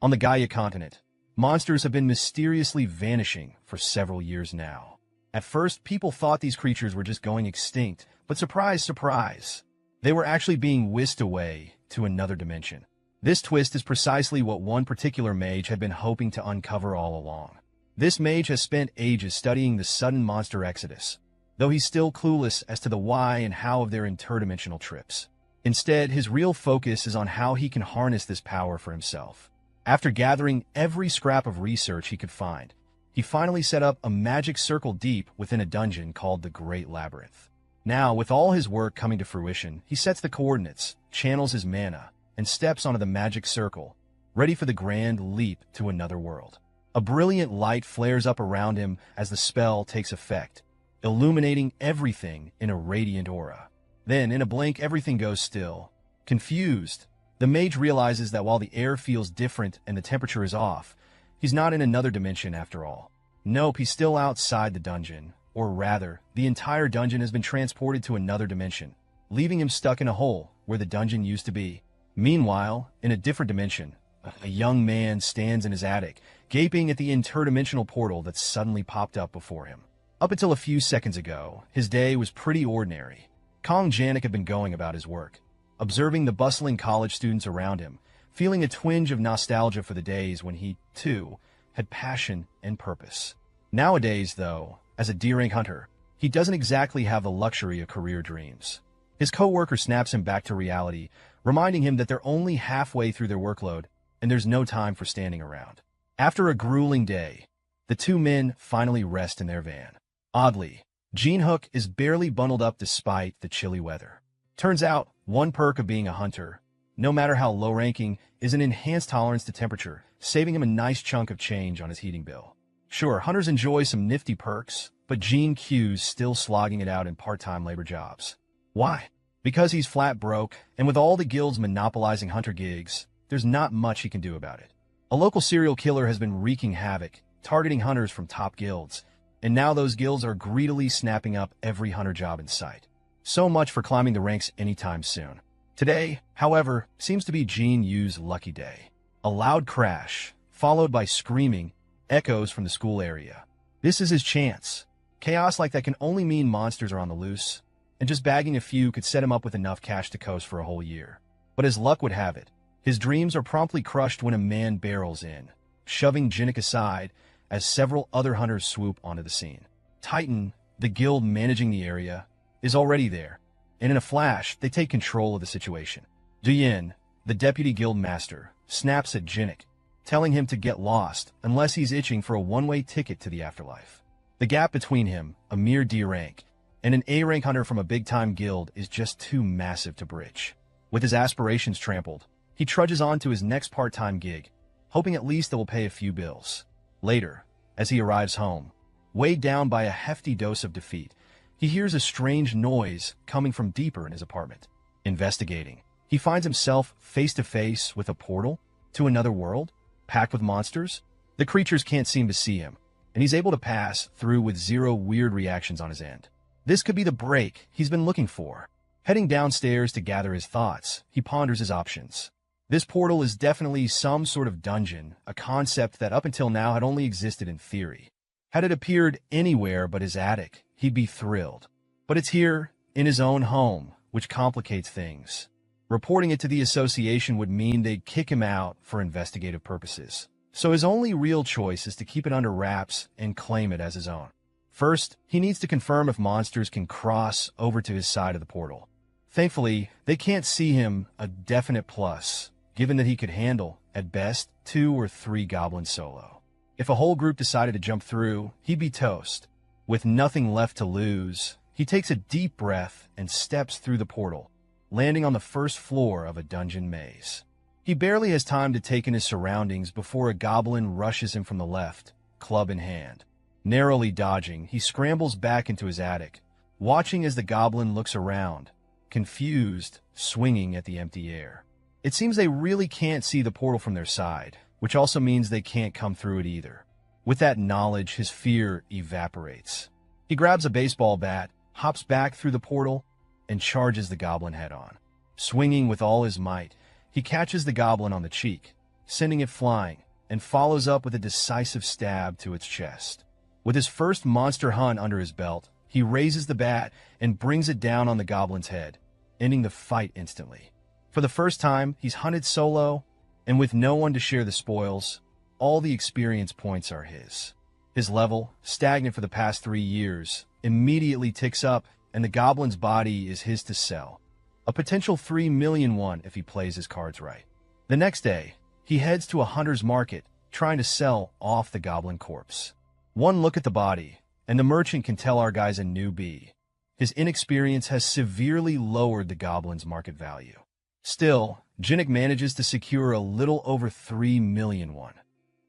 On the Gaia continent, monsters have been mysteriously vanishing for several years now. At first, people thought these creatures were just going extinct, but surprise, surprise, they were actually being whisked away to another dimension. This twist is precisely what one particular mage had been hoping to uncover all along. This mage has spent ages studying the sudden monster exodus, though he's still clueless as to the why and how of their interdimensional trips. Instead, his real focus is on how he can harness this power for himself. After gathering every scrap of research he could find, he finally set up a magic circle deep within a dungeon called the Great Labyrinth. Now, with all his work coming to fruition, he sets the coordinates, channels his mana, and steps onto the magic circle, ready for the grand leap to another world. A brilliant light flares up around him as the spell takes effect, illuminating everything in a radiant aura. Then, in a blink, everything goes still. Confused, the mage realizes that while the air feels different and the temperature is off, he's not in another dimension after all. Nope, he's still outside the dungeon, or rather, the entire dungeon has been transported to another dimension, leaving him stuck in a hole where the dungeon used to be. Meanwhile, in a different dimension, a young man stands in his attic, gaping at the interdimensional portal that suddenly popped up before him. Up until a few seconds ago, his day was pretty ordinary. Kong Janik had been going about his work, observing the bustling college students around him, feeling a twinge of nostalgia for the days when he, too, had passion and purpose. Nowadays, though, as a D-rank hunter, he doesn't exactly have the luxury of career dreams. His co-worker snaps him back to reality, reminding him that they're only halfway through their workload and there's no time for standing around. After a grueling day, the two men finally rest in their van. Oddly, Gene Hook is barely bundled up despite the chilly weather. Turns out, one perk of being a hunter, no matter how low-ranking, is an enhanced tolerance to temperature, saving him a nice chunk of change on his heating bill. Sure, hunters enjoy some nifty perks, but Gene Q's still slogging it out in part-time labor jobs. Why? Because he's flat broke, and with all the guilds monopolizing hunter gigs, there's not much he can do about it. A local serial killer has been wreaking havoc, targeting hunters from top guilds, and now those guilds are greedily snapping up every hunter job in sight. So much for climbing the ranks anytime soon. Today, however, seems to be Gene Yu's lucky day. A loud crash, followed by screaming, echoes from the school area. This is his chance. Chaos like that can only mean monsters are on the loose, and just bagging a few could set him up with enough cash to coast for a whole year. But as luck would have it, his dreams are promptly crushed when a man barrels in, shoving Jinnik aside as several other hunters swoop onto the scene. Titan, the guild managing the area, is already there, and in a flash, they take control of the situation. Duyin, the deputy guild master, snaps at Jinnik, telling him to get lost unless he's itching for a one-way ticket to the afterlife. The gap between him, a mere D rank, and an A rank hunter from a big-time guild is just too massive to bridge. With his aspirations trampled, he trudges on to his next part-time gig, hoping at least it will pay a few bills. Later, as he arrives home, weighed down by a hefty dose of defeat, he hears a strange noise coming from deeper in his apartment. Investigating, he finds himself face-to-face with a portal to another world, packed with monsters. The creatures can't seem to see him, and he's able to pass through with zero weird reactions on his end. This could be the break he's been looking for. Heading downstairs to gather his thoughts, he ponders his options. This portal is definitely some sort of dungeon, a concept that up until now had only existed in theory. Had it appeared anywhere but his attic, he'd be thrilled. But it's here, in his own home, which complicates things. Reporting it to the association would mean they'd kick him out for investigative purposes. So his only real choice is to keep it under wraps and claim it as his own. First, he needs to confirm if monsters can cross over to his side of the portal. Thankfully, they can't see him, a definite plus, given that he could handle, at best, 2 or 3 goblins solo. If a whole group decided to jump through, he'd be toast. With nothing left to lose, he takes a deep breath and steps through the portal, landing on the first floor of a dungeon maze. He barely has time to take in his surroundings before a goblin rushes him from the left, club in hand. Narrowly dodging, he scrambles back into his attic, watching as the goblin looks around, confused, swinging at the empty air. It seems they really can't see the portal from their side, which also means they can't come through it either. With that knowledge, his fear evaporates. He grabs a baseball bat, hops back through the portal, and charges the goblin head-on. Swinging with all his might, he catches the goblin on the cheek, sending it flying, and follows up with a decisive stab to its chest. With his first monster hunt under his belt, he raises the bat and brings it down on the goblin's head, ending the fight instantly. For the first time, he's hunted solo, and with no one to share the spoils, all the experience points are his. His level, stagnant for the past 3 years, immediately ticks up, and the goblin's body is his to sell. A potential 3 million one if he plays his cards right. The next day, he heads to a hunter's market, trying to sell off the goblin corpse. One look at the body, and the merchant can tell our guy's a newbie. His inexperience has severely lowered the goblin's market value. Still, Jinnik manages to secure a little over 3 million one,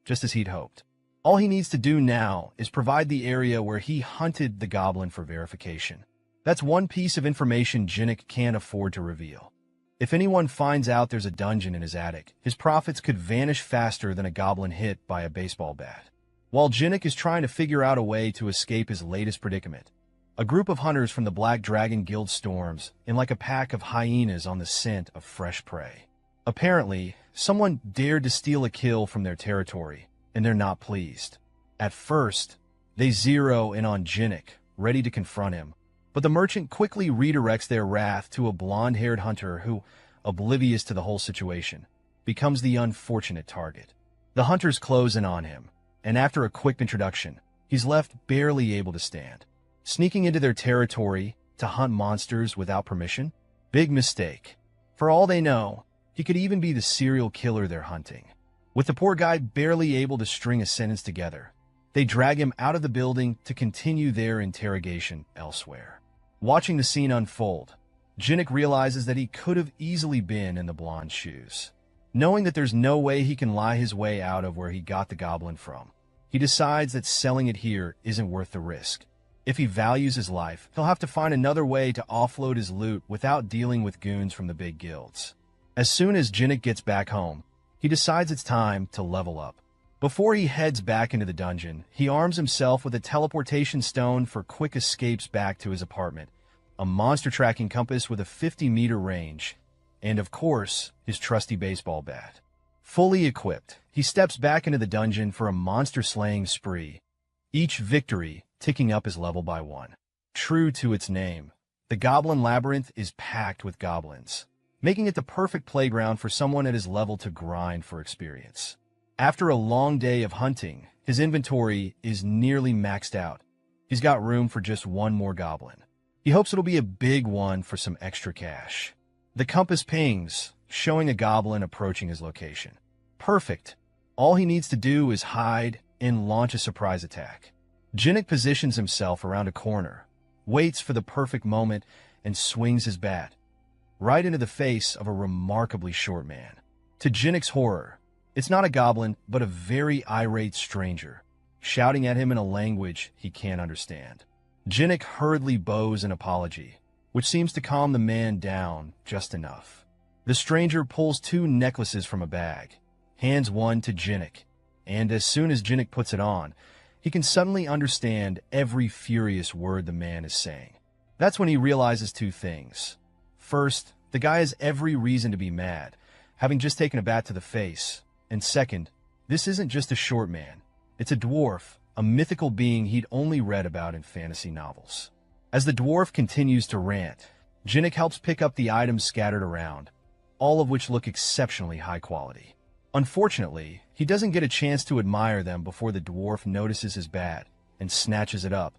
just as he'd hoped. All he needs to do now is provide the area where he hunted the goblin for verification. That's one piece of information Jinnik can't afford to reveal. If anyone finds out there's a dungeon in his attic, his profits could vanish faster than a goblin hit by a baseball bat. While Jinnik is trying to figure out a way to escape his latest predicament, a group of hunters from the Black Dragon Guild storms in like a pack of hyenas on the scent of fresh prey. Apparently, someone dared to steal a kill from their territory, and they're not pleased. At first, they zero in on Jinnik, ready to confront him, but the merchant quickly redirects their wrath to a blonde-haired hunter who, oblivious to the whole situation, becomes the unfortunate target. The hunters close in on him, and after a quick introduction, he's left barely able to stand. Sneaking into their territory to hunt monsters without permission? Big mistake. For all they know, he could even be the serial killer they're hunting. With the poor guy barely able to string a sentence together, they drag him out of the building to continue their interrogation elsewhere. Watching the scene unfold, Jinnik realizes that he could have easily been in the blonde's shoes. Knowing that there's no way he can lie his way out of where he got the goblin from, he decides that selling it here isn't worth the risk. If he values his life, he'll have to find another way to offload his loot without dealing with goons from the big guilds. As soon as Jinnik gets back home, he decides it's time to level up. Before he heads back into the dungeon, he arms himself with a teleportation stone for quick escapes back to his apartment, a monster tracking compass with a 50-meter range, and of course, his trusty baseball bat. Fully equipped, he steps back into the dungeon for a monster-slaying spree, each victory ticking up his level by 1. True to its name, the Goblin Labyrinth is packed with goblins, making it the perfect playground for someone at his level to grind for experience. After a long day of hunting, his inventory is nearly maxed out. He's got room for just one more goblin. He hopes it'll be a big one for some extra cash. The compass pings, showing a goblin approaching his location. Perfect. All he needs to do is hide and launch a surprise attack. Jinnik positions himself around a corner, waits for the perfect moment, and swings his bat right into the face of a remarkably short man. To Jinnik's horror, it's not a goblin, but a very irate stranger, shouting at him in a language he can't understand. Jinnik hurriedly bows an apology, which seems to calm the man down just enough. The stranger pulls 2 necklaces from a bag, hands one to Jinnik, and as soon as Jinnik puts it on, he can suddenly understand every furious word the man is saying. That's when he realizes 2 things. First, the guy has every reason to be mad, having just taken a bat to the face. And second, this isn't just a short man. It's a dwarf, a mythical being he'd only read about in fantasy novels. As the dwarf continues to rant, Jinnik helps pick up the items scattered around, all of which look exceptionally high quality. Unfortunately, he doesn't get a chance to admire them before the dwarf notices his bat and snatches it up,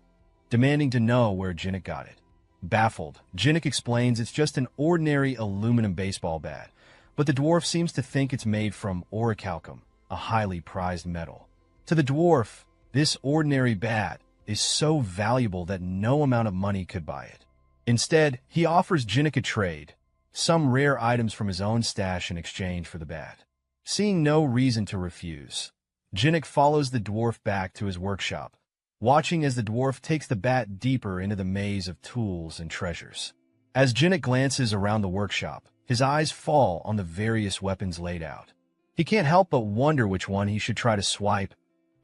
demanding to know where Jinnik got it. Baffled, Jinnik explains it's just an ordinary aluminum baseball bat, but the dwarf seems to think it's made from orichalcum, a highly prized metal. To the dwarf, this ordinary bat is so valuable that no amount of money could buy it. Instead, he offers Jinnik a trade, some rare items from his own stash in exchange for the bat. Seeing no reason to refuse, Jinnik follows the dwarf back to his workshop, watching as the dwarf takes the bat deeper into the maze of tools and treasures. As Jinnik glances around the workshop, his eyes fall on the various weapons laid out. He can't help but wonder which one he should try to swipe,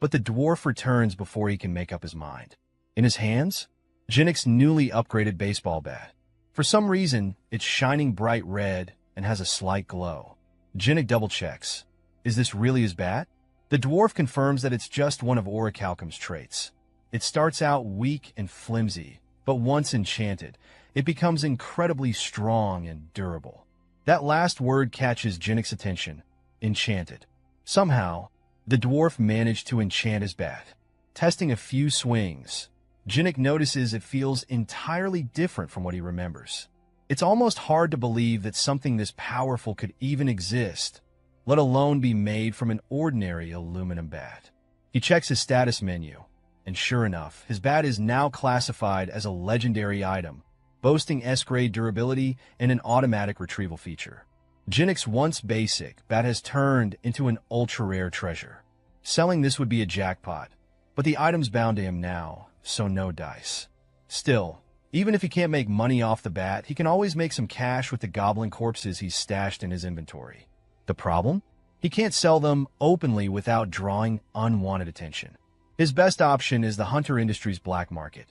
but the dwarf returns before he can make up his mind. In his hands, Jinnik's newly upgraded baseball bat. For some reason, it's shining bright red and has a slight glow. Jinnik double-checks, Is this really as bad? The dwarf confirms that it's just one of orichalcum's traits. It starts out weak and flimsy, but once enchanted, it becomes incredibly strong and durable. That last word catches Jinnick's attention. Enchanted. Somehow, the dwarf managed to enchant his bat. Testing a few swings, Jinnick notices it feels entirely different from what he remembers. It's almost hard to believe that something this powerful could even exist, let alone be made from an ordinary aluminum bat. He checks his status menu, and sure enough, his bat is now classified as a legendary item, boasting S-grade durability and an automatic retrieval feature. Jinnick's once basic bat has turned into an ultra-rare treasure. Selling this would be a jackpot, but the item's bound to him now, so no dice. Still, even if he can't make money off the bat, he can always make some cash with the goblin corpses he's stashed in his inventory. The problem? He can't sell them openly without drawing unwanted attention. His best option is the Hunter Industries black market.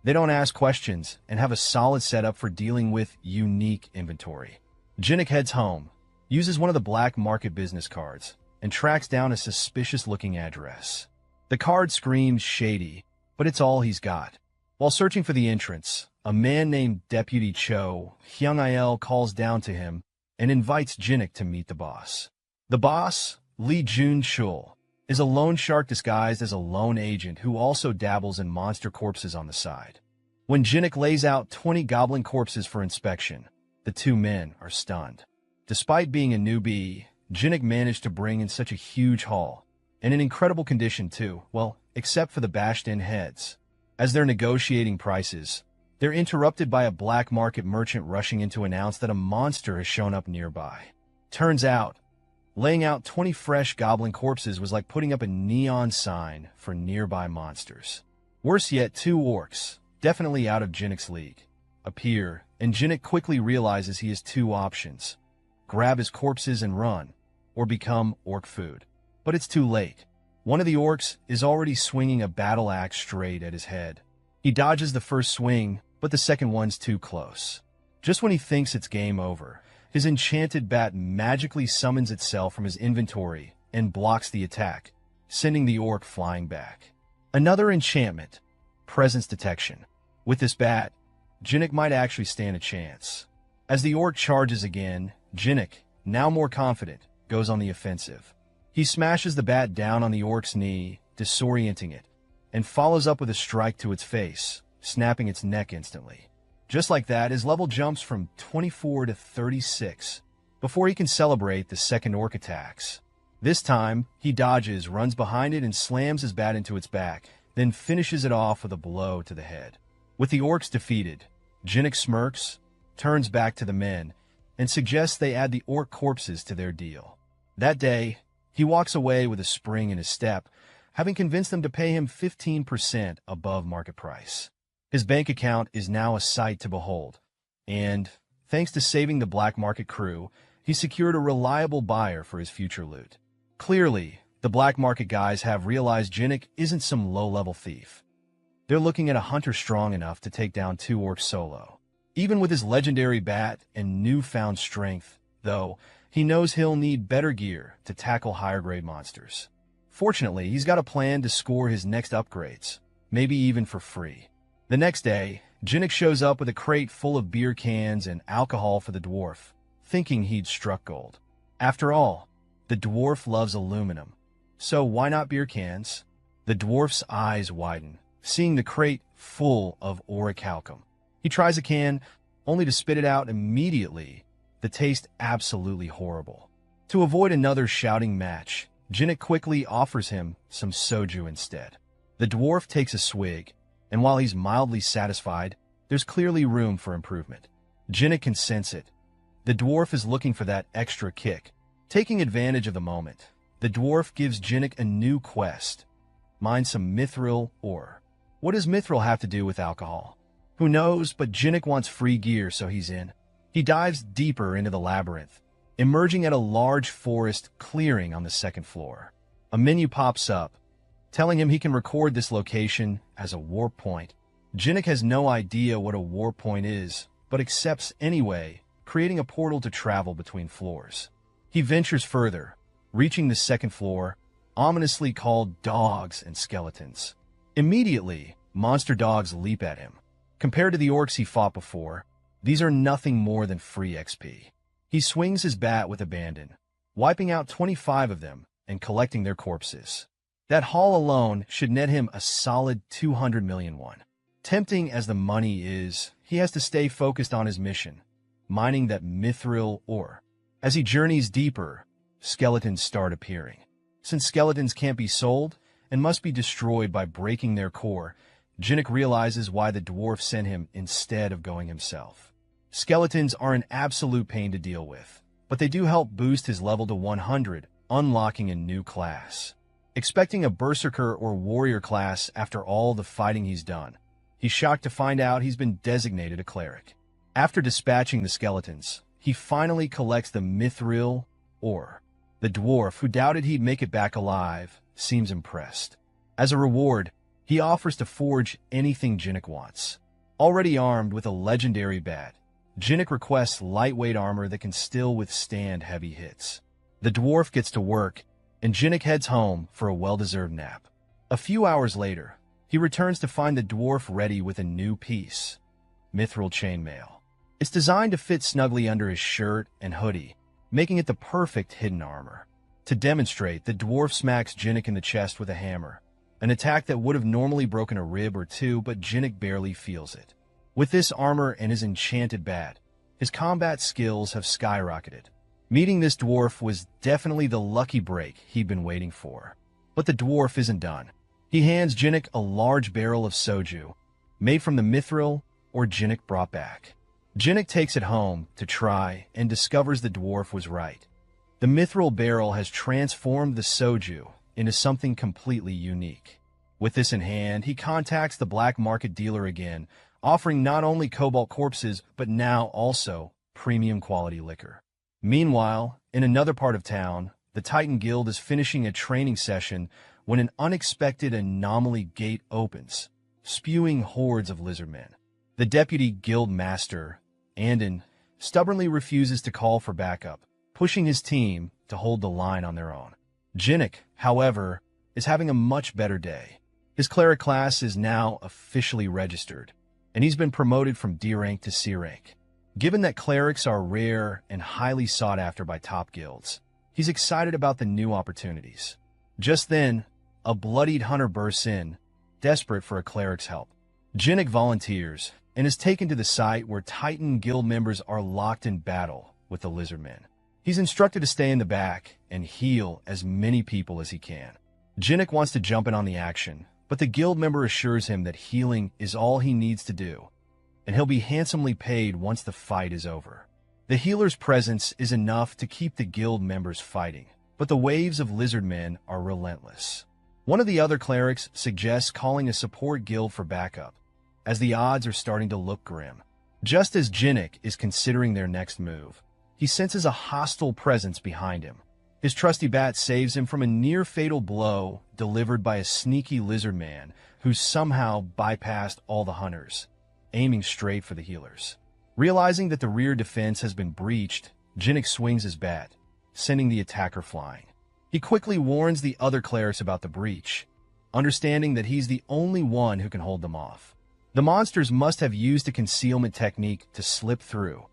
They don't ask questions and have a solid setup for dealing with unique inventory. Jinnick heads home, uses one of the black market business cards, and tracks down a suspicious-looking address. The card screams shady, but it's all he's got. While searching for the entrance, a man named Deputy Cho Hyung-il calls down to him and invites Jinnick to meet the boss. The boss, Lee Jun-chul, is a loan shark disguised as a loan agent who also dabbles in monster corpses on the side. When Jinnick lays out 20 goblin corpses for inspection, the two men are stunned. Despite being a newbie, Jinnick managed to bring in such a huge haul, and in incredible condition too, well, except for the bashed-in heads. As they're negotiating prices, they're interrupted by a black market merchant rushing in to announce that a monster has shown up nearby. Turns out, laying out 20 fresh goblin corpses was like putting up a neon sign for nearby monsters. Worse yet, two orcs, definitely out of Jinnick's league, appear, and Jinnick quickly realizes he has two options: grab his corpses and run, or become orc food. But it's too late. One of the orcs is already swinging a battle axe straight at his head. He dodges the first swing, but the second one's too close. Just when he thinks it's game over, his enchanted bat magically summons itself from his inventory and blocks the attack, sending the orc flying back. Another enchantment, presence detection. With this bat, Jinnick might actually stand a chance. As the orc charges again, Jinnick, now more confident, goes on the offensive. He smashes the bat down on the orc's knee, disorienting it, and follows up with a strike to its face, snapping its neck instantly. Just like that, his level jumps from 24 to 36, before he can celebrate the second orc attacks. This time, he dodges, runs behind it, and slams his bat into its back, then finishes it off with a blow to the head. With the orcs defeated, Jinnick smirks, turns back to the men, and suggests they add the orc corpses to their deal. That day, he walks away with a spring in his step, having convinced them to pay him 15% above market price. His bank account is now a sight to behold, and, thanks to saving the black market crew, he secured a reliable buyer for his future loot. Clearly, the black market guys have realized Jinnick isn't some low-level thief. They're looking at a hunter strong enough to take down two orcs solo. Even with his legendary bat and newfound strength, though, he knows he'll need better gear to tackle higher-grade monsters. Fortunately, he's got a plan to score his next upgrades, maybe even for free. The next day, Jinnick shows up with a crate full of beer cans and alcohol for the dwarf, thinking he'd struck gold. After all, the dwarf loves aluminum, so why not beer cans? The dwarf's eyes widen, seeing the crate full of orichalcum. He tries a can, only to spit it out immediately, the taste absolutely horrible. To avoid another shouting match, Jinnick quickly offers him some soju instead. The dwarf takes a swig, and while he's mildly satisfied, there's clearly room for improvement. Jinnick can sense it. The dwarf is looking for that extra kick. Taking advantage of the moment, the dwarf gives Jinnick a new quest: mine some mithril ore. What does mithril have to do with alcohol? Who knows, but Jinnick wants free gear, so he's in. He dives deeper into the labyrinth, emerging at a large forest clearing on the second floor. A menu pops up, telling him he can record this location as a warp point. Jinnick has no idea what a warp point is, but accepts anyway, creating a portal to travel between floors. He ventures further, reaching the second floor, ominously called dogs and skeletons. Immediately, monster dogs leap at him. Compared to the orcs he fought before, these are nothing more than free XP. He swings his bat with abandon, wiping out 25 of them and collecting their corpses. That haul alone should net him a solid 200 million won. Tempting as the money is, he has to stay focused on his mission, mining that mithril ore. As he journeys deeper, skeletons start appearing. Since skeletons can't be sold and must be destroyed by breaking their core, Jinnik realizes why the dwarf sent him instead of going himself. Skeletons are an absolute pain to deal with, but they do help boost his level to 100, unlocking a new class. Expecting a berserker or warrior class after all the fighting he's done, he's shocked to find out he's been designated a cleric. After dispatching the skeletons, he finally collects the mithril ore. The dwarf, who doubted he'd make it back alive, seems impressed. As a reward, he offers to forge anything Jinnik wants. Already armed with a legendary bat, Jinnik requests lightweight armor that can still withstand heavy hits. The dwarf gets to work, and Jinnik heads home for a well-deserved nap. A few hours later, he returns to find the dwarf ready with a new piece, mithril chainmail. It's designed to fit snugly under his shirt and hoodie, making it the perfect hidden armor. To demonstrate, the dwarf smacks Jinnik in the chest with a hammer, an attack that would have normally broken a rib or two, but Jinnik barely feels it. With this armor and his enchanted bat, his combat skills have skyrocketed. Meeting this dwarf was definitely the lucky break he'd been waiting for. But the dwarf isn't done. He hands Jinnik a large barrel of soju, made from the mithril or Jinnik brought back. Jinnik takes it home to try and discovers the dwarf was right. The mithril barrel has transformed the soju into something completely unique. With this in hand, he contacts the black market dealer again, offering not only cobalt corpses, but now also premium quality liquor. Meanwhile, in another part of town, the Titan Guild is finishing a training session when an unexpected anomaly gate opens, spewing hordes of lizardmen. The deputy guild master, Andon, stubbornly refuses to call for backup, pushing his team to hold the line on their own. Jinnik, however, is having a much better day. His cleric class is now officially registered, and he's been promoted from D rank to C rank. Given that clerics are rare and highly sought after by top guilds, he's excited about the new opportunities. Just then, a bloodied hunter bursts in, desperate for a cleric's help. Jinnik volunteers and is taken to the site where Titan Guild members are locked in battle with the lizardmen. He's instructed to stay in the back and heal as many people as he can. Jinnik wants to jump in on the action, but the guild member assures him that healing is all he needs to do, and he'll be handsomely paid once the fight is over. The healer's presence is enough to keep the guild members fighting, but the waves of lizardmen are relentless. One of the other clerics suggests calling a support guild for backup, as the odds are starting to look grim. Just as Jinnik is considering their next move, he senses a hostile presence behind him. His trusty bat saves him from a near-fatal blow delivered by a sneaky lizard man who somehow bypassed all the hunters, aiming straight for the healers. Realizing that the rear defense has been breached, Jinnik swings his bat, sending the attacker flying. He quickly warns the other clerics about the breach, understanding that he's the only one who can hold them off. The monsters must have used a concealment technique to slip through,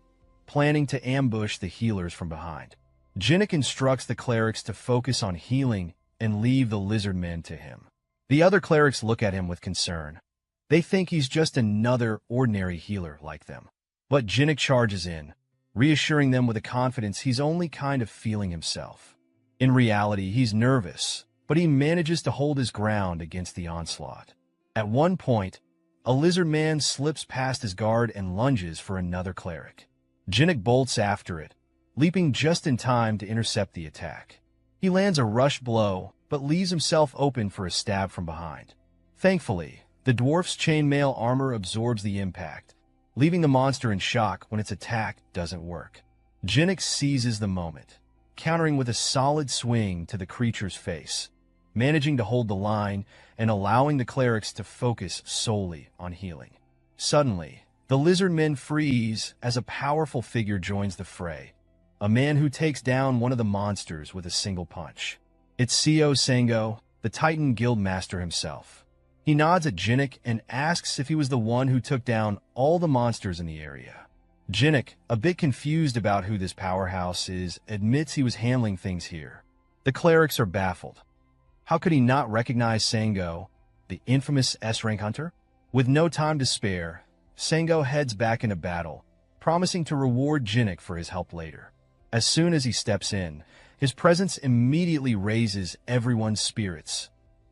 planning to ambush the healers from behind. Jinnik instructs the clerics to focus on healing and leave the lizard men to him. The other clerics look at him with concern. They think he's just another ordinary healer like them. But Jinnik charges in, reassuring them with a confidence he's only kind of feeling himself. In reality, he's nervous, but he manages to hold his ground against the onslaught. At one point, a lizard man slips past his guard and lunges for another cleric. Jinnik bolts after it, leaping just in time to intercept the attack. He lands a rush blow, but leaves himself open for a stab from behind. Thankfully, the dwarf's chainmail armor absorbs the impact, leaving the monster in shock when its attack doesn't work. Jinnik seizes the moment, countering with a solid swing to the creature's face, managing to hold the line and allowing the clerics to focus solely on healing. Suddenly, the lizard men freeze as a powerful figure joins the fray, a man who takes down one of the monsters with a single punch. It's CEO Sango, the Titan Guild Master himself. He nods at Jinnik and asks if he was the one who took down all the monsters in the area. Jinnik, a bit confused about who this powerhouse is, admits he was handling things here. The clerics are baffled. How could he not recognize Sango, the infamous S-rank hunter? With no time to spare, Sango heads back into battle, promising to reward Jinnik for his help later. As soon as he steps in, his presence immediately raises everyone's spirits.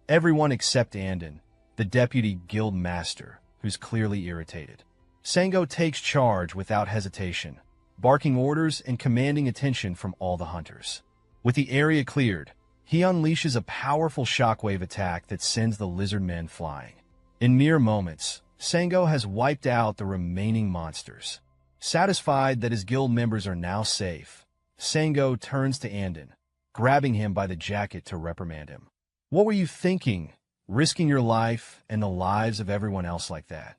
Everyone except Andon, the deputy guild master, who's clearly irritated. Sango takes charge without hesitation, barking orders and commanding attention from all the hunters. With the area cleared, he unleashes a powerful shockwave attack that sends the lizard men flying. In mere moments, Sango has wiped out the remaining monsters. Satisfied that his guild members are now safe, Sango turns to Andon, grabbing him by the jacket to reprimand him. "What were you thinking, risking your life and the lives of everyone else like that?"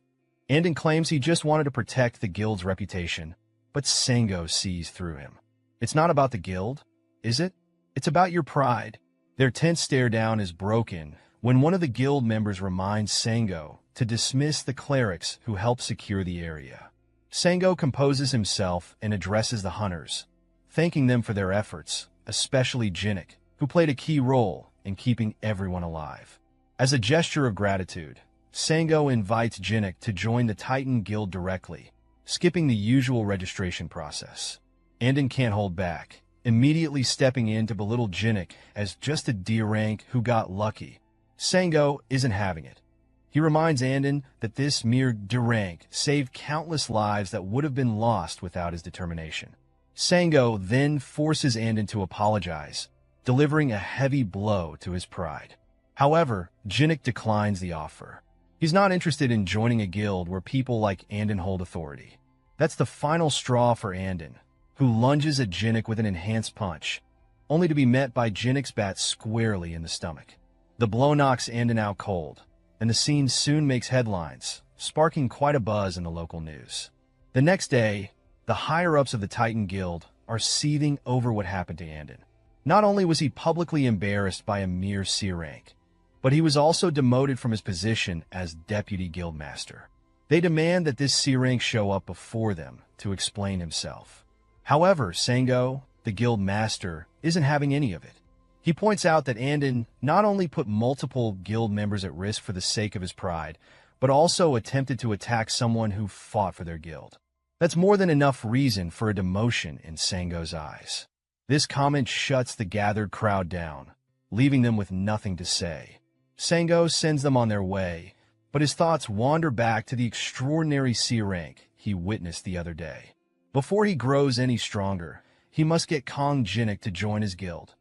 Andon claims he just wanted to protect the guild's reputation, but Sango sees through him. "It's not about the guild, is it? It's about your pride." Their tense stare-down is broken when one of the guild members reminds Sango to dismiss the clerics who helped secure the area. Sango composes himself and addresses the hunters, thanking them for their efforts, especially Jinnik, who played a key role in keeping everyone alive. As a gesture of gratitude, Sango invites Jinnik to join the Titan Guild directly, skipping the usual registration process. Andon can't hold back, immediately stepping in to belittle Jinnik as just a D rank who got lucky. Sango isn't having it. He reminds Andon that this mere D rank saved countless lives that would have been lost without his determination. Sango then forces Andon to apologize, delivering a heavy blow to his pride. However, Jinnik declines the offer. He's not interested in joining a guild where people like Andon hold authority. That's the final straw for Andon, who lunges at Jinnik with an enhanced punch, only to be met by Jinnik's bat squarely in the stomach. The blow knocks Andon out cold, and the scene soon makes headlines, sparking quite a buzz in the local news. The next day, the higher-ups of the Titan Guild are seething over what happened to Andon. Not only was he publicly embarrassed by a mere C rank, but he was also demoted from his position as Deputy Guildmaster. They demand that this C rank show up before them to explain himself. However, Sango, the Guild Master, isn't having any of it. He points out that Andon not only put multiple guild members at risk for the sake of his pride, but also attempted to attack someone who fought for their guild. That's more than enough reason for a demotion in Sango's eyes. This comment shuts the gathered crowd down, leaving them with nothing to say. Sango sends them on their way, but his thoughts wander back to the extraordinary C rank he witnessed the other day. Before he grows any stronger, he must get Kong Jinnik to join his guild.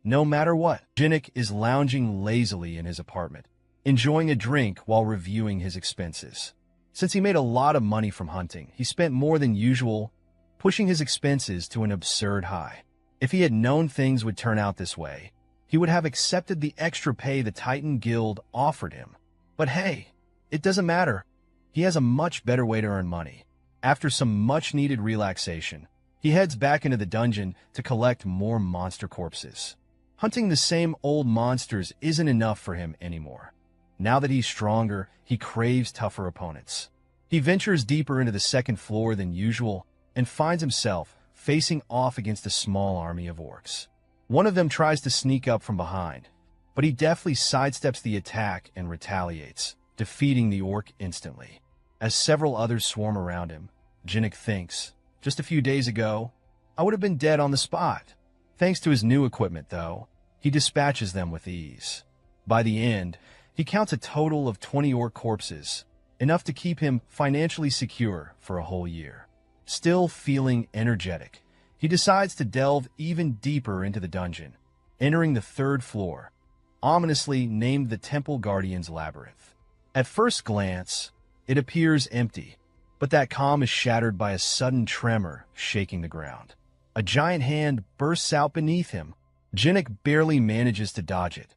No matter what, Jinnik is lounging lazily in his apartment, enjoying a drink while reviewing his expenses. Since he made a lot of money from hunting, he spent more than usual, pushing his expenses to an absurd high. If he had known things would turn out this way, he would have accepted the extra pay the Titan Guild offered him. But hey, it doesn't matter. He has a much better way to earn money. After some much-needed relaxation, he heads back into the dungeon to collect more monster corpses. Hunting the same old monsters isn't enough for him anymore. Now that he's stronger, he craves tougher opponents. He ventures deeper into the second floor than usual and finds himself facing off against a small army of orcs. One of them tries to sneak up from behind, but he deftly sidesteps the attack and retaliates, defeating the orc instantly. As several others swarm around him, Jinnik thinks, just a few days ago, I would have been dead on the spot. Thanks to his new equipment, though, he dispatches them with ease. By the end, he counts a total of 20 orc corpses, enough to keep him financially secure for a whole year. Still feeling energetic, he decides to delve even deeper into the dungeon, entering the third floor, ominously named the Temple Guardian's Labyrinth. At first glance, it appears empty, but that calm is shattered by a sudden tremor shaking the ground. A giant hand bursts out beneath him. Jinnik barely manages to dodge it.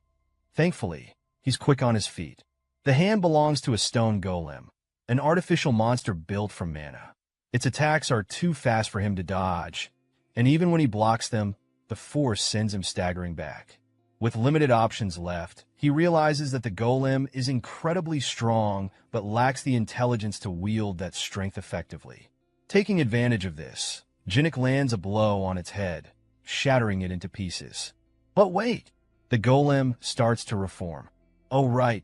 Thankfully, he's quick on his feet. The hand belongs to a stone golem, an artificial monster built from mana. Its attacks are too fast for him to dodge, and even when he blocks them, the force sends him staggering back. With limited options left, he realizes that the golem is incredibly strong but lacks the intelligence to wield that strength effectively. Taking advantage of this, Jinnik lands a blow on its head, shattering it into pieces. But wait! The golem starts to reform. Oh right,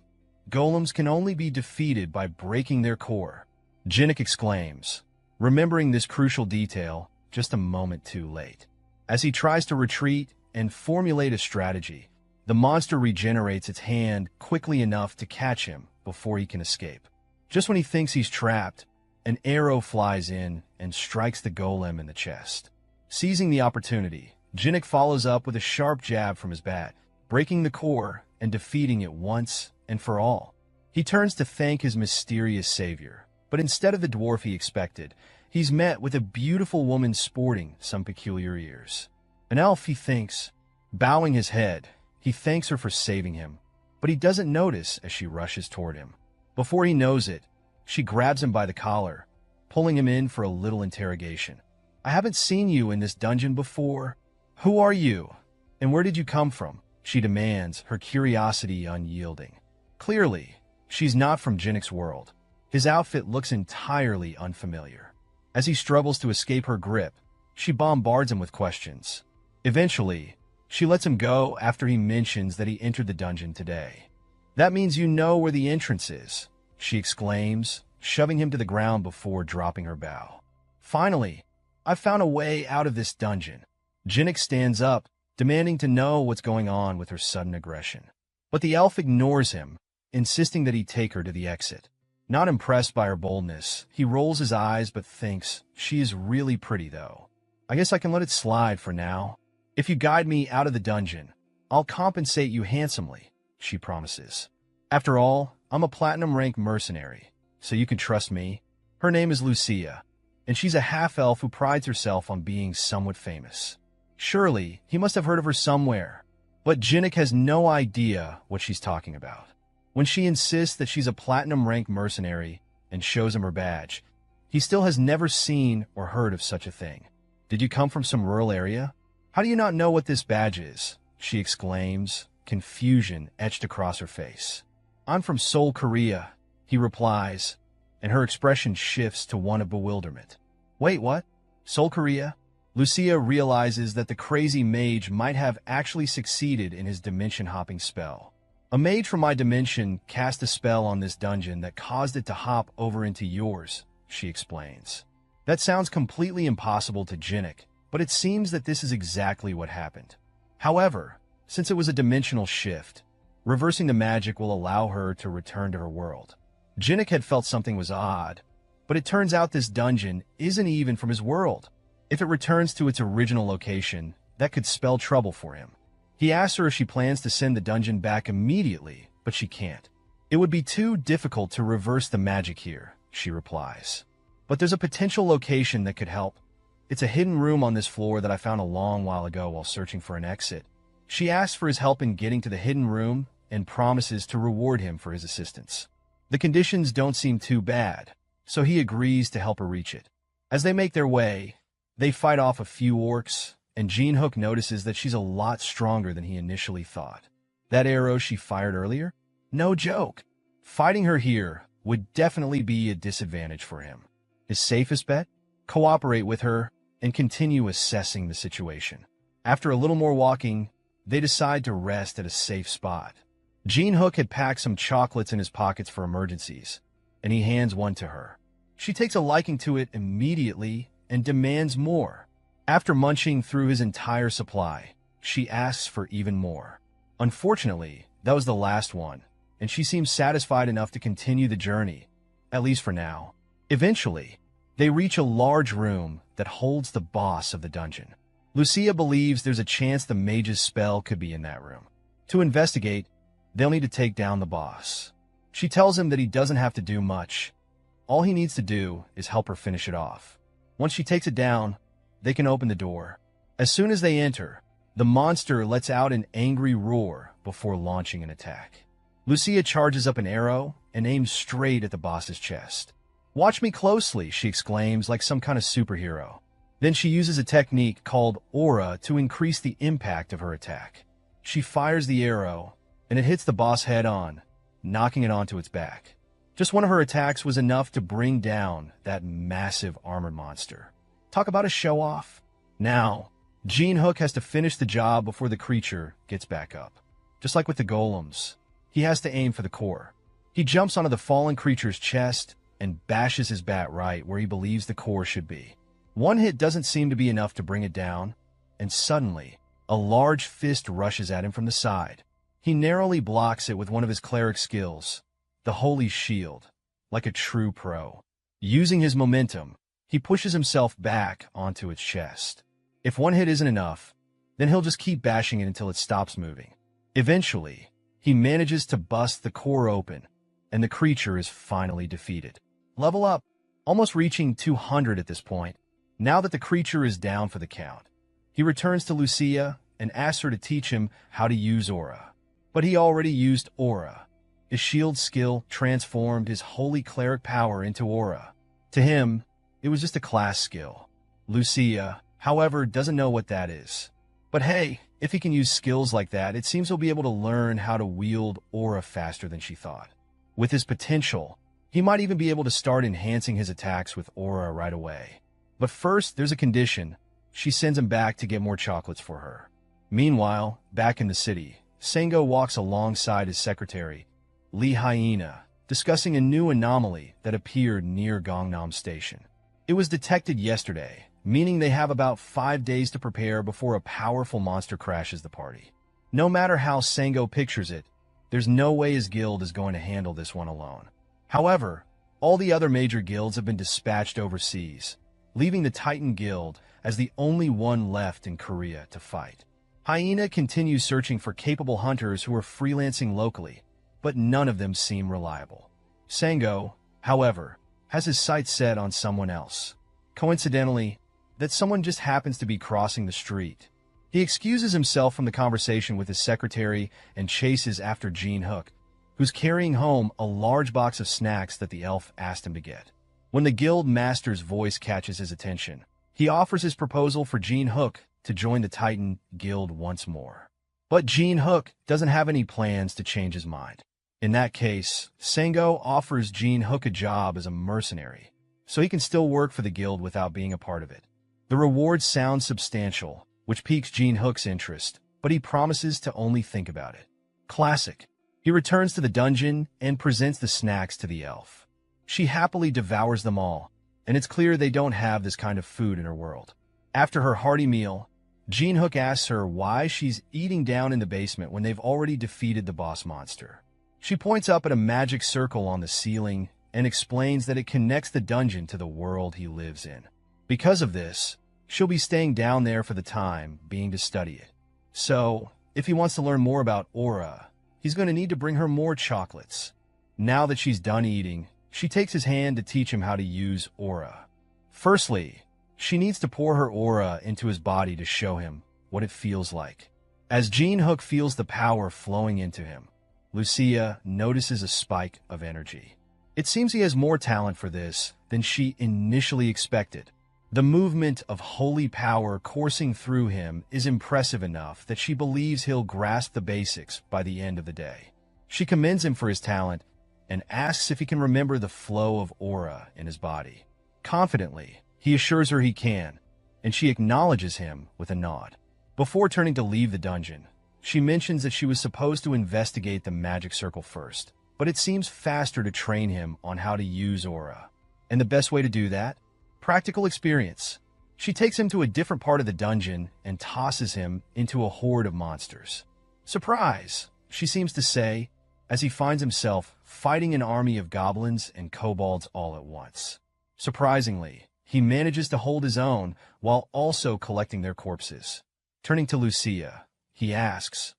golems can only be defeated by breaking their core. Jinnik exclaims, remembering this crucial detail just a moment too late. As he tries to retreat and formulate a strategy, the monster regenerates its hand quickly enough to catch him before he can escape. Just when he thinks he's trapped, an arrow flies in and strikes the golem in the chest. Seizing the opportunity, Jinnik follows up with a sharp jab from his bat, breaking the core and defeating it once and for all. He turns to thank his mysterious savior, but instead of the dwarf he expected, he's met with a beautiful woman sporting some peculiar ears. An elf, he thinks. Bowing his head, he thanks her for saving him, but he doesn't notice as she rushes toward him. Before he knows it, she grabs him by the collar, pulling him in for a little interrogation. I haven't seen you in this dungeon before. Who are you? And where did you come from? She demands, her curiosity unyielding. Clearly, she's not from Jinnik's world. His outfit looks entirely unfamiliar. As he struggles to escape her grip, she bombards him with questions. Eventually, she lets him go after he mentions that he entered the dungeon today. That means you know where the entrance is, she exclaims, shoving him to the ground before dropping her bow. Finally, I've found a way out of this dungeon. Jinnik stands up, demanding to know what's going on with her sudden aggression. But the elf ignores him, insisting that he take her to the exit. Not impressed by her boldness, he rolls his eyes but thinks, she is really pretty though. I guess I can let it slide for now. If you guide me out of the dungeon, I'll compensate you handsomely, she promises. After all, I'm a platinum-rank mercenary, so you can trust me. Her name is Lucia, and she's a half-elf who prides herself on being somewhat famous. Surely, he must have heard of her somewhere, but Jinnik has no idea what she's talking about. When she insists that she's a platinum-rank mercenary and shows him her badge, he still has never seen or heard of such a thing. Did you come from some rural area? How do you not know what this badge is? She exclaims, confusion etched across her face. I'm from Seoul, Korea, he replies, and her expression shifts to one of bewilderment. Wait, what? Seoul, Korea? Lucia realizes that the crazy mage might have actually succeeded in his dimension-hopping spell. A mage from my dimension cast a spell on this dungeon that caused it to hop over into yours, she explains. That sounds completely impossible to Jinnik, but it seems that this is exactly what happened. However, since it was a dimensional shift, reversing the magic will allow her to return to her world. Jinnik had felt something was odd, but it turns out this dungeon isn't even from his world. If it returns to its original location, that could spell trouble for him. He asks her if she plans to send the dungeon back immediately, but she can't. It would be too difficult to reverse the magic here, she replies. But there's a potential location that could help. It's a hidden room on this floor that I found a long while ago while searching for an exit. She asks for his help in getting to the hidden room and promises to reward him for his assistance. The conditions don't seem too bad, so he agrees to help her reach it. As they make their way, they fight off a few orcs, and Jinhook notices that she's a lot stronger than he initially thought. That arrow she fired earlier? No joke. Fighting her here would definitely be a disadvantage for him. His safest bet? Cooperate with her and continue assessing the situation. After a little more walking, they decide to rest at a safe spot. Jinhook had packed some chocolates in his pockets for emergencies, and he hands one to her. She takes a liking to it immediately and demands more. After munching through his entire supply, she asks for even more. Unfortunately, that was the last one, and she seems satisfied enough to continue the journey, at least for now. Eventually, they reach a large room that holds the boss of the dungeon. Lucia believes there's a chance the mage's spell could be in that room. To investigate, they'll need to take down the boss. She tells him that he doesn't have to do much. All he needs to do is help her finish it off. Once she takes it down, they can open the door. As soon as they enter, the monster lets out an angry roar before launching an attack. Lucia charges up an arrow and aims straight at the boss's chest. Watch me closely, she exclaims like some kind of superhero. Then she uses a technique called aura to increase the impact of her attack. She fires the arrow, and it hits the boss head-on, knocking it onto its back. Just one of her attacks was enough to bring down that massive armored monster. Talk about a show-off. Now, Gene Hook has to finish the job before the creature gets back up. Just like with the golems, he has to aim for the core. He jumps onto the fallen creature's chest and bashes his bat right where he believes the core should be. One hit doesn't seem to be enough to bring it down, and suddenly, a large fist rushes at him from the side. He narrowly blocks it with one of his cleric skills, the Holy Shield, like a true pro. Using his momentum, he pushes himself back onto its chest. If one hit isn't enough, then he'll just keep bashing it until it stops moving. Eventually, he manages to bust the core open, and the creature is finally defeated. Level up, almost reaching 200 at this point. Now that the creature is down for the count, he returns to Lucia and asks her to teach him how to use aura. But he already used aura. His shield skill transformed his holy cleric power into aura. To him, it was just a class skill. Lucia, however, doesn't know what that is. But hey, if he can use skills like that, it seems he'll be able to learn how to wield aura faster than she thought. With his potential, he might even be able to start enhancing his attacks with aura right away. But first, there's a condition. She sends him back to get more chocolates for her. Meanwhile, back in the city, Sango walks alongside his secretary, Lee Hyena, discussing a new anomaly that appeared near Gangnam Station. It was detected yesterday, meaning they have about 5 days to prepare before a powerful monster crashes the party. No matter how Sango pictures it, there's no way his guild is going to handle this one alone. However, all the other major guilds have been dispatched overseas, leaving the Titan Guild as the only one left in Korea to fight. Hyena continues searching for capable hunters who are freelancing locally, but none of them seem reliable. Sango, however, has his sights set on someone else. Coincidentally, that someone just happens to be crossing the street. He excuses himself from the conversation with his secretary and chases after Gene Hook, who's carrying home a large box of snacks that the elf asked him to get. When the guild master's voice catches his attention, he offers his proposal for Gene Hook to join the Titan Guild once more. But Gene Hook doesn't have any plans to change his mind. In that case, Sango offers Gene Hook a job as a mercenary, so he can still work for the guild without being a part of it. The reward sounds substantial, which piques Gene Hook's interest, but he promises to only think about it. Classic. He returns to the dungeon and presents the snacks to the elf. She happily devours them all, and it's clear they don't have this kind of food in her world. After her hearty meal, Gene Hook asks her why she's eating down in the basement when they've already defeated the boss monster. She points up at a magic circle on the ceiling and explains that it connects the dungeon to the world he lives in. Because of this, she'll be staying down there for the time being to study it. So, if he wants to learn more about aura, he's going to need to bring her more chocolates. Now that she's done eating, she takes his hand to teach him how to use aura. Firstly, she needs to pour her aura into his body to show him what it feels like. As Gene Hook feels the power flowing into him, Lucia notices a spike of energy. It seems he has more talent for this than she initially expected. The movement of holy power coursing through him is impressive enough that she believes he'll grasp the basics by the end of the day. She commends him for his talent and asks if he can remember the flow of aura in his body. Confidently, he assures her he can, and she acknowledges him with a nod. Before turning to leave the dungeon, she mentions that she was supposed to investigate the magic circle first, but it seems faster to train him on how to use aura. And the best way to do that? Practical experience. She takes him to a different part of the dungeon and tosses him into a horde of monsters. Surprise, she seems to say, as he finds himself fighting an army of goblins and kobolds all at once. Surprisingly, he manages to hold his own while also collecting their corpses. Turning to Lucia, he asks,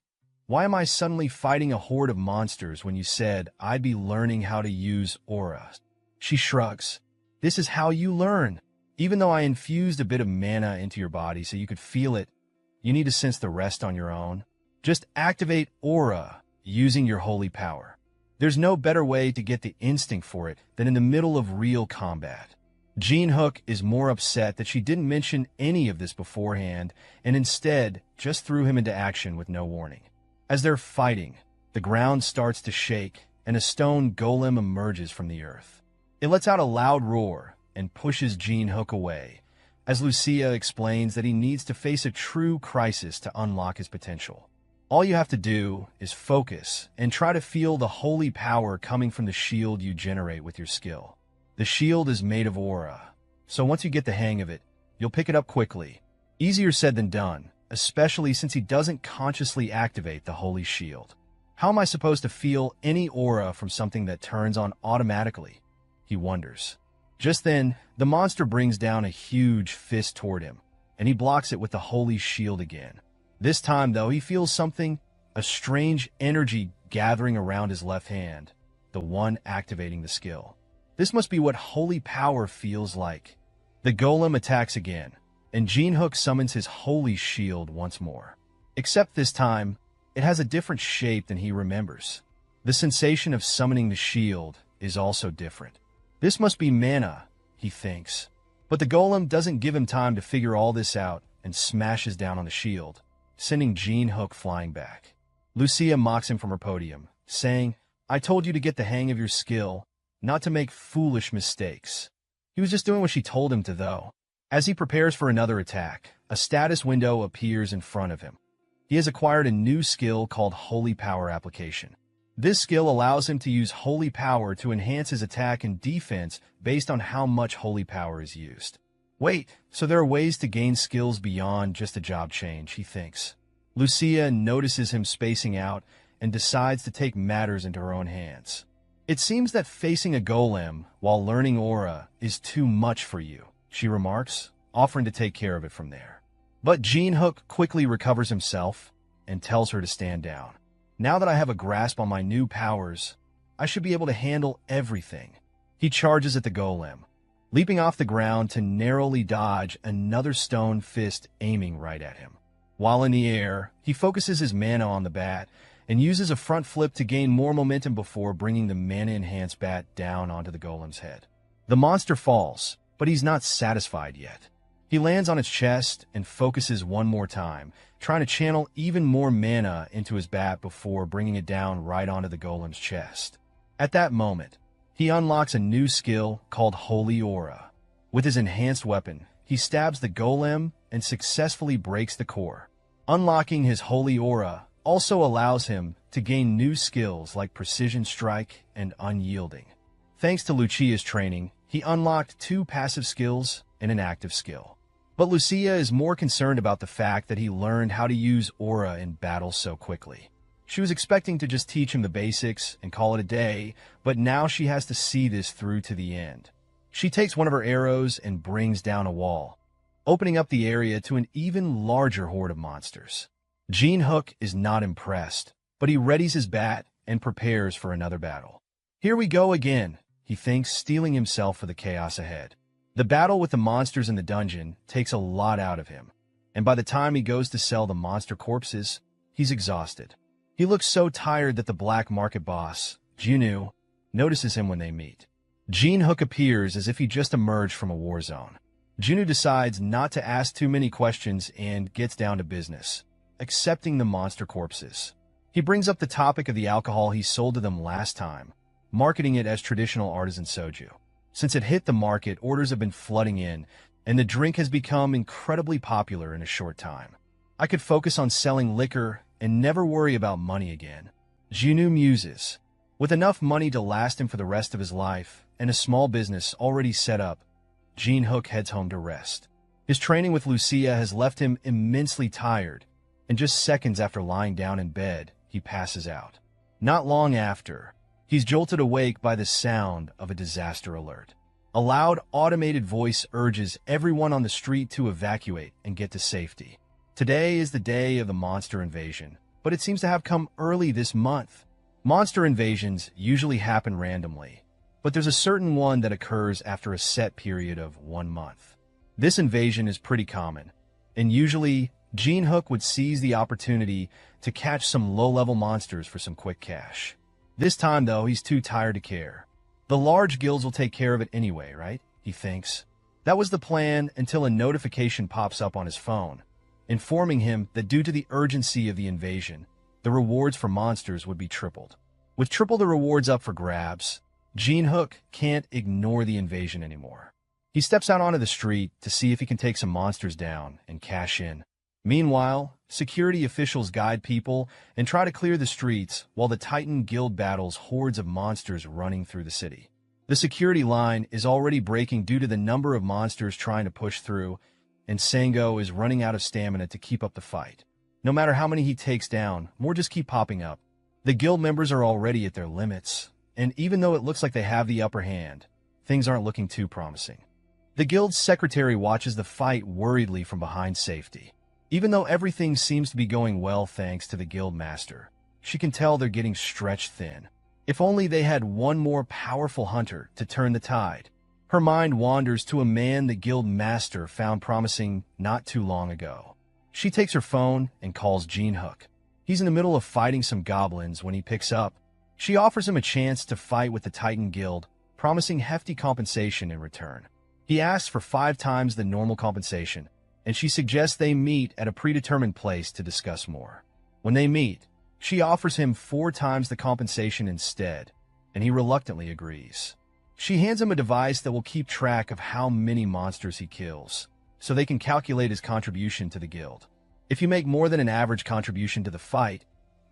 "Why am I suddenly fighting a horde of monsters when you said I'd be learning how to use aura?" She shrugs. "This is how you learn. Even though I infused a bit of mana into your body so you could feel it, you need to sense the rest on your own. Just activate aura using your holy power. There's no better way to get the instinct for it than in the middle of real combat." Jean Hook is more upset that she didn't mention any of this beforehand and instead just threw him into action with no warning. As they're fighting, the ground starts to shake and a stone golem emerges from the earth. It lets out a loud roar and pushes Jean Hook away, as Lucia explains that he needs to face a true crisis to unlock his potential. All you have to do is focus and try to feel the holy power coming from the shield you generate with your skill. The shield is made of aura, so once you get the hang of it, you'll pick it up quickly. Easier said than done, especially since he doesn't consciously activate the holy shield. How am I supposed to feel any aura from something that turns on automatically? He wonders. Just then, the monster brings down a huge fist toward him, and he blocks it with the holy shield again. This time, though, he feels something, a strange energy gathering around his left hand, the one activating the skill. This must be what holy power feels like. The golem attacks again, and Jean Hook summons his holy shield once more. Except this time, it has a different shape than he remembers. The sensation of summoning the shield is also different. This must be mana, he thinks. But the golem doesn't give him time to figure all this out and smashes down on the shield, sending Jean Hook flying back. Lucia mocks him from her podium, saying, "I told you to get the hang of your skill, not to make foolish mistakes." He was just doing what she told him to, though. As he prepares for another attack, a status window appears in front of him. He has acquired a new skill called Holy Power Application. This skill allows him to use Holy Power to enhance his attack and defense based on how much Holy Power is used. Wait, so there are ways to gain skills beyond just a job change, he thinks. Lucia notices him spacing out and decides to take matters into her own hands. "It seems that facing a golem while learning aura is too much for you," she remarks, offering to take care of it from there. But Jean Hook quickly recovers himself and tells her to stand down. "Now that I have a grasp on my new powers, I should be able to handle everything." He charges at the golem, leaping off the ground to narrowly dodge another stone fist aiming right at him. While in the air, he focuses his mana on the bat and uses a front flip to gain more momentum before bringing the mana-enhanced bat down onto the golem's head. The monster falls, but he's not satisfied yet. He lands on its chest and focuses one more time, trying to channel even more mana into his bat before bringing it down right onto the golem's chest. At that moment, he unlocks a new skill called Holy Aura. With his enhanced weapon, he stabs the golem and successfully breaks the core. Unlocking his Holy Aura also allows him to gain new skills like Precision Strike and Unyielding. Thanks to Lucia's training, he unlocked 2 passive skills and an active skill. But Lucia is more concerned about the fact that he learned how to use aura in battle so quickly. She was expecting to just teach him the basics and call it a day, but now she has to see this through to the end. She takes one of her arrows and brings down a wall, opening up the area to an even larger horde of monsters. Jean Hook is not impressed, but he readies his bat and prepares for another battle. "Here we go again," he thinks, steeling himself for the chaos ahead. The battle with the monsters in the dungeon takes a lot out of him, and by the time he goes to sell the monster corpses, he's exhausted. He looks so tired that the black market boss, Junu, notices him when they meet. Jean Hook appears as if he just emerged from a war zone. Junu decides not to ask too many questions and gets down to business, accepting the monster corpses. He brings up the topic of the alcohol he sold to them last time, marketing it as traditional artisan soju. Since it hit the market, orders have been flooding in, and the drink has become incredibly popular in a short time. "I could focus on selling liquor and never worry about money again," Junu muses. With enough money to last him for the rest of his life and a small business already set up, Jean Hook heads home to rest. His training with Lucia has left him immensely tired, and just seconds after lying down in bed, he passes out. Not long after, he's jolted awake by the sound of a disaster alert. A loud, automated voice urges everyone on the street to evacuate and get to safety. Today is the day of the monster invasion, but it seems to have come early this month. Monster invasions usually happen randomly, but there's a certain one that occurs after a set period of 1 month. This invasion is pretty common, and usually Jean Hook would seize the opportunity to catch some low-level monsters for some quick cash. This time, though, he's too tired to care. The large guilds will take care of it anyway, right? he thinks. That was the plan until a notification pops up on his phone, informing him that due to the urgency of the invasion, the rewards for monsters would be tripled. With triple the rewards up for grabs, Gene Hook can't ignore the invasion anymore. He steps out onto the street to see if he can take some monsters down and cash in. Meanwhile, security officials guide people and try to clear the streets while the Titan Guild battles hordes of monsters running through the city. The security line is already breaking due to the number of monsters trying to push through, and Sango is running out of stamina to keep up the fight. No matter how many he takes down, more just keep popping up. The guild members are already at their limits, and even though it looks like they have the upper hand, things aren't looking too promising. The guild's secretary watches the fight worriedly from behind safety. Even though everything seems to be going well thanks to the guild master, she can tell they're getting stretched thin. If only they had one more powerful hunter to turn the tide. Her mind wanders to a man the guild master found promising not too long ago. She takes her phone and calls Gene Hook. He's in the middle of fighting some goblins when he picks up. She offers him a chance to fight with the Titan Guild, promising hefty compensation in return. He asks for 5 times the normal compensation, and she suggests they meet at a predetermined place to discuss more. When they meet, she offers him 4 times the compensation instead, and he reluctantly agrees. She hands him a device that will keep track of how many monsters he kills, so they can calculate his contribution to the guild. If you make more than an average contribution to the fight,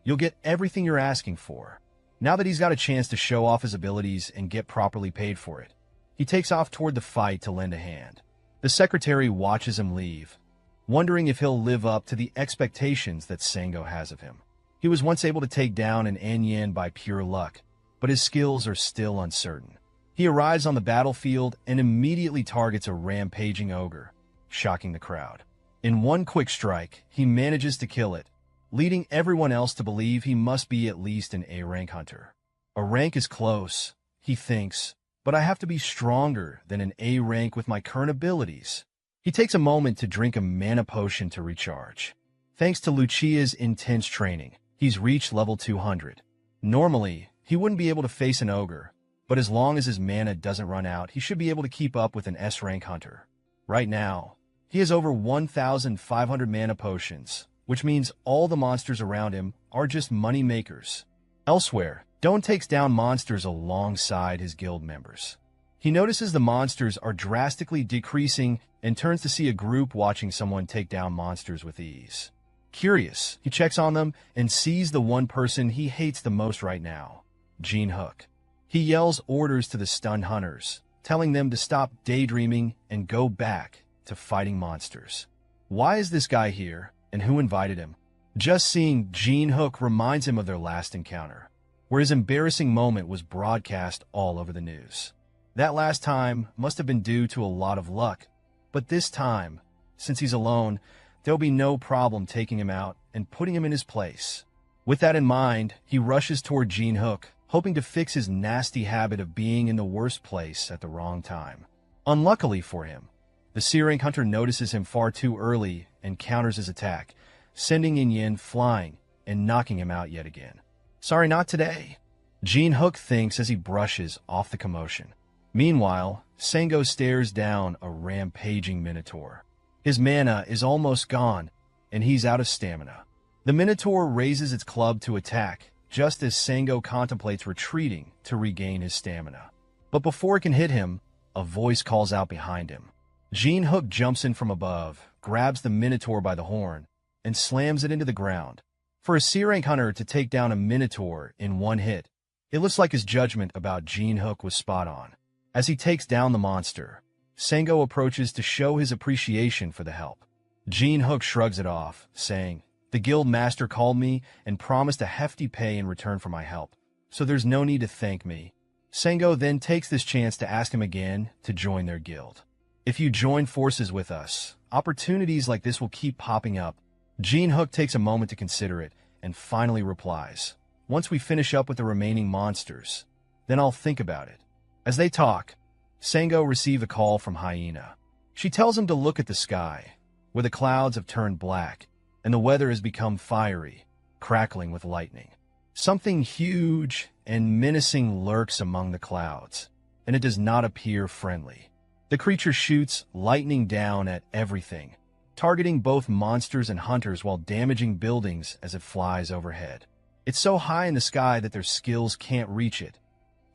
you'll get everything you're asking for. Now that he's got a chance to show off his abilities and get properly paid for it, he takes off toward the fight to lend a hand. The secretary watches him leave, wondering if he'll live up to the expectations that Sango has of him. He was once able to take down an Anyan by pure luck, but his skills are still uncertain. He arrives on the battlefield and immediately targets a rampaging ogre, shocking the crowd. In one quick strike, he manages to kill it, leading everyone else to believe he must be at least an A-rank hunter. A rank is close, he thinks, but I have to be stronger than an A rank with my current abilities. He takes a moment to drink a mana potion to recharge. Thanks to Lucia's intense training, he's reached level 200. Normally, he wouldn't be able to face an ogre, but as long as his mana doesn't run out, he should be able to keep up with an S-rank hunter. Right now, he has over 1,500 mana potions, which means all the monsters around him are just money makers. Elsewhere, Doan takes down monsters alongside his guild members. He notices the monsters are drastically decreasing and turns to see a group watching someone take down monsters with ease. Curious, he checks on them and sees the one person he hates the most right now, Gene Hook. He yells orders to the stunned hunters, telling them to stop daydreaming and go back to fighting monsters. Why is this guy here, and who invited him? Just seeing Gene Hook reminds him of their last encounter, where his embarrassing moment was broadcast all over the news. That last time must have been due to a lot of luck, but this time, since he's alone, there'll be no problem taking him out and putting him in his place. With that in mind, he rushes toward Gene Hook, hoping to fix his nasty habit of being in the worst place at the wrong time. Unluckily for him, the C-rank hunter notices him far too early and counters his attack, sending Yin flying and knocking him out yet again. Sorry, not today, Gene Hook thinks as he brushes off the commotion. Meanwhile, Sango stares down a rampaging minotaur. His mana is almost gone, and he's out of stamina. The minotaur raises its club to attack, just as Sango contemplates retreating to regain his stamina. But before it can hit him, a voice calls out behind him. Gene Hook jumps in from above, grabs the minotaur by the horn, and slams it into the ground. For a C-rank hunter to take down a minotaur in one hit, it looks like his judgment about Gene Hook was spot on. As he takes down the monster, Sango approaches to show his appreciation for the help. Gene Hook shrugs it off, saying, "The guild master called me and promised a hefty pay in return for my help, so there's no need to thank me." Sango then takes this chance to ask him again to join their guild. "If you join forces with us, opportunities like this will keep popping up." Gene Hook takes a moment to consider it and finally replies, "Once we finish up with the remaining monsters, then I'll think about it." As they talk, Sango receives a call from Hyena. She tells him to look at the sky, where the clouds have turned black and the weather has become fiery, crackling with lightning. Something huge and menacing lurks among the clouds, and it does not appear friendly. The creature shoots lightning down at everything, targeting both monsters and hunters while damaging buildings as it flies overhead. It's so high in the sky that their skills can't reach it,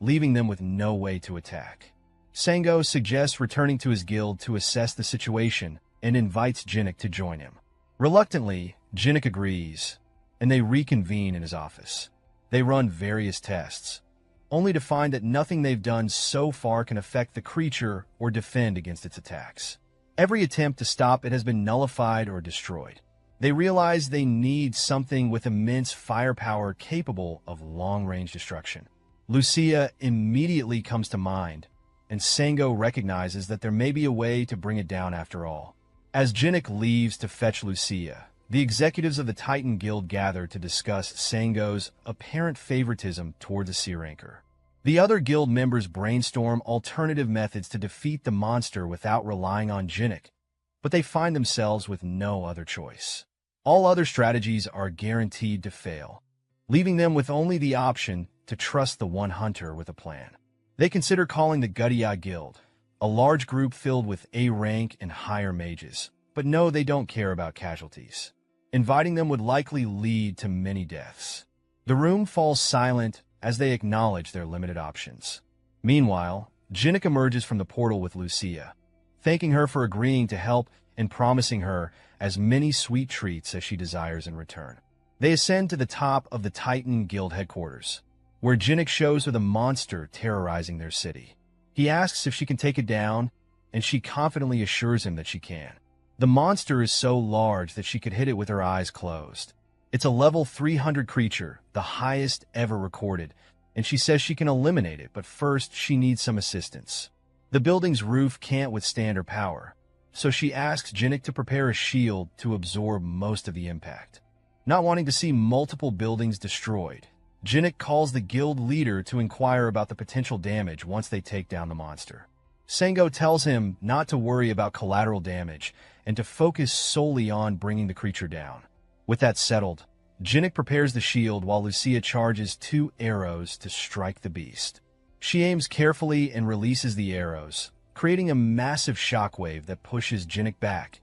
leaving them with no way to attack. Sango suggests returning to his guild to assess the situation and invites Jinnik to join him. Reluctantly, Jinnik agrees, and they reconvene in his office. They run various tests, only to find that nothing they've done so far can affect the creature or defend against its attacks. Every attempt to stop it has been nullified or destroyed. They realize they need something with immense firepower capable of long-range destruction. Lucia immediately comes to mind, and Sango recognizes that there may be a way to bring it down after all. As Jinnik leaves to fetch Lucia, the executives of the Titan Guild gather to discuss Sango's apparent favoritism toward the C ranker. The other guild members brainstorm alternative methods to defeat the monster without relying on Jinnik, but they find themselves with no other choice. All other strategies are guaranteed to fail, leaving them with only the option to trust the one hunter with a plan. They consider calling the Guttia Guild, a large group filled with A-rank and higher mages, but no, they don't care about casualties. Inviting them would likely lead to many deaths. The room falls silent as they acknowledge their limited options. Meanwhile, Jinnik emerges from the portal with Lucia, thanking her for agreeing to help and promising her as many sweet treats as she desires in return. They ascend to the top of the Titan Guild headquarters, where Jinnik shows her the monster terrorizing their city. He asks if she can take it down, and she confidently assures him that she can. The monster is so large that she could hit it with her eyes closed. It's a level 300 creature, the highest ever recorded, and she says she can eliminate it, but first she needs some assistance. The building's roof can't withstand her power, so she asks Jinnik to prepare a shield to absorb most of the impact. Not wanting to see multiple buildings destroyed, Jinnik calls the guild leader to inquire about the potential damage once they take down the monster. Sango tells him not to worry about collateral damage and to focus solely on bringing the creature down. With that settled, Jinnik prepares the shield while Lucia charges 2 arrows to strike the beast. She aims carefully and releases the arrows, creating a massive shockwave that pushes Jinnik back,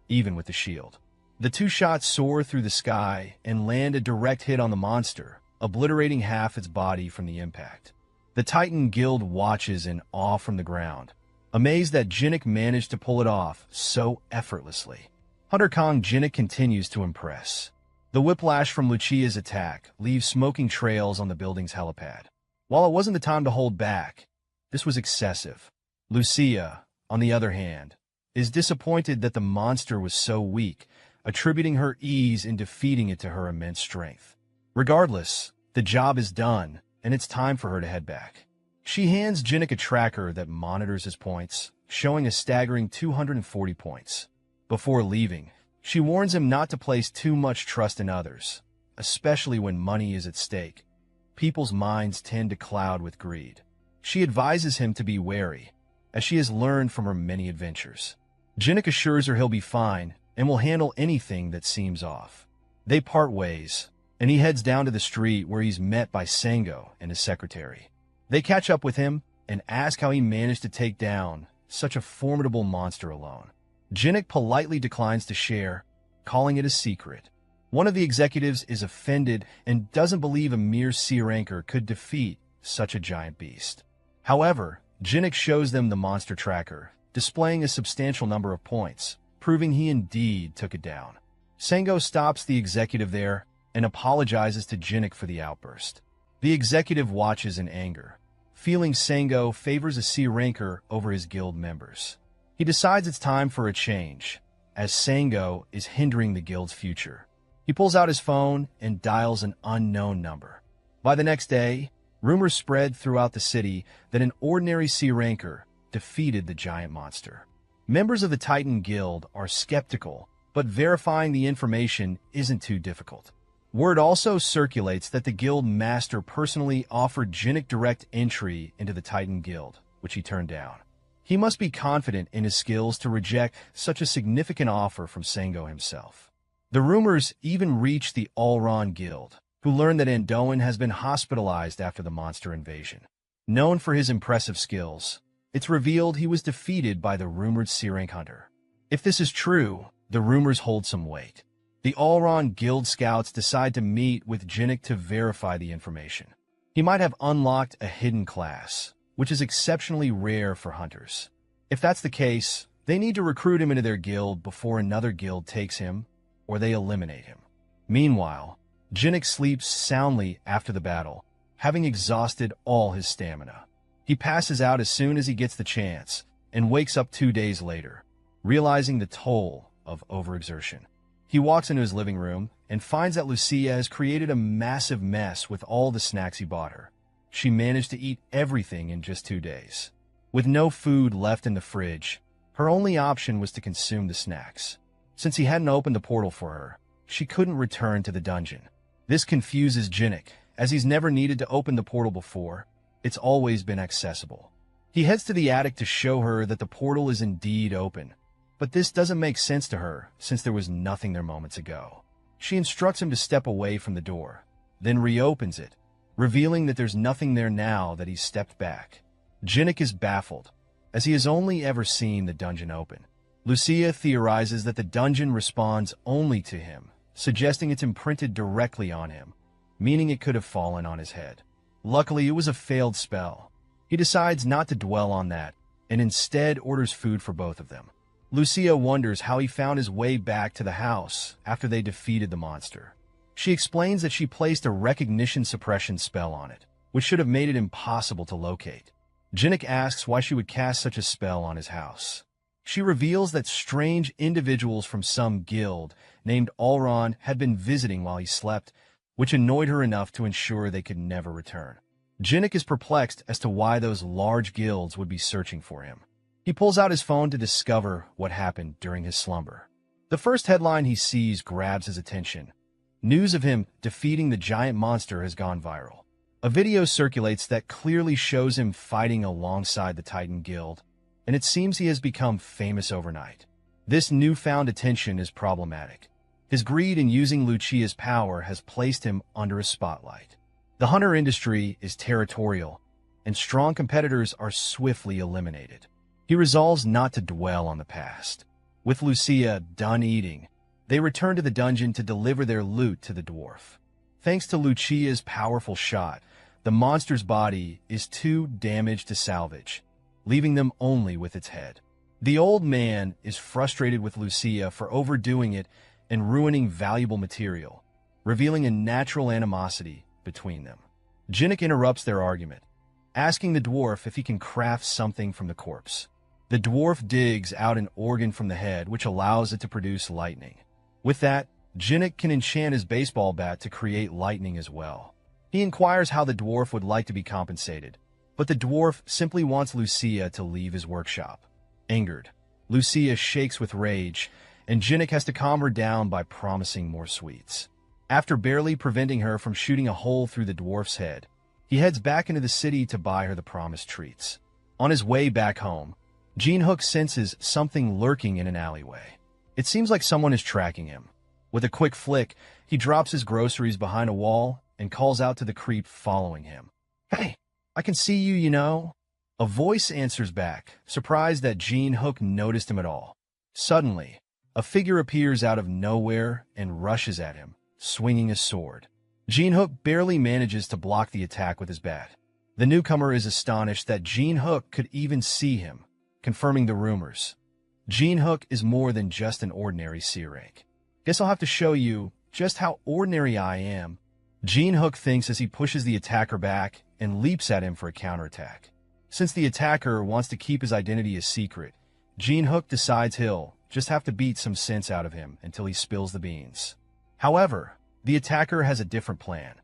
even with the shield. The 2 shots soar through the sky and land a direct hit on the monster, obliterating half its body from the impact. The Titan Guild watches in awe from the ground, amazed that Jinnik managed to pull it off so effortlessly. Hunter Kong Jinnik continues to impress. The whiplash from Lucia's attack leaves smoking trails on the building's helipad. While it wasn't the time to hold back, this was excessive. Lucia, on the other hand, is disappointed that the monster was so weak, attributing her ease in defeating it to her immense strength. Regardless, the job is done, and it's time for her to head back. She hands Jinnik a tracker that monitors his points, showing a staggering 240 points. Before leaving, she warns him not to place too much trust in others, especially when money is at stake. People's minds tend to cloud with greed. She advises him to be wary, as she has learned from her many adventures. Jinnik assures her he'll be fine and will handle anything that seems off. They part ways, and he heads down to the street where he's met by Sango and his secretary. They catch up with him and ask how he managed to take down such a formidable monster alone. Jinnik politely declines to share, calling it a secret. One of the executives is offended and doesn't believe a mere C ranker could defeat such a giant beast. However, Jinnik shows them the monster tracker, displaying a substantial number of points, proving he indeed took it down. Sango stops the executive there and apologizes to Jinnik for the outburst. The executive watches in anger, feeling Sango favors a C ranker over his guild members. He decides it's time for a change, as Sango is hindering the guild's future. He pulls out his phone and dials an unknown number. By the next day, rumors spread throughout the city that an ordinary C ranker defeated the giant monster. Members of the Titan Guild are skeptical, but verifying the information isn't too difficult. Word also circulates that the guild master personally offered Jinnik direct entry into the Titan Guild, which he turned down. He must be confident in his skills to reject such a significant offer from Sango himself. The rumors even reach the Ulron Guild, who learn that Andoin has been hospitalized after the monster invasion. Known for his impressive skills, It's revealed he was defeated by the rumored C-rank hunter. If this is true, the rumors hold some weight. The Allron Guild scouts decide to meet with Jinnik to verify the information. He might have unlocked a hidden class, which is exceptionally rare for hunters. If that's the case, they need to recruit him into their guild before another guild takes him, or they eliminate him. Meanwhile, Jinnik sleeps soundly after the battle, having exhausted all his stamina. He passes out as soon as he gets the chance, and wakes up 2 days later, realizing the toll of overexertion. He walks into his living room and finds that Lucia has created a massive mess with all the snacks he bought her. She managed to eat everything in just 2 days. With no food left in the fridge, her only option was to consume the snacks. Since he hadn't opened the portal for her, she couldn't return to the dungeon. This confuses Jinnik, as he's never needed to open the portal before. It's always been accessible. He heads to the attic to show her that the portal is indeed open, but this doesn't make sense to her since there was nothing there moments ago. She instructs him to step away from the door, then reopens it, revealing that there's nothing there now that he's stepped back. Jinnik is baffled, as he has only ever seen the dungeon open. Lucia theorizes that the dungeon responds only to him, suggesting it's imprinted directly on him, meaning it could have fallen on his head. Luckily, it was a failed spell. He decides not to dwell on that, and instead orders food for both of them. Lucia wonders how he found his way back to the house after they defeated the monster. She explains that she placed a recognition suppression spell on it, which should have made it impossible to locate. Jinnik asks why she would cast such a spell on his house. She reveals that strange individuals from some guild named Allron had been visiting while he slept, which annoyed her enough to ensure they could never return. Jinnik is perplexed as to why those large guilds would be searching for him. He pulls out his phone to discover what happened during his slumber. The first headline he sees grabs his attention. News of him defeating the giant monster has gone viral. A video circulates that clearly shows him fighting alongside the Titan Guild, and it seems he has become famous overnight. This newfound attention is problematic. His greed in using Lucia's power has placed him under a spotlight. The hunter industry is territorial, and strong competitors are swiftly eliminated. He resolves not to dwell on the past. With Lucia done eating, they return to the dungeon to deliver their loot to the dwarf. Thanks to Lucia's powerful shot, the monster's body is too damaged to salvage, leaving them only with its head. The old man is frustrated with Lucia for overdoing it and ruining valuable material, revealing a natural animosity between them. Jinnik interrupts their argument, asking the dwarf if he can craft something from the corpse. The dwarf digs out an organ from the head, which allows it to produce lightning. With that, Jinnik can enchant his baseball bat to create lightning as well. He inquires how the dwarf would like to be compensated, but the dwarf simply wants Lucia to leave his workshop. Angered, Lucia shakes with rage, and Jinnik has to calm her down by promising more sweets. After barely preventing her from shooting a hole through the dwarf's head, he heads back into the city to buy her the promised treats. On his way back home, Jinhook senses something lurking in an alleyway. It seems like someone is tracking him. With a quick flick, he drops his groceries behind a wall and calls out to the creep following him. "Hey, I can see you, you know." A voice answers back, surprised that Jinhook noticed him at all. Suddenly, a figure appears out of nowhere and rushes at him, swinging a sword. Jinhook barely manages to block the attack with his bat. The newcomer is astonished that Jinhook could even see him, confirming the rumors. Jinhook is more than just an ordinary C rank. "Guess I'll have to show you just how ordinary I am," Jinhook thinks as he pushes the attacker back and leaps at him for a counterattack. Since the attacker wants to keep his identity a secret, Jinhook decides he'll just have to beat some sense out of him until he spills the beans. However, the attacker has a different plan.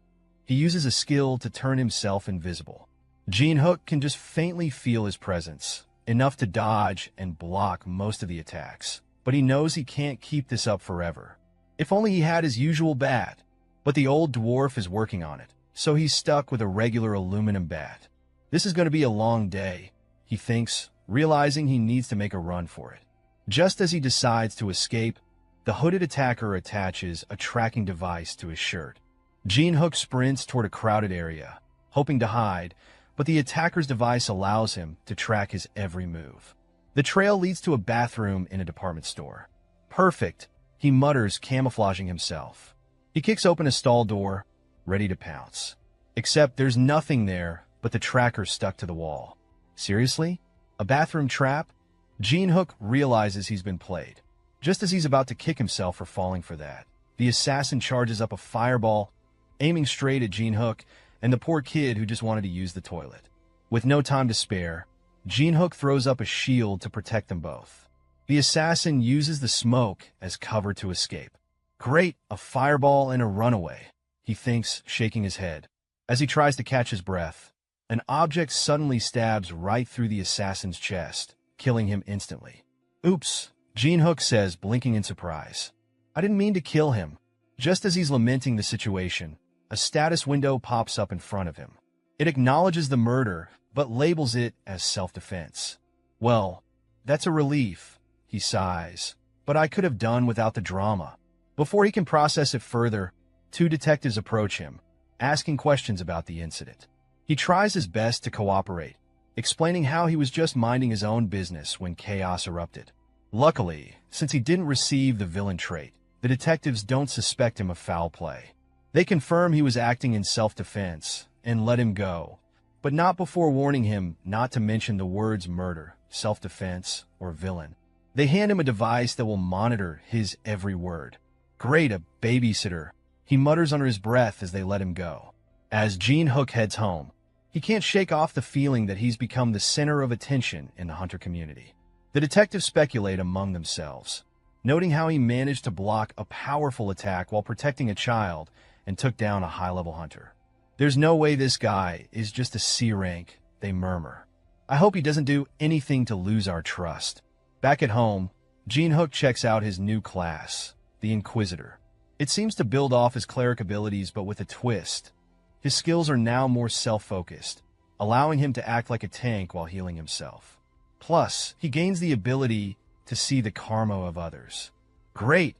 He uses a skill to turn himself invisible. Jinhook can just faintly feel his presence, enough to dodge and block most of the attacks, but he knows he can't keep this up forever. If only he had his usual bat, but the old dwarf is working on it, so he's stuck with a regular aluminum bat. This is going to be a long day, he thinks, realizing he needs to make a run for it. Just as he decides to escape, the hooded attacker attaches a tracking device to his shirt. Jinhook sprints toward a crowded area, hoping to hide, but the attacker's device allows him to track his every move. The trail leads to a bathroom in a department store. Perfect, he mutters, camouflaging himself. He kicks open a stall door, ready to pounce. Except there's nothing there but the tracker stuck to the wall. Seriously? A bathroom trap? Jean-Hook realizes he's been played. Just as he's about to kick himself for falling for that, the assassin charges up a fireball, aiming straight at Jean-Hook and the poor kid who just wanted to use the toilet. With no time to spare, Jean-Hook throws up a shield to protect them both. The assassin uses the smoke as cover to escape. Great, a fireball and a runaway, he thinks, shaking his head. As he tries to catch his breath, an object suddenly stabs right through the assassin's chest, killing him instantly. Oops, Jean-Hook says, blinking in surprise. I didn't mean to kill him. Just as he's lamenting the situation, a status window pops up in front of him. It acknowledges the murder, but labels it as self-defense. Well, that's a relief, he sighs, but I could have done without the drama. Before he can process it further, two detectives approach him, asking questions about the incident. He tries his best to cooperate, explaining how he was just minding his own business when chaos erupted. Luckily, since he didn't receive the villain trait, the detectives don't suspect him of foul play. They confirm he was acting in self-defense and let him go, but not before warning him not to mention the words murder, self-defense, or villain. They hand him a device that will monitor his every word. Great, a babysitter, he mutters under his breath as they let him go. As Jean-Hook heads home, he can't shake off the feeling that he's become the center of attention in the hunter community. The detectives speculate among themselves, noting how he managed to block a powerful attack while protecting a child and took down a high-level hunter. There's no way this guy is just a C rank, they murmur. I hope he doesn't do anything to lose our trust. Back at home, Jean-Hook checks out his new class, the Inquisitor. It seems to build off his cleric abilities, but with a twist. His skills are now more self-focused, allowing him to act like a tank while healing himself. Plus, he gains the ability to see the karma of others. Great!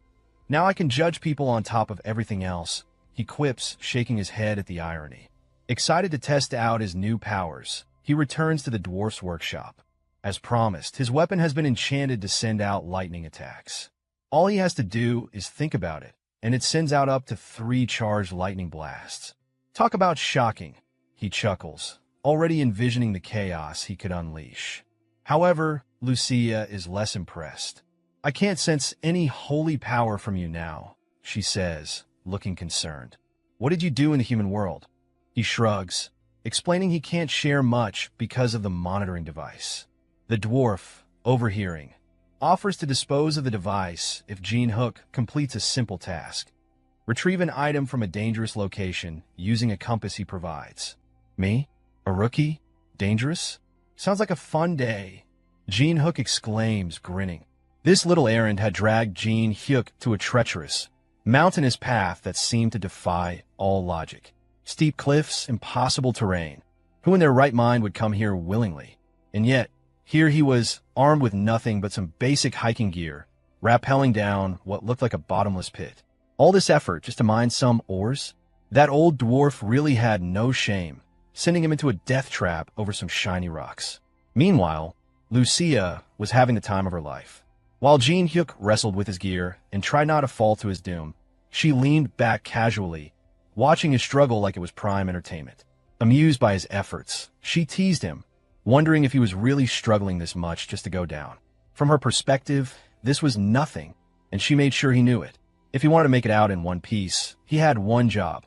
Now I can judge people on top of everything else, he quips, shaking his head at the irony. Excited to test out his new powers, he returns to the dwarf's workshop. As promised, his weapon has been enchanted to send out lightning attacks. All he has to do is think about it, and it sends out up to 3 charged lightning blasts. Talk about shocking, he chuckles, already envisioning the chaos he could unleash. However, Lucia is less impressed. I can't sense any holy power from you now, she says, looking concerned. What did you do in the human world? He shrugs, explaining he can't share much because of the monitoring device. The dwarf, overhearing, offers to dispose of the device if Jean-Hook completes a simple task. Retrieve an item from a dangerous location using a compass he provides. Me? A rookie? Dangerous? Sounds like a fun day, Jean-Hook exclaims, grinning. This little errand had dragged Jean-Hook to a treacherous, mountainous path that seemed to defy all logic. Steep cliffs, impossible terrain. Who in their right mind would come here willingly? And yet, here he was, armed with nothing but some basic hiking gear, rappelling down what looked like a bottomless pit. All this effort just to mine some ores? That old dwarf really had no shame, sending him into a death trap over some shiny rocks. Meanwhile, Lucia was having the time of her life. While Jean-Hook wrestled with his gear and tried not to fall to his doom, she leaned back casually, watching his struggle like it was prime entertainment. Amused by his efforts, she teased him, wondering if he was really struggling this much just to go down. From her perspective, this was nothing, and she made sure he knew it. If he wanted to make it out in one piece, he had one job.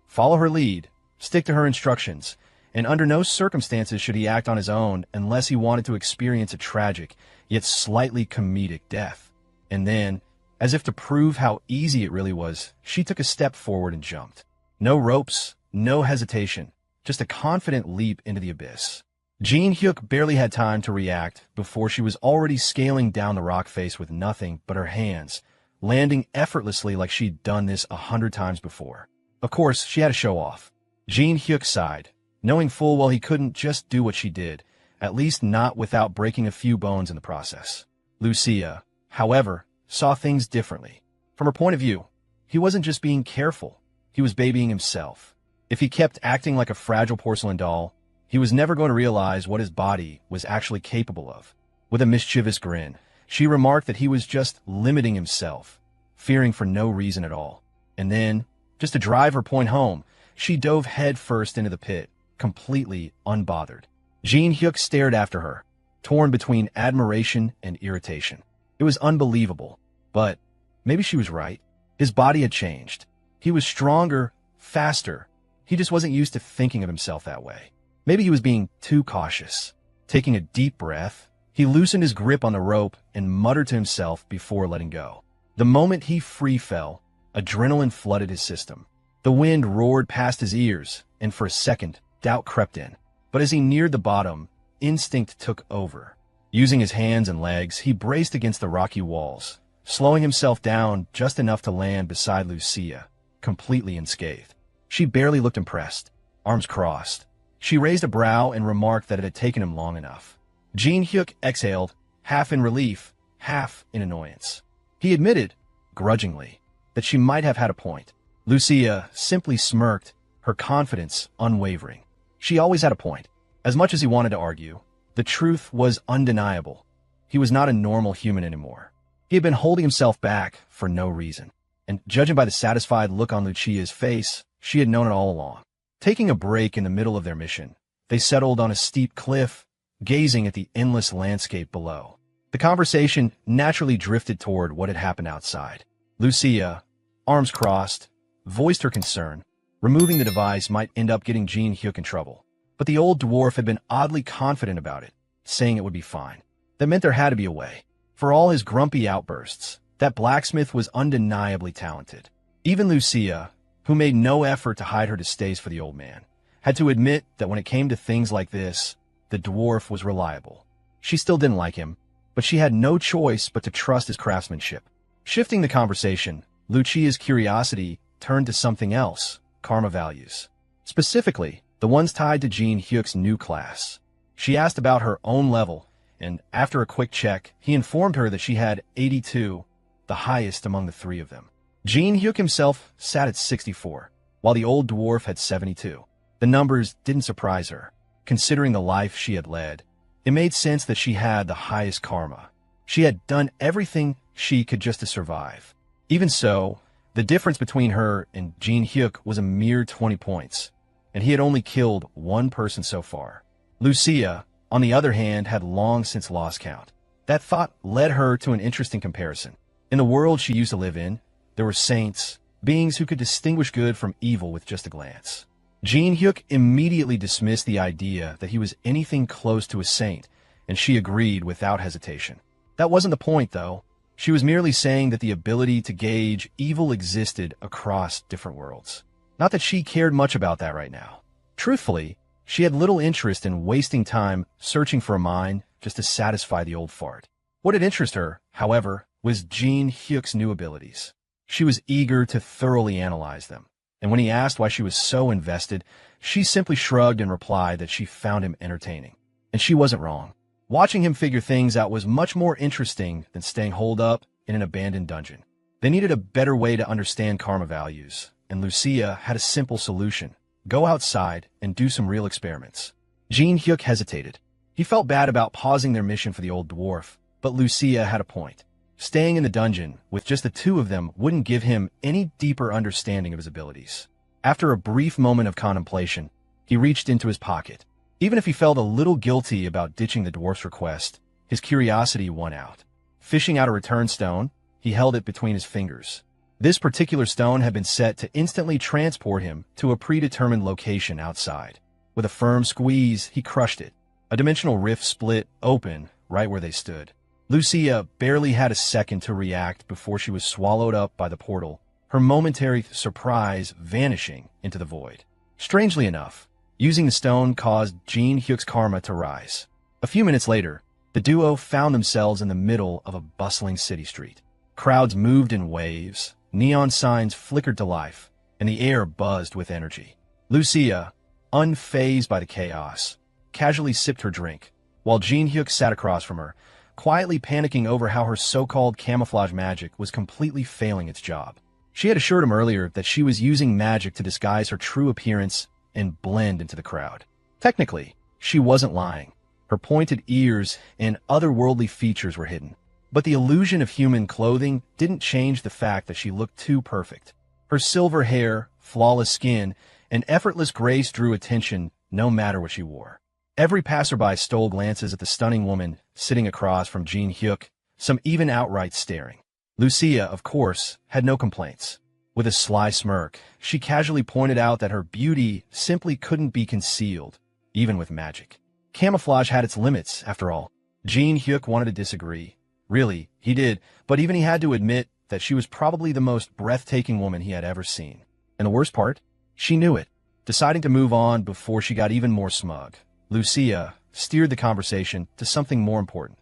Follow her lead, stick to her instructions, and under no circumstances should he act on his own unless he wanted to experience a tragic, yet slightly comedic death. And then, as if to prove how easy it really was, she took a step forward and jumped. No ropes, no hesitation, just a confident leap into the abyss. Jean-Hook barely had time to react before she was already scaling down the rock face with nothing but her hands, landing effortlessly like she'd done this 100 times before. Of course, she had to show off. Jean-Hook sighed, knowing full well he couldn't just do what she did, at least not without breaking a few bones in the process. Lucia, however, saw things differently. From her point of view, he wasn't just being careful, he was babying himself. If he kept acting like a fragile porcelain doll, He was never going to realize what his body was actually capable of. With a mischievous grin, she remarked that he was just limiting himself, fearing for no reason at all. And then, just to drive her point home, she dove headfirst into the pit, completely unbothered. Jin Hyuk stared after her, torn between admiration and irritation. It was unbelievable, but maybe she was right. His body had changed. He was stronger, faster. He just wasn't used to thinking of himself that way. Maybe he was being too cautious. Taking a deep breath, he loosened his grip on the rope and muttered to himself before letting go. The moment he free fell, adrenaline flooded his system. The wind roared past his ears, and for a second, doubt crept in. But as he neared the bottom, instinct took over. Using his hands and legs, he braced against the rocky walls, slowing himself down just enough to land beside Lucia, completely unscathed. She barely looked impressed, arms crossed. She raised a brow and remarked that it had taken him long enough. Jin Hyuk exhaled, half in relief, half in annoyance. He admitted, grudgingly, that she might have had a point. Lucia simply smirked, her confidence unwavering. She always had a point. As much as he wanted to argue, the truth was undeniable. He was not a normal human anymore. He had been holding himself back for no reason. And judging by the satisfied look on Lucia's face, she had known it all along. Taking a break in the middle of their mission, they settled on a steep cliff, gazing at the endless landscape below. The conversation naturally drifted toward what had happened outside. Lucia, arms crossed, voiced her concern. Removing the device might end up getting Jin Hyuk in trouble. But the old dwarf had been oddly confident about it, saying it would be fine. That meant there had to be a way. For all his grumpy outbursts, that blacksmith was undeniably talented. Even Lucia, who made no effort to hide her distaste for the old man, had to admit that when it came to things like this, the dwarf was reliable. She still didn't like him, but she had no choice but to trust his craftsmanship. Shifting the conversation, Lucia's curiosity turned to something else, karma values. Specifically, the ones tied to Jin Hyuk's new class. She asked about her own level, and after a quick check, he informed her that she had 82, the highest among the three of them. Jin Hyuk himself sat at 64, while the old dwarf had 72. The numbers didn't surprise her. Considering the life she had led, it made sense that she had the highest karma. She had done everything she could just to survive. Even so, the difference between her and Jin Hyuk was a mere 20 points, and he had only killed one person so far. Lucia, on the other hand, had long since lost count. That thought led her to an interesting comparison. In the world she used to live in, there were saints, beings who could distinguish good from evil with just a glance. Jin Hyuk immediately dismissed the idea that he was anything close to a saint, and she agreed without hesitation. That wasn't the point, though. She was merely saying that the ability to gauge evil existed across different worlds. Not that she cared much about that right now. Truthfully, she had little interest in wasting time searching for a mine just to satisfy the old fart. What had interested her, however, was Jin Hyuk's new abilities. She was eager to thoroughly analyze them, and when he asked why she was so invested, she simply shrugged and replied that she found him entertaining. And she wasn't wrong. Watching him figure things out was much more interesting than staying holed up in an abandoned dungeon. They needed a better way to understand karma values, and Lucia had a simple solution. Go outside and do some real experiments. Jin Hyuk hesitated. He felt bad about pausing their mission for the old dwarf, but Lucia had a point. Staying in the dungeon with just the two of them wouldn't give him any deeper understanding of his abilities. After a brief moment of contemplation, he reached into his pocket. Even if he felt a little guilty about ditching the dwarf's request, his curiosity won out. Fishing out a return stone, he held it between his fingers. This particular stone had been set to instantly transport him to a predetermined location outside. With a firm squeeze, he crushed it. A dimensional rift split open right where they stood. Lucia barely had a second to react before she was swallowed up by the portal, her momentary surprise vanishing into the void. Strangely enough, using the stone caused Jin Hyuk's karma to rise. A few minutes later, the duo found themselves in the middle of a bustling city street. Crowds moved in waves, neon signs flickered to life, and the air buzzed with energy. Lucia, unfazed by the chaos, casually sipped her drink, while Jin Hyuk sat across from her, quietly panicking over how her so-called camouflage magic was completely failing its job. She had assured him earlier that she was using magic to disguise her true appearance and blend into the crowd. Technically, She wasn't lying. Her pointed ears and otherworldly features were hidden. But the illusion of human clothing didn't change the fact that she looked too perfect. Her silver hair, flawless skin, and effortless grace drew attention no matter what she wore. Every passerby stole glances at the stunning woman sitting across from Jin Hyuk, some even outright staring. Lucia, of course, had no complaints. With a sly smirk, she casually pointed out that her beauty simply couldn't be concealed, even with magic. Camouflage had its limits, after all. Jin Hyuk wanted to disagree. Really, he did, but even he had to admit that she was probably the most breathtaking woman he had ever seen. And the worst part? She knew it. Deciding to move on before she got even more smug, Lucia steered the conversation to something more important: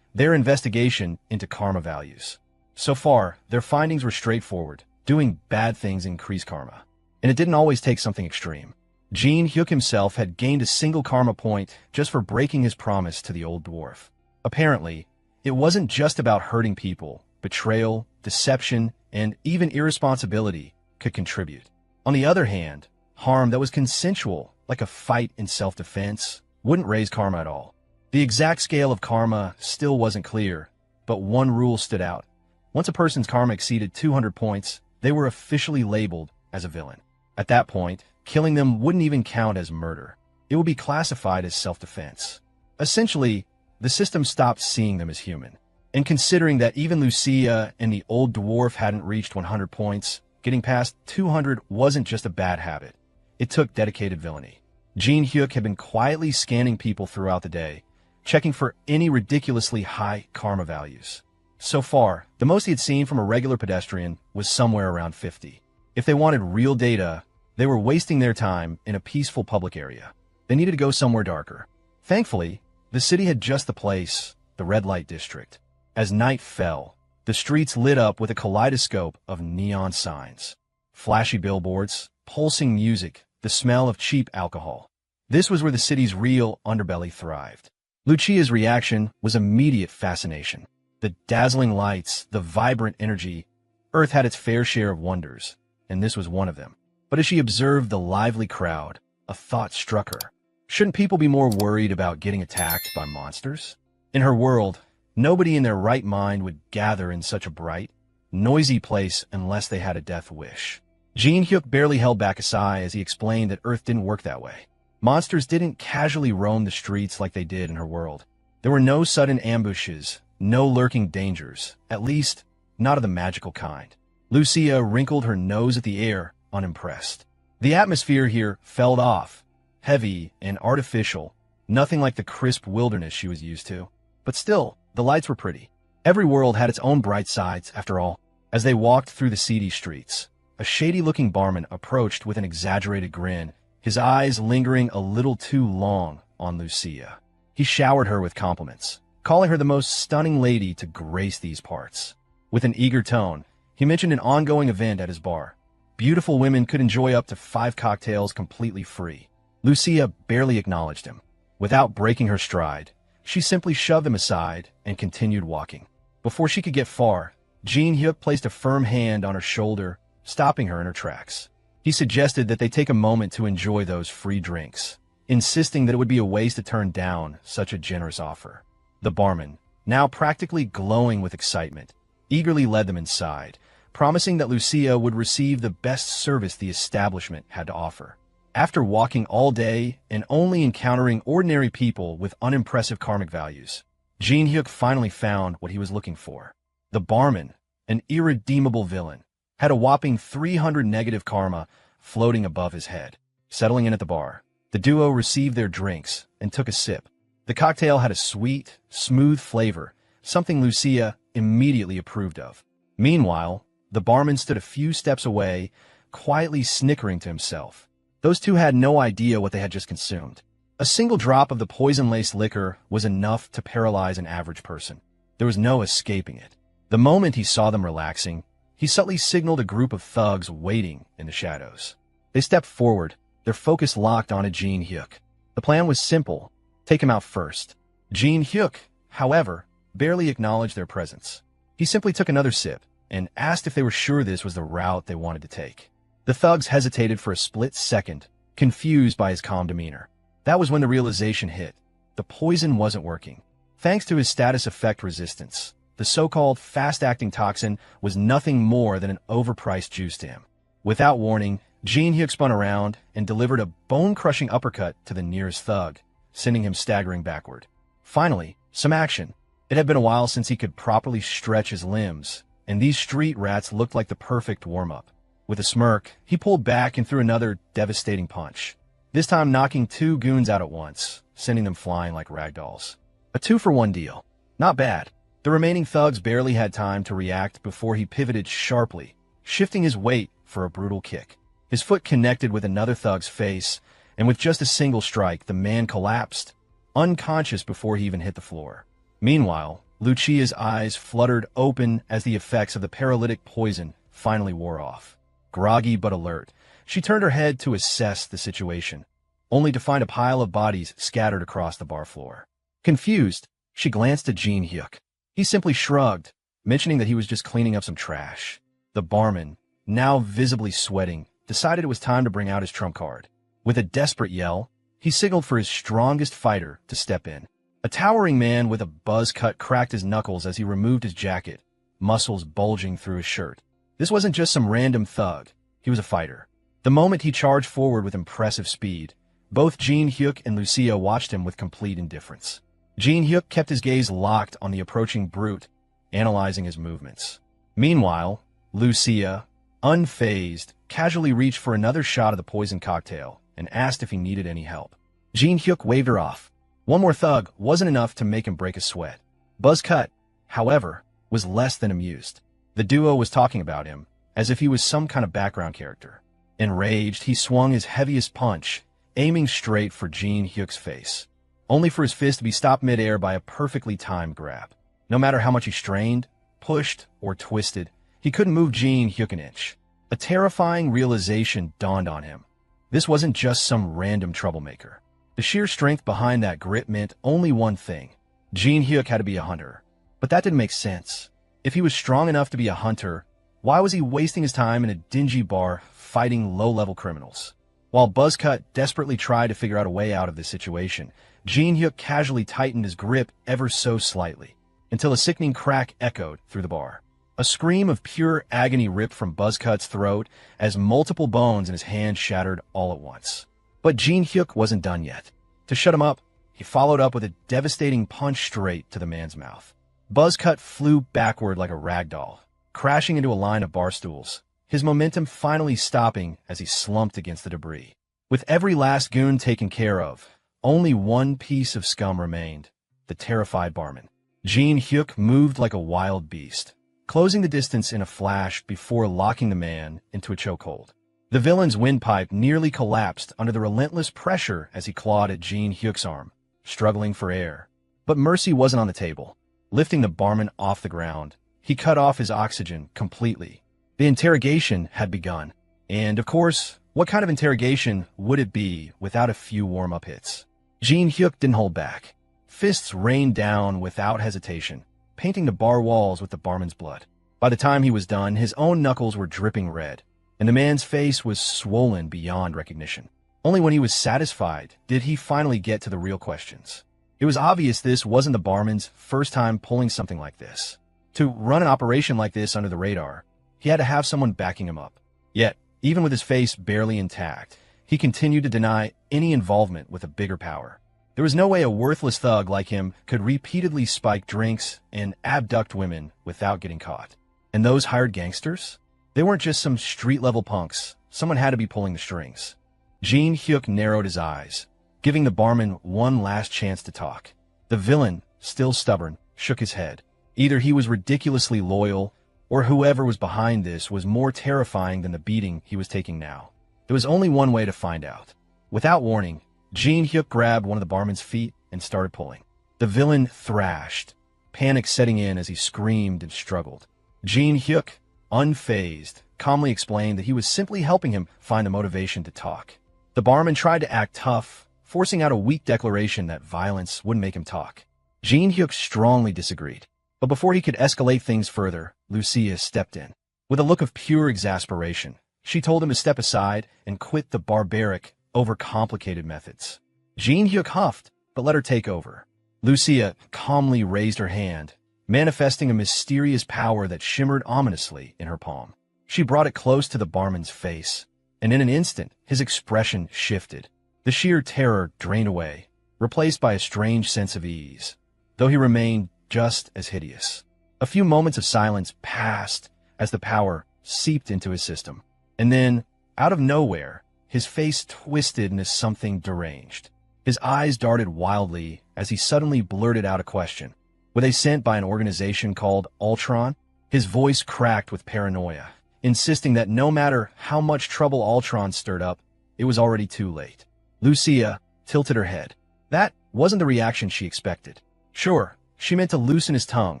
their investigation into karma values. So far, their findings were straightforward. Doing bad things increased karma. And it didn't always take something extreme. Jin Hyuk himself had gained a single karma point just for breaking his promise to the old dwarf. Apparently, it wasn't just about hurting people. Betrayal, deception, and even irresponsibility could contribute. On the other hand, harm that was consensual, like a fight in self-defense, wouldn't raise karma at all. The exact scale of karma still wasn't clear, but one rule stood out. Once a person's karma exceeded 200 points, they were officially labeled as a villain. At that point, killing them wouldn't even count as murder. It would be classified as self-defense. Essentially, the system stopped seeing them as human. And considering that even Lucia and the old dwarf hadn't reached 100 points, getting past 200 wasn't just a bad habit. It took dedicated villainy. Jin Hyuk had been quietly scanning people throughout the day, checking for any ridiculously high karma values. So far, the most he had seen from a regular pedestrian was somewhere around 50. If they wanted real data, they were wasting their time in a peaceful public area. They needed to go somewhere darker. Thankfully, the city had just the place, the red light district. As night fell, the streets lit up with a kaleidoscope of neon signs. Flashy billboards, pulsing music, the smell of cheap alcohol. This was where the city's real underbelly thrived. Lucia's reaction was immediate fascination. The dazzling lights, the vibrant energy. Earth had its fair share of wonders, and this was one of them. But as she observed the lively crowd, a thought struck her. Shouldn't people be more worried about getting attacked by monsters? In her world, nobody in their right mind would gather in such a bright, noisy place unless they had a death wish. Jin Hyuk barely held back a sigh as he explained that Earth didn't work that way. Monsters didn't casually roam the streets like they did in her world. There were no sudden ambushes, no lurking dangers, at least not of the magical kind. Lucia wrinkled her nose at the air, unimpressed. The atmosphere here felt off, heavy and artificial, nothing like the crisp wilderness she was used to. But still, the lights were pretty. Every world had its own bright sides, after all. As they walked through the seedy streets, a shady-looking barman approached with an exaggerated grin, his eyes lingering a little too long on Lucia. He showered her with compliments, calling her the most stunning lady to grace these parts. With an eager tone, he mentioned an ongoing event at his bar. Beautiful women could enjoy up to 5 cocktails completely free. Lucia barely acknowledged him. Without breaking her stride, she simply shoved him aside and continued walking. Before she could get far, Jin Hyuk placed a firm hand on her shoulder, stopping her in her tracks. He suggested that they take a moment to enjoy those free drinks, insisting that it would be a waste to turn down such a generous offer. The barman, now practically glowing with excitement, eagerly led them inside, promising that Lucia would receive the best service the establishment had to offer. After walking all day and only encountering ordinary people with unimpressive karmic values, Jin Hyuk finally found what he was looking for. The barman, an irredeemable villain, had a whopping 300 negative karma floating above his head. Settling in at the bar, the duo received their drinks and took a sip. The cocktail had a sweet, smooth flavor, something Lucia immediately approved of. Meanwhile, the barman stood a few steps away, quietly snickering to himself. Those two had no idea what they had just consumed. A single drop of the poison-laced liquor was enough to paralyze an average person. There was no escaping it. The moment he saw them relaxing, he subtly signaled a group of thugs waiting in the shadows. They stepped forward, their focus locked on Jin Hyuk. The plan was simple: take him out first. Jin Hyuk, however, barely acknowledged their presence. He simply took another sip and asked if they were sure this was the route they wanted to take. The thugs hesitated for a split second, confused by his calm demeanor. That was when the realization hit. The poison wasn't working. Thanks to his status effect resistance, the so-called fast-acting toxin was nothing more than an overpriced juice to him. Without warning, Jin-hyuk spun around and delivered a bone-crushing uppercut to the nearest thug, sending him staggering backward. Finally, some action. It had been a while since he could properly stretch his limbs, and these street rats looked like the perfect warm-up. With a smirk, he pulled back and threw another devastating punch, this time knocking 2 goons out at once, sending them flying like ragdolls. A 2-for-1 deal. Not bad. The remaining thugs barely had time to react before he pivoted sharply, shifting his weight for a brutal kick. His foot connected with another thug's face, and with just a single strike, the man collapsed, unconscious before he even hit the floor. Meanwhile, Lucia's eyes fluttered open as the effects of the paralytic poison finally wore off. Groggy but alert, she turned her head to assess the situation, only to find a pile of bodies scattered across the bar floor. Confused, she glanced at Jin-hyuk. He simply shrugged, mentioning that he was just cleaning up some trash. The barman, now visibly sweating, decided it was time to bring out his trump card. With a desperate yell, he signaled for his strongest fighter to step in. A towering man with a buzz cut cracked his knuckles as he removed his jacket, muscles bulging through his shirt. This wasn't just some random thug. He was a fighter. The moment he charged forward with impressive speed, both Jin-hyuk and Lucia watched him with complete indifference. Jin-hyuk kept his gaze locked on the approaching brute, analyzing his movements. Meanwhile, Lucia, unfazed, casually reached for another shot of the poison cocktail and asked if he needed any help. Jin-hyuk waved her off. One more thug wasn't enough to make him break a sweat. Buzzcut, however, was less than amused. The duo was talking about him, as if he was some kind of background character. Enraged, he swung his heaviest punch, aiming straight for Jin-hyuk's face, only for his fist to be stopped midair by a perfectly timed grab. No matter how much he strained, pushed, or twisted, he couldn't move Jin-hyuk an inch. A terrifying realization dawned on him. This wasn't just some random troublemaker. The sheer strength behind that grip meant only one thing. Jin-hyuk had to be a hunter. But that didn't make sense. If he was strong enough to be a hunter, why was he wasting his time in a dingy bar fighting low-level criminals? While Buzzcut desperately tried to figure out a way out of this situation, Jin-hyuk casually tightened his grip ever so slightly, until a sickening crack echoed through the bar. A scream of pure agony ripped from Buzzcut's throat as multiple bones in his hand shattered all at once. But Jin-hyuk wasn't done yet. To shut him up, he followed up with a devastating punch straight to the man's mouth. Buzzcut flew backward like a ragdoll, crashing into a line of bar stools, his momentum finally stopping as he slumped against the debris. With every last goon taken care of, only one piece of scum remained, the terrified barman. Jin-hyuk moved like a wild beast, closing the distance in a flash before locking the man into a chokehold. The villain's windpipe nearly collapsed under the relentless pressure as he clawed at Jin-hyuk's arm, struggling for air. But mercy wasn't on the table. Lifting the barman off the ground, he cut off his oxygen completely. The interrogation had begun. And, of course, what kind of interrogation would it be without a few warm-up hits? Jin-hyuk didn't hold back. Fists rained down without hesitation, painting the bar walls with the barman's blood. By the time he was done, his own knuckles were dripping red, and the man's face was swollen beyond recognition. Only when he was satisfied did he finally get to the real questions. It was obvious this wasn't the barman's first time pulling something like this. To run an operation like this under the radar, he had to have someone backing him up. Yet, even with his face barely intact, he continued to deny any involvement with a bigger power. There was no way a worthless thug like him could repeatedly spike drinks and abduct women without getting caught. And those hired gangsters? They weren't just some street-level punks. Someone had to be pulling the strings. Jin-hyuk narrowed his eyes, giving the barman one last chance to talk. The villain, still stubborn, shook his head. Either he was ridiculously loyal, or whoever was behind this was more terrifying than the beating he was taking now. There was only one way to find out. Without warning, Jin-hyuk grabbed one of the barman's feet and started pulling. The villain thrashed, panic setting in as he screamed and struggled. Jin-hyuk, unfazed, calmly explained that he was simply helping him find the motivation to talk. The barman tried to act tough, forcing out a weak declaration that violence wouldn't make him talk. Jin-hyuk strongly disagreed. But before he could escalate things further, Lucia stepped in. With a look of pure exasperation, she told him to step aside and quit the barbaric, overcomplicated methods. Jean Hyuk huffed, but let her take over. Lucia calmly raised her hand, manifesting a mysterious power that shimmered ominously in her palm. She brought it close to the barman's face, and in an instant, his expression shifted. The sheer terror drained away, replaced by a strange sense of ease, though he remained just as hideous. A few moments of silence passed as the power seeped into his system, and then, out of nowhere, his face twisted into something deranged. His eyes darted wildly as he suddenly blurted out a question. Were they sent by an organization called Ultron? His voice cracked with paranoia, insisting that no matter how much trouble Ultron stirred up, it was already too late. Lucia tilted her head. That wasn't the reaction she expected. Sure, she meant to loosen his tongue,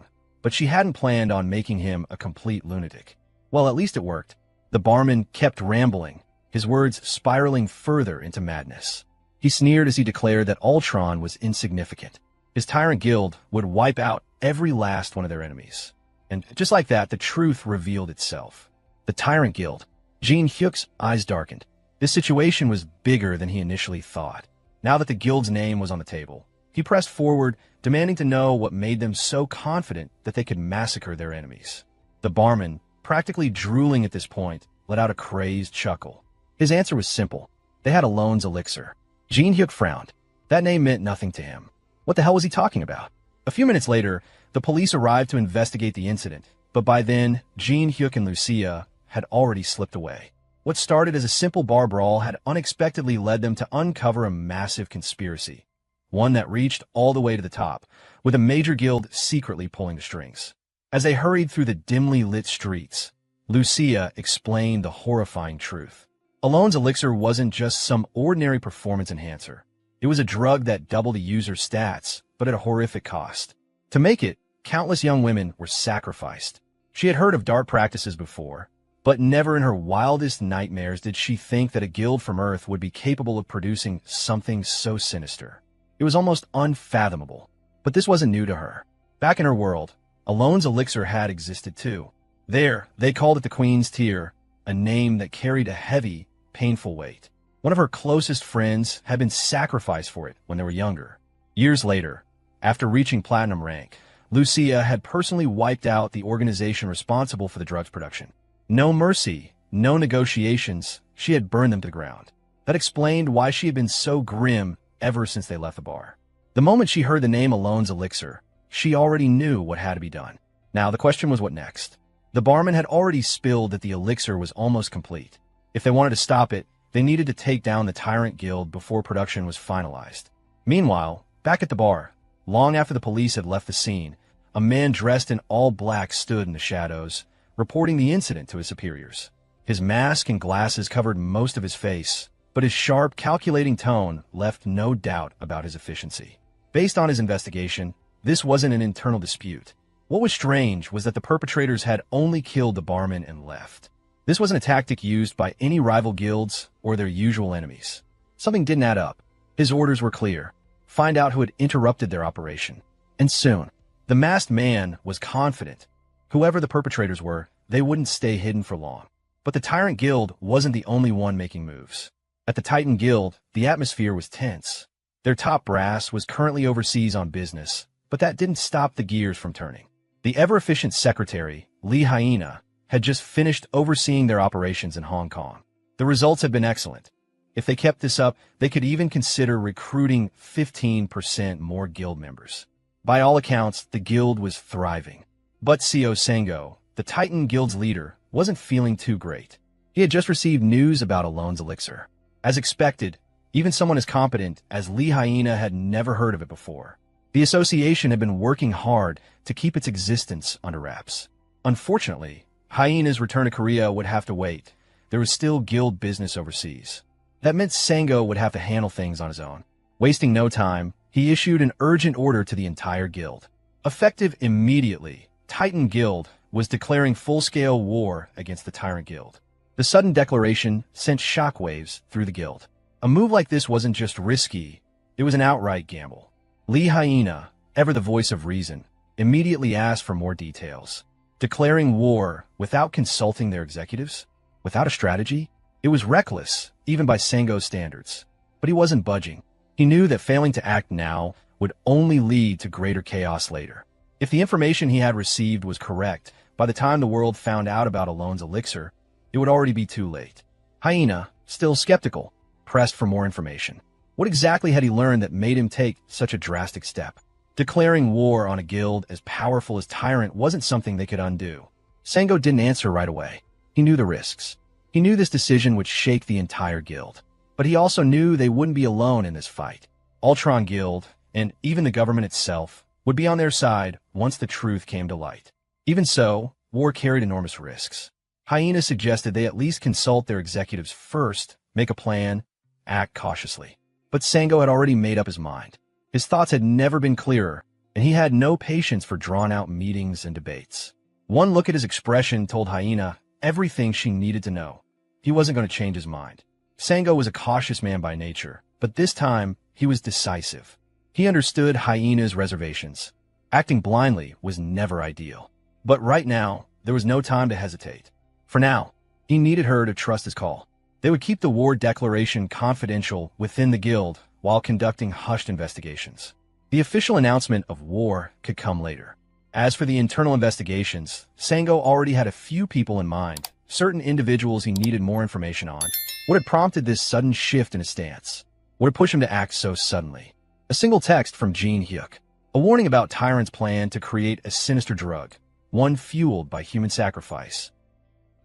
but she hadn't planned on making him a complete lunatic. Well, at least it worked. The barman kept rambling, his words spiraling further into madness. He sneered as he declared that Ultron was insignificant. His Tyrant Guild would wipe out every last one of their enemies. And just like that, the truth revealed itself. The Tyrant Guild. Jean Hyuk's eyes darkened. This situation was bigger than he initially thought. Now that the guild's name was on the table, he pressed forward, demanding to know what made them so confident that they could massacre their enemies. The barman, practically drooling at this point, let out a crazed chuckle. His answer was simple. They had Alone's Elixir. Jean Hyuk frowned. That name meant nothing to him. What the hell was he talking about? A few minutes later, the police arrived to investigate the incident, but by then, Jean Hyuk and Lucia had already slipped away. What started as a simple bar brawl had unexpectedly led them to uncover a massive conspiracy, one that reached all the way to the top, with a major guild secretly pulling the strings. As they hurried through the dimly lit streets, Lucia explained the horrifying truth. Alone's Elixir wasn't just some ordinary performance enhancer. It was a drug that doubled a user's stats, but at a horrific cost. To make it, countless young women were sacrificed. She had heard of dark practices before, but never in her wildest nightmares did she think that a guild from Earth would be capable of producing something so sinister. It was almost unfathomable, but this wasn't new to her. Back in her world, Alone's Elixir had existed too. There, they called it the Queen's Tear, a name that carried a heavy, painful weight. One of her closest friends had been sacrificed for it when they were younger. Years later, after reaching platinum rank, Lucia had personally wiped out the organization responsible for the drug's production. No mercy, no negotiations, she had burned them to the ground. That explained why she had been so grim ever since they left the bar. The moment she heard the name Alone's Elixir, she already knew what had to be done. Now the question was what next? The barman had already spilled that the elixir was almost complete. If they wanted to stop it, they needed to take down the Tyrant Guild before production was finalized. Meanwhile, back at the bar, long after the police had left the scene, a man dressed in all black stood in the shadows, reporting the incident to his superiors. His mask and glasses covered most of his face, but his sharp, calculating tone left no doubt about his efficiency. Based on his investigation, this wasn't an internal dispute. What was strange was that the perpetrators had only killed the barman and left. This wasn't a tactic used by any rival guilds or their usual enemies. Something didn't add up. His orders were clear. Find out who had interrupted their operation. And soon, the masked man was confident. Whoever the perpetrators were, they wouldn't stay hidden for long. But the Tyrant Guild wasn't the only one making moves. At the Titan Guild, the atmosphere was tense. Their top brass was currently overseas on business, but that didn't stop the gears from turning. The ever-efficient secretary, Lee Hyena, had just finished overseeing their operations in Hong Kong. The results had been excellent. If they kept this up, they could even consider recruiting 15% more guild members. By all accounts, the guild was thriving. But CO Sango, the Titan Guild's leader, wasn't feeling too great. He had just received news about Alone's Elixir. As expected, even someone as competent as Lee Hyena had never heard of it before. The association had been working hard to keep its existence under wraps. Unfortunately, Hyena's return to Korea would have to wait. There was still guild business overseas. That meant Sango would have to handle things on his own. Wasting no time, he issued an urgent order to the entire guild. Effective immediately, Titan Guild was declaring full-scale war against the Tyrant Guild. The sudden declaration sent shockwaves through the guild. A move like this wasn't just risky, it was an outright gamble. Lee Hyena, ever the voice of reason, immediately asked for more details. Declaring war without consulting their executives? Without a strategy? It was reckless, even by Sango's standards. But he wasn't budging. He knew that failing to act now would only lead to greater chaos later. If the information he had received was correct, by the time the world found out about Alone's elixir, it would already be too late. Hyena, still skeptical, pressed for more information. What exactly had he learned that made him take such a drastic step? Declaring war on a guild as powerful as Tyrant wasn't something they could undo. Sango didn't answer right away. He knew the risks. He knew this decision would shake the entire guild. But he also knew they wouldn't be alone in this fight. Ultron Guild, and even the government itself, would be on their side once the truth came to light. Even so, war carried enormous risks. Hyena suggested they at least consult their executives first, make a plan, act cautiously. But Sango had already made up his mind. His thoughts had never been clearer, and he had no patience for drawn-out meetings and debates. One look at his expression told Hyena everything she needed to know. He wasn't going to change his mind. Sango was a cautious man by nature, but this time he was decisive. He understood Hyena's reservations. Acting blindly was never ideal. But right now, there was no time to hesitate. For now, he needed her to trust his call. They would keep the war declaration confidential within the guild while conducting hushed investigations. The official announcement of war could come later. As for the internal investigations, Sango already had a few people in mind, certain individuals he needed more information on. What had prompted this sudden shift in his stance? What had pushed him to act so suddenly? A single text from Jean Hyuk, a warning about Tyrant's plan to create a sinister drug, one fueled by human sacrifice.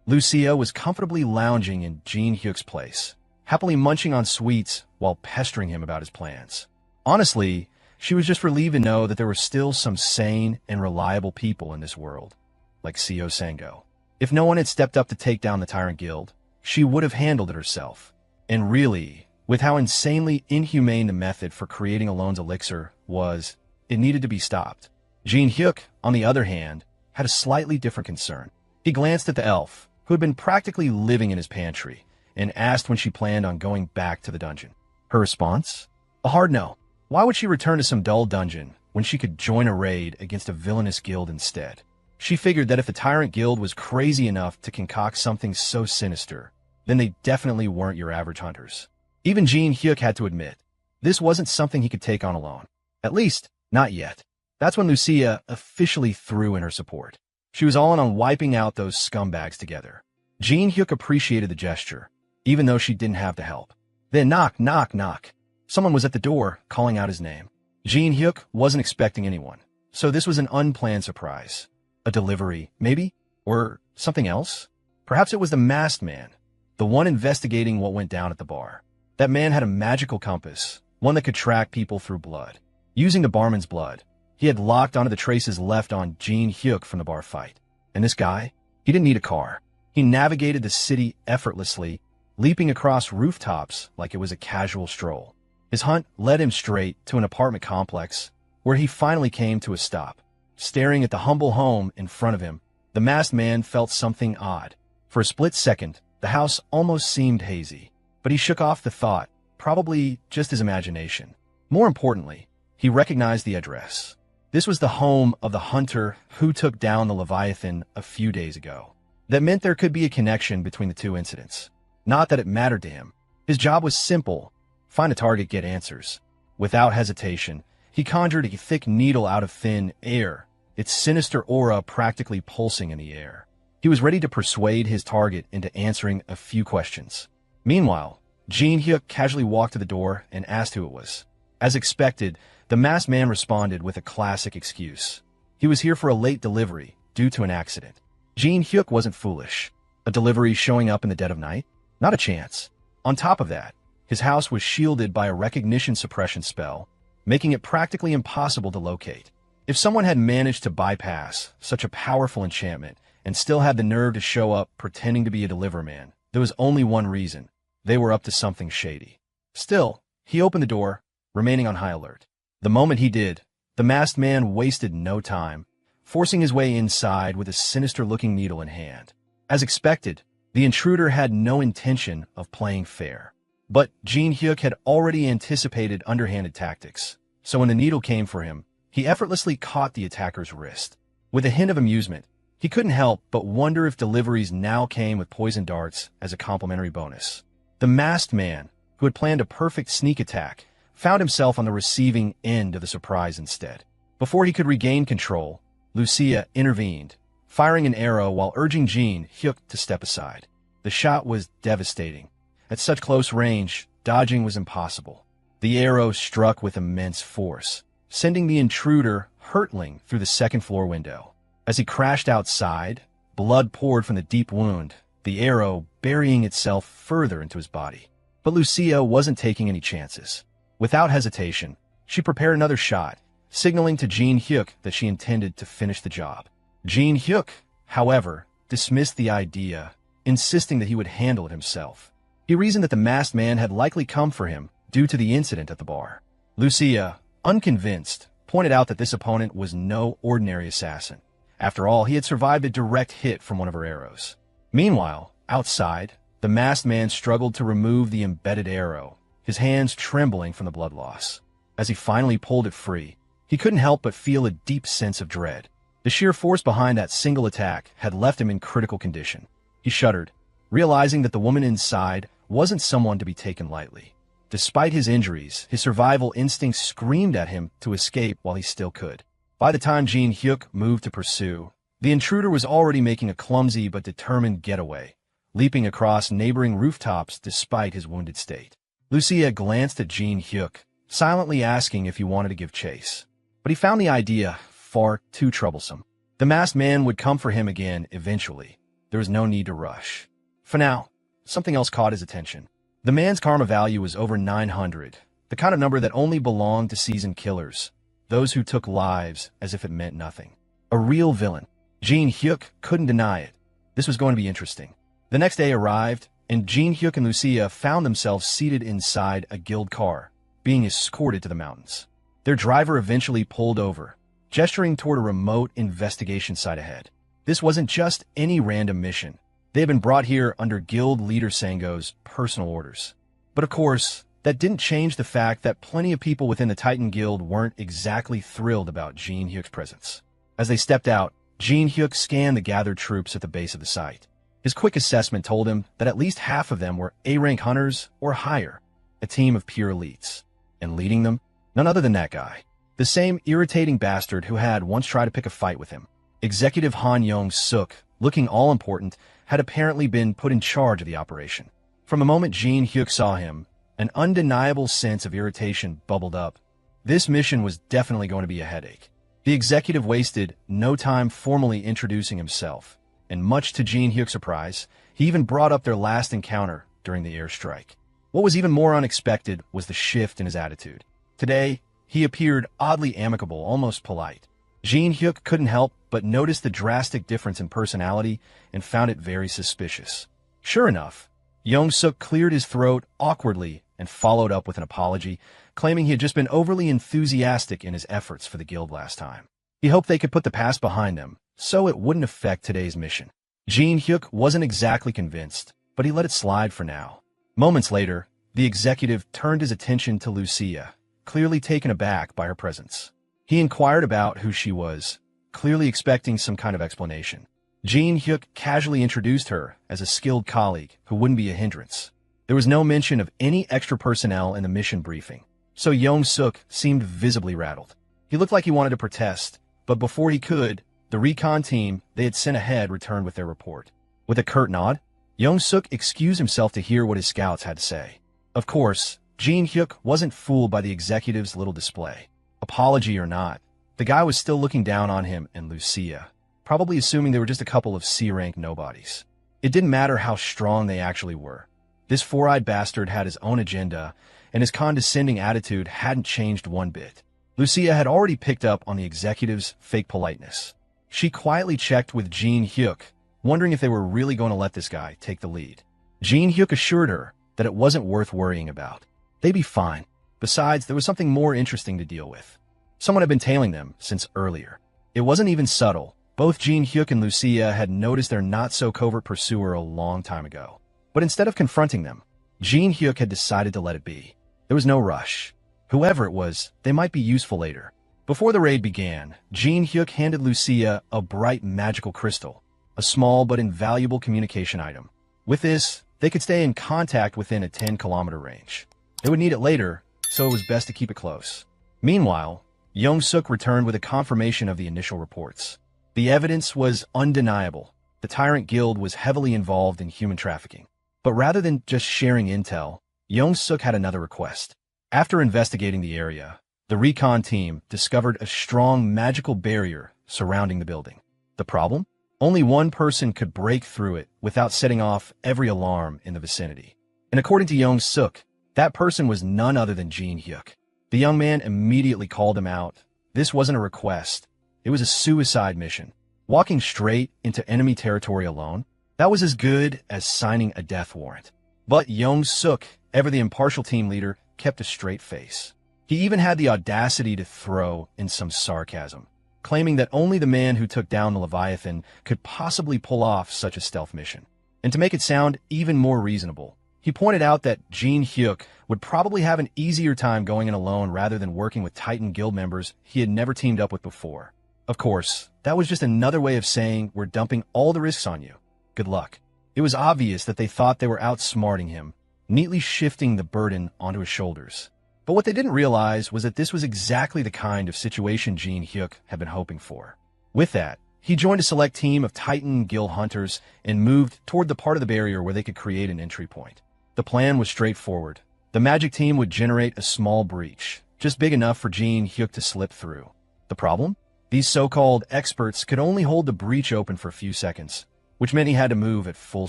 Lucia was comfortably lounging in Jean Hyuk's place, happily munching on sweets while pestering him about his plans. Honestly, she was just relieved to know that there were still some sane and reliable people in this world, like CEO Sango. If no one had stepped up to take down the Tyrant Guild, she would have handled it herself. And really, with how insanely inhumane the method for creating Alone's elixir was, it needed to be stopped. Jean Hyuk, on the other hand, had a slightly different concern. He glanced at the elf, who had been practically living in his pantry, and asked when she planned on going back to the dungeon. Her response? A hard no. Why would she return to some dull dungeon when she could join a raid against a villainous guild instead? She figured that if the Tyrant Guild was crazy enough to concoct something so sinister, then they definitely weren't your average hunters. Even Jean Hyuk had to admit, this wasn't something he could take on alone. At least, not yet. That's when Lucia officially threw in her support. She was all in on wiping out those scumbags together. Jean Hyuk appreciated the gesture, even though she didn't have the help. Then knock, knock, knock. Someone was at the door, calling out his name. Jean Hyuk wasn't expecting anyone, so this was an unplanned surprise. A delivery, maybe? Or something else? Perhaps it was the masked man, the one investigating what went down at the bar. That man had a magical compass, one that could track people through blood. Using the barman's blood, he had locked onto the traces left on Jean Hyuk from the bar fight. And this guy? He didn't need a car. He navigated the city effortlessly, leaping across rooftops like it was a casual stroll. His hunt led him straight to an apartment complex, where he finally came to a stop. Staring at the humble home in front of him, the masked man felt something odd. For a split second, the house almost seemed hazy, but he shook off the thought, probably just his imagination. More importantly, he recognized the address. This was the home of the hunter who took down the Leviathan a few days ago. That meant there could be a connection between the two incidents. Not that it mattered to him. His job was simple: find a target, get answers. Without hesitation, he conjured a thick needle out of thin air, its sinister aura practically pulsing in the air. He was ready to persuade his target into answering a few questions. Meanwhile, Jean Hyuk casually walked to the door and asked who it was. As expected, the masked man responded with a classic excuse. He was here for a late delivery due to an accident. Jean Hyuk wasn't foolish. A delivery showing up in the dead of night? Not a chance. On top of that, his house was shielded by a recognition suppression spell, making it practically impossible to locate. If someone had managed to bypass such a powerful enchantment and still had the nerve to show up pretending to be a deliverman, there was only one reason: they were up to something shady. Still, he opened the door, remaining on high alert. The moment he did, the masked man wasted no time, forcing his way inside with a sinister-looking needle in hand. As expected, the intruder had no intention of playing fair. But Jean Hyuk had already anticipated underhanded tactics, so when the needle came for him, he effortlessly caught the attacker's wrist. With a hint of amusement, he couldn't help but wonder if deliveries now came with poison darts as a complimentary bonus. The masked man, who had planned a perfect sneak attack, found himself on the receiving end of the surprise instead. Before he could regain control, Lucia intervened, firing an arrow while urging Jin Hyuk to step aside. The shot was devastating. At such close range, dodging was impossible. The arrow struck with immense force, sending the intruder hurtling through the second-floor window. As he crashed outside, blood poured from the deep wound, the arrow burying itself further into his body. But Lucia wasn't taking any chances. Without hesitation, she prepared another shot, signaling to Jin Hyuk that she intended to finish the job. Jin Hyuk, however, dismissed the idea, insisting that he would handle it himself. He reasoned that the masked man had likely come for him due to the incident at the bar. Lucia, unconvinced, pointed out that this opponent was no ordinary assassin. After all, he had survived a direct hit from one of her arrows. Meanwhile, outside, the masked man struggled to remove the embedded arrow, his hands trembling from the blood loss. As he finally pulled it free, he couldn't help but feel a deep sense of dread. The sheer force behind that single attack had left him in critical condition. He shuddered, realizing that the woman inside wasn't someone to be taken lightly. Despite his injuries, his survival instincts screamed at him to escape while he still could. By the time Jin Hyuk moved to pursue, the intruder was already making a clumsy but determined getaway, leaping across neighboring rooftops despite his wounded state. Lucia glanced at Jin Hyuk, silently asking if he wanted to give chase. But he found the idea far too troublesome. The masked man would come for him again eventually. There was no need to rush. For now, something else caught his attention. The man's karma value was over 900, the kind of number that only belonged to seasoned killers, those who took lives as if it meant nothing. A real villain. Jin Hyuk couldn't deny it. This was going to be interesting. The next day arrived, and Jin Hyuk and Lucia found themselves seated inside a guild car, being escorted to the mountains. Their driver eventually pulled over, gesturing toward a remote investigation site ahead. This wasn't just any random mission. They had been brought here under guild leader Sango's personal orders. But of course, that didn't change the fact that plenty of people within the Titan Guild weren't exactly thrilled about Jin Hyuk's presence. As they stepped out, Jin Hyuk scanned the gathered troops at the base of the site. His quick assessment told him that at least half of them were A-rank hunters or higher, a team of pure elites. And leading them, none other than that guy. The same irritating bastard who had once tried to pick a fight with him. Executive Han Yong-suk, looking all-important, had apparently been put in charge of the operation. From the moment Jin Hyuk saw him, an undeniable sense of irritation bubbled up. This mission was definitely going to be a headache. The executive wasted no time formally introducing himself, and much to Jin Hyuk's surprise, he even brought up their last encounter during the airstrike. What was even more unexpected was the shift in his attitude. Today, he appeared oddly amicable, almost polite. Jin Hyuk couldn't help but notice the drastic difference in personality and found it very suspicious. Sure enough, Yong-suk cleared his throat awkwardly and followed up with an apology, claiming he had just been overly enthusiastic in his efforts for the guild last time. He hoped they could put the past behind them, so it wouldn't affect today's mission. Jin Hyuk wasn't exactly convinced, but he let it slide for now. Moments later, the executive turned his attention to Lucia, clearly taken aback by her presence. He inquired about who she was, clearly expecting some kind of explanation. Jin Hyuk casually introduced her as a skilled colleague who wouldn't be a hindrance. There was no mention of any extra personnel in the mission briefing, so Yong-suk seemed visibly rattled. He looked like he wanted to protest, but before he could, the recon team they had sent ahead returned with their report. With a curt nod, Yong-suk excused himself to hear what his scouts had to say. Of course, Jin Hyuk wasn't fooled by the executive's little display. Apology or not, the guy was still looking down on him and Lucia, probably assuming they were just a couple of C-rank nobodies. It didn't matter how strong they actually were. This four-eyed bastard had his own agenda, and his condescending attitude hadn't changed one bit. Lucia had already picked up on the executive's fake politeness. She quietly checked with Jin Hyuk, wondering if they were really going to let this guy take the lead. Jin Hyuk assured her that it wasn't worth worrying about. They'd be fine. Besides, there was something more interesting to deal with. Someone had been tailing them since earlier. It wasn't even subtle. Both Jin Hyuk and Lucia had noticed their not-so-covert pursuer a long time ago. But instead of confronting them, Jin Hyuk had decided to let it be. There was no rush. Whoever it was, they might be useful later. Before the raid began, Jin Hyuk handed Lucia a bright magical crystal, a small but invaluable communication item. With this, they could stay in contact within a 10-kilometer range. They would need it later, so it was best to keep it close. Meanwhile, Young-suk returned with a confirmation of the initial reports. The evidence was undeniable. The Tyrant Guild was heavily involved in human trafficking. But rather than just sharing intel, Young-suk had another request. After investigating the area, the recon team discovered a strong magical barrier surrounding the building. The problem? Only one person could break through it without setting off every alarm in the vicinity. And according to Young-suk, that person was none other than Jin-hyuk. The young man immediately called him out. This wasn't a request. It was a suicide mission. Walking straight into enemy territory alone, that was as good as signing a death warrant. But Young-suk, ever the impartial team leader, kept a straight face. He even had the audacity to throw in some sarcasm, claiming that only the man who took down the Leviathan could possibly pull off such a stealth mission. And to make it sound even more reasonable, he pointed out that Jin-hyuk would probably have an easier time going in alone rather than working with Titan Guild members he had never teamed up with before. Of course, that was just another way of saying we're dumping all the risks on you. Good luck. It was obvious that they thought they were outsmarting him, neatly shifting the burden onto his shoulders. But what they didn't realize was that this was exactly the kind of situation Jin-hyuk had been hoping for. With that, he joined a select team of Titan Guild hunters and moved toward the part of the barrier where they could create an entry point. The plan was straightforward. The magic team would generate a small breach, just big enough for Jin-hyuk to slip through. The problem? These so-called experts could only hold the breach open for a few seconds, which meant he had to move at full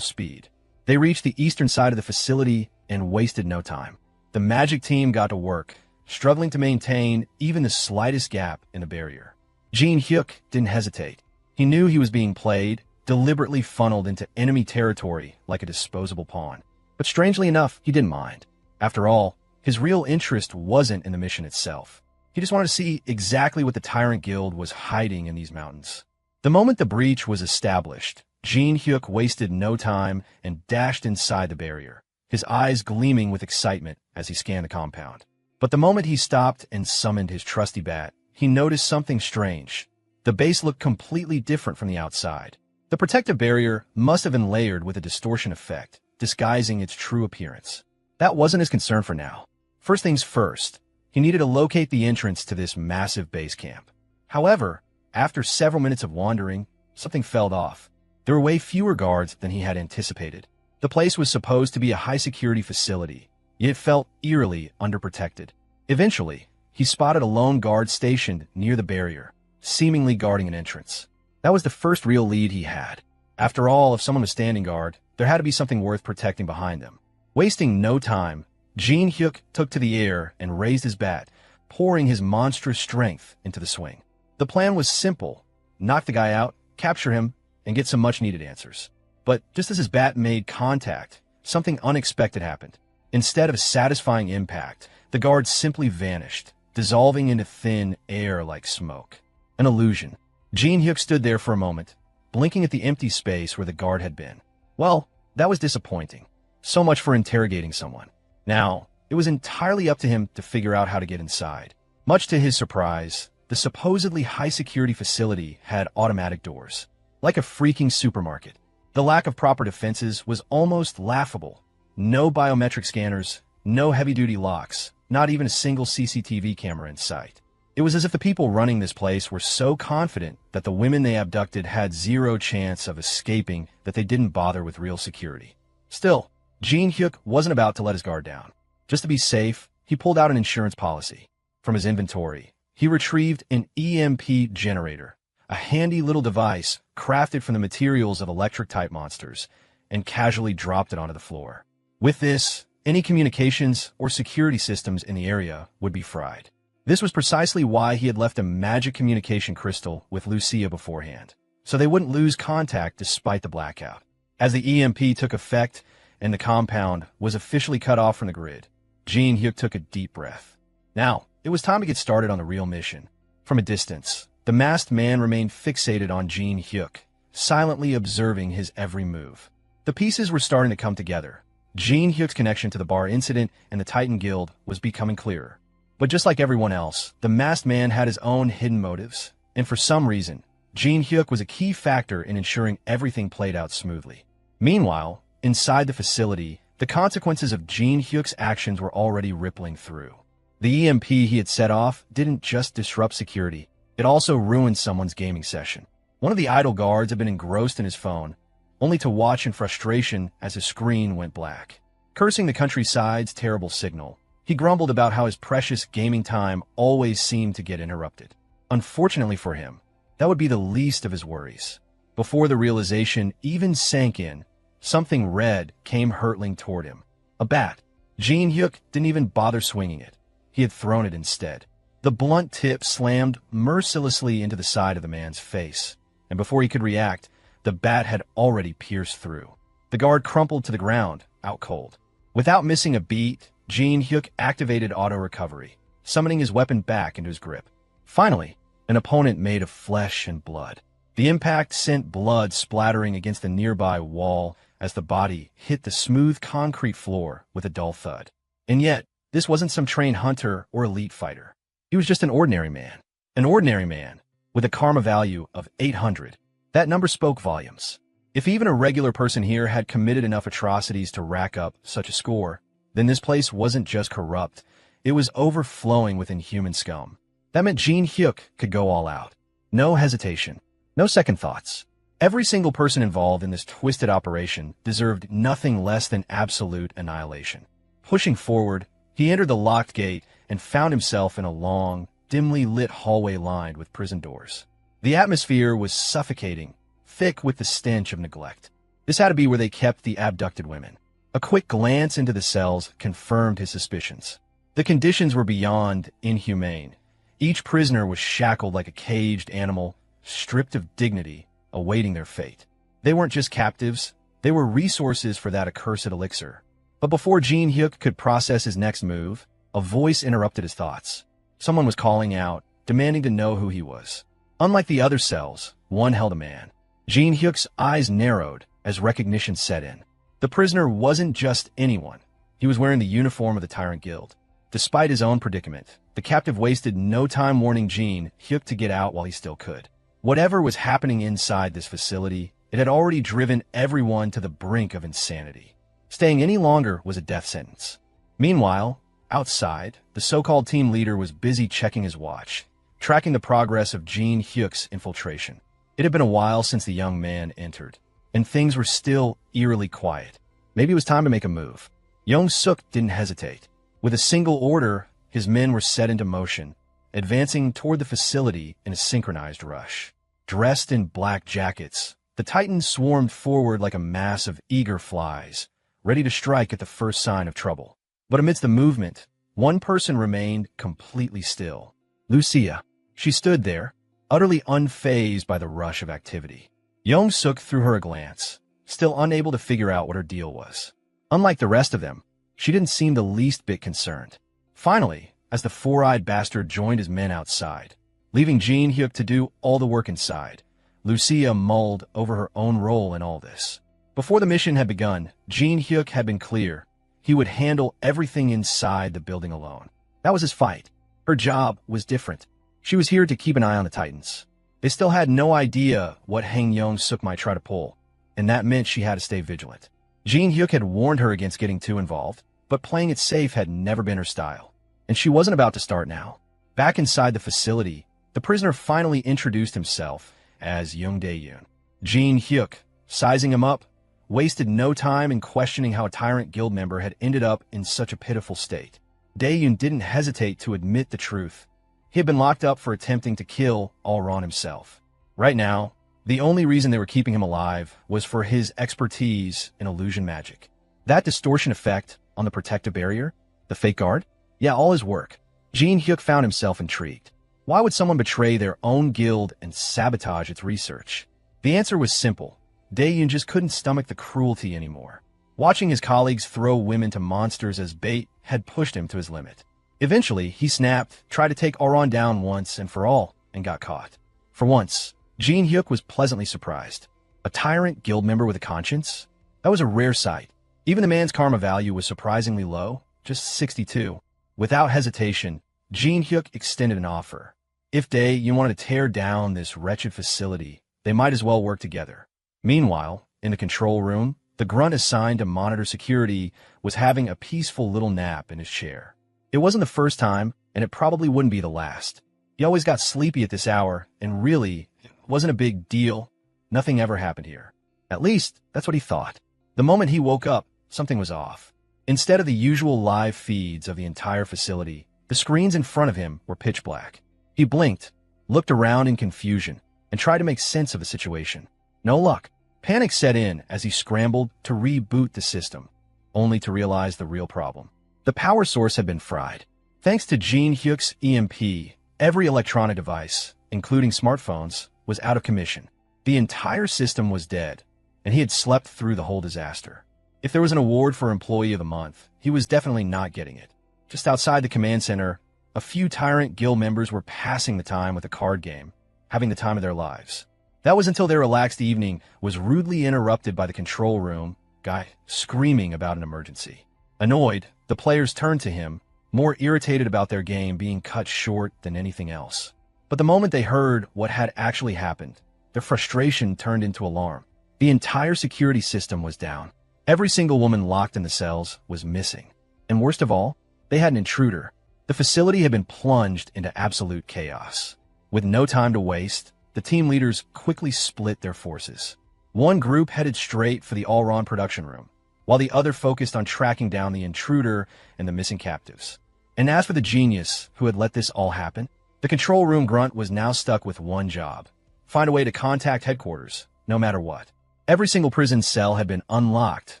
speed. They reached the eastern side of the facility and wasted no time. The magic team got to work, struggling to maintain even the slightest gap in the barrier. Jin-hyuk didn't hesitate. He knew he was being played, deliberately funneled into enemy territory like a disposable pawn. But strangely enough, he didn't mind. After all, his real interest wasn't in the mission itself. He just wanted to see exactly what the Tyrant Guild was hiding in these mountains. The moment the breach was established, Jin-hyuk wasted no time and dashed inside the barrier, his eyes gleaming with excitement as he scanned the compound. But the moment he stopped and summoned his trusty bat, he noticed something strange. The base looked completely different from the outside. The protective barrier must have been layered with a distortion effect, disguising its true appearance. That wasn't his concern for now. First things first, he needed to locate the entrance to this massive base camp. However, after several minutes of wandering, something fell off. There were way fewer guards than he had anticipated. The place was supposed to be a high-security facility, yet it felt eerily underprotected. Eventually, he spotted a lone guard stationed near the barrier, seemingly guarding an entrance. That was the first real lead he had. After all, if someone was standing guard, there had to be something worth protecting behind them. Wasting no time, Jin-hyuk took to the air and raised his bat, pouring his monstrous strength into the swing. The plan was simple: knock the guy out, capture him, and get some much-needed answers. But just as his bat made contact, something unexpected happened. Instead of a satisfying impact, the guard simply vanished, dissolving into thin air like smoke. An illusion. Jin-hyuk stood there for a moment, blinking at the empty space where the guard had been. Well, that was disappointing. So much for interrogating someone. Now, it was entirely up to him to figure out how to get inside. Much to his surprise, the supposedly high-security facility had automatic doors, like a freaking supermarket. The lack of proper defenses was almost laughable. No biometric scanners, no heavy-duty locks, not even a single CCTV camera in sight. It was as if the people running this place were so confident that the women they abducted had zero chance of escaping that they didn't bother with real security. Still, Jin-hyuk wasn't about to let his guard down. Just to be safe, he pulled out an insurance policy. From his inventory, he retrieved an EMP generator, a handy little device crafted from the materials of electric-type monsters, and casually dropped it onto the floor. With this, any communications or security systems in the area would be fried. This was precisely why he had left a magic communication crystal with Lucia beforehand, so they wouldn't lose contact despite the blackout. As the EMP took effect and the compound was officially cut off from the grid, Jin-hyuk took a deep breath. Now, it was time to get started on the real mission. From a distance, the masked man remained fixated on Jin-hyuk, silently observing his every move. The pieces were starting to come together. Jin-hyuk's connection to the bar incident and the Titan Guild was becoming clearer. But just like everyone else, the masked man had his own hidden motives, and for some reason, Jin-hyuk was a key factor in ensuring everything played out smoothly. Meanwhile, inside the facility, the consequences of Jin-hyuk's actions were already rippling through. The EMP he had set off didn't just disrupt security, it also ruined someone's gaming session. One of the idle guards had been engrossed in his phone, only to watch in frustration as his screen went black. Cursing the countryside's terrible signal, he grumbled about how his precious gaming time always seemed to get interrupted. Unfortunately for him, that would be the least of his worries. Before the realization even sank in, something red came hurtling toward him. A bat. Jin Hyuk didn't even bother swinging it. He had thrown it instead. The blunt tip slammed mercilessly into the side of the man's face, and before he could react, the bat had already pierced through. The guard crumpled to the ground, out cold. Without missing a beat, Jin Hyuk activated auto-recovery, summoning his weapon back into his grip. Finally, an opponent made of flesh and blood. The impact sent blood splattering against the nearby wall as the body hit the smooth concrete floor with a dull thud. And yet, this wasn't some trained hunter or elite fighter. He was just an ordinary man. An ordinary man, with a karma value of 800. That number spoke volumes. If even a regular person here had committed enough atrocities to rack up such a score, then this place wasn't just corrupt, it was overflowing with inhuman scum. That meant Jin Hyuk could go all out. No hesitation. No second thoughts. Every single person involved in this twisted operation deserved nothing less than absolute annihilation. Pushing forward, he entered the locked gate and found himself in a long, dimly lit hallway lined with prison doors. The atmosphere was suffocating, thick with the stench of neglect. This had to be where they kept the abducted women. A quick glance into the cells confirmed his suspicions. The conditions were beyond inhumane. Each prisoner was shackled like a caged animal, stripped of dignity, awaiting their fate. They weren't just captives, they were resources for that accursed elixir. But before Jin Hyuk could process his next move, a voice interrupted his thoughts. Someone was calling out, demanding to know who he was. Unlike the other cells, one held a man. Jin Hyuk's eyes narrowed as recognition set in. The prisoner wasn't just anyone. He was wearing the uniform of the Tyrant Guild. Despite his own predicament, the captive wasted no time warning Jin Hyuk to get out while he still could. Whatever was happening inside this facility, it had already driven everyone to the brink of insanity. Staying any longer was a death sentence. Meanwhile, outside, the so-called team leader was busy checking his watch, tracking the progress of Jin Hyuk's infiltration. It had been a while since the young man entered, and things were still eerily quiet. Maybe it was time to make a move. Young-suk didn't hesitate. With a single order, his men were set into motion, advancing toward the facility in a synchronized rush. Dressed in black jackets, the Titans swarmed forward like a mass of eager flies, ready to strike at the first sign of trouble. But amidst the movement, one person remained completely still. Lucia. She stood there, utterly unfazed by the rush of activity. Young-suk threw her a glance, still unable to figure out what her deal was. Unlike the rest of them, she didn't seem the least bit concerned. Finally, as the four-eyed bastard joined his men outside, leaving Jin Hyuk to do all the work inside, Lucia mulled over her own role in all this. Before the mission had begun, Jin Hyuk had been clear. He would handle everything inside the building alone. That was his fight. Her job was different. She was here to keep an eye on the Titans. They still had no idea what Hang Young-suk might try to pull, and that meant she had to stay vigilant. Jin Hyuk had warned her against getting too involved, but playing it safe had never been her style. And she wasn't about to start now. Back inside the facility, the prisoner finally introduced himself as Young Dae-yoon. Jin Hyuk, sizing him up, wasted no time in questioning how a Tyrant Guild member had ended up in such a pitiful state. Dae-yoon didn't hesitate to admit the truth. He had been locked up for attempting to kill Alron himself. Right now, the only reason they were keeping him alive was for his expertise in illusion magic. That distortion effect on the protective barrier, the fake guard, yeah, all his work. Jin Hyuk found himself intrigued. Why would someone betray their own guild and sabotage its research? The answer was simple. Dae-yoon just couldn't stomach the cruelty anymore. Watching his colleagues throw women to monsters as bait had pushed him to his limit. Eventually, he snapped, tried to take Alron down once and for all, and got caught. For once, Jin Hyuk was pleasantly surprised. A Tyrant Guild member with a conscience? That was a rare sight. Even the man's karma value was surprisingly low, just 62. Without hesitation, Jin Hyuk extended an offer. If Dae-yoon wanted to tear down this wretched facility, they might as well work together. Meanwhile, in the control room, the grunt assigned to monitor security was having a peaceful little nap in his chair. It wasn't the first time, and it probably wouldn't be the last. He always got sleepy at this hour, and really, it wasn't a big deal. Nothing ever happened here. At least, that's what he thought. The moment he woke up, something was off. Instead of the usual live feeds of the entire facility, the screens in front of him were pitch black. He blinked, looked around in confusion, and tried to make sense of the situation. No luck. Panic set in as he scrambled to reboot the system, only to realize the real problem. The power source had been fried. Thanks to Jin Hyuk's EMP, every electronic device, including smartphones, was out of commission. The entire system was dead, and he had slept through the whole disaster. If there was an award for Employee of the Month, he was definitely not getting it. Just outside the command center, a few Tyrant Guild members were passing the time with a card game, having the time of their lives. That was until their relaxed evening was rudely interrupted by the control room guy screaming about an emergency. Annoyed, the players turned to him, more irritated about their game being cut short than anything else. But the moment they heard what had actually happened, their frustration turned into alarm. The entire security system was down. Every single woman locked in the cells was missing. And worst of all, they had an intruder. The facility had been plunged into absolute chaos. With no time to waste, the team leaders quickly split their forces. One group headed straight for the Allron production room, while the other focused on tracking down the intruder and the missing captives. And as for the genius who had let this all happen, the control room grunt was now stuck with one job: find a way to contact headquarters, no matter what. Every single prison cell had been unlocked,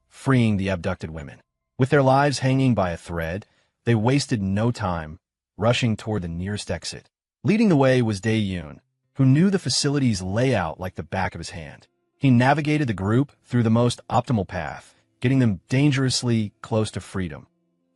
freeing the abducted women. With their lives hanging by a thread, they wasted no time, rushing toward the nearest exit. Leading the way was Dae-yoon, who knew the facility's layout like the back of his hand. He navigated the group through the most optimal path, getting them dangerously close to freedom,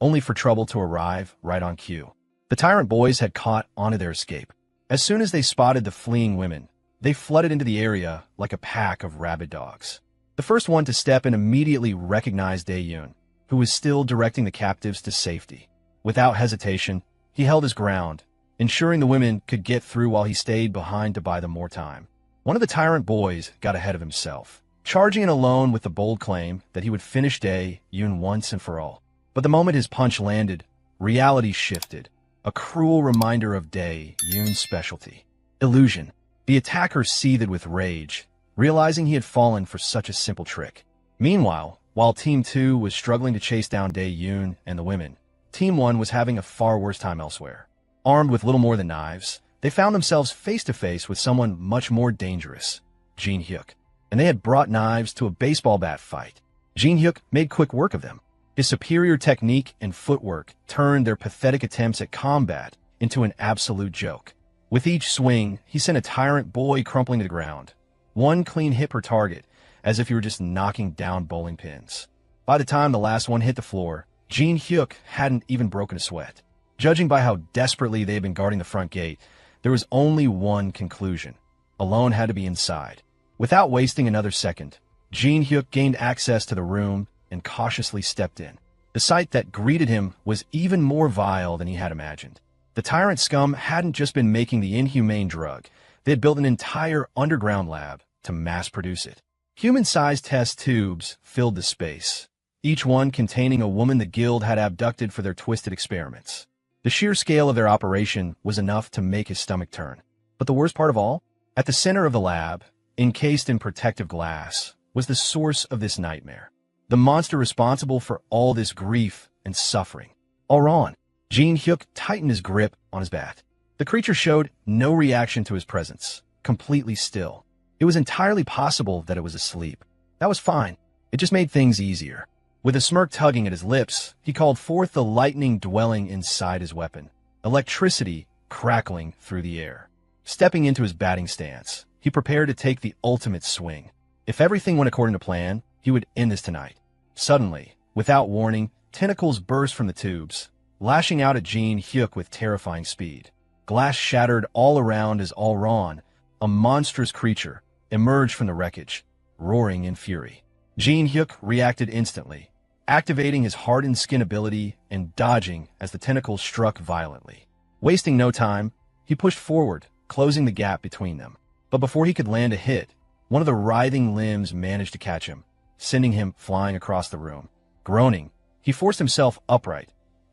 only for trouble to arrive right on cue. The Tyrant boys had caught onto their escape. As soon as they spotted the fleeing women, they flooded into the area like a pack of rabid dogs. The first one to step in immediately recognized Dae-yoon, who was still directing the captives to safety. Without hesitation, he held his ground, ensuring the women could get through while he stayed behind to buy them more time. One of the Tyrant boys got ahead of himself, charging in alone with the bold claim that he would finish Dae-yoon once and for all. But the moment his punch landed, reality shifted, a cruel reminder of Dae-yoon's specialty: illusion. The attacker seethed with rage, realizing he had fallen for such a simple trick. Meanwhile, while Team 2 was struggling to chase down Dae-yoon and the women, Team 1 was having a far worse time elsewhere. Armed with little more than knives, they found themselves face-to-face with someone much more dangerous: Jin Hyuk. And they had brought knives to a baseball bat fight. Jin Hyuk made quick work of them. His superior technique and footwork turned their pathetic attempts at combat into an absolute joke. With each swing, he sent a Tyrant boy crumpling to the ground. One clean hit per target, as if you were just knocking down bowling pins. By the time the last one hit the floor, Jin Hyuk hadn't even broken a sweat. Judging by how desperately they had been guarding the front gate, there was only one conclusion: Alone had to be inside. Without wasting another second, Jin Hyuk gained access to the room and cautiously stepped in. The sight that greeted him was even more vile than he had imagined. The Tyrant scum hadn't just been making the inhumane drug. They had built an entire underground lab to mass produce it. Human-sized test tubes filled the space, each one containing a woman the guild had abducted for their twisted experiments. The sheer scale of their operation was enough to make his stomach turn. But the worst part of all, at the center of the lab, encased in protective glass, was the source of this nightmare. The monster responsible for all this grief and suffering. Allron. Jin Hyuk tightened his grip on his bat. The creature showed no reaction to his presence, completely still. It was entirely possible that it was asleep. That was fine. It just made things easier. With a smirk tugging at his lips, he called forth the lightning dwelling inside his weapon, electricity crackling through the air. Stepping into his batting stance, he prepared to take the ultimate swing. If everything went according to plan, he would end this tonight. Suddenly, without warning, tentacles burst from the tubes, lashing out at Jin Hyuk with terrifying speed. Glass shattered all around as Allron, a monstrous creature, emerged from the wreckage, roaring in fury. Jin Hyuk reacted instantly, activating his hardened skin ability and dodging as the tentacles struck violently. Wasting no time, he pushed forward, closing the gap between them. But before he could land a hit, one of the writhing limbs managed to catch him, sending him flying across the room. Groaning, he forced himself upright,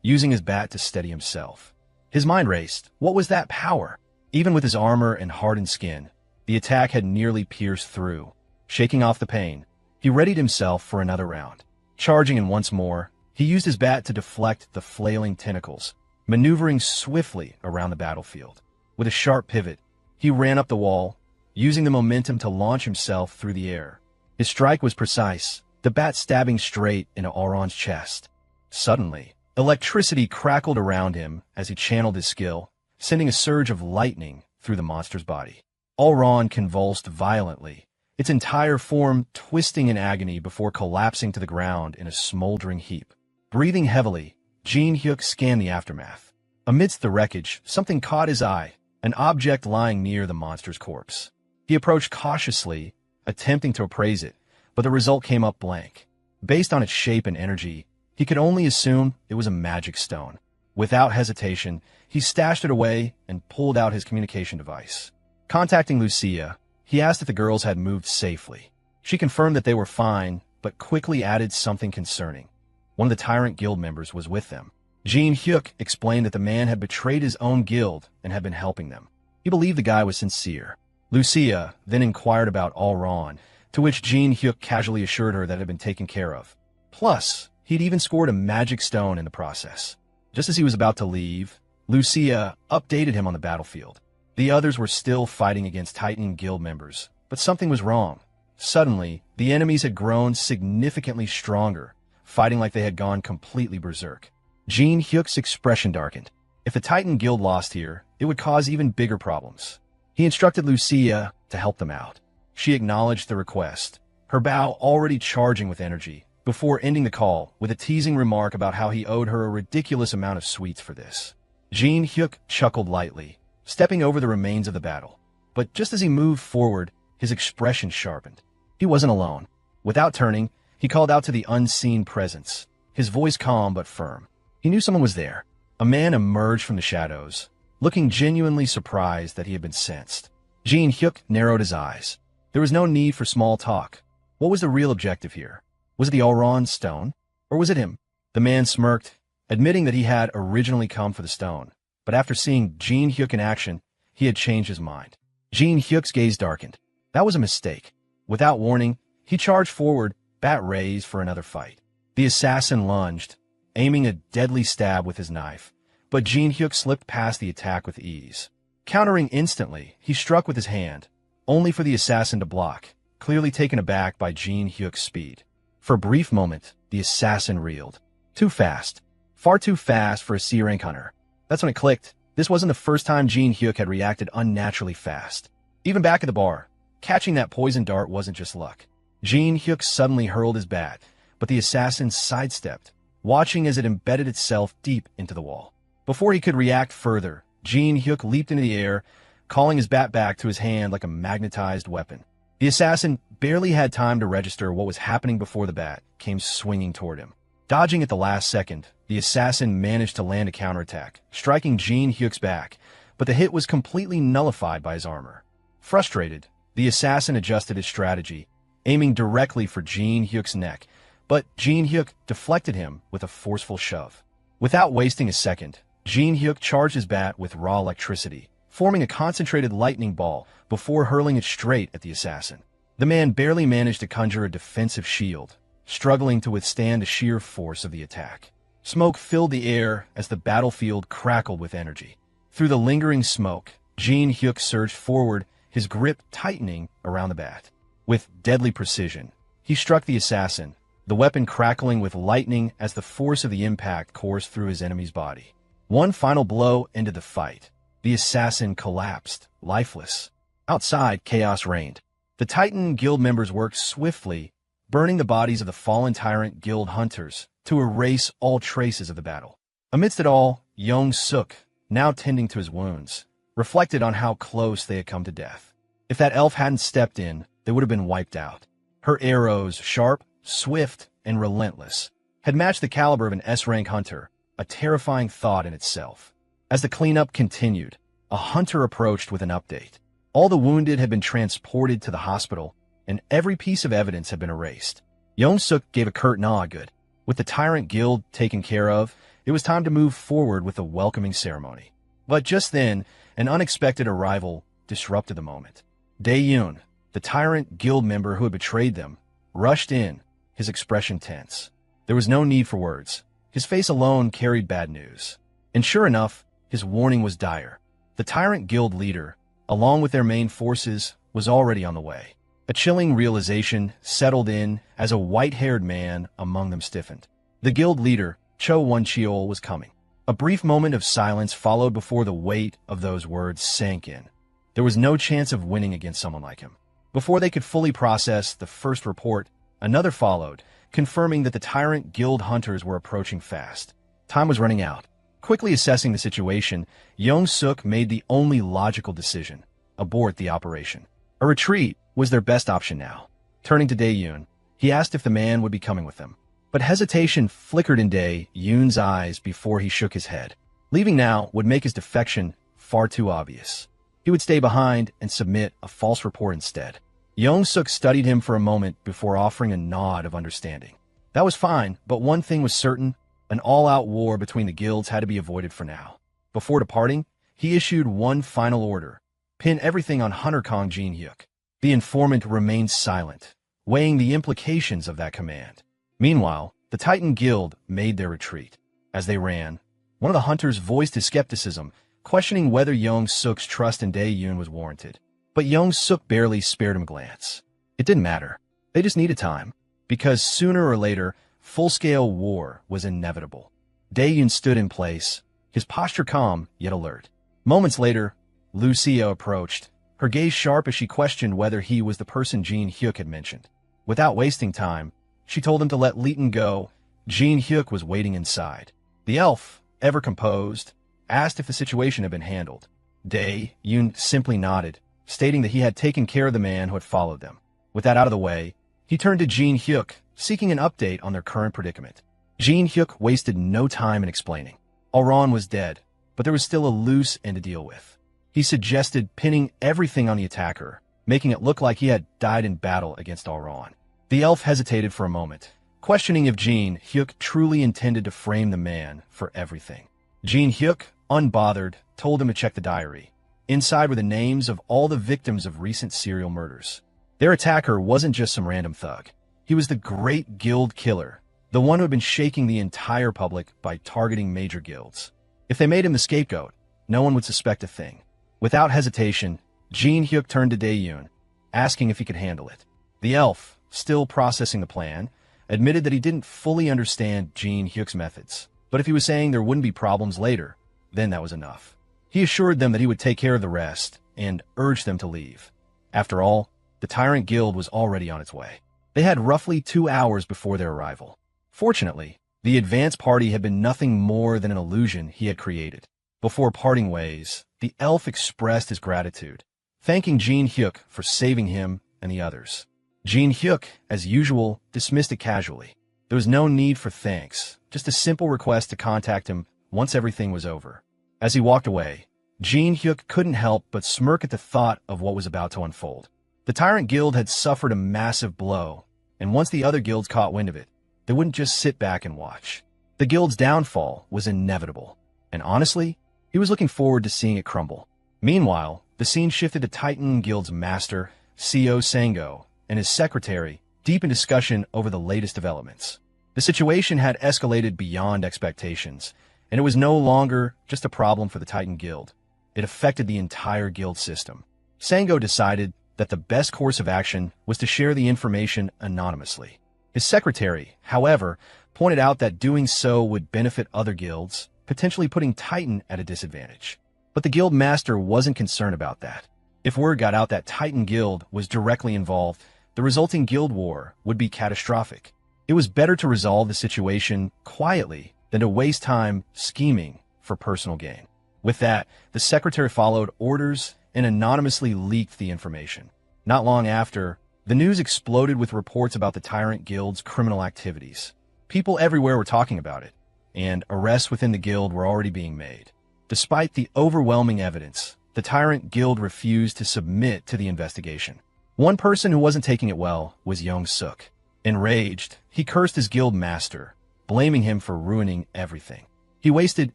using his bat to steady himself. His mind raced. What was that power? Even with his armor and hardened skin, the attack had nearly pierced through. Shaking off the pain, he readied himself for another round. Charging in once more, he used his bat to deflect the flailing tentacles, maneuvering swiftly around the battlefield. With a sharp pivot, he ran up the wall, using the momentum to launch himself through the air. His strike was precise, the bat stabbing straight into Auron's chest. Suddenly, electricity crackled around him as he channeled his skill, sending a surge of lightning through the monster's body. Auron convulsed violently, its entire form twisting in agony before collapsing to the ground in a smoldering heap. Breathing heavily, Jin-hyuk scanned the aftermath. Amidst the wreckage, something caught his eye, an object lying near the monster's corpse. He approached cautiously, attempting to appraise it, but the result came up blank. Based on its shape and energy, he could only assume it was a magic stone. Without hesitation, he stashed it away and pulled out his communication device. Contacting Lucia, he asked if the girls had moved safely. She confirmed that they were fine, but quickly added something concerning. One of the Tyrant guild members was with them. Jin-hyuk explained that the man had betrayed his own guild and had been helping them. He believed the guy was sincere. Lucia then inquired about Auron, to which Jin-hyuk casually assured her that it had been taken care of. Plus, he'd even scored a magic stone in the process. Just as he was about to leave, Lucia updated him on the battlefield. The others were still fighting against Titan guild members, but something was wrong. Suddenly, the enemies had grown significantly stronger, fighting like they had gone completely berserk. Jin-hyuk's expression darkened. If the Titan guild lost here, it would cause even bigger problems. He instructed Lucia to help them out. She acknowledged the request, her bow already charging with energy, before ending the call with a teasing remark about how he owed her a ridiculous amount of sweets for this. Jin-hyuk chuckled lightly, stepping over the remains of the battle. But just as he moved forward, his expression sharpened. He wasn't alone. Without turning, he called out to the unseen presence, his voice calm but firm. He knew someone was there. A man emerged from the shadows, looking genuinely surprised that he had been sensed. Jin-hyuk narrowed his eyes. There was no need for small talk. What was the real objective here? Was it the Auron stone? Or was it him? The man smirked, admitting that he had originally come for the stone. But after seeing Jin-hyuk in action, he had changed his mind. Jin-hyuk's gaze darkened. That was a mistake. Without warning, he charged forward, bat raised for another fight. The assassin lunged, aiming a deadly stab with his knife, but Jin-hyuk slipped past the attack with ease. Countering instantly, he struck with his hand, only for the assassin to block, clearly taken aback by Jin-hyuk's speed. For a brief moment, the assassin reeled. Too fast. Far too fast for a C-rank hunter. That's when it clicked. This wasn't the first time Jin-hyuk had reacted unnaturally fast. Even back at the bar, catching that poison dart wasn't just luck. Jin-hyuk suddenly hurled his bat, but the assassin sidestepped, watching as it embedded itself deep into the wall. Before he could react further, Jin-hyuk leaped into the air, calling his bat back to his hand like a magnetized weapon. The assassin barely had time to register what was happening before the bat came swinging toward him. Dodging at the last second, the assassin managed to land a counterattack, striking Jin-hyuk's back, but the hit was completely nullified by his armor. Frustrated, the assassin adjusted his strategy, aiming directly for Jin-hyuk's neck, but Jin-hyuk deflected him with a forceful shove. Without wasting a second, Jin-hyuk charged his bat with raw electricity, forming a concentrated lightning ball before hurling it straight at the assassin. The man barely managed to conjure a defensive shield, struggling to withstand the sheer force of the attack. Smoke filled the air as the battlefield crackled with energy. Through the lingering smoke, Jin-hyuk surged forward, his grip tightening around the bat. With deadly precision, he struck the assassin, the weapon crackling with lightning as the force of the impact coursed through his enemy's body. One final blow ended the fight. The assassin collapsed, lifeless. Outside, chaos reigned. The Titan guild members worked swiftly, burning the bodies of the fallen Tyrant guild hunters to erase all traces of the battle. Amidst it all, Young-suk, now tending to his wounds, reflected on how close they had come to death. If that elf hadn't stepped in, they would have been wiped out. Her arrows, sharp, swift, and relentless, had matched the caliber of an S-rank hunter, a terrifying thought in itself. As the cleanup continued, a hunter approached with an update. All the wounded had been transported to the hospital, and every piece of evidence had been erased. Young-suk gave a curt nod. Good. With the Tyrant guild taken care of, It was time to move forward with a welcoming ceremony. But just then, an unexpected arrival disrupted the moment. Dae-yoon, the Tyrant guild member who had betrayed them, rushed in, his expression tense. There was no need for words. His face alone carried bad news. And sure enough, his warning was dire. The Tyrant guild leader, along with their main forces, was already on the way. A chilling realization settled in as a white-haired man among them stiffened. The guild leader, Cho Won-cheol, was coming. A brief moment of silence followed before the weight of those words sank in. There was no chance of winning against someone like him. Before they could fully process the first report, another followed, confirming that the Tyrant guild hunters were approaching fast. Time was running out. Quickly assessing the situation, Young-suk made the only logical decision: abort the operation. A retreat was their best option now. Turning to Dae-yoon, he asked if the man would be coming with them. But hesitation flickered in Dae-yoon's eyes before he shook his head. Leaving now would make his defection far too obvious. He would stay behind and submit a false report instead. Young-suk studied him for a moment before offering a nod of understanding. That was fine, but one thing was certain: an all-out war between the guilds had to be avoided for now. Before departing, he issued one final order: pin everything on Hunter Kong Jin-hyuk. The informant remained silent, weighing the implications of that command. Meanwhile, the Titan Guild made their retreat. As they ran, one of the hunters voiced his skepticism, questioning whether Young-suk's trust in Dae-yoon was warranted. But Young-suk barely spared him a glance. It didn't matter. They just needed time, because sooner or later, full-scale war was inevitable. Dae-yoon stood in place, his posture calm yet alert. Moments later, Lucia approached, her gaze sharp as she questioned whether he was the person Jin-hyuk had mentioned. Without wasting time, she told him to let Leighton go. Jin-hyuk was waiting inside. The elf, ever composed, asked if the situation had been handled. Dae-yoon simply nodded, stating that he had taken care of the man who had followed them. With that out of the way, he turned to Jin-hyuk, seeking an update on their current predicament. Jin-hyuk wasted no time in explaining. Auron was dead, but there was still a loose end to deal with. He suggested pinning everything on the attacker, making it look like he had died in battle against Auron. The elf hesitated for a moment, questioning if Jin-hyuk truly intended to frame the man for everything. Jin-hyuk, unbothered, told him to check the diary. Inside were the names of all the victims of recent serial murders. Their attacker wasn't just some random thug. He was the great guild killer, the one who had been shaking the entire public by targeting major guilds. If they made him the scapegoat, no one would suspect a thing. Without hesitation, Jin-hyuk turned to Dae-yoon, asking if he could handle it. The elf, still processing the plan, admitted that he didn't fully understand Jin-hyuk's methods, but if he was saying there wouldn't be problems later, then that was enough. He assured them that he would take care of the rest, and urged them to leave. After all, the Tyrant Guild was already on its way. They had roughly 2 hours before their arrival. Fortunately, the advance party had been nothing more than an illusion he had created. Before parting ways, the elf expressed his gratitude, thanking Jin-hyuk for saving him and the others. Jin-hyuk, as usual, dismissed it casually. There was no need for thanks, just a simple request to contact him once everything was over. As he walked away, Jin-hyuk couldn't help but smirk at the thought of what was about to unfold. The Tyrant Guild had suffered a massive blow, and once the other guilds caught wind of it, they wouldn't just sit back and watch. The guild's downfall was inevitable, and honestly, he was looking forward to seeing it crumble. Meanwhile, the scene shifted to Titan Guild's master, CEO Sango, and his secretary, deep in discussion over the latest developments. The situation had escalated beyond expectations, and it was no longer just a problem for the Titan Guild. It affected the entire guild system. Sango decided that the best course of action was to share the information anonymously. His secretary, however, pointed out that doing so would benefit other guilds, potentially putting Titan at a disadvantage. But the guild master wasn't concerned about that. If word got out that Titan Guild was directly involved, the resulting guild war would be catastrophic. It was better to resolve the situation quietly than to waste time scheming for personal gain. With that, the secretary followed orders and anonymously leaked the information. Not long after, the news exploded with reports about the Tyrant Guild's criminal activities. People everywhere were talking about it, and arrests within the guild were already being made. Despite the overwhelming evidence, the Tyrant Guild refused to submit to the investigation. One person who wasn't taking it well was Young-suk. Enraged, he cursed his guild master, blaming him for ruining everything. He wasted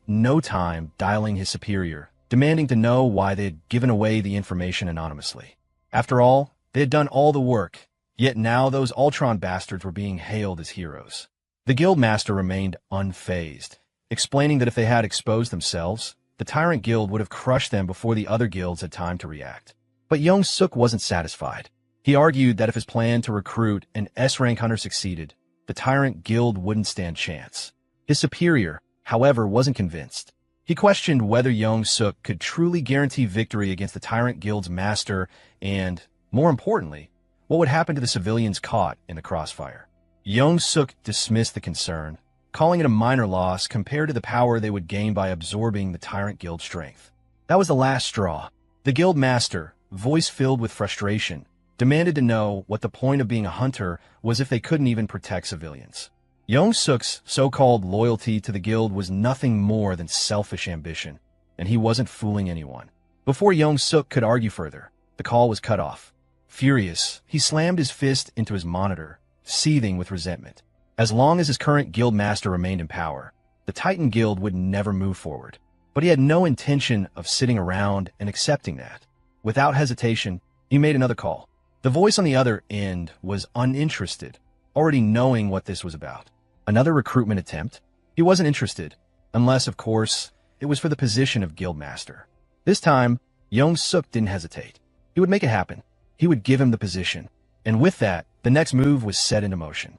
no time dialing his superior, demanding to know why they had given away the information anonymously. After all, they had done all the work, yet now those Ultron bastards were being hailed as heroes. The Guildmaster remained unfazed, explaining that if they had exposed themselves, the Tyrant Guild would have crushed them before the other guilds had time to react. But Young Suk wasn't satisfied. He argued that if his plan to recruit an S-rank hunter succeeded, the Tyrant Guild wouldn't stand chance. His superior, however, wasn't convinced. He questioned whether Young Suk could truly guarantee victory against the Tyrant Guild's master and, more importantly, what would happen to the civilians caught in the crossfire. Young Suk dismissed the concern, calling it a minor loss compared to the power they would gain by absorbing the Tyrant Guild's strength. That was the last straw. The Guild Master, voice filled with frustration, demanded to know what the point of being a hunter was if they couldn't even protect civilians. Young Suk's so-called loyalty to the guild was nothing more than selfish ambition, and he wasn't fooling anyone. Before Young Suk could argue further, the call was cut off. Furious, he slammed his fist into his monitor, seething with resentment. As long as his current guild master remained in power, the Titan Guild would never move forward. But he had no intention of sitting around and accepting that. Without hesitation, he made another call. The voice on the other end was uninterested, already knowing what this was about. Another recruitment attempt? He wasn't interested, unless, of course, it was for the position of Guildmaster. This time, Young Suk didn't hesitate. He would make it happen. He would give him the position. And with that, the next move was set into motion.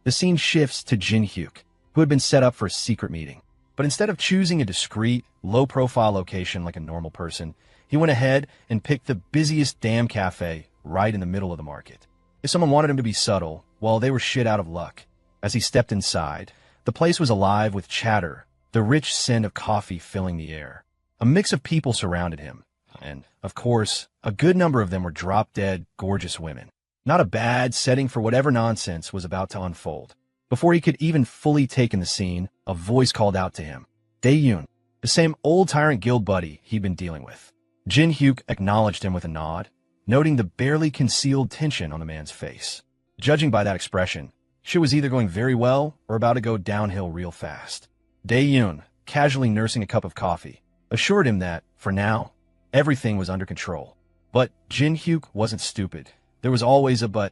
The scene shifts to Jin Hyuk, who had been set up for a secret meeting. But instead of choosing a discreet, low-profile location like a normal person, he went ahead and picked the busiest damn cafe right in the middle of the market. If someone wanted him to be subtle, well, they were shit out of luck. As he stepped inside, the place was alive with chatter, the rich scent of coffee filling the air. A mix of people surrounded him, and, of course, a good number of them were drop-dead, gorgeous women. Not a bad setting for whatever nonsense was about to unfold. Before he could even fully take in the scene, a voice called out to him. Dae-yoon, the same old Tyrant Guild buddy he'd been dealing with. Jin Hyuk acknowledged him with a nod, noting the barely concealed tension on the man's face. Judging by that expression, shit was either going very well or about to go downhill real fast. Dae-yoon, casually nursing a cup of coffee, assured him that, for now, everything was under control. But Jin Hyuk wasn't stupid. There was always a but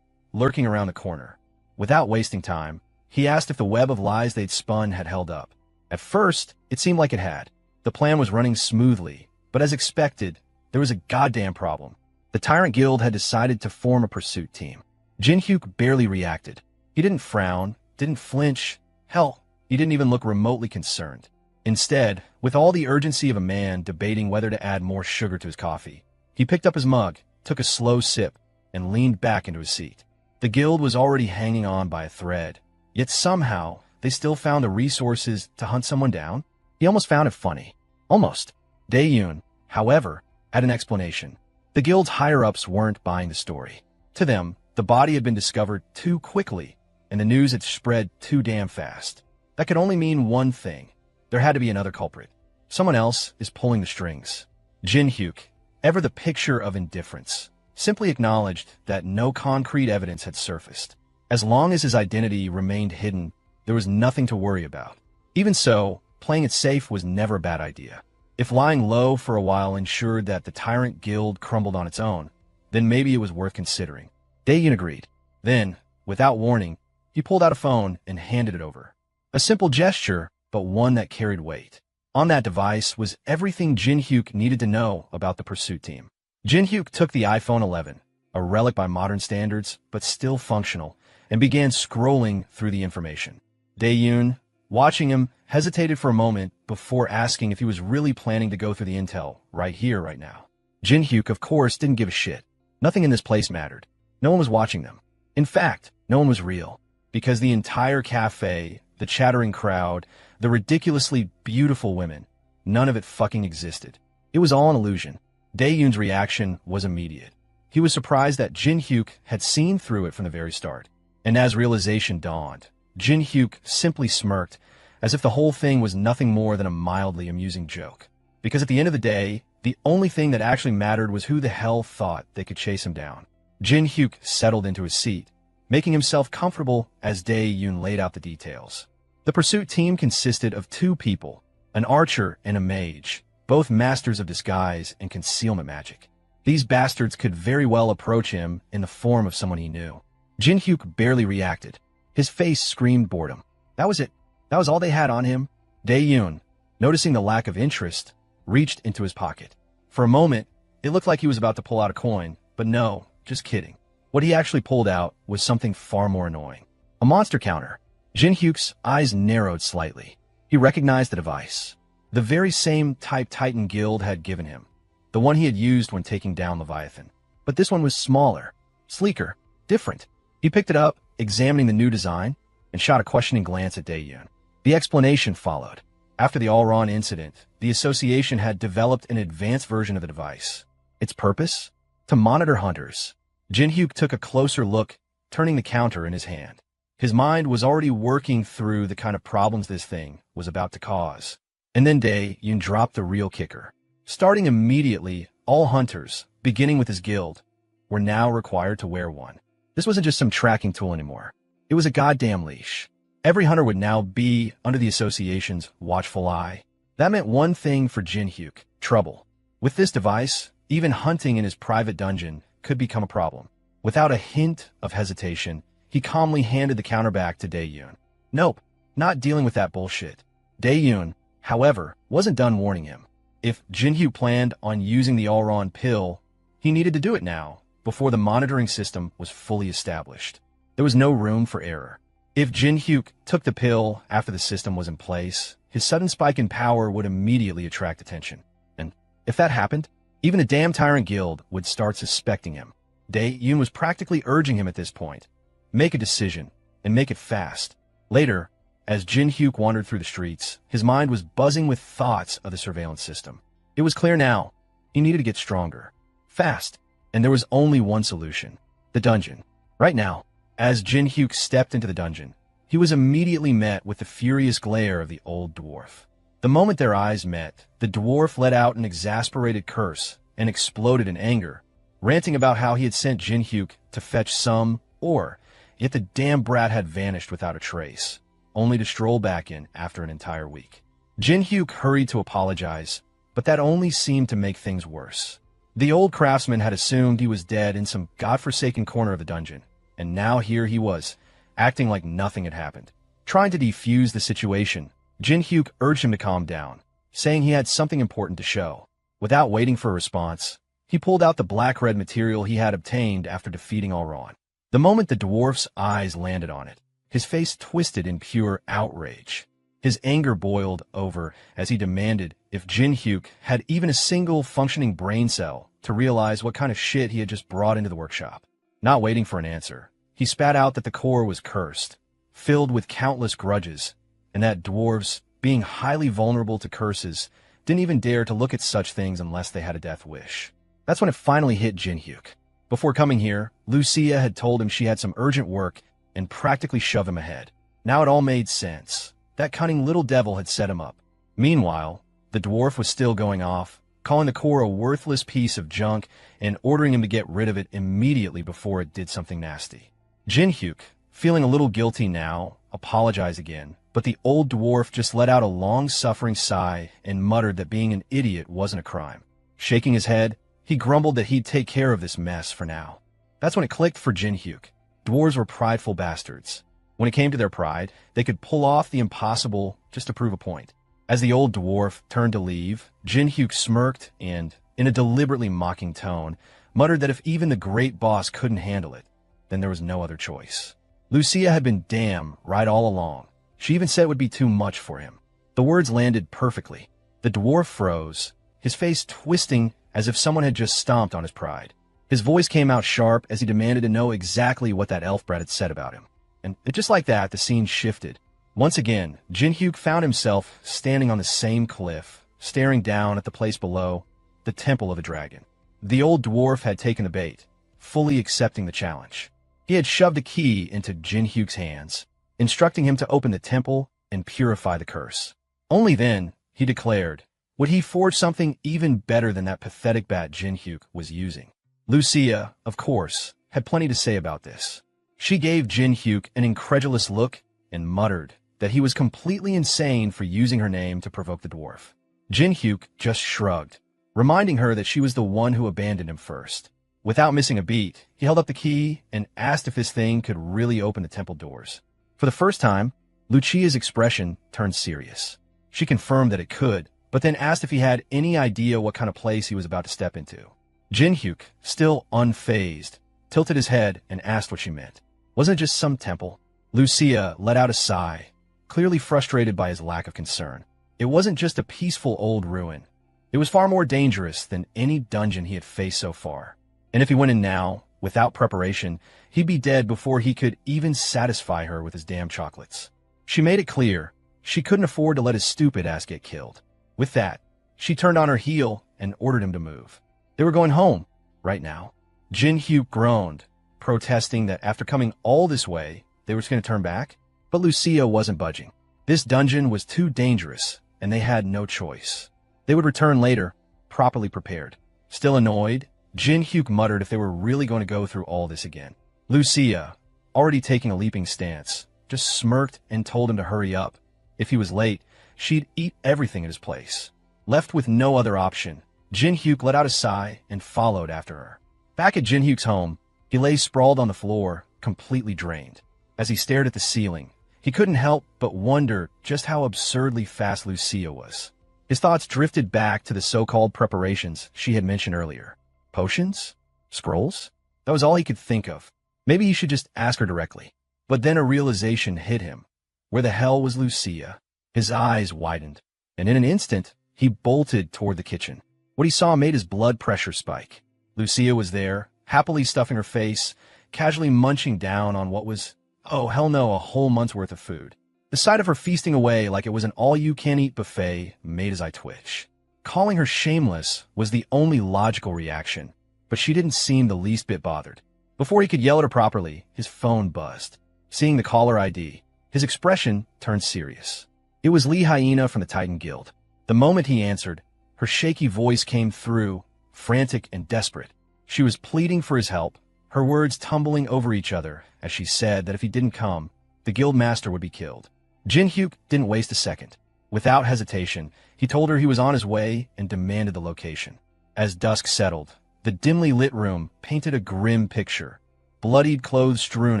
lurking around the corner. Without wasting time, he asked if the web of lies they'd spun had held up. At first, it seemed like it had. The plan was running smoothly, but as expected, there was a goddamn problem. The Tyrant Guild had decided to form a pursuit team. Jin Hyuk barely reacted. He didn't frown, didn't flinch. Hell, he didn't even look remotely concerned. Instead, with all the urgency of a man debating whether to add more sugar to his coffee, he picked up his mug, took a slow sip, and leaned back into his seat. The guild was already hanging on by a thread, yet somehow they still found the resources to hunt someone down. He almost found it funny. Almost. Dae-yoon, however, had an explanation. The guild's higher-ups weren't buying the story. To them, the body had been discovered too quickly, and the news had spread too damn fast. That could only mean one thing. There had to be another culprit. Someone else is pulling the strings. Jin Hyuk, ever the picture of indifference, simply acknowledged that no concrete evidence had surfaced. As long as his identity remained hidden, there was nothing to worry about. Even so, playing it safe was never a bad idea. If lying low for a while ensured that the Tyrant Guild crumbled on its own, then maybe it was worth considering. Dae-yoon agreed. Then, without warning, he pulled out a phone and handed it over. A simple gesture, but one that carried weight. On that device was everything Jin Hyuk needed to know about the pursuit team. Jin Hyuk took the iPhone 11, a relic by modern standards, but still functional, and began scrolling through the information. Dae-yoon, watching him, hesitated for a moment before asking if he was really planning to go through the intel right here, right now. Jin Hyuk, of course, didn't give a shit. Nothing in this place mattered. No one was watching them. In fact, no one was real, because the entire cafe, the chattering crowd, the ridiculously beautiful women, none of it fucking existed. It was all an illusion. Dae-yoon's reaction was immediate. He was surprised that Jin Hyuk had seen through it from the very start. And as realization dawned, Jin Hyuk simply smirked, as if the whole thing was nothing more than a mildly amusing joke. Because at the end of the day, the only thing that actually mattered was who the hell thought they could chase him down. Jin Hyuk settled into his seat, making himself comfortable as Dae-yoon laid out the details. The pursuit team consisted of 2 people, an archer and a mage, both masters of disguise and concealment magic. These bastards could very well approach him in the form of someone he knew. Jin-hyuk barely reacted. His face screamed boredom. That was it. That was all they had on him. Dae-yoon, noticing the lack of interest, reached into his pocket. For a moment, it looked like he was about to pull out a coin, but no, just kidding. What he actually pulled out was something far more annoying. A monster counter. Jin-hyuk's eyes narrowed slightly. He recognized the device. The very same type Titan Guild had given him. The one he had used when taking down Leviathan. But this one was smaller, sleeker, different. He picked it up, examining the new design, and shot a questioning glance at Dae-yoon. The explanation followed. After the Allron incident, the Association had developed an advanced version of the device. Its purpose? To monitor hunters. Jin-hyuk took a closer look, turning the counter in his hand. His mind was already working through the kind of problems this thing was about to cause. And then Dae-yoon dropped the real kicker. Starting immediately, all hunters, beginning with his guild, were now required to wear one. This wasn't just some tracking tool anymore. It was a goddamn leash. Every hunter would now be under the Association's watchful eye. That meant one thing for Jin-hyuk: trouble. With this device, even hunting in his private dungeon could become a problem. Without a hint of hesitation, he calmly handed the counter back to Dae-yoon. Nope, not dealing with that bullshit. Dae-yoon, however, wasn't done warning him. If Jin-hyuk planned on using the Allron pill, he needed to do it now, before the monitoring system was fully established. There was no room for error. If Jin-hyuk took the pill after the system was in place, his sudden spike in power would immediately attract attention. And if that happened, even the damn Tyrant Guild would start suspecting him. Dae-yoon was practically urging him at this point. Make a decision, and make it fast. Later, as Jin-hyuk wandered through the streets, his mind was buzzing with thoughts of the surveillance system. It was clear now. He needed to get stronger. Fast. And there was only one solution. The dungeon. Right now, as Jin-hyuk stepped into the dungeon, he was immediately met with the furious glare of the old dwarf. The moment their eyes met, the dwarf let out an exasperated curse and exploded in anger, ranting about how he had sent Jin-hyuk to fetch some ore, yet the damn brat had vanished without a trace, only to stroll back in after an entire week. Jin-hyuk hurried to apologize, but that only seemed to make things worse. The old craftsman had assumed he was dead in some godforsaken corner of the dungeon, and now here he was, acting like nothing had happened. Trying to defuse the situation, Jin-hyuk urged him to calm down, saying he had something important to show. Without waiting for a response, he pulled out the black-red material he had obtained after defeating Allron. The moment the dwarf's eyes landed on it, his face twisted in pure outrage. His anger boiled over as he demanded if Jin-hyuk had even a single functioning brain cell to realize what kind of shit he had just brought into the workshop. Not waiting for an answer, he spat out that the core was cursed, filled with countless grudges, and that dwarves, being highly vulnerable to curses, didn't even dare to look at such things unless they had a death wish. That's when it finally hit Jin-hyuk. Before coming here, Lucia had told him she had some urgent work and practically shoved him ahead. Now it all made sense. That cunning little devil had set him up. Meanwhile, the dwarf was still going off, calling the core a worthless piece of junk and ordering him to get rid of it immediately before it did something nasty. Jin-hyuk, feeling a little guilty now, apologized again, but the old dwarf just let out a long-suffering sigh and muttered that being an idiot wasn't a crime. Shaking his head, he grumbled that he'd take care of this mess for now. That's when it clicked for Jin-hyuk. Dwarves were prideful bastards. When it came to their pride, they could pull off the impossible just to prove a point. As the old dwarf turned to leave, Jin-hyuk smirked and, in a deliberately mocking tone, muttered that if even the great boss couldn't handle it, then there was no other choice. Lucia had been damn right all along. She even said it would be too much for him. The words landed perfectly. The dwarf froze, his face twisting as if someone had just stomped on his pride. His voice came out sharp as he demanded to know exactly what that elf brat had said about him. And just like that, the scene shifted. Once again, Jin-hyuk found himself standing on the same cliff, staring down at the place below, the Temple of the Dragon. The old dwarf had taken the bait, fully accepting the challenge. He had shoved a key into Jin-hyuk's hands, instructing him to open the temple and purify the curse. Only then, he declared, would he forge something even better than that pathetic bat Jin-hyuk was using. Lucia, of course, had plenty to say about this. She gave Jin-hyuk an incredulous look and muttered that he was completely insane for using her name to provoke the dwarf. Jin-hyuk just shrugged, reminding her that she was the one who abandoned him first. Without missing a beat, he held up the key and asked if his thing could really open the temple doors. For the first time, Lucia's expression turned serious. She confirmed that it could, but then asked if he had any idea what kind of place he was about to step into. Jin-hyuk, still unfazed, tilted his head and asked what she meant. Wasn't it just some temple? Lucia let out a sigh, clearly frustrated by his lack of concern. It wasn't just a peaceful old ruin. It was far more dangerous than any dungeon he had faced so far. And if he went in now, without preparation, he'd be dead before he could even satisfy her with his damn chocolates. She made it clear she couldn't afford to let his stupid ass get killed. With that, she turned on her heel and ordered him to move. They were going home, right now. Jin-hyuk groaned, protesting that after coming all this way, they were just going to turn back. But Lucia wasn't budging. This dungeon was too dangerous, and they had no choice. They would return later, properly prepared. Still annoyed, Jin-hyuk muttered if they were really going to go through all this again. Lucia, already taking a leaping stance, just smirked and told him to hurry up. If he was late, she'd eat everything at his place. Left with no other option, Jin-hyuk let out a sigh and followed after her. Back at Jin-hyuk's home, he lay sprawled on the floor, completely drained. As he stared at the ceiling, he couldn't help but wonder just how absurdly fast Lucia was. His thoughts drifted back to the so-called preparations she had mentioned earlier. Potions? Scrolls? That was all he could think of. Maybe he should just ask her directly. But then a realization hit him. Where the hell was Lucia? His eyes widened, and in an instant, he bolted toward the kitchen. What he saw made his blood pressure spike. Lucia was there, happily stuffing her face, casually munching down on what was, oh hell no, a whole month's worth of food. The sight of her feasting away like it was an all-you-can-eat buffet made his eye twitch. Calling her shameless was the only logical reaction, but she didn't seem the least bit bothered. Before he could yell at her properly, his phone buzzed. Seeing the caller ID, his expression turned serious. It was Lee Hyena from the Titan Guild. The moment he answered, her shaky voice came through, frantic and desperate. She was pleading for his help, her words tumbling over each other as she said that if he didn't come, the guild master would be killed. Jin-hyuk didn't waste a second. Without hesitation, he told her he was on his way and demanded the location. As dusk settled, the dimly lit room painted a grim picture. Bloodied clothes strewn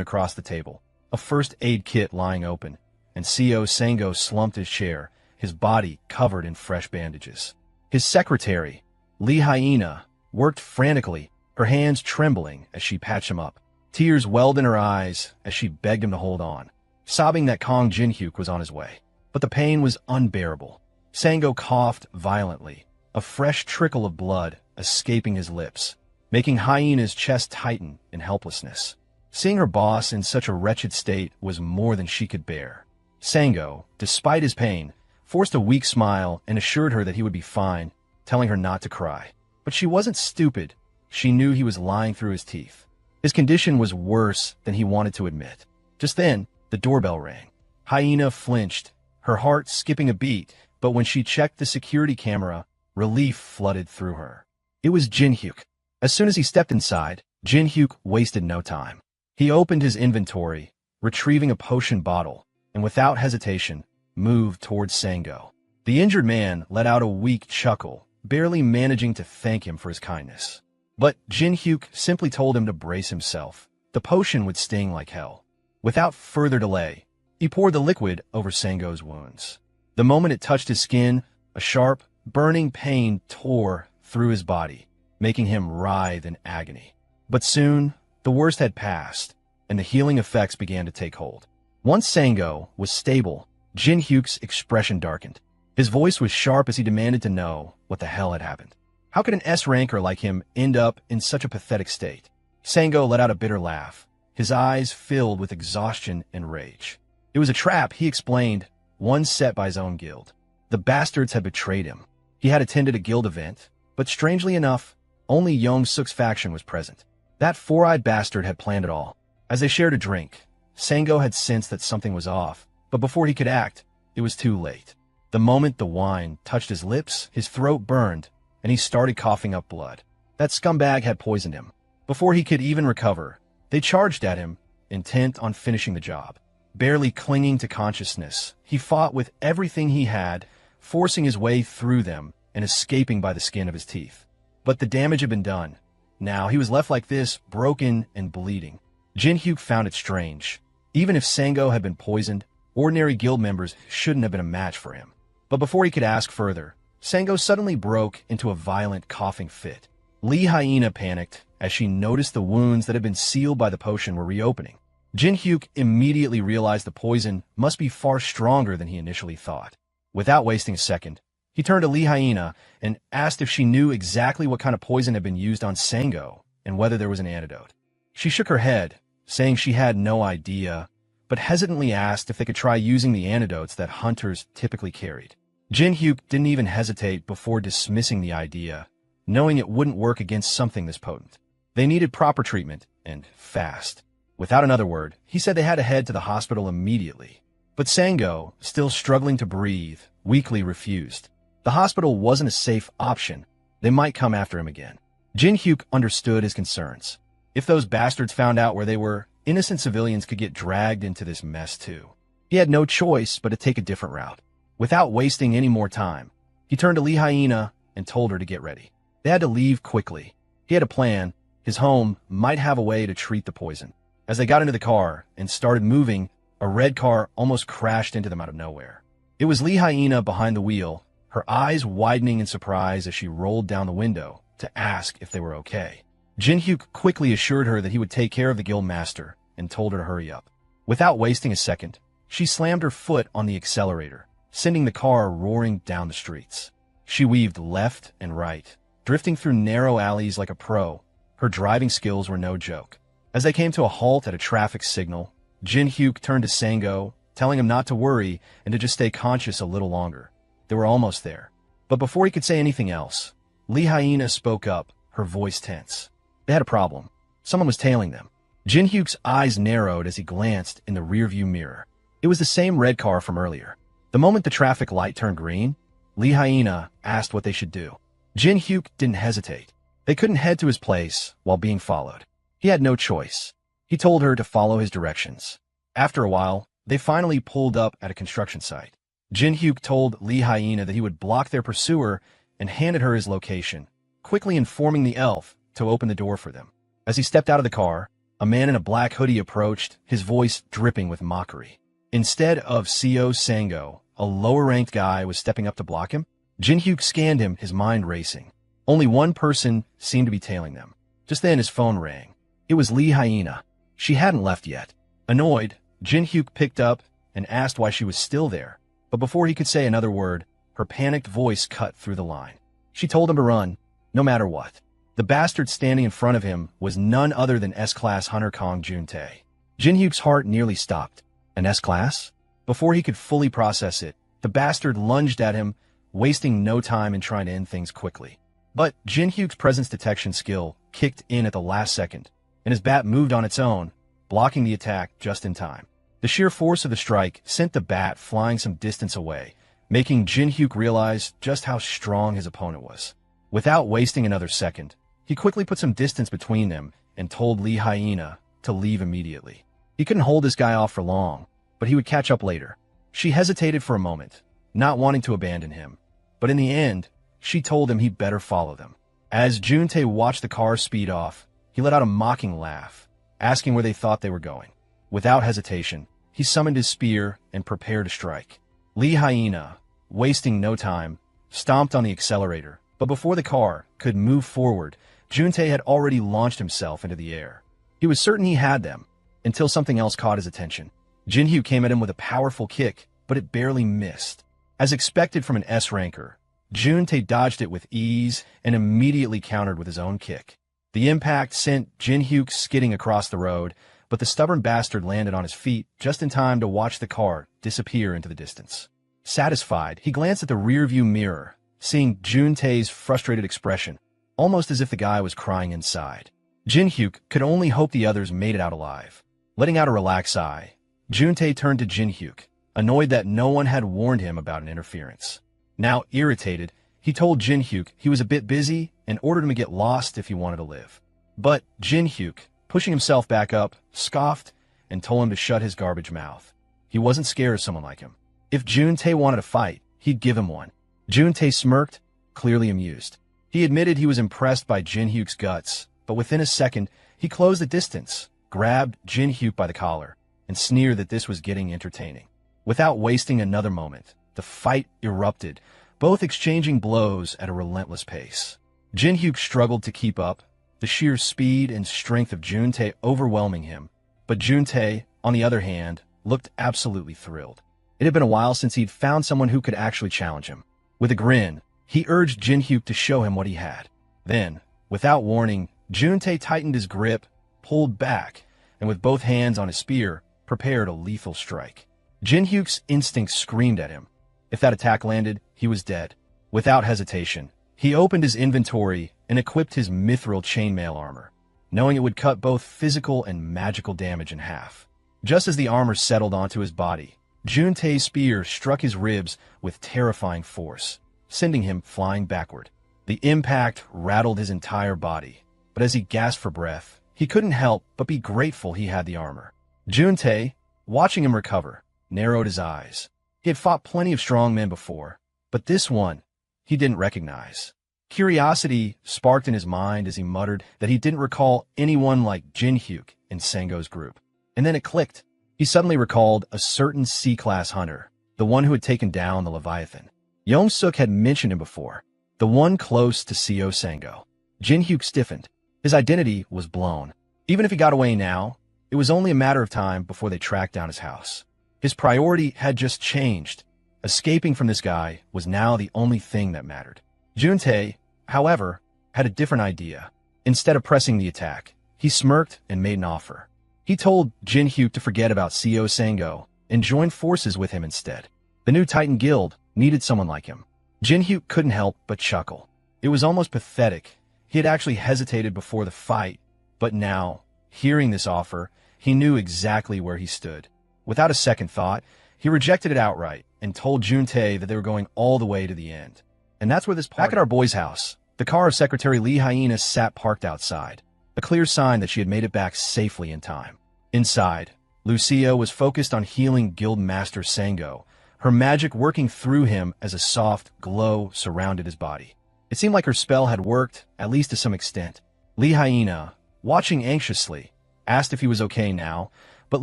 across the table, a first aid kit lying open, and CO Sango slumped his chair, his body covered in fresh bandages. His secretary, Lee Hyena, worked frantically, her hands trembling as she patched him up. Tears welled in her eyes as she begged him to hold on, sobbing that Kong Jin-hyuk was on his way. But the pain was unbearable. Sango coughed violently, a fresh trickle of blood escaping his lips, making Hyena's chest tighten in helplessness. Seeing her boss in such a wretched state was more than she could bear. Sango, despite his pain, forced a weak smile and assured her that he would be fine, telling her not to cry. But she wasn't stupid. She knew he was lying through his teeth. His condition was worse than he wanted to admit. Just then, the doorbell rang. Hyena flinched, her heart skipping a beat, but when she checked the security camera, relief flooded through her. It was Jin-hyuk. As soon as he stepped inside, Jin-hyuk wasted no time. He opened his inventory, retrieving a potion bottle, and without hesitation, moved towards Sango. The injured man let out a weak chuckle, barely managing to thank him for his kindness. But Jin-hyuk simply told him to brace himself. The potion would sting like hell. Without further delay, he poured the liquid over Sango's wounds. The moment it touched his skin, a sharp, burning pain tore through his body, making him writhe in agony. But soon, the worst had passed, and the healing effects began to take hold. Once Sango was stable, Jin-hyuk's expression darkened. His voice was sharp as he demanded to know what the hell had happened. How could an S-ranker like him end up in such a pathetic state? Sango let out a bitter laugh, his eyes filled with exhaustion and rage. It was a trap, he explained, one set by his own guild. The bastards had betrayed him. He had attended a guild event, but strangely enough, only Yong-suk's faction was present. That four-eyed bastard had planned it all. As they shared a drink, Sango had sensed that something was off, but before he could act, it was too late. The moment the wine touched his lips, his throat burned, and he started coughing up blood. That scumbag had poisoned him. Before he could even recover, they charged at him, intent on finishing the job. Barely clinging to consciousness, he fought with everything he had, forcing his way through them and escaping by the skin of his teeth. But the damage had been done. Now he was left like this, broken and bleeding. Jin-hyuk found it strange. Even if Sango had been poisoned, ordinary guild members shouldn't have been a match for him. But before he could ask further, Sango suddenly broke into a violent coughing fit. Lee Hyena panicked as she noticed the wounds that had been sealed by the potion were reopening. Jin-hyuk immediately realized the poison must be far stronger than he initially thought. Without wasting a second, he turned to Lee Hyena and asked if she knew exactly what kind of poison had been used on Sango and whether there was an antidote. She shook her head, saying she had no idea, but hesitantly asked if they could try using the antidotes that hunters typically carried. Jin-hyuk didn't even hesitate before dismissing the idea, knowing it wouldn't work against something this potent. They needed proper treatment, and fast. Without another word, he said they had to head to the hospital immediately. But Sango, still struggling to breathe, weakly refused. The hospital wasn't a safe option. They might come after him again. Jin-hyuk understood his concerns. If those bastards found out where they were, innocent civilians could get dragged into this mess too. He had no choice but to take a different route. Without wasting any more time, he turned to Lee Hyena and told her to get ready. They had to leave quickly. He had a plan. His home might have a way to treat the poison. As they got into the car and started moving, a red car almost crashed into them out of nowhere. It was Lee Hyena behind the wheel, her eyes widening in surprise as she rolled down the window to ask if they were okay. Jin-hyuk quickly assured her that he would take care of the guild master and told her to hurry up. Without wasting a second, she slammed her foot on the accelerator, sending the car roaring down the streets. She weaved left and right, drifting through narrow alleys like a pro. Her driving skills were no joke. As they came to a halt at a traffic signal, Jin-hyuk turned to Sango, telling him not to worry and to just stay conscious a little longer. They were almost there. But before he could say anything else, Lee Hyena spoke up, her voice tense. They had a problem. Someone was tailing them. Jin-hyuk's eyes narrowed as he glanced in the rearview mirror. It was the same red car from earlier. The moment the traffic light turned green, Lee Hyena asked what they should do. Jin-hyuk didn't hesitate. They couldn't head to his place while being followed. He had no choice. He told her to follow his directions. After a while, they finally pulled up at a construction site. Jin-hyuk told Lee Hyena that he would block their pursuer and handed her his location, quickly informing the elf to open the door for them. As he stepped out of the car, a man in a black hoodie approached, his voice dripping with mockery. Instead of CO Sango, a lower-ranked guy was stepping up to block him. Jin-hyuk scanned him, his mind racing. Only one person seemed to be tailing them. Just then his phone rang. It was Lee Hyena. She hadn't left yet. Annoyed, Jin-hyuk picked up and asked why she was still there. But before he could say another word, her panicked voice cut through the line. She told him to run, no matter what. The bastard standing in front of him was none other than S-Class Hunter Kong Juntae. Jin-hyuk's heart nearly stopped. An S-Class? Before he could fully process it, the bastard lunged at him, wasting no time in trying to end things quickly. But Jin-hyuk's presence detection skill kicked in at the last second, and his bat moved on its own, blocking the attack just in time. The sheer force of the strike sent the bat flying some distance away, making Jin-hyuk realize just how strong his opponent was. Without wasting another second, he quickly put some distance between them and told Lee Hyena to leave immediately. He couldn't hold this guy off for long, but he would catch up later. She hesitated for a moment, not wanting to abandon him, but in the end, she told him he better follow them. As Juntae watched the car speed off, he let out a mocking laugh, asking where they thought they were going. Without hesitation, he summoned his spear and prepared to strike. Lee Hyena, wasting no time, stomped on the accelerator, but before the car could move forward, Juntae had already launched himself into the air. He was certain he had them, until something else caught his attention. Jin-hyuk came at him with a powerful kick, but it barely missed. As expected from an S-ranker, Juntae dodged it with ease and immediately countered with his own kick. The impact sent Jin-hyuk skidding across the road, but the stubborn bastard landed on his feet just in time to watch the car disappear into the distance. Satisfied, he glanced at the rearview mirror, seeing Juntae's frustrated expression, almost as if the guy was crying inside. Jin-hyuk could only hope the others made it out alive. Letting out a relaxed sigh, Juntae turned to Jin-hyuk, annoyed that no one had warned him about an interference. Now irritated, he told Jin-hyuk he was a bit busy and ordered him to get lost if he wanted to live. But Jin-hyuk, pushing himself back up, scoffed and told him to shut his garbage mouth. he wasn't scared of someone like him. If Juntae wanted a fight, he'd give him one. Juntae smirked, clearly amused. He admitted he was impressed by Jin-hyuk's guts, but within a second, he closed the distance, grabbed Jin-hyuk by the collar, and sneered that this was getting entertaining. Without wasting another moment, the fight erupted, both exchanging blows at a relentless pace. Jin-hyuk struggled to keep up, the sheer speed and strength of Juntae overwhelming him, but Juntae, on the other hand, looked absolutely thrilled. It had been a while since he'd found someone who could actually challenge him. With a grin, he urged Jin-hyuk to show him what he had. Then, without warning, Juntae tightened his grip, pulled back, and with both hands on his spear, prepared a lethal strike. Jin-hyuk's instinct screamed at him. If that attack landed, he was dead. Without hesitation, he opened his inventory and equipped his mithril chainmail armor, knowing it would cut both physical and magical damage in half. Just as the armor settled onto his body, Juntae's spear struck his ribs with terrifying force, sending him flying backward. The impact rattled his entire body, but as he gasped for breath, he couldn't help but be grateful he had the armor. Juntae, watching him recover, narrowed his eyes. He had fought plenty of strong men before, but this one, he didn't recognize. Curiosity sparked in his mind as he muttered that he didn't recall anyone like Jin-hyuk in Sango's group. And then it clicked. He suddenly recalled a certain C-class hunter, the one who had taken down the Leviathan. Yong-suk had mentioned him before, the one close to Co. Sango. Jin-hyuk stiffened. His identity was blown. Even if he got away now, it was only a matter of time before they tracked down his house. His priority had just changed. Escaping from this guy was now the only thing that mattered. Juntae, however, had a different idea. Instead of pressing the attack, he smirked and made an offer. He told Jin-hyuk to forget about Co. Sango and join forces with him instead. The new Titan Guild needed someone like him. Jin-hyuk couldn't help but chuckle. It was almost pathetic. He had actually hesitated before the fight, but now, hearing this offer, he knew exactly where he stood. Without a second thought, he rejected it outright and told Juntae that they were going all the way to the end. And that's where this party— Back at our boy's house, the car of Secretary Lee Hyena sat parked outside, a clear sign that she had made it back safely in time. Inside, Lucia was focused on healing Guildmaster Sango, her magic working through him as a soft glow surrounded his body. It seemed like her spell had worked, at least to some extent. Lee Hyena, watching anxiously, asked if he was okay now, but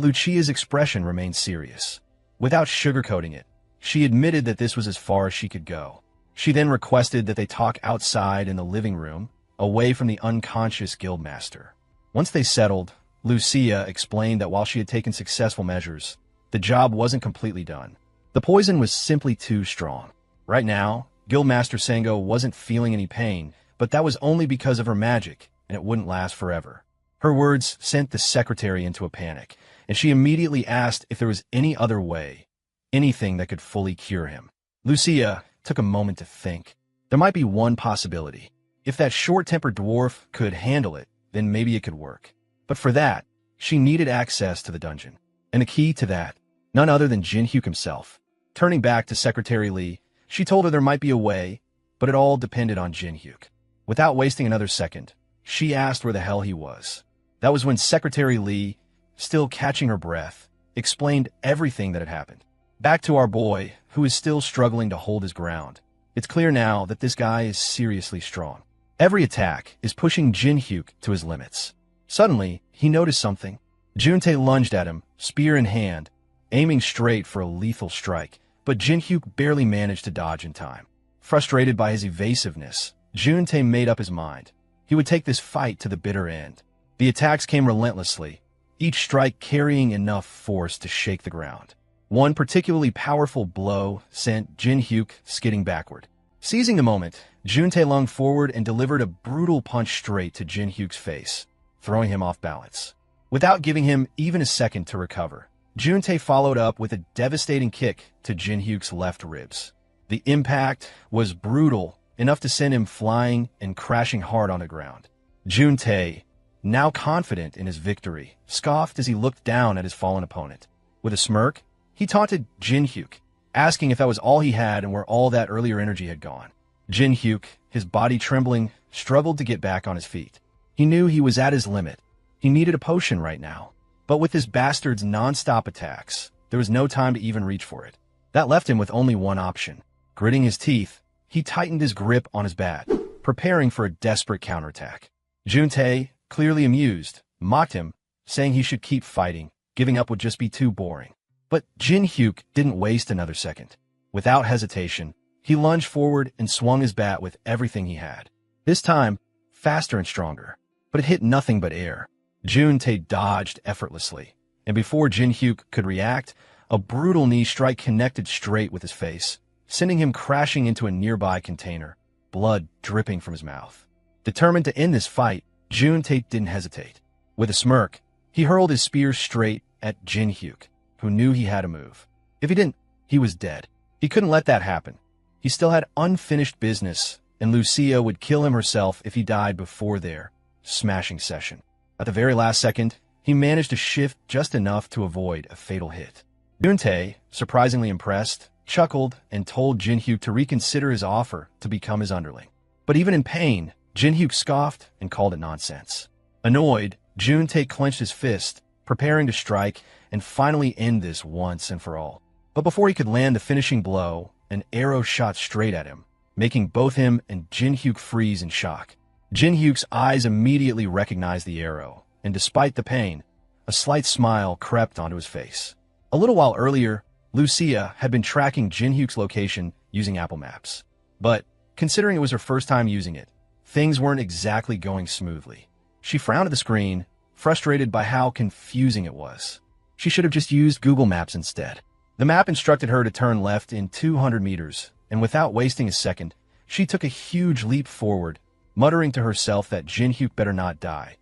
Lucia's expression remained serious. Without sugarcoating it, she admitted that this was as far as she could go. She then requested that they talk outside in the living room, away from the unconscious Guildmaster. Once they settled, Lucia explained that while she had taken successful measures, the job wasn't completely done. The poison was simply too strong. Right now, Guildmaster Sango wasn't feeling any pain, but that was only because of her magic, and it wouldn't last forever. Her words sent the secretary into a panic, and she immediately asked if there was any other way, anything that could fully cure him. Lucia took a moment to think. There might be one possibility. If that short-tempered dwarf could handle it, then maybe it could work. But for that, she needed access to the dungeon. And the key to that, none other than Jin-hyuk himself. Turning back to Secretary Lee, she told her there might be a way, but it all depended on Jin-hyuk. Without wasting another second, she asked where the hell he was. That was when Secretary Lee, still catching her breath, explained everything that had happened. Back to our boy, who is still struggling to hold his ground. It's clear now that this guy is seriously strong. Every attack is pushing Jin-hyuk to his limits. Suddenly, he noticed something. Juntae lunged at him, spear in hand, aiming straight for a lethal strike, but Jin-hyuk barely managed to dodge in time. Frustrated by his evasiveness, Juntae made up his mind. He would take this fight to the bitter end. The attacks came relentlessly, each strike carrying enough force to shake the ground. One particularly powerful blow sent Jin-hyuk skidding backward. Seizing the moment, Juntae lunged forward and delivered a brutal punch straight to Jin-hyuk's face, throwing him off balance. Without giving him even a second to recover, Juntae followed up with a devastating kick to Jin-hyuk's left ribs. The impact was brutal, enough to send him flying and crashing hard on the ground. Juntae, now confident in his victory, scoffed as he looked down at his fallen opponent. With a smirk, he taunted Jin-hyuk, asking if that was all he had and where all that earlier energy had gone. Jin-hyuk, his body trembling, struggled to get back on his feet. He knew he was at his limit. He needed a potion right now. But with this bastard's non-stop attacks, there was no time to even reach for it. That left him with only one option. Gritting his teeth, he tightened his grip on his bat, preparing for a desperate counterattack. Juntae, clearly amused, mocked him, saying he should keep fighting, giving up would just be too boring. But Jin-hyuk didn't waste another second. Without hesitation, he lunged forward and swung his bat with everything he had. This time, faster and stronger. But it hit nothing but air. Juntae dodged effortlessly, and before Jin-hyuk could react, a brutal knee strike connected straight with his face, sending him crashing into a nearby container, blood dripping from his mouth. Determined to end this fight, Juntae didn't hesitate. With a smirk, he hurled his spear straight at Jin-hyuk, who knew he had to move. If he didn't, he was dead. He couldn't let that happen. He still had unfinished business, and Lucia would kill him herself if he died before their smashing session. At the very last second, he managed to shift just enough to avoid a fatal hit. Juntae, surprisingly impressed, chuckled and told Jin-hyuk to reconsider his offer to become his underling. But even in pain, Jin-hyuk scoffed and called it nonsense. Annoyed, Juntae clenched his fist, preparing to strike and finally end this once and for all. But before he could land the finishing blow, an arrow shot straight at him, making both him and Jin-hyuk freeze in shock. Jin-hyuk's eyes immediately recognized the arrow, and despite the pain, a slight smile crept onto his face. A little while earlier, Lucia had been tracking Jin-hyuk's location using Apple Maps. But, considering it was her first time using it, things weren't exactly going smoothly. She frowned at the screen, frustrated by how confusing it was. She should have just used Google Maps instead. The map instructed her to turn left in 200 meters, and without wasting a second, she took a huge leap forward, muttering to herself that Jin-hyuk better not die.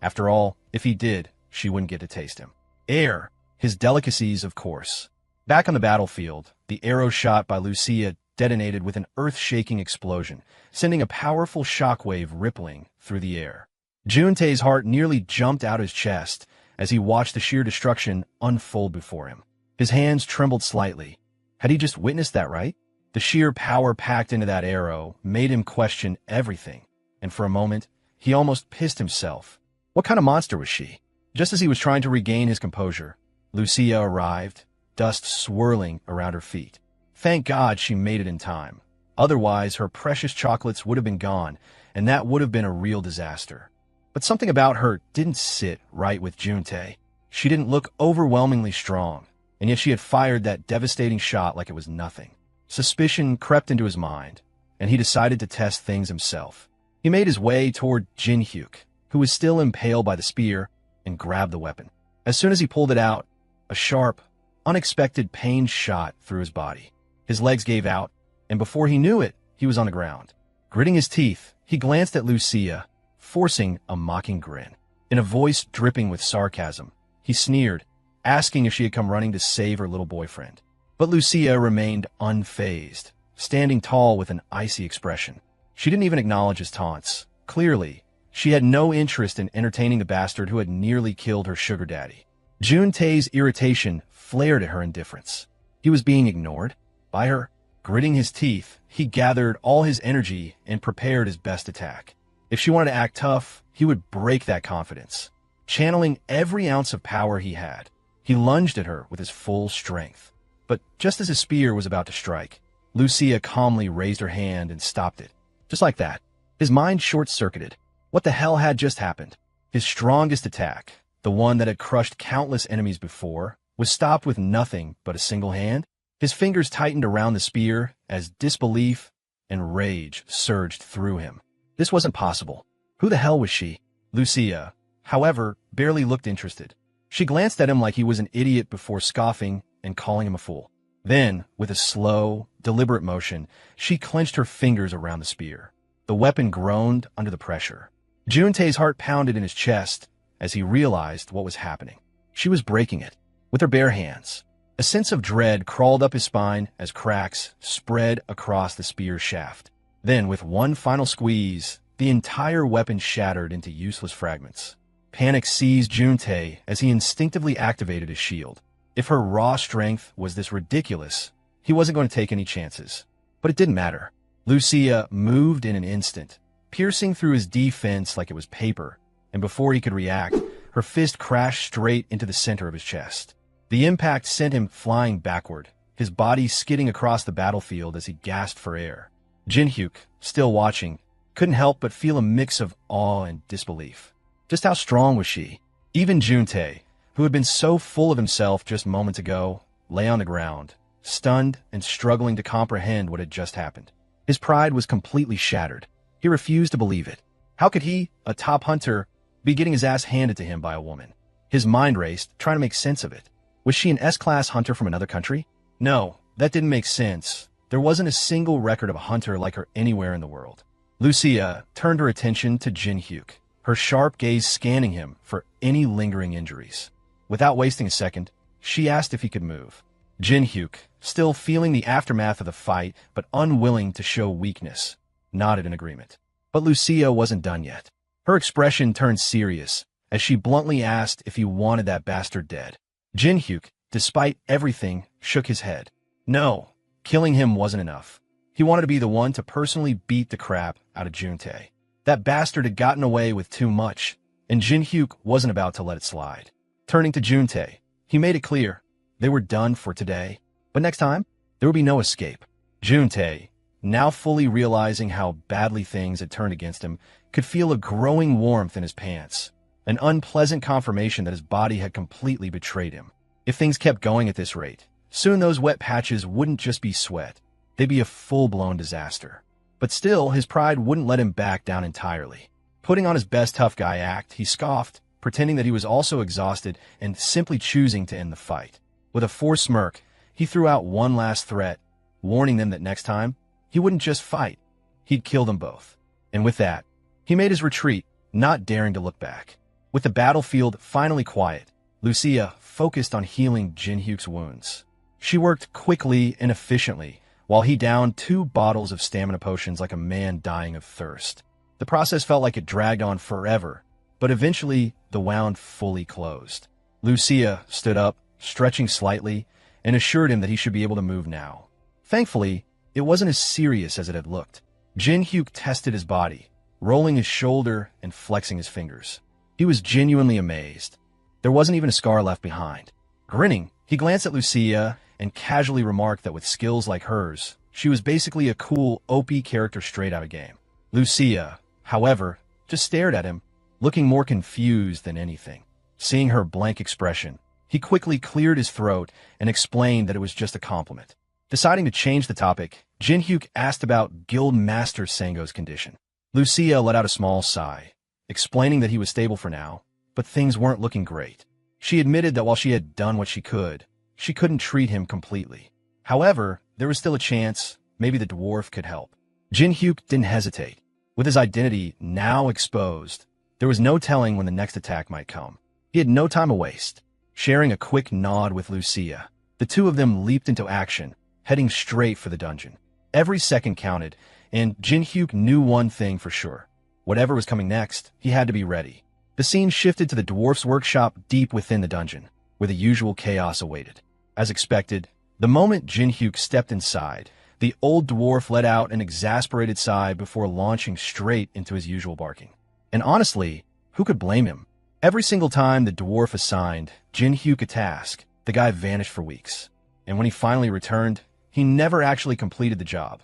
After all, if he did, she wouldn't get to taste him. Air, his delicacies, of course. Back on the battlefield, the arrow shot by Lucia detonated with an earth-shaking explosion, sending a powerful shockwave rippling through the air. Juntae's heart nearly jumped out his chest as he watched the sheer destruction unfold before him. His hands trembled slightly. Had he just witnessed that, right? The sheer power packed into that arrow made him question everything, and for a moment, he almost pissed himself. What kind of monster was she? Just as he was trying to regain his composure, Lucia arrived, dust swirling around her feet. Thank God she made it in time. Otherwise, her precious chocolates would have been gone, and that would have been a real disaster. But something about her didn't sit right with Juntae. She didn't look overwhelmingly strong, and yet she had fired that devastating shot like it was nothing. Suspicion crept into his mind, and he decided to test things himself. He made his way toward Jin-hyuk, who was still impaled by the spear, and grabbed the weapon. As soon as he pulled it out, a sharp, unexpected pain shot through his body. His legs gave out, and before he knew it, he was on the ground. Gritting his teeth, he glanced at Lucia, forcing a mocking grin. In a voice dripping with sarcasm, he sneered, asking if she had come running to save her little boyfriend. But Lucia remained unfazed, standing tall with an icy expression. She didn't even acknowledge his taunts. Clearly, she had no interest in entertaining the bastard who had nearly killed her sugar daddy. Juntae's irritation flared at her indifference. He was being ignored by her. Gritting his teeth, he gathered all his energy and prepared his best attack. If she wanted to act tough, he would break that confidence. Channeling every ounce of power he had, he lunged at her with his full strength. But just as his spear was about to strike, Lucia calmly raised her hand and stopped it. Just like that, his mind short-circuited. What the hell had just happened? His strongest attack, the one that had crushed countless enemies before, was stopped with nothing but a single hand. His fingers tightened around the spear as disbelief and rage surged through him. This wasn't possible. Who the hell was she? Lucia, however, barely looked interested. She glanced at him like he was an idiot before scoffing and calling him a fool. Then, with a slow, deliberate motion, she clenched her fingers around the spear. The weapon groaned under the pressure. Juntae's heart pounded in his chest as he realized what was happening. She was breaking it with her bare hands. A sense of dread crawled up his spine as cracks spread across the spear's shaft. Then, with one final squeeze, the entire weapon shattered into useless fragments. Panic seized Juntae as he instinctively activated his shield. If her raw strength was this ridiculous, he wasn't going to take any chances. But it didn't matter. Lucia moved in an instant, piercing through his defense like it was paper, and before he could react, her fist crashed straight into the center of his chest. The impact sent him flying backward, his body skidding across the battlefield as he gasped for air. Jinhyuk, still watching, couldn't help but feel a mix of awe and disbelief. Just how strong was she? Even Juntae, who had been so full of himself just moments ago, lay on the ground, stunned and struggling to comprehend what had just happened. His pride was completely shattered. He refused to believe it. How could he, a top hunter, be getting his ass handed to him by a woman? His mind raced, trying to make sense of it. Was she an S-class hunter from another country? No, that didn't make sense. There wasn't a single record of a hunter like her anywhere in the world. Lucia turned her attention to Jinhyuk, her sharp gaze scanning him for any lingering injuries. Without wasting a second, she asked if he could move. Jinhyuk, still feeling the aftermath of the fight but unwilling to show weakness, nodded in agreement. But Lucia wasn't done yet. Her expression turned serious as she bluntly asked if he wanted that bastard dead. Jinhyuk, despite everything, shook his head. No, killing him wasn't enough. He wanted to be the one to personally beat the crap out of Juntae. That bastard had gotten away with too much, and Jinhyuk wasn't about to let it slide. Turning to Juntae, he made it clear they were done for today, but next time, there would be no escape. Juntae, now fully realizing how badly things had turned against him, could feel a growing warmth in his pants, an unpleasant confirmation that his body had completely betrayed him. If things kept going at this rate, soon those wet patches wouldn't just be sweat, they'd be a full-blown disaster. But still, his pride wouldn't let him back down entirely. Putting on his best tough guy act, he scoffed, pretending that he was also exhausted and simply choosing to end the fight. With a forced smirk, he threw out one last threat, warning them that next time, he wouldn't just fight, he'd kill them both. And with that, he made his retreat, not daring to look back. With the battlefield finally quiet, Lucia focused on healing Jinhyuk's wounds. She worked quickly and efficiently, while he downed 2 bottles of stamina potions like a man dying of thirst. The process felt like it dragged on forever, but eventually the wound fully closed. Lucia stood up, stretching slightly, and assured him that he should be able to move now. Thankfully, it wasn't as serious as it had looked. Jinhyuk tested his body, rolling his shoulder and flexing his fingers. He was genuinely amazed. There wasn't even a scar left behind. Grinning, he glanced at Lucia and casually remarked that with skills like hers, she was basically a cool, OP character straight out of game. Lucia, however, just stared at him, looking more confused than anything. Seeing her blank expression, he quickly cleared his throat and explained that it was just a compliment. Deciding to change the topic, Jinhyuk asked about Guild Master Sango's condition. Lucia let out a small sigh, explaining that he was stable for now, but things weren't looking great. She admitted that while she had done what she couldn't treat him completely. However, there was still a chance maybe the dwarf could help. Jinhyuk didn't hesitate. With his identity now exposed, there was no telling when the next attack might come. He had no time to waste. Sharing a quick nod with Lucia, the two of them leaped into action, heading straight for the dungeon. Every second counted, and Jinhyuk knew one thing for sure. Whatever was coming next, he had to be ready. The scene shifted to the dwarf's workshop deep within the dungeon, where the usual chaos awaited. As expected, the moment Jinhyuk stepped inside, the old dwarf let out an exasperated sigh before launching straight into his usual barking. And honestly, who could blame him? Every single time the dwarf assigned Jinhyuk a task, the guy vanished for weeks. And when he finally returned, he never actually completed the job.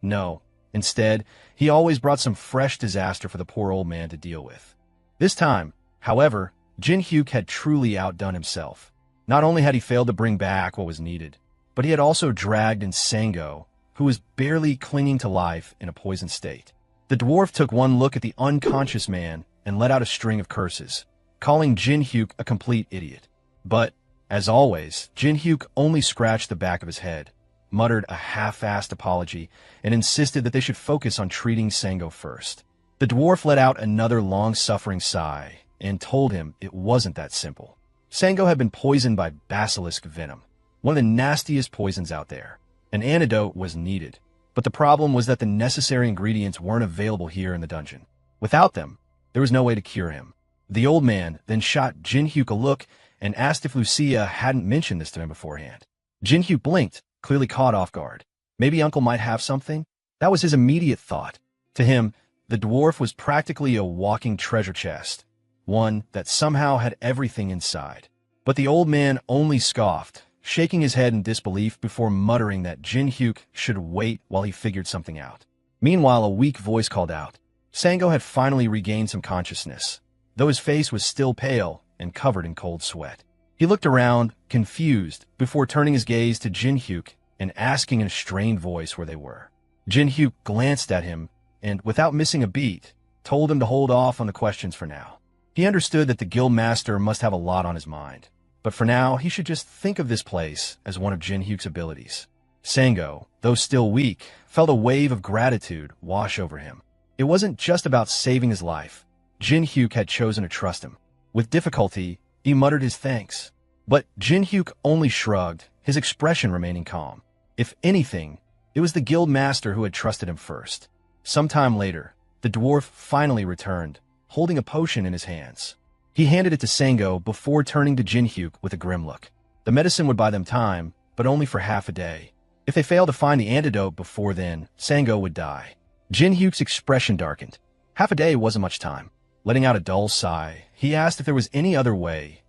No, instead, he always brought some fresh disaster for the poor old man to deal with. This time, however, Jinhyuk had truly outdone himself. Not only had he failed to bring back what was needed, but he had also dragged in Sango, who was barely clinging to life in a poisoned state. The dwarf took one look at the unconscious man and let out a string of curses, calling Jinhyuk a complete idiot. But, as always, Jinhyuk only scratched the back of his head, muttered a half-assed apology, and insisted that they should focus on treating Sango first. The dwarf let out another long-suffering sigh and told him it wasn't that simple. Sango had been poisoned by basilisk venom, one of the nastiest poisons out there. An antidote was needed, but the problem was that the necessary ingredients weren't available here in the dungeon. Without them, there was no way to cure him. The old man then shot Jinhyuk a look and asked if Lucia hadn't mentioned this to him beforehand. Jinhyuk blinked, clearly caught off guard. Maybe Uncle might have something? That was his immediate thought. To him, the dwarf was practically a walking treasure chest, one that somehow had everything inside. But the old man only scoffed, shaking his head in disbelief before muttering that Jinhyuk should wait while he figured something out. Meanwhile, a weak voice called out. Sango had finally regained some consciousness, though his face was still pale and covered in cold sweat. He looked around, confused, before turning his gaze to Jinhyuk and asking in a strained voice where they were. Jinhyuk glanced at him and, without missing a beat, told him to hold off on the questions for now. He understood that the guild master must have a lot on his mind, but for now he should just think of this place as one of Jinhyuk's abilities. Sango, though still weak, felt a wave of gratitude wash over him. It wasn't just about saving his life. Jinhyuk had chosen to trust him. With difficulty, he muttered his thanks. But Jinhyuk only shrugged, his expression remaining calm. If anything, it was the guild master who had trusted him first. Sometime later, the dwarf finally returned, holding a potion in his hands. He handed it to Sango before turning to Jinhyuk with a grim look. The medicine would buy them time, but only for half a day. If they failed to find the antidote before then, Sango would die. Jinhyuk's expression darkened. Half a day wasn't much time. Letting out a dull sigh, he asked if there was any other way,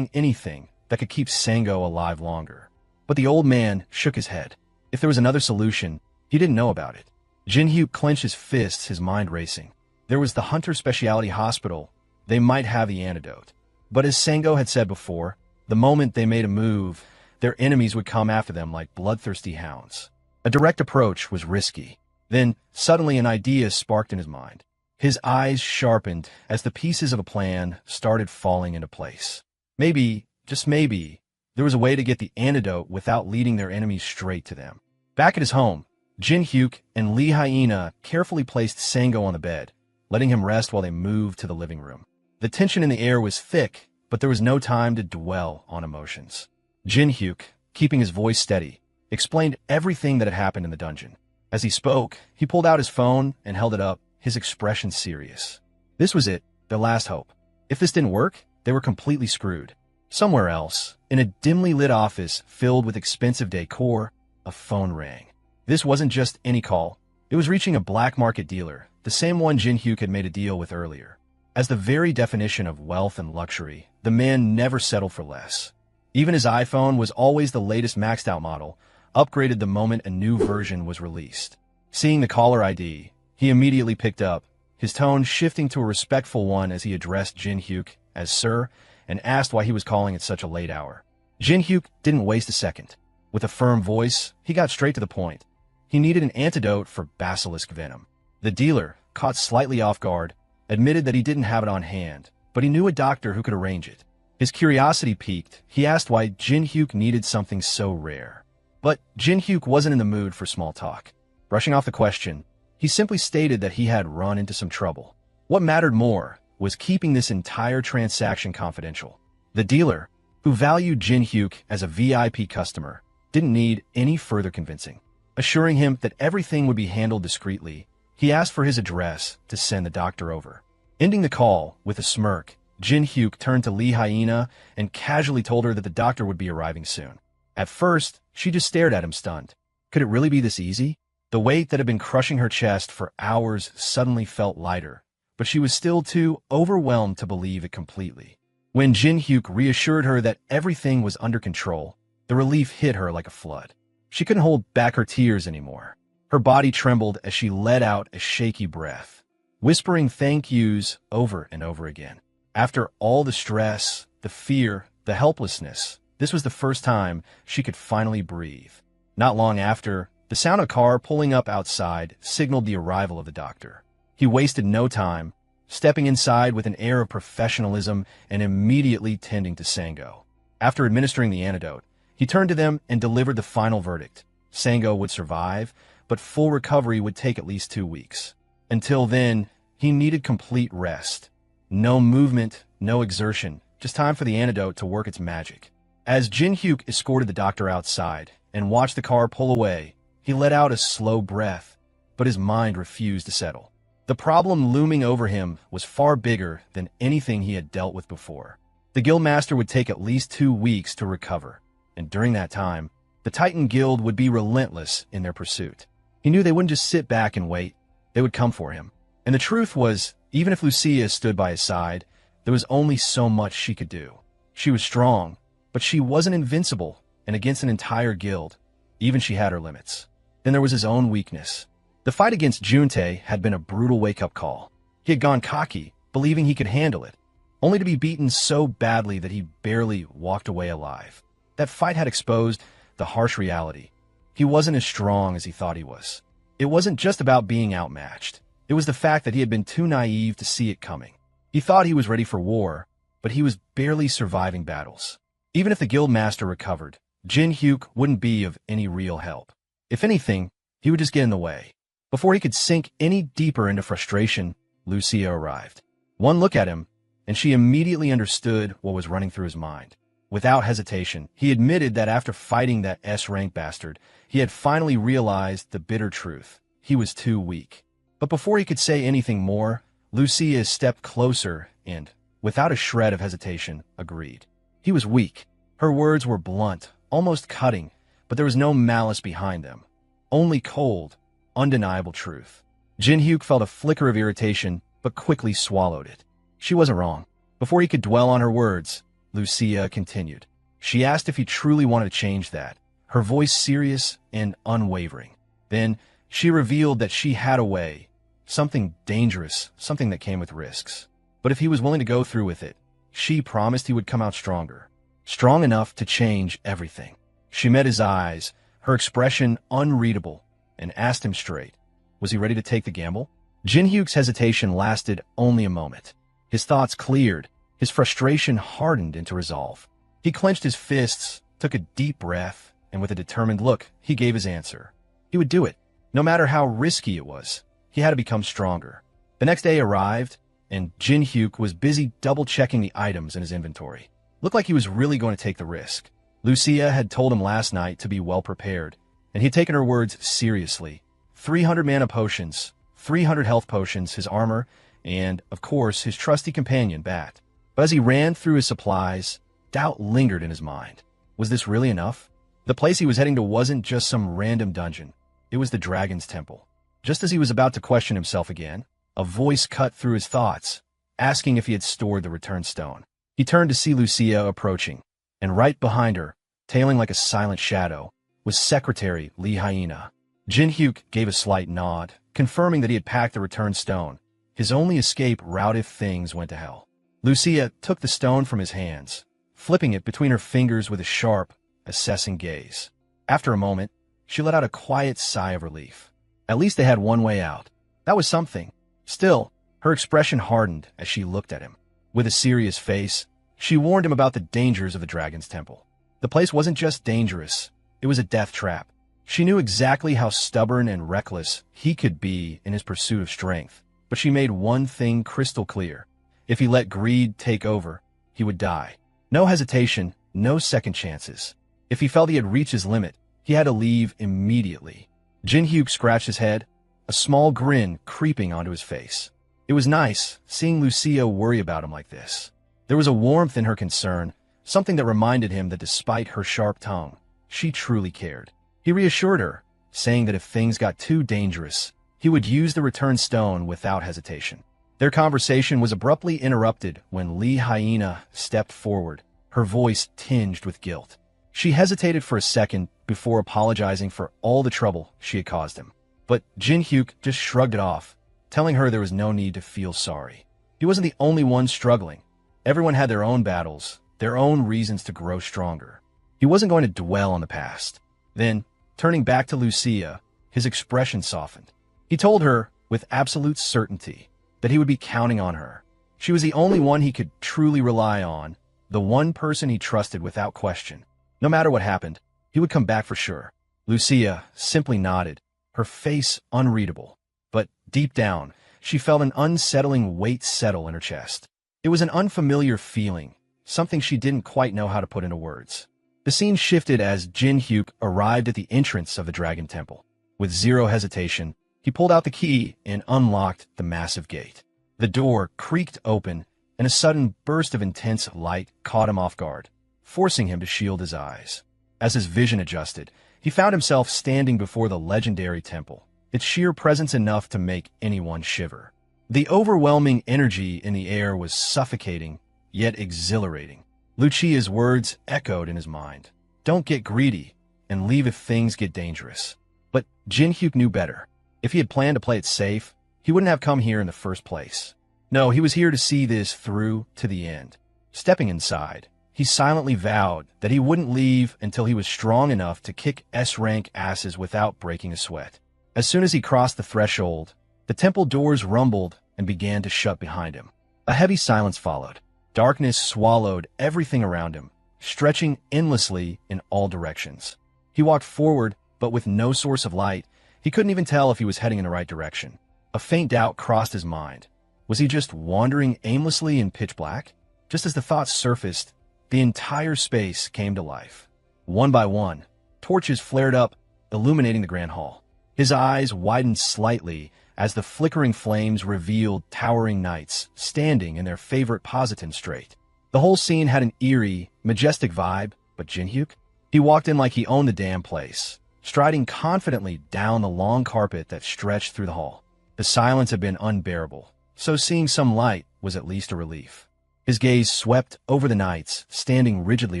anything, that could keep Sango alive longer. But the old man shook his head. If there was another solution, he didn't know about it. Jinhyuk clenched his fists, his mind racing. There was the Hunter Specialty Hospital. They might have the antidote. But as Sango had said before, the moment they made a move, their enemies would come after them like bloodthirsty hounds. A direct approach was risky. Then, suddenly an idea sparked in his mind. His eyes sharpened as the pieces of a plan started falling into place. Maybe, just maybe, there was a way to get the antidote without leading their enemies straight to them. Back at his home, Jinhyuk and Lee Hyena carefully placed Sango on the bed, letting him rest while they moved to the living room. The tension in the air was thick, but there was no time to dwell on emotions. Jinhyuk, keeping his voice steady, explained everything that had happened in the dungeon. As he spoke, he pulled out his phone and held it up, his expression serious. This was it, their last hope. If this didn't work, they were completely screwed. Somewhere else, in a dimly lit office filled with expensive decor, a phone rang. This wasn't just any call. It was reaching a black market dealer, the same one Jinhyuk had made a deal with earlier. As the very definition of wealth and luxury, the man never settled for less. Even his iPhone was always the latest maxed out model, upgraded the moment a new version was released. Seeing the caller ID, he immediately picked up, his tone shifting to a respectful one as he addressed Jinhyuk as Sir and asked why he was calling at such a late hour. Jinhyuk didn't waste a second. With a firm voice, he got straight to the point. He needed an antidote for basilisk venom. The dealer, caught slightly off guard, admitted that he didn't have it on hand, but he knew a doctor who could arrange it. His curiosity piqued. He asked why Jinhyuk needed something so rare. But Jinhyuk wasn't in the mood for small talk. Brushing off the question, he simply stated that he had run into some trouble. What mattered more was keeping this entire transaction confidential. The dealer, who valued Jinhyuk as a VIP customer, didn't need any further convincing. Assuring him that everything would be handled discreetly, he asked for his address to send the doctor over. Ending the call with a smirk, Jinhyuk turned to Lee Hyena and casually told her that the doctor would be arriving soon. At first, she just stared at him stunned. Could it really be this easy? The weight that had been crushing her chest for hours suddenly felt lighter, but she was still too overwhelmed to believe it completely. When Jinhyuk reassured her that everything was under control, the relief hit her like a flood. She couldn't hold back her tears anymore. Her body trembled as she let out a shaky breath, whispering thank yous over and over again. After all the stress, the fear, the helplessness, this was the first time she could finally breathe. Not long after, the sound of a car pulling up outside signaled the arrival of the doctor. He wasted no time, stepping inside with an air of professionalism and immediately tending to Sango. After administering the antidote, he turned to them and delivered the final verdict. Sango would survive, but full recovery would take at least 2 weeks. Until then, he needed complete rest. No movement, no exertion, just time for the antidote to work its magic. As Jinhyuk escorted the doctor outside and watched the car pull away, he let out a slow breath, but his mind refused to settle. The problem looming over him was far bigger than anything he had dealt with before. The guildmaster would take at least 2 weeks to recover, and during that time, the Titan Guild would be relentless in their pursuit. He knew they wouldn't just sit back and wait. They would come for him. And the truth was, even if Lucia stood by his side, there was only so much she could do. She was strong, but she wasn't invincible, and against an entire guild, even she had her limits. Then there was his own weakness. The fight against Junte had been a brutal wake-up call. He had gone cocky, believing he could handle it, only to be beaten so badly that he barely walked away alive. That fight had exposed the harsh reality. He wasn't as strong as he thought he was. It wasn't just about being outmatched. It was the fact that he had been too naive to see it coming. He thought he was ready for war, but he was barely surviving battles. Even if the guildmaster recovered, Jin Hyuk wouldn't be of any real help. If anything, he would just get in the way. Before he could sink any deeper into frustration, Lucia arrived. One look at him, and she immediately understood what was running through his mind. Without hesitation, he admitted that after fighting that S-rank bastard, he had finally realized the bitter truth. He was too weak. But before he could say anything more, Lucia stepped closer and, without a shred of hesitation, agreed. He was weak. Her words were blunt, almost cutting, but there was no malice behind them. Only cold, undeniable truth. Jin Hyuk felt a flicker of irritation, but quickly swallowed it. She wasn't wrong. Before he could dwell on her words, Lucia continued. She asked if he truly wanted to change that, her voice serious and unwavering. Then she revealed that she had a way, something dangerous, something that came with risks. But if he was willing to go through with it, she promised he would come out stronger, strong enough to change everything. She met his eyes, her expression unreadable, and asked him straight, was he ready to take the gamble? Jin Hyuk's hesitation lasted only a moment. His thoughts cleared, his frustration hardened into resolve. He clenched his fists, took a deep breath, and with a determined look, he gave his answer. He would do it, no matter how risky it was. He had to become stronger. The next day arrived, and Jin Hyuk was busy double-checking the items in his inventory. Looked like he was really going to take the risk. Lucia had told him last night to be well prepared, and he had taken her words seriously. 300 mana potions, 300 health potions, his armor, and, of course, his trusty companion, Bat. But as he ran through his supplies, doubt lingered in his mind. Was this really enough? The place he was heading to wasn't just some random dungeon. It was the Dragon's Temple. Just as he was about to question himself again, a voice cut through his thoughts, asking if he had stored the return stone. He turned to see Lucia approaching, and right behind her, tailing like a silent shadow, was Secretary Lee Hyena. Jin Hyuk gave a slight nod, confirming that he had packed the return stone, his only escape route if things went to hell. Lucia took the stone from his hands, flipping it between her fingers with a sharp, assessing gaze. After a moment, she let out a quiet sigh of relief. At least they had one way out. That was something. Still, her expression hardened as she looked at him. With a serious face, she warned him about the dangers of the Dragon's Temple. The place wasn't just dangerous, it was a death trap. She knew exactly how stubborn and reckless he could be in his pursuit of strength, but she made one thing crystal clear. If he let greed take over, he would die. No hesitation, no second chances. If he felt he had reached his limit, he had to leave immediately. Jin Hyuk scratched his head, a small grin creeping onto his face. It was nice seeing Lucia worry about him like this. There was a warmth in her concern, something that reminded him that despite her sharp tongue, she truly cared. He reassured her, saying that if things got too dangerous, he would use the return stone without hesitation. Their conversation was abruptly interrupted when Lee Hyena stepped forward, her voice tinged with guilt. She hesitated for a second before apologizing for all the trouble she had caused him. But Jin Hyuk just shrugged it off, telling her there was no need to feel sorry. He wasn't the only one struggling. Everyone had their own battles, their own reasons to grow stronger. He wasn't going to dwell on the past. Then, turning back to Lucia, his expression softened. He told her, with absolute certainty, that he would be counting on her. She was the only one he could truly rely on, the one person he trusted without question. No matter what happened, he would come back for sure. Lucia simply nodded, her face unreadable. But deep down, she felt an unsettling weight settle in her chest. It was an unfamiliar feeling, something she didn't quite know how to put into words. The scene shifted as Jin Hyuk arrived at the entrance of the Dragon Temple. With zero hesitation, he pulled out the key and unlocked the massive gate. The door creaked open, and a sudden burst of intense light caught him off guard, forcing him to shield his eyes. As his vision adjusted, he found himself standing before the legendary temple, its sheer presence enough to make anyone shiver. The overwhelming energy in the air was suffocating, yet exhilarating. Lucia's words echoed in his mind. Don't get greedy, and leave if things get dangerous. But Jinhyuk knew better. If he had planned to play it safe, he wouldn't have come here in the first place. No, he was here to see this through to the end. Stepping inside, he silently vowed that he wouldn't leave until he was strong enough to kick S-rank asses without breaking a sweat. As soon as he crossed the threshold, the temple doors rumbled and began to shut behind him. A heavy silence followed. Darkness swallowed everything around him, stretching endlessly in all directions. He walked forward, but with no source of light. He couldn't even tell if he was heading in the right direction. A faint doubt crossed his mind. Was he just wandering aimlessly in pitch black? Just as the thought surfaced, the entire space came to life. One by one, torches flared up, illuminating the grand hall. His eyes widened slightly as the flickering flames revealed towering knights standing in their favorite position straight. The whole scene had an eerie, majestic vibe, but Jinhyuk? He walked in like he owned the damn place, striding confidently down the long carpet that stretched through the hall. The silence had been unbearable, so seeing some light was at least a relief. His gaze swept over the knights, standing rigidly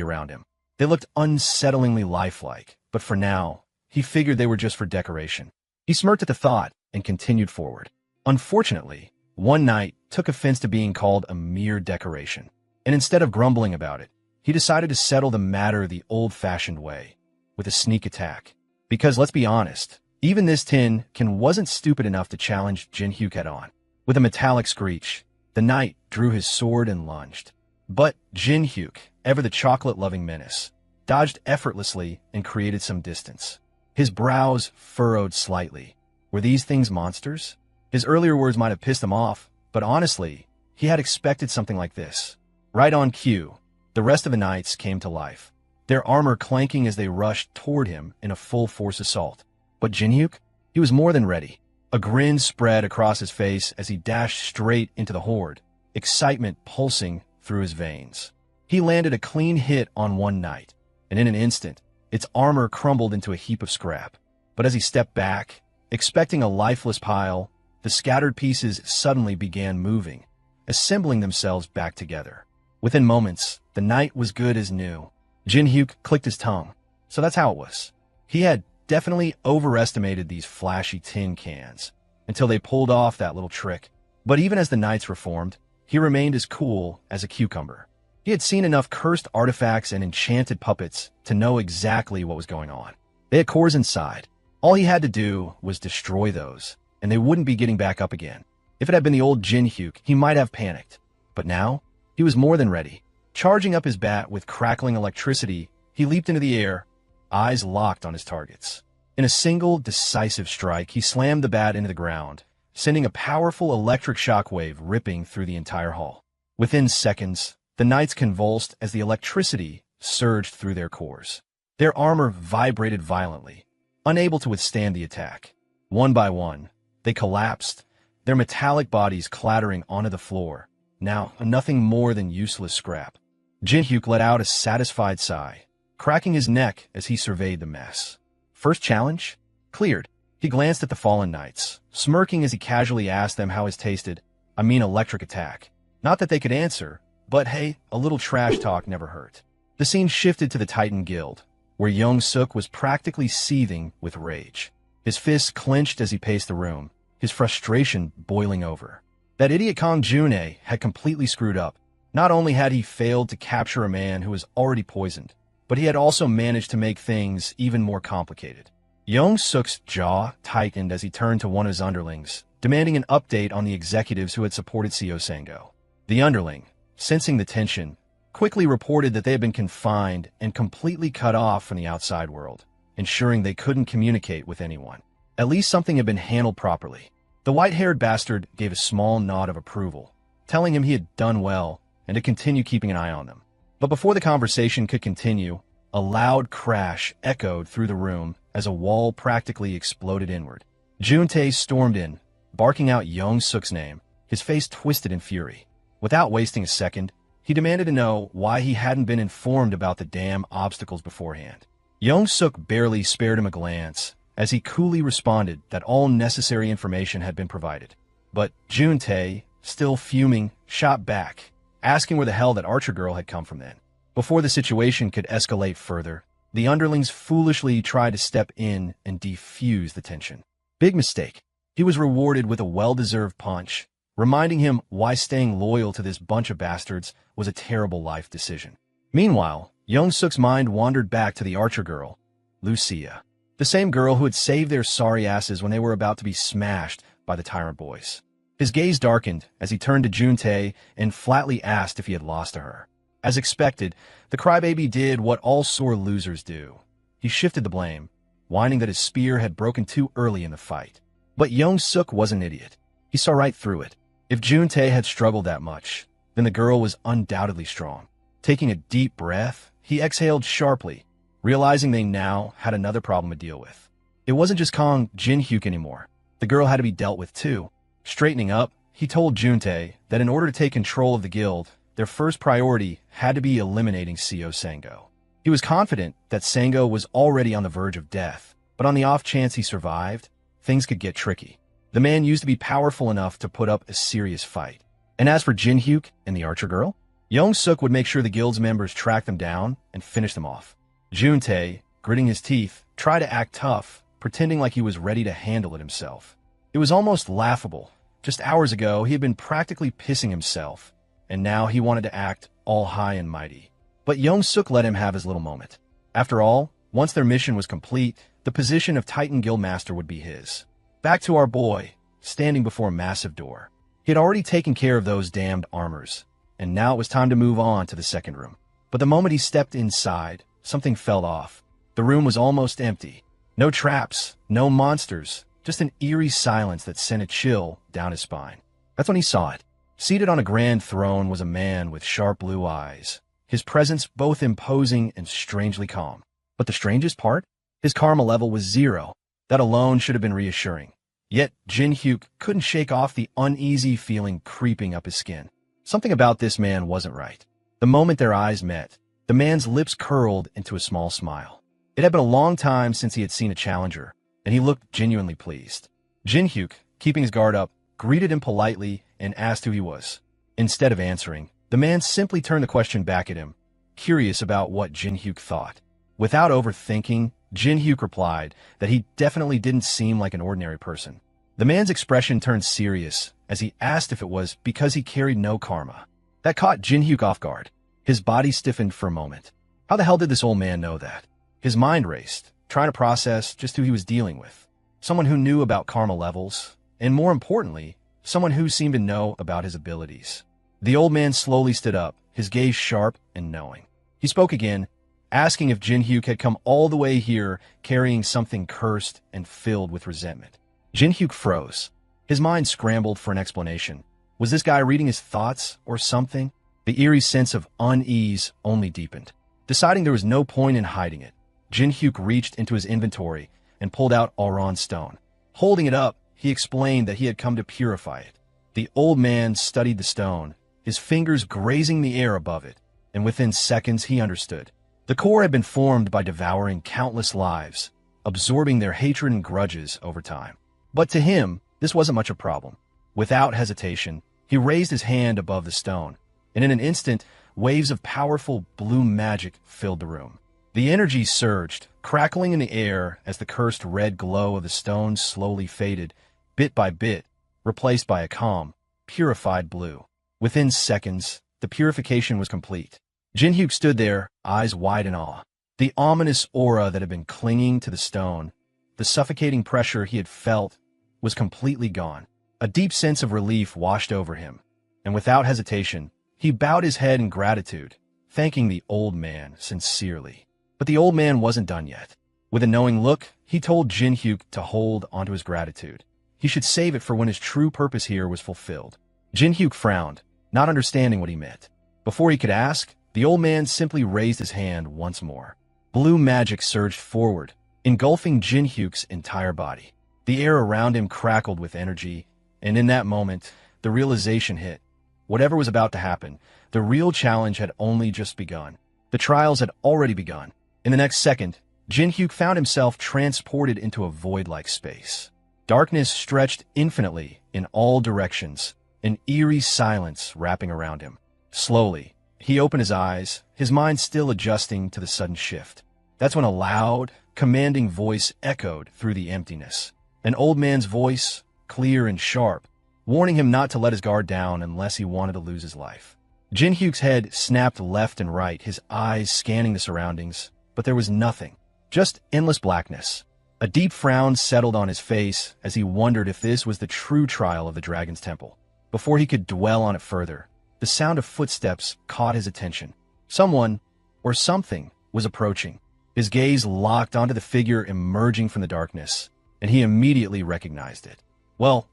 around him. They looked unsettlingly lifelike, but for now, he figured they were just for decoration. He smirked at the thought and continued forward. Unfortunately, one knight took offense to being called a mere decoration, and instead of grumbling about it, he decided to settle the matter the old-fashioned way, with a sneak attack. Because let's be honest, even this tin-can wasn't stupid enough to challenge Jinhyuk head-on. With a metallic screech, the knight drew his sword and lunged. But Jinhyuk, ever the chocolate-loving menace, dodged effortlessly and created some distance. His brows furrowed slightly. Were these things monsters? His earlier words might have pissed him off, but honestly, he had expected something like this. Right on cue, the rest of the knights came to life, their armor clanking as they rushed toward him in a full-force assault. But Jinhyuk? He was more than ready. A grin spread across his face as he dashed straight into the horde, excitement pulsing through his veins. He landed a clean hit on one knight, and in an instant, its armor crumbled into a heap of scrap. But as he stepped back, expecting a lifeless pile, the scattered pieces suddenly began moving, assembling themselves back together. Within moments, the knight was good as new. Jinhyuk clicked his tongue. So that's how it was. He had definitely overestimated these flashy tin cans until they pulled off that little trick. But even as the knights reformed, he remained as cool as a cucumber. He had seen enough cursed artifacts and enchanted puppets to know exactly what was going on. They had cores inside. All he had to do was destroy those, and they wouldn't be getting back up again. If it had been the old Jinhyuk, he might have panicked. But now, he was more than ready. Charging up his bat with crackling electricity, he leaped into the air, eyes locked on his targets. In a single, decisive strike, he slammed the bat into the ground, sending a powerful electric shockwave ripping through the entire hall. Within seconds, the knights convulsed as the electricity surged through their cores. Their armor vibrated violently, unable to withstand the attack. One by one, they collapsed, their metallic bodies clattering onto the floor, now nothing more than useless scrap. Jinhyuk let out a satisfied sigh, cracking his neck as he surveyed the mess. First challenge? Cleared. He glanced at the fallen knights, smirking as he casually asked them how his tasted. Electric attack. Not that they could answer, but hey, a little trash talk never hurt. The scene shifted to the Titan Guild, where Young-suk was practically seething with rage. His fists clenched as he paced the room, his frustration boiling over. That idiot Kong June had completely screwed up. Not only had he failed to capture a man who was already poisoned, but he had also managed to make things even more complicated. Young-suk's jaw tightened as he turned to one of his underlings, demanding an update on the executives who had supported CEO Sango. The underling, sensing the tension, quickly reported that they had been confined and completely cut off from the outside world, ensuring they couldn't communicate with anyone. At least something had been handled properly. The white-haired bastard gave a small nod of approval, telling him he had done well and to continue keeping an eye on them. But before the conversation could continue, a loud crash echoed through the room as a wall practically exploded inward. Juntae stormed in, barking out Young-suk's name, his face twisted in fury. Without wasting a second, he demanded to know why he hadn't been informed about the damn obstacles beforehand. Young-suk barely spared him a glance, as he coolly responded that all necessary information had been provided. But Juntae, still fuming, shot back, asking where the hell that archer girl had come from then. Before the situation could escalate further, the underlings foolishly tried to step in and defuse the tension. Big mistake. He was rewarded with a well-deserved punch, reminding him why staying loyal to this bunch of bastards was a terrible life decision. Meanwhile, Young Suk's mind wandered back to the archer girl, Lucia, the same girl who had saved their sorry asses when they were about to be smashed by the Tyrant boys. His gaze darkened as he turned to Juntae and flatly asked if he had lost to her. As expected, the crybaby did what all sore losers do. He shifted the blame, whining that his spear had broken too early in the fight. But Young Suk was an idiot. He saw right through it. If Juntae had struggled that much, then the girl was undoubtedly strong. Taking a deep breath, he exhaled sharply, realizing they now had another problem to deal with. It wasn't just Kong Jinhyuk anymore. The girl had to be dealt with too. Straightening up, he told Juntae that in order to take control of the guild, their first priority had to be eliminating CO Sango. He was confident that Sango was already on the verge of death, but on the off chance he survived, things could get tricky. The man used to be powerful enough to put up a serious fight. And as for Jinhyuk and the archer girl, Young Suk would make sure the guild's members tracked them down and finished them off. Juntae, gritting his teeth, tried to act tough, pretending like he was ready to handle it himself. It was almost laughable. Just hours ago, he had been practically pissing himself, and now he wanted to act all high and mighty. But Young Suk let him have his little moment. After all, once their mission was complete, the position of Titan Guildmaster would be his. Back to our boy, standing before a massive door. He had already taken care of those damned armors, and now it was time to move on to the second room. But the moment he stepped inside, something fell off. The room was almost empty. No traps, no monsters, just an eerie silence that sent a chill down his spine. That's when he saw it. Seated on a grand throne was a man with sharp blue eyes, his presence both imposing and strangely calm. But the strangest part? His karma level was 0. That alone should have been reassuring. Yet Jinhyuk couldn't shake off the uneasy feeling creeping up his skin. Something about this man wasn't right. The moment their eyes met, the man's lips curled into a small smile. It had been a long time since he had seen a challenger, and he looked genuinely pleased. Jinhyuk, keeping his guard up, greeted him politely and asked who he was. Instead of answering, the man simply turned the question back at him, curious about what Jinhyuk thought. Without overthinking, Jinhyuk replied that he definitely didn't seem like an ordinary person. The man's expression turned serious as he asked if it was because he carried no karma. That caught Jinhyuk off guard. His body stiffened for a moment. How the hell did this old man know that? His mind raced, trying to process just who he was dealing with. Someone who knew about karma levels, and more importantly, someone who seemed to know about his abilities. The old man slowly stood up, his gaze sharp and knowing. He spoke again, asking if Jinhyuk had come all the way here carrying something cursed and filled with resentment. Jinhyuk froze. His mind scrambled for an explanation. Was this guy reading his thoughts or something? The eerie sense of unease only deepened. Deciding there was no point in hiding it, Jinhyuk reached into his inventory and pulled out Auron stone. Holding it up, he explained that he had come to purify it. The old man studied the stone, his fingers grazing the air above it, and within seconds he understood. The core had been formed by devouring countless lives, absorbing their hatred and grudges over time. But to him, this wasn't much a problem. Without hesitation, he raised his hand above the stone, and in an instant, waves of powerful blue magic filled the room. The energy surged, crackling in the air as the cursed red glow of the stone slowly faded, bit by bit, replaced by a calm, purified blue. Within seconds, the purification was complete. Jinhyuk stood there, eyes wide in awe. The ominous aura that had been clinging to the stone, the suffocating pressure he had felt, was completely gone. A deep sense of relief washed over him, and without hesitation, he bowed his head in gratitude, thanking the old man sincerely. But the old man wasn't done yet. With a knowing look, he told Jinhyuk to hold onto his gratitude. He should save it for when his true purpose here was fulfilled. Jinhyuk frowned, not understanding what he meant. Before he could ask, the old man simply raised his hand once more. Blue magic surged forward, engulfing Jinhyuk's entire body. The air around him crackled with energy, and in that moment, the realization hit. Whatever was about to happen, the real challenge had only just begun. The trials had already begun. In the next second, Jinhyuk found himself transported into a void-like space. Darkness stretched infinitely in all directions, an eerie silence wrapping around him. Slowly, He opened his eyes, his mind still adjusting to the sudden shift. That's when a loud, commanding voice echoed through the emptiness. An old man's voice, clear and sharp, warning him not to let his guard down unless he wanted to lose his life. Jin Hyuk's head snapped left and right, his eyes scanning the surroundings, but there was nothing. Just endless blackness. A deep frown settled on his face as he wondered if this was the true trial of the Dragon's Temple. Before he could dwell on it further, the sound of footsteps caught his attention. Someone, or something, was approaching. His gaze locked onto the figure emerging from the darkness, and he immediately recognized it. Well,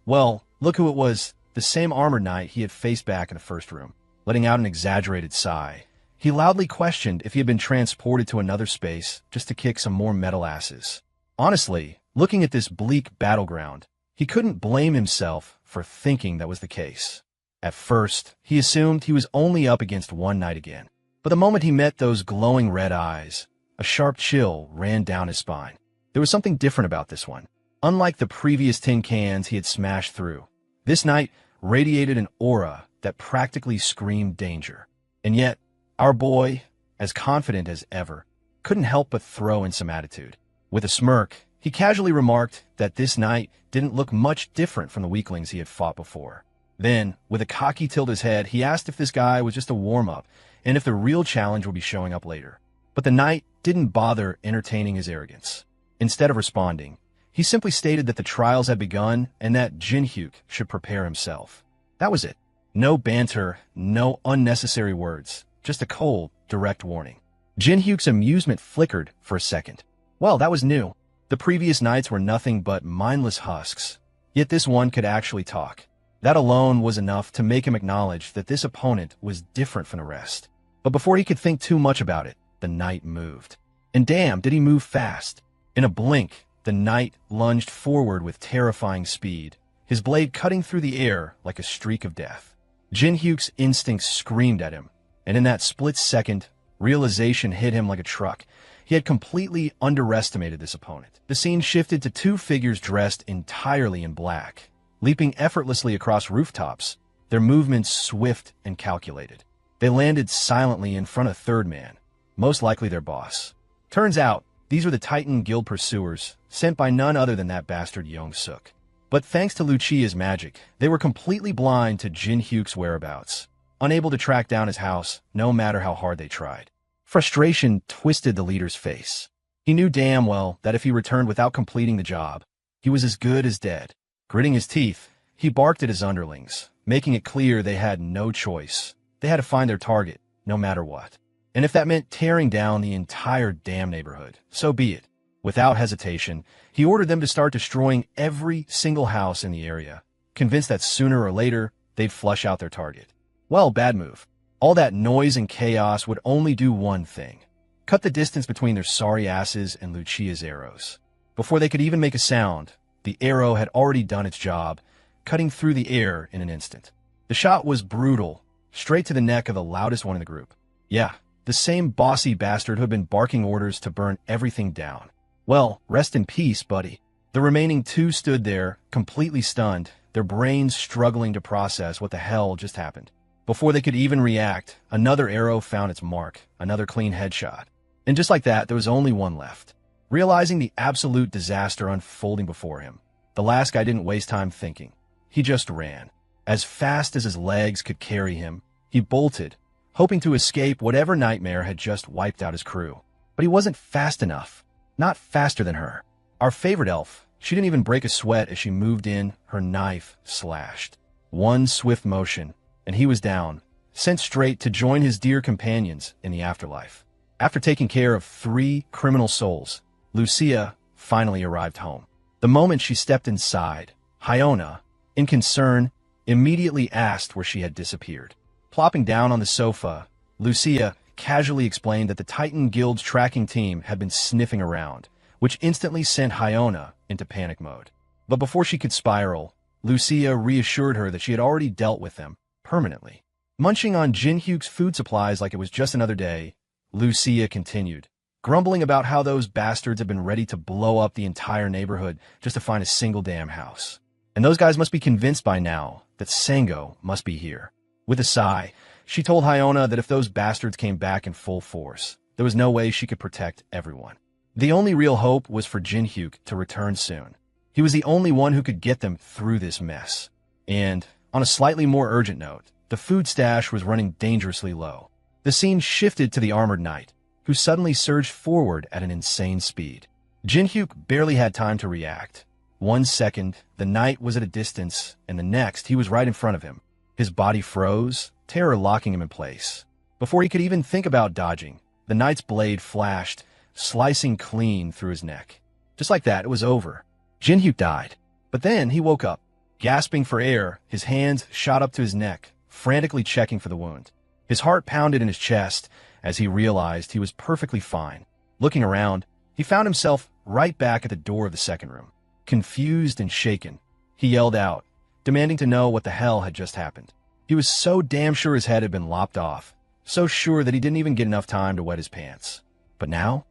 look who it was, the same armored knight he had faced back in the first room. Letting out an exaggerated sigh, he loudly questioned if he had been transported to another space just to kick some more metal asses. Honestly, looking at this bleak battleground, he couldn't blame himself for thinking that was the case. At first, he assumed he was only up against one knight again. But the moment he met those glowing red eyes, a sharp chill ran down his spine. There was something different about this one. Unlike the previous tin cans he had smashed through, this knight radiated an aura that practically screamed danger. And yet, our boy, as confident as ever, couldn't help but throw in some attitude. With a smirk, he casually remarked that this knight didn't look much different from the weaklings he had fought before. Then, with a cocky tilt his head, he asked if this guy was just a warm-up and if the real challenge would be showing up later. But the knight didn't bother entertaining his arrogance. Instead of responding, he simply stated that the trials had begun and that Jin Hyuk should prepare himself. That was it. No banter, no unnecessary words, just a cold, direct warning. Jin Hyuk's amusement flickered for a second. Well, that was new. The previous knights were nothing but mindless husks, yet this one could actually talk. That alone was enough to make him acknowledge that this opponent was different from the rest. But before he could think too much about it, the knight moved. And damn, did he move fast. In a blink, the knight lunged forward with terrifying speed, his blade cutting through the air like a streak of death. Jin Hyuk's instincts screamed at him, and in that split second, realization hit him like a truck. He had completely underestimated this opponent. The scene shifted to two figures dressed entirely in black, leaping effortlessly across rooftops, their movements swift and calculated. They landed silently in front of a third man, most likely their boss. Turns out, these were the Titan Guild pursuers, sent by none other than that bastard Young-suk. But thanks to Lucia's magic, they were completely blind to Jin Hyuk's whereabouts, unable to track down his house, no matter how hard they tried. Frustration twisted the leader's face. He knew damn well that if he returned without completing the job, he was as good as dead. Gritting his teeth, he barked at his underlings, making it clear they had no choice. They had to find their target, no matter what. And if that meant tearing down the entire damn neighborhood, so be it. Without hesitation, he ordered them to start destroying every single house in the area, convinced that sooner or later, they'd flush out their target. Well, bad move. All that noise and chaos would only do one thing: cut the distance between their sorry asses and Lucia's arrows. Before they could even make a sound, the arrow had already done its job, cutting through the air in an instant. The shot was brutal, straight to the neck of the loudest one in the group. Yeah, the same bossy bastard who had been barking orders to burn everything down. Well, rest in peace, buddy. The remaining two stood there, completely stunned, their brains struggling to process what the hell just happened. Before they could even react, another arrow found its mark, another clean headshot. And just like that, there was only one left. Realizing the absolute disaster unfolding before him, the last guy didn't waste time thinking. He just ran. As fast as his legs could carry him, he bolted, hoping to escape whatever nightmare had just wiped out his crew. But he wasn't fast enough. Not faster than her. Our favorite elf, she didn't even break a sweat as she moved in, her knife slashed. One swift motion, and he was down, sent straight to join his dear companions in the afterlife. After taking care of 3 criminal souls, Lucia finally arrived home. The moment she stepped inside, Hyona, in concern, immediately asked where she had disappeared. Plopping down on the sofa, Lucia casually explained that the Titan Guild's tracking team had been sniffing around, which instantly sent Hyona into panic mode. But before she could spiral, Lucia reassured her that she had already dealt with them permanently. Munching on Jin Hyuk's food supplies like it was just another day, Lucia continued, grumbling about how those bastards had been ready to blow up the entire neighborhood just to find a single damn house. And those guys must be convinced by now that Sango must be here. With a sigh, She told Hyona that if those bastards came back in full force, there was no way she could protect everyone. The only real hope was for Jinhyuk to return soon. He was the only one who could get them through this mess. And, on a slightly more urgent note, the food stash was running dangerously low. The scene shifted to the armored knight, who suddenly surged forward at an insane speed. Jinhyuk barely had time to react. 1 second, the knight was at a distance, and the next, he was right in front of him. His body froze, terror locking him in place. Before he could even think about dodging, the knight's blade flashed, slicing clean through his neck. Just like that, it was over. Jinhyuk died. But then he woke up. Gasping for air, his hands shot up to his neck, frantically checking for the wound. His heart pounded in his chest as he realized he was perfectly fine. Looking around, he found himself right back at the door of the second room. Confused and shaken, he yelled out, demanding to know what the hell had just happened. He was so damn sure his head had been lopped off, so sure that he didn't even get enough time to wet his pants. But now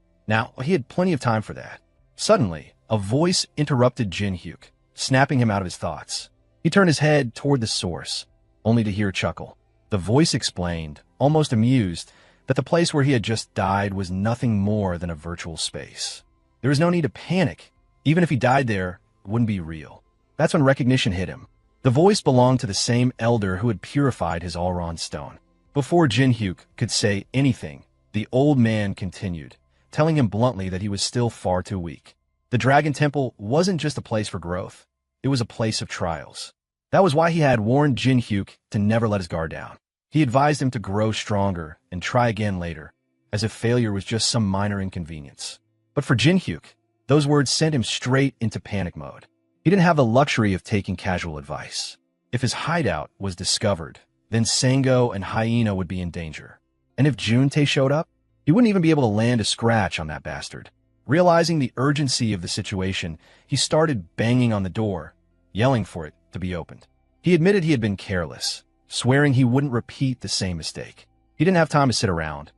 he had plenty of time for that. Suddenly, a voice interrupted Jinhyuk, snapping him out of his thoughts. He turned his head toward the source, only to hear a chuckle. The voice explained, almost amused, that the place where he had just died was nothing more than a virtual space. There was no need to panic. Even if he died there, it wouldn't be real. That's when recognition hit him. The voice belonged to the same elder who had purified his Alron stone. Before Jinhyuk could say anything, the old man continued, telling him bluntly that he was still far too weak. The Dragon Temple wasn't just a place for growth. It was a place of trials. That was why he had warned Jinhyuk to never let his guard down. He advised him to grow stronger and try again later, as if failure was just some minor inconvenience. But for Jinhyuk, those words sent him straight into panic mode. He didn't have the luxury of taking casual advice. If his hideout was discovered, then Sango and Hyena would be in danger. And if Juntae showed up, he wouldn't even be able to land a scratch on that bastard. Realizing the urgency of the situation, he started banging on the door, yelling for it to be opened. He admitted he had been careless, swearing he wouldn't repeat the same mistake. He didn't have time to sit around.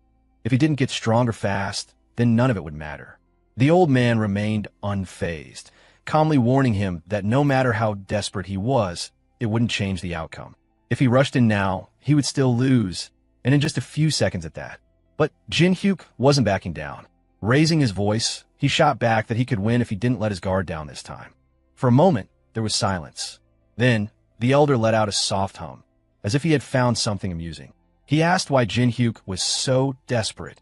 If he didn't get stronger fast, then none of it would matter. The old man remained unfazed, calmly warning him that no matter how desperate he was, it wouldn't change the outcome. If he rushed in now, he would still lose, and in just a few seconds at that. But Jinhyuk wasn't backing down. Raising his voice, he shot back that he could win if he didn't let his guard down this time. For a moment, there was silence. Then, the elder let out a soft hum, as if he had found something amusing. He asked why Jinhyuk was so desperate.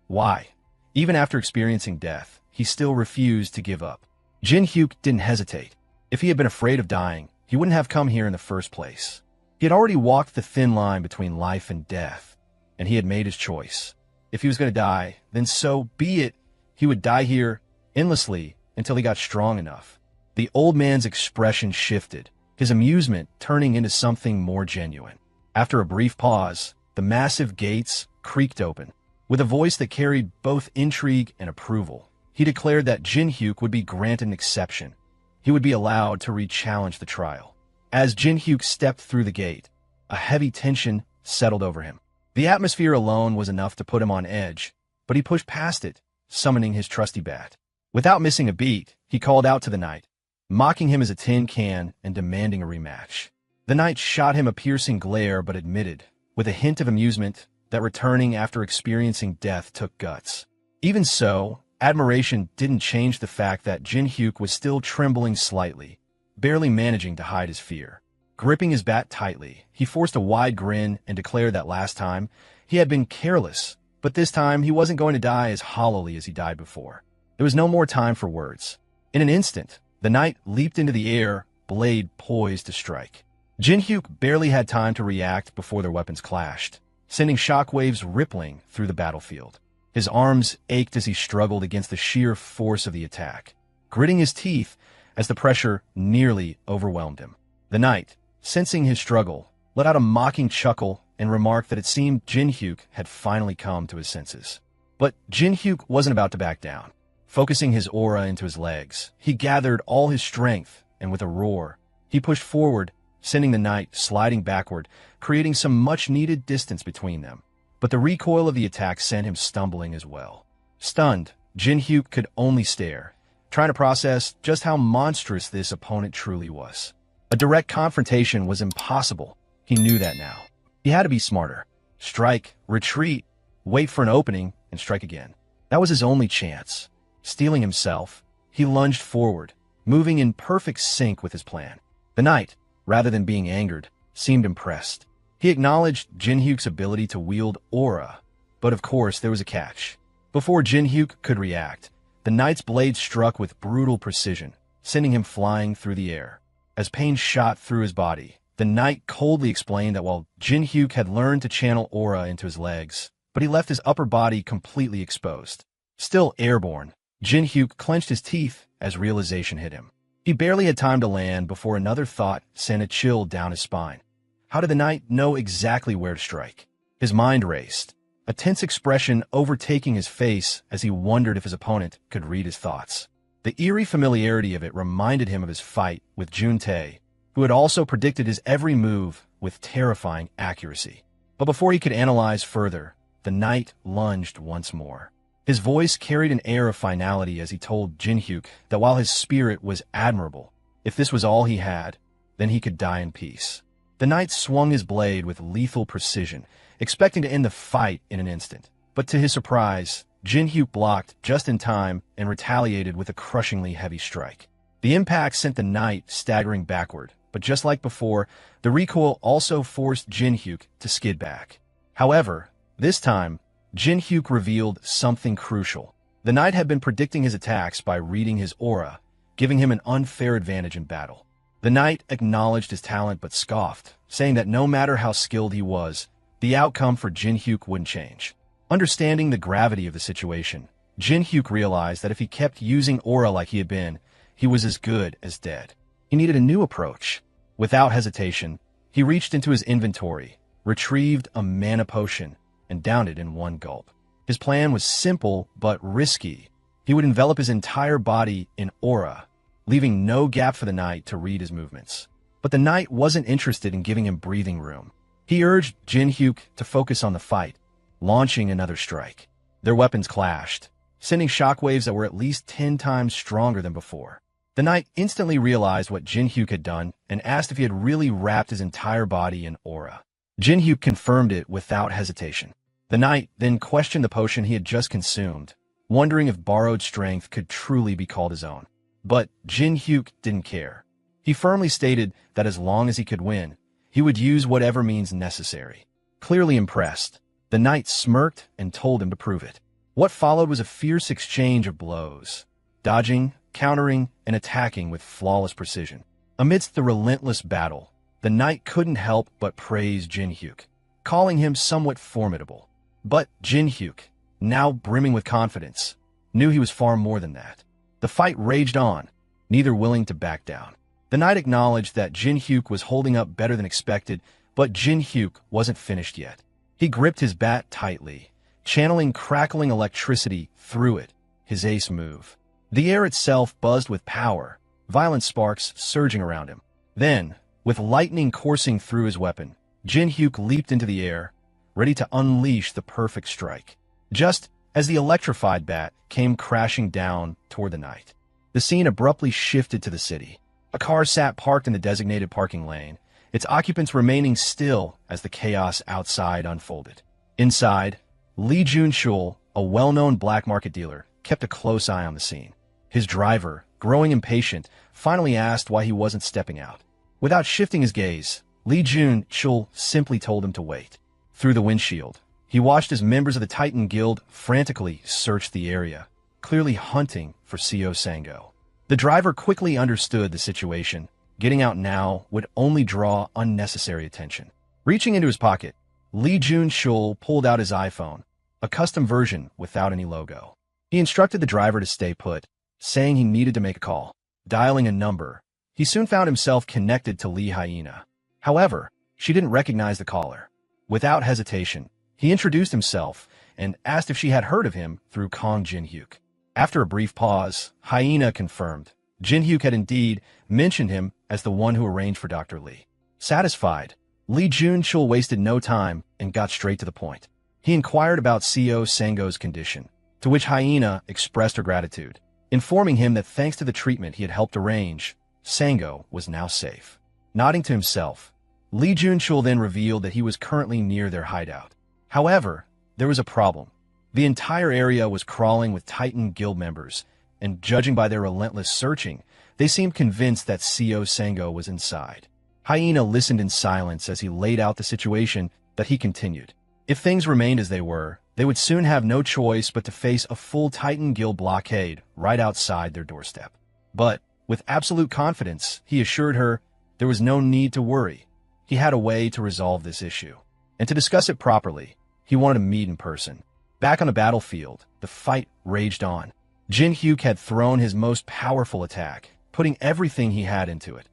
Why? Even after experiencing death, he still refused to give up. Jinhyuk didn't hesitate. If he had been afraid of dying, he wouldn't have come here in the first place. He had already walked the thin line between life and death, and he had made his choice. If he was going to die, then so be it. He would die here endlessly until he got strong enough. The old man's expression shifted, his amusement turning into something more genuine. After a brief pause, the massive gates creaked open. With a voice that carried both intrigue and approval, he declared that Jinhyuk would be granted an exception. He would be allowed to re-challenge the trial. As Jinhyuk stepped through the gate, a heavy tension settled over him. The atmosphere alone was enough to put him on edge, but he pushed past it, summoning his trusty bat. Without missing a beat, he called out to the knight, mocking him as a tin can and demanding a rematch. The knight shot him a piercing glare but admitted, with a hint of amusement, that returning after experiencing death took guts. Even so, admiration didn't change the fact that Jinhyuk was still trembling slightly, barely managing to hide his fear. Gripping his bat tightly, he forced a wide grin and declared that last time, he had been careless, but this time he wasn't going to die as hollowly as he died before. There was no more time for words. In an instant, the knight leaped into the air, blade poised to strike. Jinhyuk barely had time to react before their weapons clashed, sending shockwaves rippling through the battlefield. His arms ached as he struggled against the sheer force of the attack, gritting his teeth as the pressure nearly overwhelmed him. The knight, sensing his struggle, let out a mocking chuckle and remarked that it seemed Jinhyuk had finally come to his senses. But Jinhyuk wasn't about to back down. Focusing his aura into his legs, he gathered all his strength, and with a roar, he pushed forward, sending the knight sliding backward, creating some much-needed distance between them. But the recoil of the attack sent him stumbling as well. Stunned, Jinhyuk could only stare, trying to process just how monstrous this opponent truly was. A direct confrontation was impossible. He knew that now. He had to be smarter. Strike, retreat, wait for an opening, and strike again. That was his only chance. Steeling himself, he lunged forward, moving in perfect sync with his plan. The knight, rather than being angered, seemed impressed. He acknowledged Jinhyuk's ability to wield aura, but of course there was a catch. Before Jinhyuk could react, the knight's blade struck with brutal precision, sending him flying through the air. As pain shot through his body, the knight coldly explained that while Jinhyuk had learned to channel aura into his legs, but he left his upper body completely exposed. Still airborne, Jinhyuk clenched his teeth as realization hit him. He barely had time to land before another thought sent a chill down his spine. How did the knight know exactly where to strike? His mind raced, a tense expression overtaking his face as he wondered if his opponent could read his thoughts. The eerie familiarity of it reminded him of his fight with Juntae, who had also predicted his every move with terrifying accuracy. But before he could analyze further, the knight lunged once more. His voice carried an air of finality as he told Jinhyuk that while his spirit was admirable, if this was all he had, then he could die in peace. The knight swung his blade with lethal precision, expecting to end the fight in an instant. But to his surprise, Jinhyuk blocked just in time and retaliated with a crushingly heavy strike. The impact sent the knight staggering backward, but just like before, the recoil also forced Jinhyuk to skid back. However, this time, Jinhyuk revealed something crucial. The knight had been predicting his attacks by reading his aura, giving him an unfair advantage in battle. The knight acknowledged his talent but scoffed, saying that no matter how skilled he was, the outcome for Jinhyuk wouldn't change. Understanding the gravity of the situation, Jinhyuk realized that if he kept using aura like he had been, he was as good as dead. He needed a new approach. Without hesitation, he reached into his inventory, retrieved a mana potion, and downed it in one gulp. His plan was simple but risky. He would envelop his entire body in aura, leaving no gap for the knight to read his movements. But the knight wasn't interested in giving him breathing room. He urged Jinhyuk to focus on the fight, launching another strike. Their weapons clashed, sending shockwaves that were at least 10 times stronger than before. The knight instantly realized what Jinhyuk had done and asked if he had really wrapped his entire body in aura. Jinhyuk confirmed it without hesitation. The knight then questioned the potion he had just consumed, wondering if borrowed strength could truly be called his own. But Jinhyuk didn't care. He firmly stated that as long as he could win, he would use whatever means necessary. Clearly impressed, the knight smirked and told him to prove it. What followed was a fierce exchange of blows, dodging, countering, and attacking with flawless precision. Amidst the relentless battle, the knight couldn't help but praise Jinhyuk, calling him somewhat formidable. But Jinhyuk, now brimming with confidence, knew he was far more than that. The fight raged on, neither willing to back down. The knight acknowledged that Jinhyuk was holding up better than expected, but Jinhyuk wasn't finished yet. He gripped his bat tightly, channeling crackling electricity through it, his ace move. The air itself buzzed with power, violent sparks surging around him. Then, with lightning coursing through his weapon, Jinhyuk leaped into the air, ready to unleash the perfect strike. Just as the electrified bat came crashing down toward the knight, the scene abruptly shifted to the city. A car sat parked in the designated parking lane, its occupants remaining still as the chaos outside unfolded. Inside, Lee Jun-chul, a well-known black market dealer, kept a close eye on the scene. His driver, growing impatient, finally asked why he wasn't stepping out. Without shifting his gaze, Lee Jun-chul simply told him to wait. Through the windshield, he watched as members of the Titan Guild frantically searched the area, clearly hunting for CO Sango. The driver quickly understood the situation. Getting out now would only draw unnecessary attention. Reaching into his pocket, Lee Jun-chul pulled out his iPhone, a custom version without any logo. He instructed the driver to stay put, saying he needed to make a call. Dialing a number, he soon found himself connected to Lee Hyena. However, she didn't recognize the caller. Without hesitation, he introduced himself and asked if she had heard of him through Kong Jinhyuk. After a brief pause, Hyena confirmed Jinhyuk had indeed mentioned him as the one who arranged for Dr. Lee. Satisfied, Lee Jun-chul wasted no time and got straight to the point. He inquired about CO Sango's condition, to which Hyena expressed her gratitude, informing him that thanks to the treatment he had helped arrange, Sango was now safe. Nodding to himself, Lee Jun-chul then revealed that he was currently near their hideout. However, there was a problem. The entire area was crawling with Titan guild members, and judging by their relentless searching, they seemed convinced that CO Sango was inside. Hyena listened in silence as he laid out the situation, but he continued. If things remained as they were, they would soon have no choice but to face a full Titan guild blockade right outside their doorstep. But, with absolute confidence, he assured her there was no need to worry. He had a way to resolve this issue. And to discuss it properly, he wanted to meet in person. Back on the battlefield, the fight raged on. Jin Hyuk had thrown his most powerful attack, putting everything he had into it,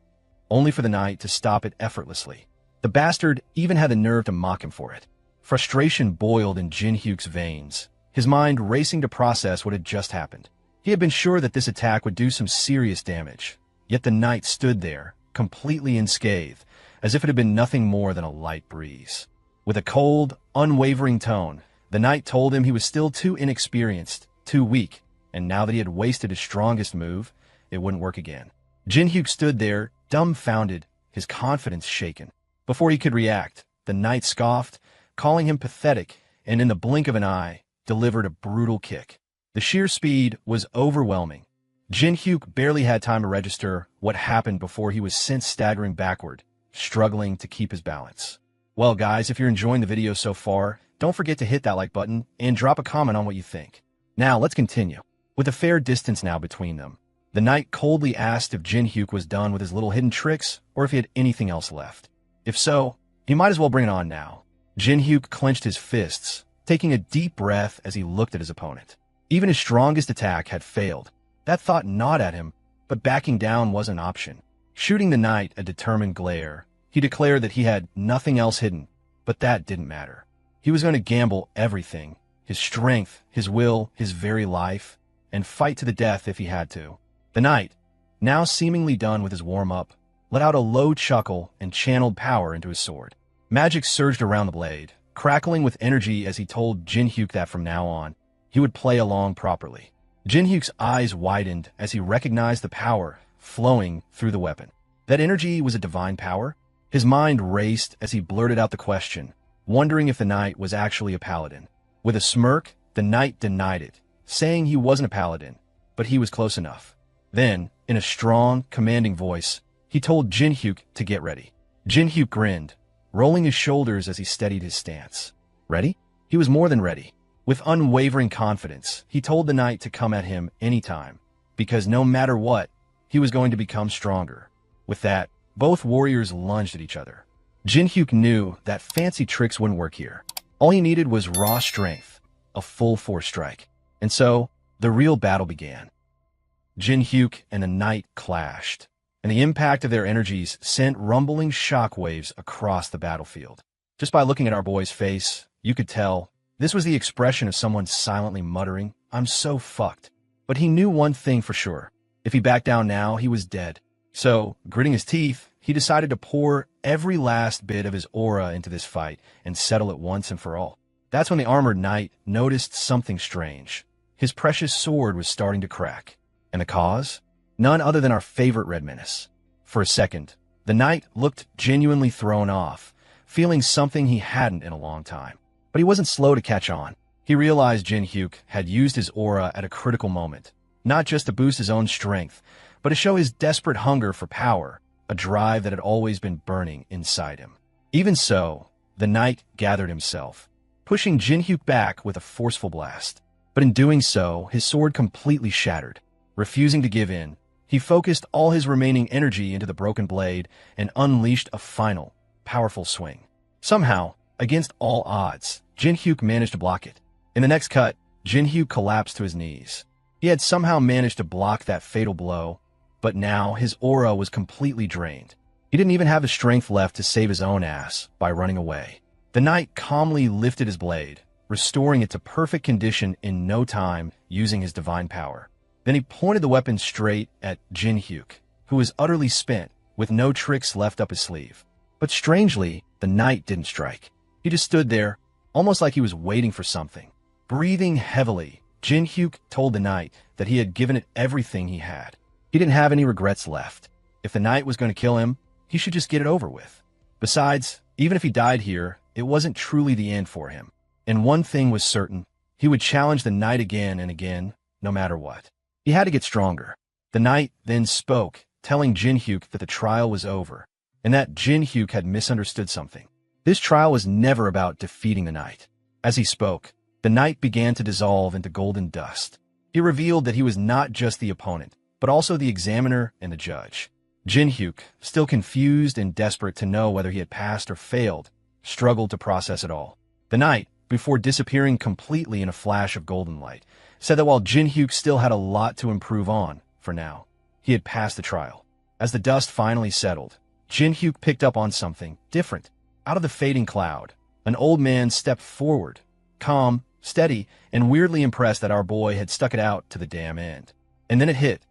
only for the knight to stop it effortlessly. The bastard even had the nerve to mock him for it. Frustration boiled in Jin Hyuk's veins, his mind racing to process what had just happened. He had been sure that this attack would do some serious damage, yet the knight stood there, completely unscathed, as if it had been nothing more than a light breeze. With a cold, unwavering tone, the knight told him he was still too inexperienced, too weak, and now that he had wasted his strongest move, it wouldn't work again. Jin Hyuk stood there, dumbfounded, his confidence shaken. Before he could react, the knight scoffed, calling him pathetic, and in the blink of an eye, delivered a brutal kick. The sheer speed was overwhelming. Jin Hyuk barely had time to register what happened before he was sent staggering backward, struggling to keep his balance. Well, guys, if you're enjoying the video so far, don't forget to hit that like button and drop a comment on what you think. Now, let's continue. With a fair distance now between them, the knight coldly asked if Jin Hyuk was done with his little hidden tricks or if he had anything else left. If so, he might as well bring it on now. Jin Hyuk clenched his fists, taking a deep breath as he looked at his opponent. Even his strongest attack had failed. That thought gnawed at him, but backing down was an option. Shooting the knight a determined glare, he declared that he had nothing else hidden, but that didn't matter. He was going to gamble everything, his strength, his will, his very life, and fight to the death if he had to. The knight, now seemingly done with his warm-up, let out a low chuckle and channeled power into his sword. Magic surged around the blade, crackling with energy as he told Jin Hyuk that from now on, he would play along properly. Jin Hyuk's eyes widened as he recognized the power flowing through the weapon. That energy was a divine power? His mind raced as he blurted out the question, wondering if the knight was actually a paladin. With a smirk, the knight denied it, saying he wasn't a paladin, but he was close enough. Then, in a strong, commanding voice, he told Jin Hyuk to get ready. Jin Hyuk grinned, rolling his shoulders as he steadied his stance. Ready? He was more than ready. With unwavering confidence, he told the knight to come at him anytime, because no matter what, he was going to become stronger. With that, both warriors lunged at each other. Jin Hyuk knew that fancy tricks wouldn't work here. All he needed was raw strength, a full force strike. And so, the real battle began. Jin Hyuk and the knight clashed, and the impact of their energies sent rumbling shockwaves across the battlefield. Just by looking at our boy's face, you could tell this was the expression of someone silently muttering, "I'm so fucked." But he knew one thing for sure. If he backed down now, he was dead. So, gritting his teeth, he decided to pour every last bit of his aura into this fight and settle it once and for all. That's when the armored knight noticed something strange. His precious sword was starting to crack. And the cause? None other than our favorite Red Menace. For a second, the knight looked genuinely thrown off, feeling something he hadn't in a long time. But he wasn't slow to catch on. He realized Jin Hyuk had used his aura at a critical moment, not just to boost his own strength, but to show his desperate hunger for power, a drive that had always been burning inside him. Even so, the knight gathered himself, pushing Jin Hyuk back with a forceful blast. But in doing so, his sword completely shattered. Refusing to give in, he focused all his remaining energy into the broken blade and unleashed a final, powerful swing. Somehow, against all odds, Jin Hyuk managed to block it. In the next cut, Jin Hyuk collapsed to his knees. He had somehow managed to block that fatal blow, but now his aura was completely drained. He didn't even have the strength left to save his own ass by running away. The knight calmly lifted his blade, restoring it to perfect condition in no time using his divine power. Then he pointed the weapon straight at Jin Hyuk, who was utterly spent, with no tricks left up his sleeve. But strangely, the knight didn't strike. He just stood there, almost like he was waiting for something. Breathing heavily, Jin Hyuk told the knight that he had given it everything he had. He didn't have any regrets left. If the knight was going to kill him, he should just get it over with. Besides, even if he died here, it wasn't truly the end for him. And one thing was certain, he would challenge the knight again and again, no matter what. He had to get stronger. The knight then spoke, telling Jinhyuk that the trial was over, and that Jinhyuk had misunderstood something. This trial was never about defeating the knight. As he spoke, the knight began to dissolve into golden dust. He revealed that he was not just the opponent, but also the examiner and the judge. Jinhyuk, still confused and desperate to know whether he had passed or failed, struggled to process it all. The knight, before disappearing completely in a flash of golden light, said that while Jinhyuk still had a lot to improve on, for now, he had passed the trial. As the dust finally settled, Jinhyuk picked up on something different. Out of the fading cloud, an old man stepped forward, calm, steady, and weirdly impressed that our boy had stuck it out to the damn end. And then it hit.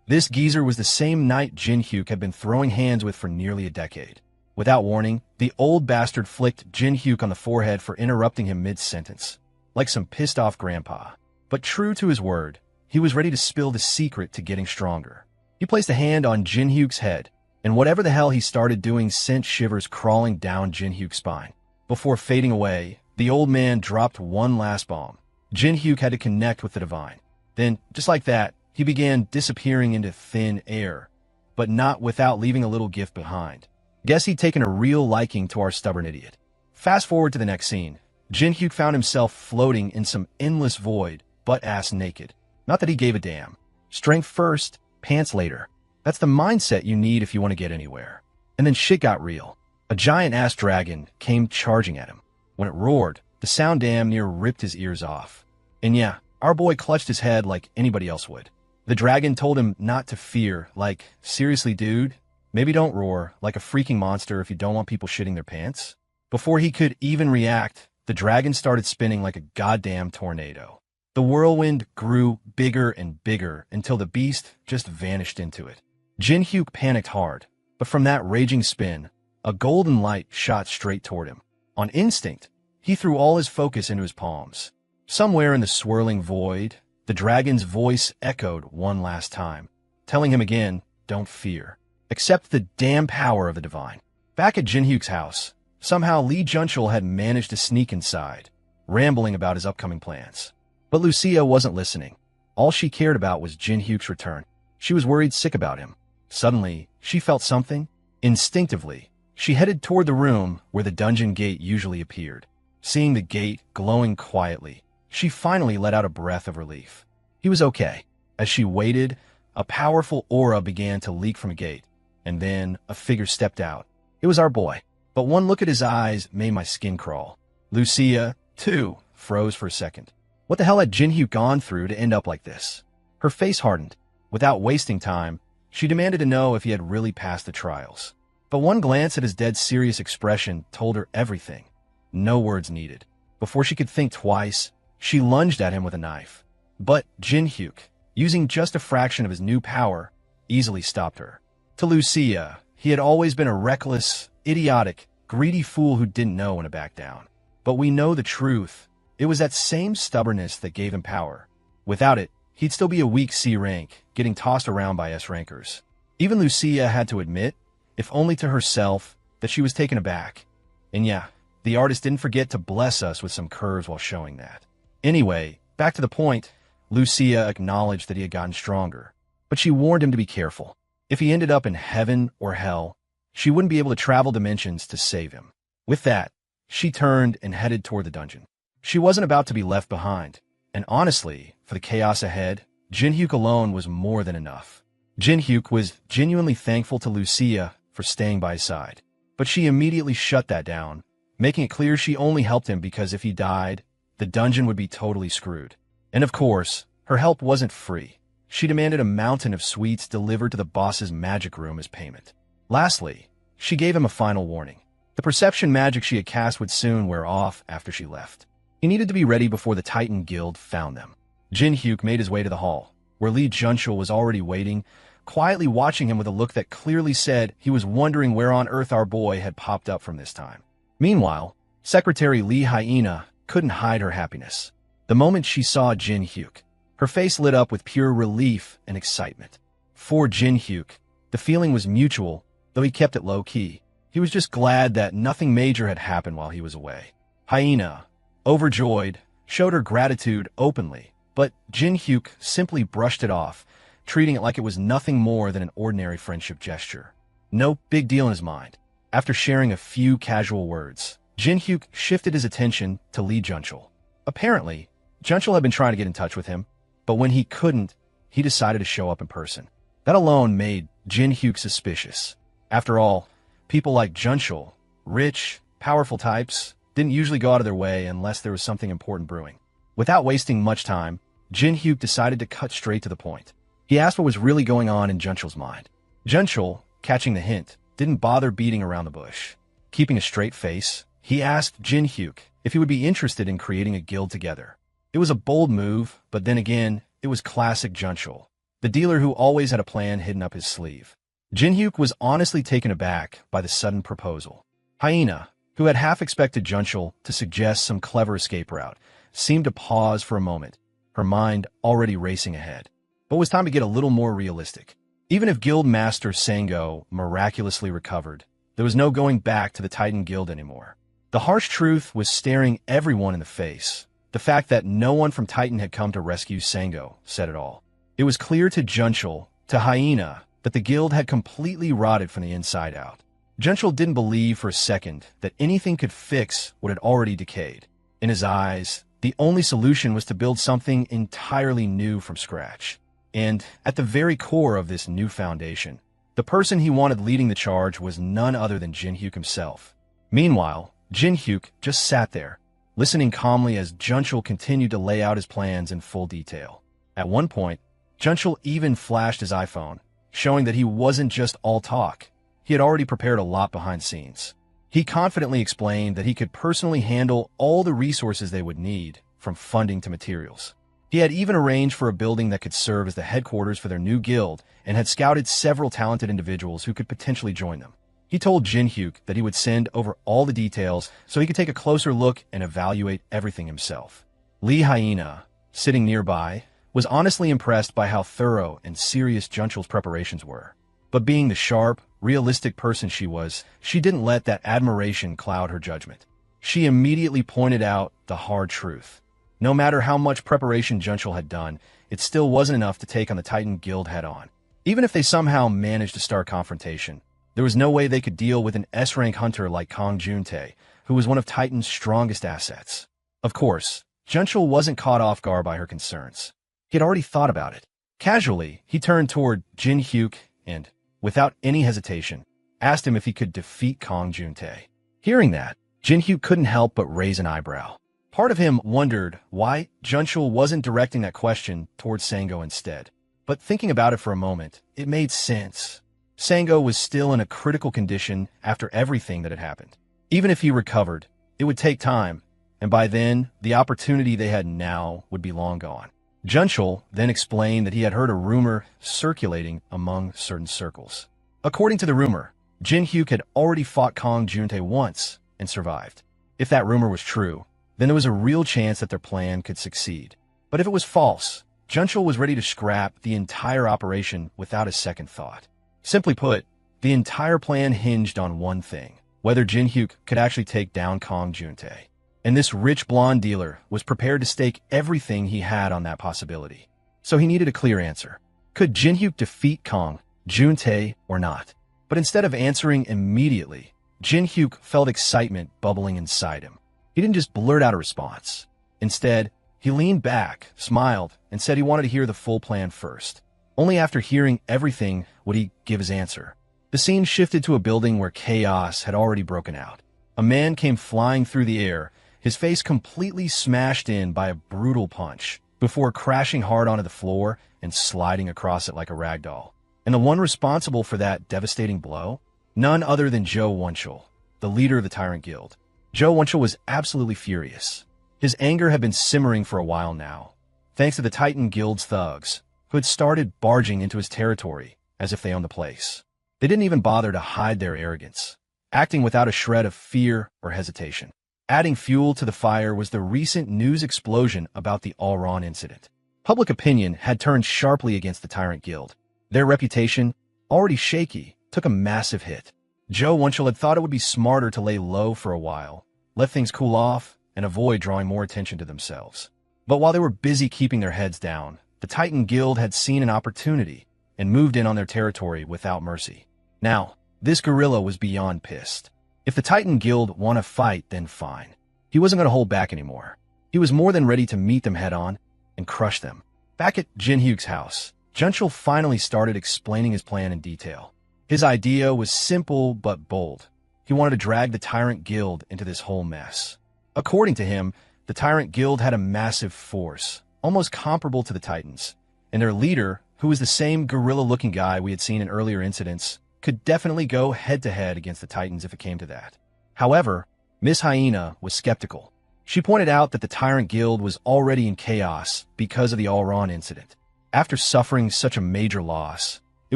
This geezer was the same knight Jinhyuk had been throwing hands with for nearly a decade. Without warning, the old bastard flicked Jinhyuk on the forehead for interrupting him mid-sentence, like some pissed-off grandpa. But true to his word, he was ready to spill the secret to getting stronger. He placed a hand on Jinhyuk's head, and whatever the hell he started doing sent shivers crawling down Jinhyuk's spine. Before fading away, the old man dropped one last bomb. Jinhyuk had to connect with the divine. Then, just like that, he began disappearing into thin air, but not without leaving a little gift behind. Guess he'd taken a real liking to our stubborn idiot. Fast forward to the next scene. Jinhyuk found himself floating in some endless void, butt-ass naked. Not that he gave a damn. Strength first, pants later. That's the mindset you need if you want to get anywhere. And then shit got real. A giant-ass dragon came charging at him. When it roared, the sound damn near ripped his ears off. And yeah, our boy clutched his head like anybody else would. The dragon told him not to fear, like, seriously, dude? Maybe don't roar like a freaking monster if you don't want people shitting their pants. Before he could even react, the dragon started spinning like a goddamn tornado. The whirlwind grew bigger and bigger until the beast just vanished into it. Jinhyuk panicked hard, but from that raging spin, a golden light shot straight toward him. On instinct, he threw all his focus into his palms. Somewhere in the swirling void, the dragon's voice echoed one last time, telling him again, don't fear. Accept the damn power of the divine. Back at Jinhyuk's house, somehow Lee Junchul had managed to sneak inside, rambling about his upcoming plans. But Lucia wasn't listening. All she cared about was Jinhyuk's return. She was worried sick about him. Suddenly, she felt something. Instinctively, she headed toward the room where the dungeon gate usually appeared. Seeing the gate glowing quietly, she finally let out a breath of relief. He was okay. As she waited, a powerful aura began to leak from the gate, and then a figure stepped out. It was our boy, but one look at his eyes made my skin crawl. Lucia, too, froze for a second. What the hell had Jinhyuk gone through to end up like this? Her face hardened. Without wasting time, she demanded to know if he had really passed the trials. But one glance at his dead serious expression told her everything. No words needed. Before she could think twice, she lunged at him with a knife. But Jinhyuk, using just a fraction of his new power, easily stopped her. To Lucia, he had always been a reckless, idiotic, greedy fool who didn't know when to back down. But we know the truth. It was that same stubbornness that gave him power. Without it, he'd still be a weak C rank, getting tossed around by S rankers. Even Lucia had to admit, if only to herself, that she was taken aback. And yeah, the artist didn't forget to bless us with some curves while showing that. Anyway, back to the point, Lucia acknowledged that he had gotten stronger, but she warned him to be careful. If he ended up in heaven or hell, she wouldn't be able to travel dimensions to save him. With that, she turned and headed toward the dungeon. She wasn't about to be left behind, and honestly, for the chaos ahead, Jinhyuk alone was more than enough. Jinhyuk was genuinely thankful to Lucia for staying by his side, but she immediately shut that down, making it clear she only helped him because if he died, the dungeon would be totally screwed. And of course, her help wasn't free. She demanded a mountain of sweets delivered to the boss's magic room as payment. Lastly, she gave him a final warning. The perception magic she had cast would soon wear off after she left. He needed to be ready before the Titan Guild found them. Jinhyuk made his way to the hall, where Lee Junchul was already waiting, quietly watching him with a look that clearly said he was wondering where on earth our boy had popped up from this time. Meanwhile, Secretary Lee Hyena couldn't hide her happiness. The moment she saw Jinhyuk, her face lit up with pure relief and excitement. For Jinhyuk, the feeling was mutual, though he kept it low-key. He was just glad that nothing major had happened while he was away. Hyena, overjoyed, showed her gratitude openly, but Jin Hyuk simply brushed it off, treating it like it was nothing more than an ordinary friendship gesture. No big deal in his mind. After sharing a few casual words, Jin Hyuk shifted his attention to Lee Junchul. Apparently, Junchul had been trying to get in touch with him, but when he couldn't, he decided to show up in person. That alone made Jin Hyuk suspicious. After all, people like Junchul, rich, powerful types, didn't usually go out of their way unless there was something important brewing. Without wasting much time, Jin Hyuk decided to cut straight to the point. He asked what was really going on in Junchul's mind. Junchul, catching the hint, didn't bother beating around the bush. Keeping a straight face, he asked Jin Hyuk if he would be interested in creating a guild together. It was a bold move, but then again, it was classic Junchul, the dealer who always had a plan hidden up his sleeve. Jin Hyuk was honestly taken aback by the sudden proposal. Hyena, who had half expected Junchul to suggest some clever escape route, seemed to pause for a moment, her mind already racing ahead. But it was time to get a little more realistic. Even if Guild Master Sango miraculously recovered, there was no going back to the Titan Guild anymore. The harsh truth was staring everyone in the face. The fact that no one from Titan had come to rescue Sango said it all. It was clear to Junchul, to Hyena, that the guild had completely rotted from the inside out. Junchul didn't believe for a second that anything could fix what had already decayed. In his eyes, the only solution was to build something entirely new from scratch. And at the very core of this new foundation, the person he wanted leading the charge was none other than Jin Hyuk himself. Meanwhile, Jin Hyuk just sat there, listening calmly as Junchul continued to lay out his plans in full detail. At one point, Junchul even flashed his iPhone, showing that he wasn't just all talk. He had already prepared a lot behind scenes. He confidently explained that he could personally handle all the resources they would need, from funding to materials. He had even arranged for a building that could serve as the headquarters for their new guild and had scouted several talented individuals who could potentially join them. He told Jin Hyuk that he would send over all the details so he could take a closer look and evaluate everything himself. Lee Hyena, sitting nearby, was honestly impressed by how thorough and serious Junchul's preparations were. But being the sharp, realistic person she was, she didn't let that admiration cloud her judgment. She immediately pointed out the hard truth. No matter how much preparation Junchul had done, it still wasn't enough to take on the Titan Guild head-on. Even if they somehow managed to start confrontation, there was no way they could deal with an S-rank hunter like Kong Juntae, who was one of Titan's strongest assets. Of course, Junchul wasn't caught off guard by her concerns. He had already thought about it. Casually, he turned toward Jin Hyuk and, without any hesitation, asked him if he could defeat Kong Juntae. Hearing that, Jin Hyuk couldn't help but raise an eyebrow. Part of him wondered why Junchul wasn't directing that question towards Sango instead. But thinking about it for a moment, it made sense. Sango was still in a critical condition after everything that had happened. Even if he recovered, it would take time, and by then, the opportunity they had now would be long gone. Junchul then explained that he had heard a rumor circulating among certain circles. According to the rumor, Jin Hyuk had already fought Kong Juntae once and survived. If that rumor was true, then there was a real chance that their plan could succeed. But if it was false, Junchul was ready to scrap the entire operation without a second thought. Simply put, the entire plan hinged on one thing: whether Jin Hyuk could actually take down Kong Juntae. And this rich blonde dealer was prepared to stake everything he had on that possibility. So he needed a clear answer. Could Jin Hyuk defeat Kong Juntae or not? But instead of answering immediately, Jin Hyuk felt excitement bubbling inside him. He didn't just blurt out a response. Instead, he leaned back, smiled, and said he wanted to hear the full plan first. Only after hearing everything would he give his answer. The scene shifted to a building where chaos had already broken out. A man came flying through the air, his face completely smashed in by a brutal punch, before crashing hard onto the floor and sliding across it like a rag doll. And the one responsible for that devastating blow? None other than Joe Wunchul, the leader of the Tyrant Guild. Joe Wunchul was absolutely furious. His anger had been simmering for a while now, thanks to the Titan Guild's thugs, who had started barging into his territory as if they owned the place. They didn't even bother to hide their arrogance, acting without a shred of fear or hesitation. Adding fuel to the fire was the recent news explosion about the Alron incident. Public opinion had turned sharply against the Tyrant Guild. Their reputation, already shaky, took a massive hit. Joe Wunchul had thought it would be smarter to lay low for a while, let things cool off, and avoid drawing more attention to themselves. But while they were busy keeping their heads down, the Titan Guild had seen an opportunity and moved in on their territory without mercy. Now, this guerrilla was beyond pissed. If the Titan Guild won a fight, then fine. He wasn't going to hold back anymore. He was more than ready to meet them head-on and crush them. Back at Jinhyuk's house, Junchul finally started explaining his plan in detail. His idea was simple but bold. He wanted to drag the Tyrant Guild into this whole mess. According to him, the Tyrant Guild had a massive force, almost comparable to the Titans, and their leader, who was the same guerrilla-looking guy we had seen in earlier incidents, could definitely go head-to-head against the Titans if it came to that. However, Miss Hyena was skeptical. She pointed out that the Tyrant Guild was already in chaos because of the Alron incident. After suffering such a major loss, it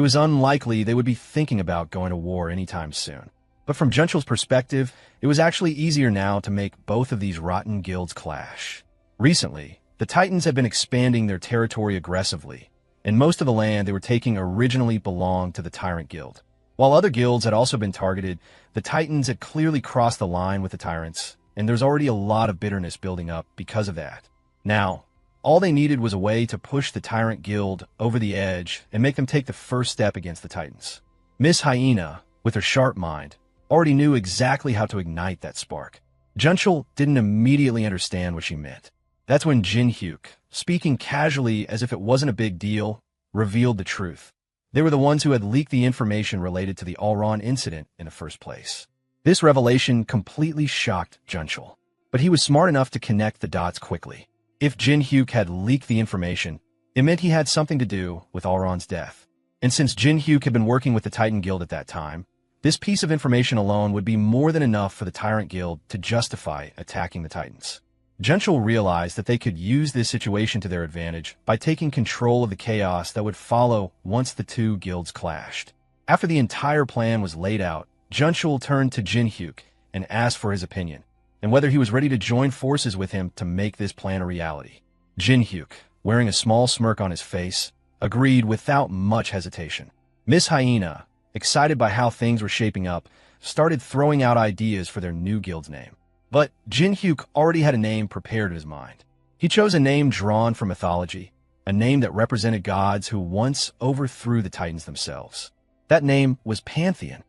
was unlikely they would be thinking about going to war anytime soon. But from Junchul's perspective, it was actually easier now to make both of these rotten guilds clash. Recently, the Titans had been expanding their territory aggressively, and most of the land they were taking originally belonged to the Tyrant Guild. While other guilds had also been targeted, the Titans had clearly crossed the line with the Tyrants, and there's already a lot of bitterness building up because of that. Now, all they needed was a way to push the Tyrant Guild over the edge and make them take the first step against the Titans. Miss Hyena, with her sharp mind, already knew exactly how to ignite that spark. Junchul didn't immediately understand what she meant. That's when Jinhyuk, speaking casually as if it wasn't a big deal, revealed the truth. They were the ones who had leaked the information related to the Alron incident in the first place. This revelation completely shocked Junchul, but he was smart enough to connect the dots quickly. If Jinhyuk had leaked the information, it meant he had something to do with Alron's death. And since Jinhyuk had been working with the Titan Guild at that time, this piece of information alone would be more than enough for the Tyrant Guild to justify attacking the Titans. Junchul realized that they could use this situation to their advantage by taking control of the chaos that would follow once the two guilds clashed. After the entire plan was laid out, Junchul turned to Jinhyuk and asked for his opinion, and whether he was ready to join forces with him to make this plan a reality. Jinhyuk, wearing a small smirk on his face, agreed without much hesitation. Miss Hyena, excited by how things were shaping up, started throwing out ideas for their new guild's name. But Jinhyuk already had a name prepared in his mind. He chose a name drawn from mythology, a name that represented gods who once overthrew the Titans themselves. That name was Pantheon.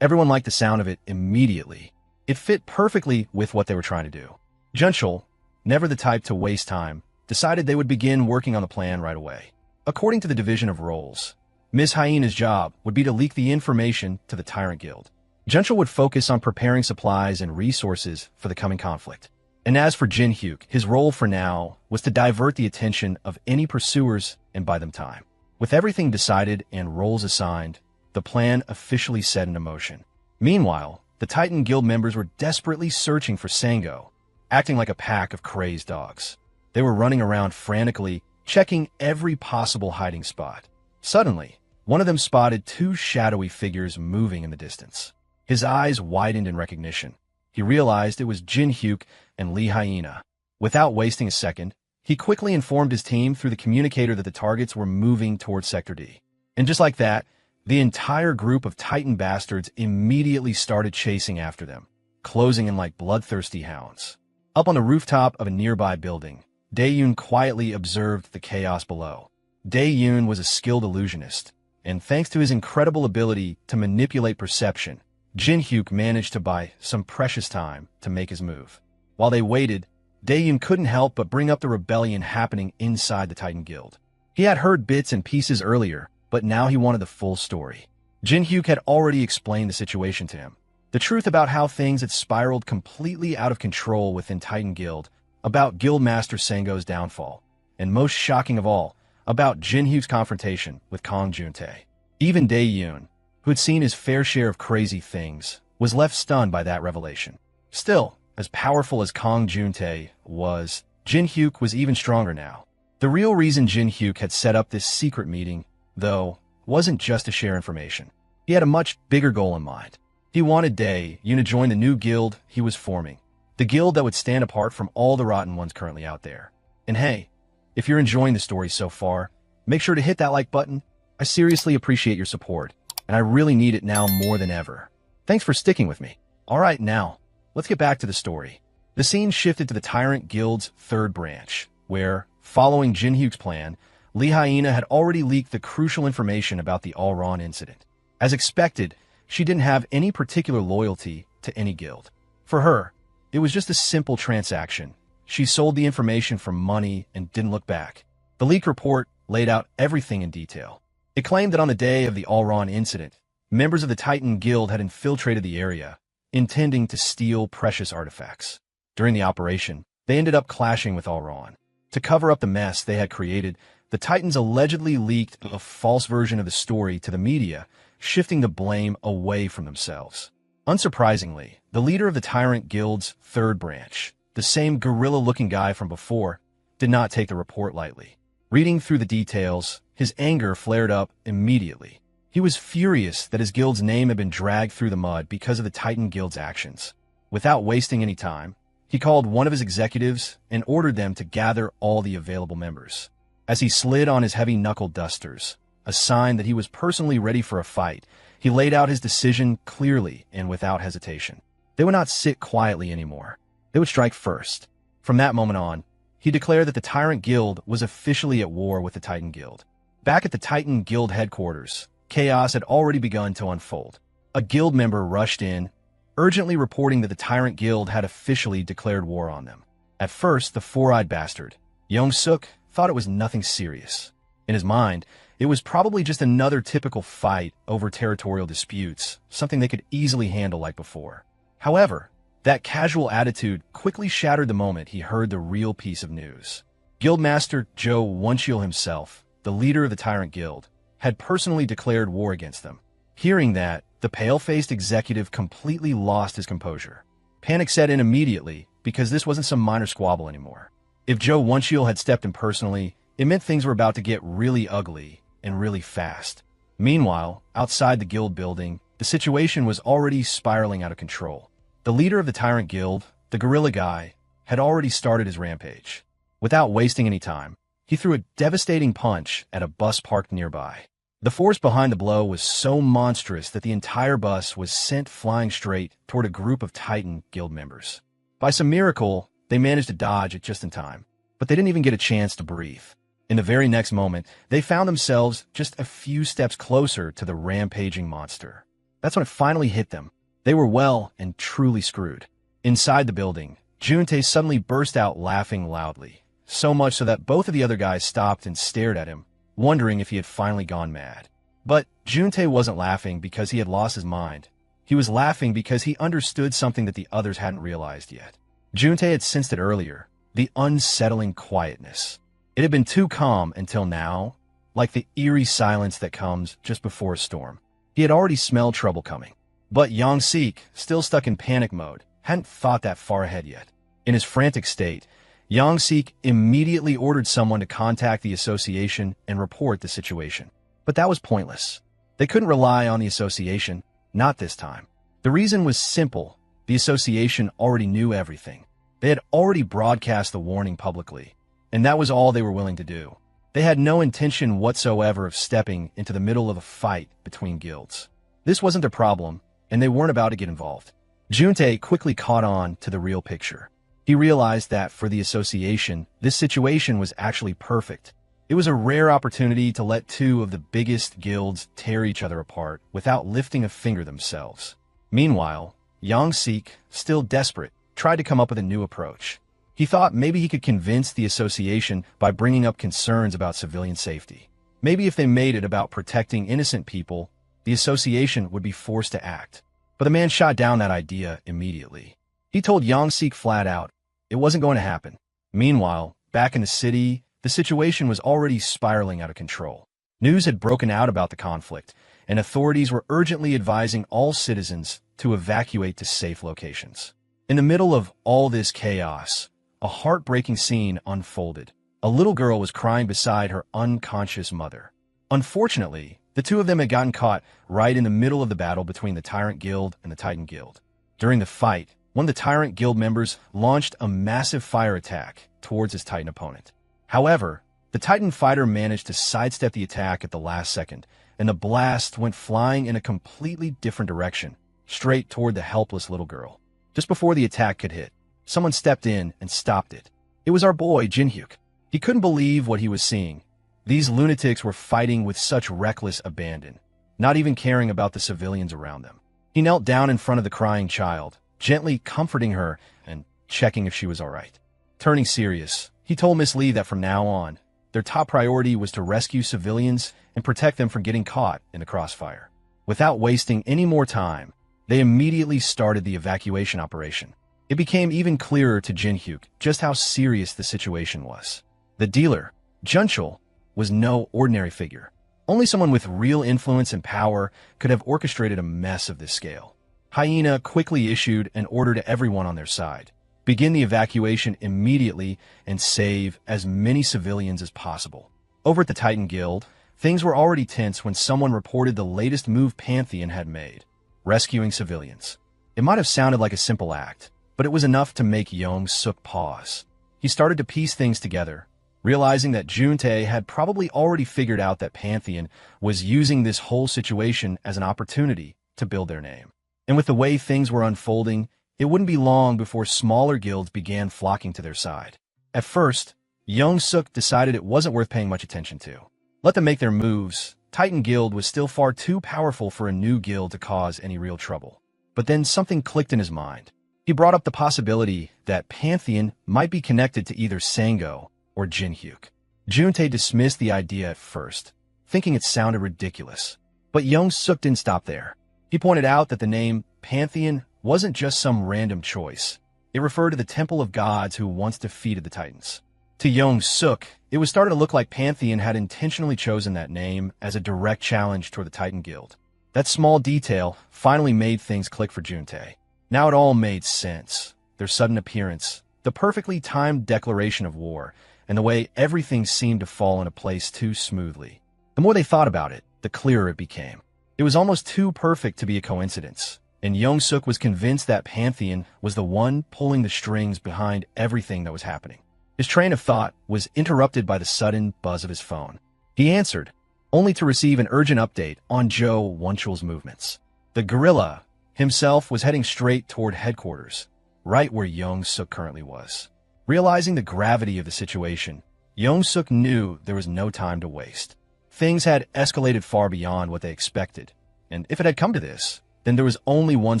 Everyone liked the sound of it immediately. It fit perfectly with what they were trying to do. Junchul, never the type to waste time, decided they would begin working on the plan right away. According to the division of roles, Miss Hyena's job would be to leak the information to the Tyrant Guild. Junchul would focus on preparing supplies and resources for the coming conflict. And as for Jinhyuk, his role for now was to divert the attention of any pursuers and buy them time. With everything decided and roles assigned, the plan officially set into motion. Meanwhile, the Titan Guild members were desperately searching for Sango, acting like a pack of crazed dogs. They were running around frantically, checking every possible hiding spot. Suddenly, one of them spotted two shadowy figures moving in the distance. His eyes widened in recognition. He realized it was Jinhyuk and Lee Hyena. Without wasting a second, he quickly informed his team through the communicator that the targets were moving towards Sector D. And just like that, the entire group of Titan bastards immediately started chasing after them, closing in like bloodthirsty hounds. Up on the rooftop of a nearby building, Dae-yoon quietly observed the chaos below. Dae-yoon was a skilled illusionist, and thanks to his incredible ability to manipulate perception, Jinhyuk managed to buy some precious time to make his move. While they waited, Dae-yoon couldn't help but bring up the rebellion happening inside the Titan Guild. He had heard bits and pieces earlier, but now he wanted the full story. Jinhyuk had already explained the situation to him. The truth about how things had spiraled completely out of control within Titan Guild, about Guildmaster Sango's downfall, and most shocking of all, about Jinhyuk's confrontation with Kong Juntae. Even Dae-yoon, who had seen his fair share of crazy things, was left stunned by that revelation. Still, as powerful as Kong Juntae was, Jinhyuk was even stronger now. The real reason Jinhyuk had set up this secret meeting, though, wasn't just to share information. He had a much bigger goal in mind. He wanted Dae-yoon to join the new guild he was forming, the guild that would stand apart from all the rotten ones currently out there. And hey, if you're enjoying the story so far, make sure to hit that like button. I seriously appreciate your support, and I really need it now more than ever. Thanks for sticking with me. Alright, now, let's get back to the story. The scene shifted to the Tyrant Guild's third branch, where, following Jinhyuk's plan, Lee Hyena had already leaked the crucial information about the Alron incident. As expected, she didn't have any particular loyalty to any guild. For her, it was just a simple transaction. She sold the information for money and didn't look back. The leak report laid out everything in detail. It claimed that on the day of the Alron incident, members of the Titan Guild had infiltrated the area, intending to steal precious artifacts. During the operation, they ended up clashing with Alron. To cover up the mess they had created, the Titans allegedly leaked a false version of the story to the media, shifting the blame away from themselves. Unsurprisingly, the leader of the Tyrant Guild's third branch, the same gorilla-looking guy from before, did not take the report lightly. Reading through the details, his anger flared up immediately. He was furious that his guild's name had been dragged through the mud because of the Titan Guild's actions. Without wasting any time, he called one of his executives and ordered them to gather all the available members. As he slid on his heavy knuckle dusters, a sign that he was personally ready for a fight, he laid out his decision clearly and without hesitation. They would not sit quietly anymore. They would strike first. From that moment on, he declared that the Tyrant Guild was officially at war with the Titan Guild. Back at the Titan Guild headquarters, chaos had already begun to unfold. A guild member rushed in, urgently reporting that the Tyrant Guild had officially declared war on them. At first, the four-eyed bastard, Young-suk, thought it was nothing serious. In his mind, it was probably just another typical fight over territorial disputes, something they could easily handle like before. However, that casual attitude quickly shattered the moment he heard the real piece of news. Guildmaster Joe Wonchil himself, the leader of the Tyrant Guild, had personally declared war against them. Hearing that, the pale-faced executive completely lost his composure. Panic set in immediately because this wasn't some minor squabble anymore. If Joe Wonchil had stepped in personally, it meant things were about to get really ugly and really fast. Meanwhile, outside the guild building, the situation was already spiraling out of control. The leader of the Tyrant Guild, the gorilla guy, had already started his rampage. Without wasting any time, he threw a devastating punch at a bus parked nearby. The force behind the blow was so monstrous that the entire bus was sent flying straight toward a group of Titan Guild members. By some miracle, they managed to dodge it just in time, but they didn't even get a chance to breathe. In the very next moment, they found themselves just a few steps closer to the rampaging monster. That's when it finally hit them. They were well and truly screwed. Inside the building, Juntae suddenly burst out laughing loudly, so much so that both of the other guys stopped and stared at him, wondering if he had finally gone mad. But Juntae wasn't laughing because he had lost his mind. He was laughing because he understood something that the others hadn't realized yet. Juntae had sensed it earlier, the unsettling quietness. It had been too calm until now, like the eerie silence that comes just before a storm. He had already smelled trouble coming. But Yang-sik, still stuck in panic mode, hadn't thought that far ahead yet. In his frantic state, Yang-sik immediately ordered someone to contact the association and report the situation. But that was pointless. They couldn't rely on the association, not this time. The reason was simple. The association already knew everything. They had already broadcast the warning publicly, and that was all they were willing to do. They had no intention whatsoever of stepping into the middle of a fight between guilds. This wasn't their problem, and they weren't about to get involved. Juntae quickly caught on to the real picture. He realized that for the association, this situation was actually perfect. It was a rare opportunity to let two of the biggest guilds tear each other apart without lifting a finger themselves. Meanwhile, Yang-sik, still desperate, tried to come up with a new approach. He thought maybe he could convince the association by bringing up concerns about civilian safety. Maybe if they made it about protecting innocent people, the association would be forced to act. But the man shot down that idea immediately. He told Yang-sik flat out, it wasn't going to happen. Meanwhile, back in the city, the situation was already spiraling out of control. News had broken out about the conflict, and authorities were urgently advising all citizens to evacuate to safe locations. In the middle of all this chaos, a heartbreaking scene unfolded. A little girl was crying beside her unconscious mother. Unfortunately, the two of them had gotten caught right in the middle of the battle between the Tyrant Guild and the Titan Guild. During the fight, one of the Tyrant Guild members launched a massive fire attack towards his Titan opponent. However, the Titan fighter managed to sidestep the attack at the last second, and the blast went flying in a completely different direction, straight toward the helpless little girl. Just before the attack could hit, someone stepped in and stopped it. It was our boy, Jinhyuk. He couldn't believe what he was seeing. These lunatics were fighting with such reckless abandon, not even caring about the civilians around them. He knelt down in front of the crying child, gently comforting her and checking if she was all right. Turning serious, he told Miss Lee that from now on, their top priority was to rescue civilians and protect them from getting caught in the crossfire. Without wasting any more time, they immediately started the evacuation operation. It became even clearer to Jinhyuk just how serious the situation was. The dealer, Junchul, was no ordinary figure. Only someone with real influence and power could have orchestrated a mess of this scale. Hyena quickly issued an order to everyone on their side. Begin the evacuation immediately and save as many civilians as possible. Over at the Titan Guild, things were already tense when someone reported the latest move Pantheon had made, rescuing civilians. It might have sounded like a simple act, but it was enough to make Young-suk pause. He started to piece things together, realizing that Juntae had probably already figured out that Pantheon was using this whole situation as an opportunity to build their name. And with the way things were unfolding, it wouldn't be long before smaller guilds began flocking to their side. At first, Young-suk decided it wasn't worth paying much attention to. Let them make their moves. Titan Guild was still far too powerful for a new guild to cause any real trouble. But then something clicked in his mind. He brought up the possibility that Pantheon might be connected to either Sango or Jinhyuk. Juntae dismissed the idea at first, thinking it sounded ridiculous. But Young-suk didn't stop there. He pointed out that the name Pantheon wasn't just some random choice. It referred to the temple of gods who once defeated the Titans. To Young-suk, it was starting to look like Pantheon had intentionally chosen that name as a direct challenge toward the Titan Guild. That small detail finally made things click for Juntae. Now it all made sense. Their sudden appearance, the perfectly timed declaration of war, and the way everything seemed to fall into place too smoothly. The more they thought about it, the clearer it became. It was almost too perfect to be a coincidence, and Young-suk was convinced that Pantheon was the one pulling the strings behind everything that was happening. His train of thought was interrupted by the sudden buzz of his phone. He answered, only to receive an urgent update on Joe Wunchul's movements. The gorilla himself was heading straight toward headquarters, right where Young-suk currently was. Realizing the gravity of the situation, Young-suk knew there was no time to waste. Things had escalated far beyond what they expected, and if it had come to this, then there was only one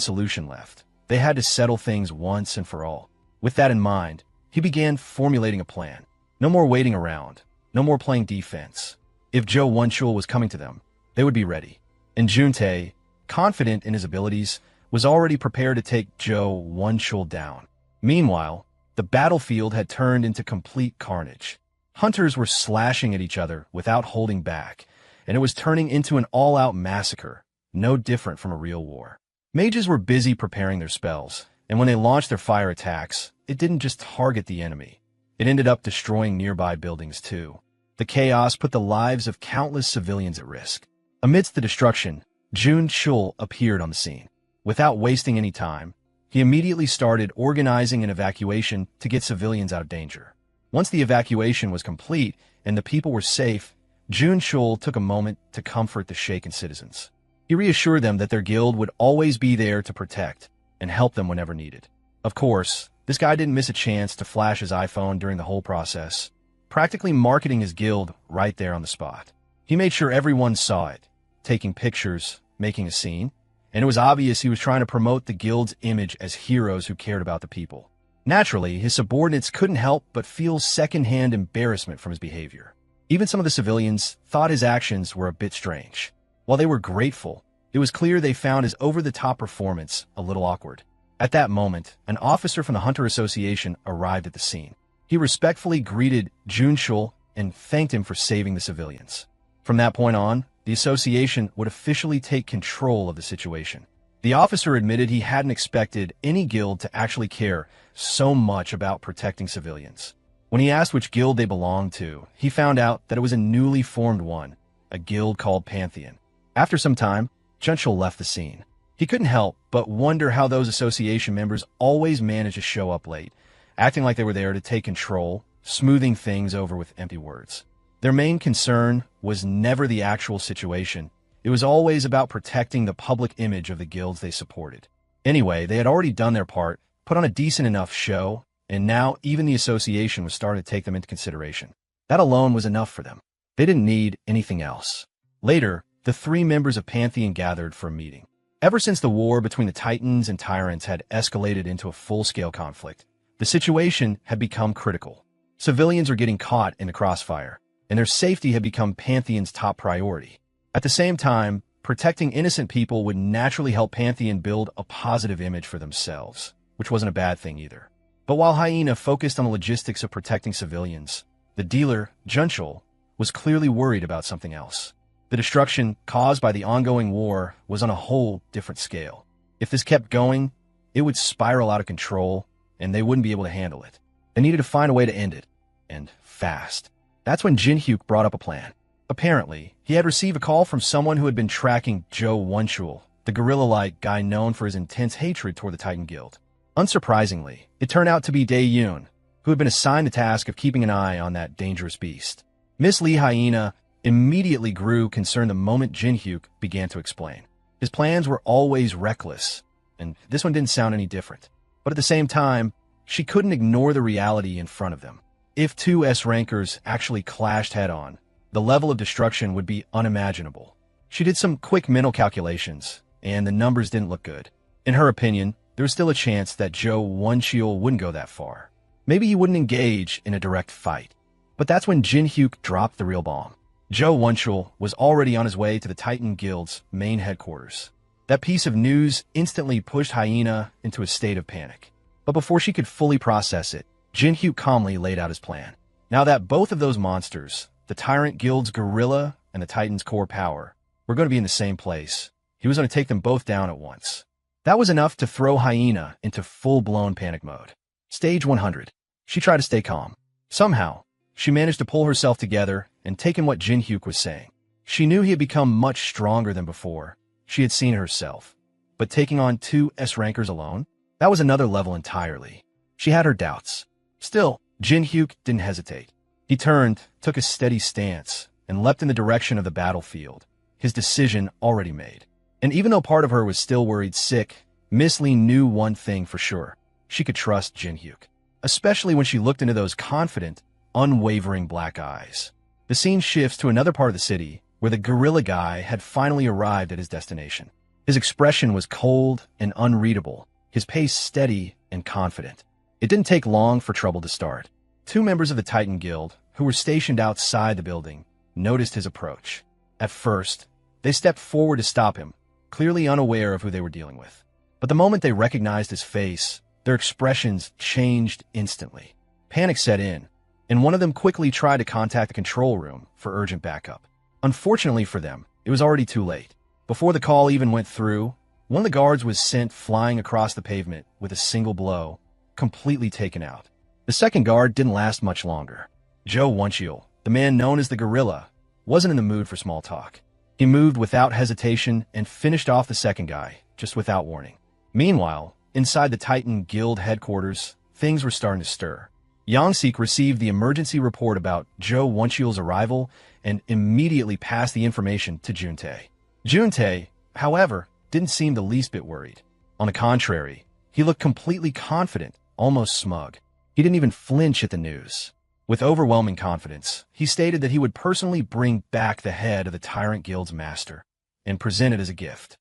solution left. They had to settle things once and for all. With that in mind, he began formulating a plan. No more waiting around, no more playing defense. If Joe Wunchul was coming to them, they would be ready. And Juntae, confident in his abilities, was already prepared to take Joe Wunchul down. Meanwhile, the battlefield had turned into complete carnage. Hunters were slashing at each other without holding back, and it was turning into an all-out massacre, no different from a real war. Mages were busy preparing their spells, and when they launched their fire attacks, it didn't just target the enemy. It ended up destroying nearby buildings too. The chaos put the lives of countless civilians at risk. Amidst the destruction, Junchul appeared on the scene. Without wasting any time, he immediately started organizing an evacuation to get civilians out of danger. Once the evacuation was complete and the people were safe, Junchul took a moment to comfort the shaken citizens. He reassured them that their guild would always be there to protect and help them whenever needed. Of course, this guy didn't miss a chance to flash his iPhone during the whole process, practically marketing his guild right there on the spot. He made sure everyone saw it, taking pictures, making a scene, and it was obvious he was trying to promote the guild's image as heroes who cared about the people. Naturally, his subordinates couldn't help but feel secondhand embarrassment from his behavior. Even some of the civilians thought his actions were a bit strange. While they were grateful, it was clear they found his over-the-top performance a little awkward. At that moment, an officer from the Hunter Association arrived at the scene. He respectfully greeted Junchul and thanked him for saving the civilians. From that point on, the association would officially take control of the situation. The officer admitted he hadn't expected any guild to actually care so much about protecting civilians. When he asked which guild they belonged to, he found out that it was a newly formed one, a guild called Pantheon. After some time, Junchul left the scene. He couldn't help but wonder how those association members always managed to show up late, acting like they were there to take control, smoothing things over with empty words. Their main concern was never the actual situation. It was always about protecting the public image of the guilds they supported. Anyway, they had already done their part, put on a decent enough show, and now even the association was starting to take them into consideration. That alone was enough for them. They didn't need anything else. Later, the 3 members of Pantheon gathered for a meeting. Ever since the war between the Titans and Tyrants had escalated into a full-scale conflict, the situation had become critical. Civilians were getting caught in the crossfire, and their safety had become Pantheon's top priority. At the same time, protecting innocent people would naturally help Pantheon build a positive image for themselves, which wasn't a bad thing either. But while Hyena focused on the logistics of protecting civilians, the dealer, Junchul, was clearly worried about something else. The destruction caused by the ongoing war was on a whole different scale. If this kept going, it would spiral out of control, and they wouldn't be able to handle it. They needed to find a way to end it, and fast. That's when Jinhyuk brought up a plan. Apparently, he had received a call from someone who had been tracking Joe Wunchul, the gorilla-like guy known for his intense hatred toward the Titan Guild. Unsurprisingly, it turned out to be Dae-yoon, who had been assigned the task of keeping an eye on that dangerous beast. Miss Lee Hyena immediately grew concerned the moment Jinhyuk began to explain. His plans were always reckless, and this one didn't sound any different. But at the same time, she couldn't ignore the reality in front of them. If 2 S-rankers actually clashed head-on, the level of destruction would be unimaginable. She did some quick mental calculations, and the numbers didn't look good. In her opinion, there was still a chance that Joe Wunchul wouldn't go that far. Maybe he wouldn't engage in a direct fight. But that's when Jinhyuk dropped the real bomb. Joe Wunchul was already on his way to the Titan Guild's main headquarters. That piece of news instantly pushed Hyena into a state of panic. But before she could fully process it, Jinhyuk calmly laid out his plan. Now that both of those monsters, the Tyrant Guild's gorilla and the Titan's core power, were going to be in the same place, he was going to take them both down at once. That was enough to throw Hyena into full-blown panic mode. Stage 100. She tried to stay calm. Somehow, she managed to pull herself together and take in what Jinhyuk was saying. She knew he had become much stronger than before. She had seen it herself. But taking on 2 S-rankers alone? That was another level entirely. She had her doubts. Still, Jinhyuk didn't hesitate. He turned, took a steady stance, and leapt in the direction of the battlefield, his decision already made. And even though part of her was still worried sick, Miss Lee knew one thing for sure. She could trust Jinhyuk, especially when she looked into those confident, unwavering black eyes. The scene shifts to another part of the city, where the gorilla guy had finally arrived at his destination. His expression was cold and unreadable, his pace steady and confident. It didn't take long for trouble to start. 2 members of the Titan Guild, who were stationed outside the building, noticed his approach. At first, they stepped forward to stop him, clearly unaware of who they were dealing with. But the moment they recognized his face, their expressions changed instantly. Panic set in, and one of them quickly tried to contact the control room for urgent backup. Unfortunately for them, it was already too late. Before the call even went through, one of the guards was sent flying across the pavement with a single blow, completely taken out. The second guard didn't last much longer. Joe Wunchul, the man known as the gorilla, wasn't in the mood for small talk. He moved without hesitation and finished off the second guy, just without warning. Meanwhile, inside the Titan Guild headquarters, things were starting to stir. Yongsik received the emergency report about Joe Wunchul's arrival and immediately passed the information to Juntae. Juntae, however, didn't seem the least bit worried. On the contrary, he looked completely confident, almost smug. He didn't even flinch at the news. With overwhelming confidence, he stated that he would personally bring back the head of the Tyrant Guild's master and present it as a gift.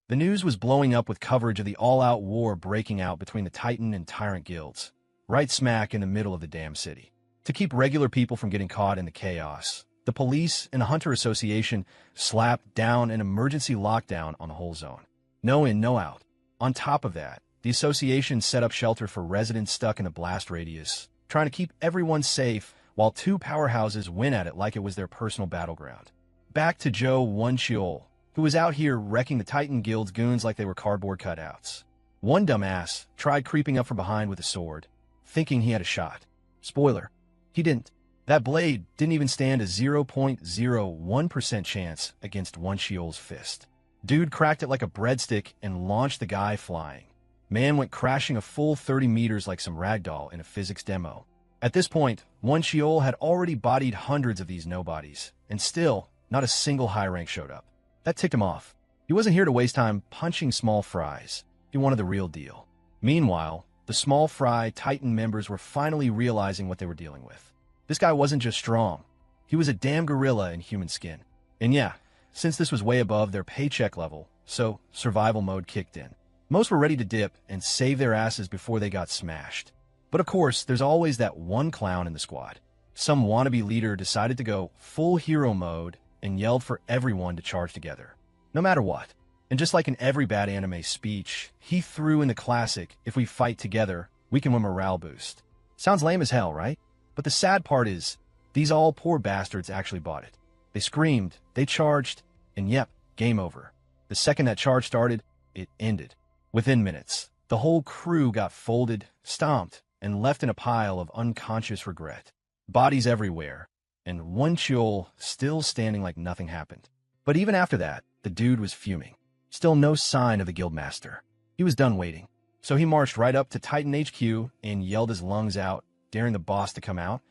The news was blowing up with coverage of the all-out war breaking out between the Titan and Tyrant Guilds, right smack in the middle of the damn city. To keep regular people from getting caught in the chaos, the police and the Hunter Association slapped down an emergency lockdown on the whole zone. No in, no out. On top of that, the association set up shelter for residents stuck in the blast radius, trying to keep everyone safe while 2 powerhouses went at it like it was their personal battleground. Back to Joe Wunchul, who was out here wrecking the Titan Guild's goons like they were cardboard cutouts. One dumbass tried creeping up from behind with a sword, thinking he had a shot. Spoiler, he didn't. That blade didn't even stand a 0.01% chance against Wunchul's fist. Dude cracked it like a breadstick and launched the guy flying. Man went crashing a full 30 meters like some ragdoll in a physics demo. At this point, Wunchul had already bodied hundreds of these nobodies, and still, not a single high rank showed up. That ticked him off. He wasn't here to waste time punching small fries. He wanted the real deal. Meanwhile, The small fry Titan members were finally realizing what they were dealing with. This guy wasn't just strong. He was a damn gorilla in human skin. And yeah, since this was way above their paycheck level, so survival mode kicked in. Most were ready to dip and save their asses before they got smashed. But of course, there's always that one clown in the squad. Some wannabe leader decided to go full hero mode and yelled for everyone to charge together, no matter what. And just like in every bad anime speech, he threw in the classic, "If we fight together, we can win morale boost." Sounds lame as hell, right? But the sad part is, these all poor bastards actually bought it. They screamed, they charged, and yep, game over. The second that charge started, it ended. Within minutes, the whole crew got folded, stomped, and left in a pile of unconscious regret. Bodies everywhere, and one Chiol still standing like nothing happened. But even after that, the dude was fuming. Still no sign of the guildmaster. He was done waiting. So he marched right up to Titan HQ and yelled his lungs out, daring the boss to come out,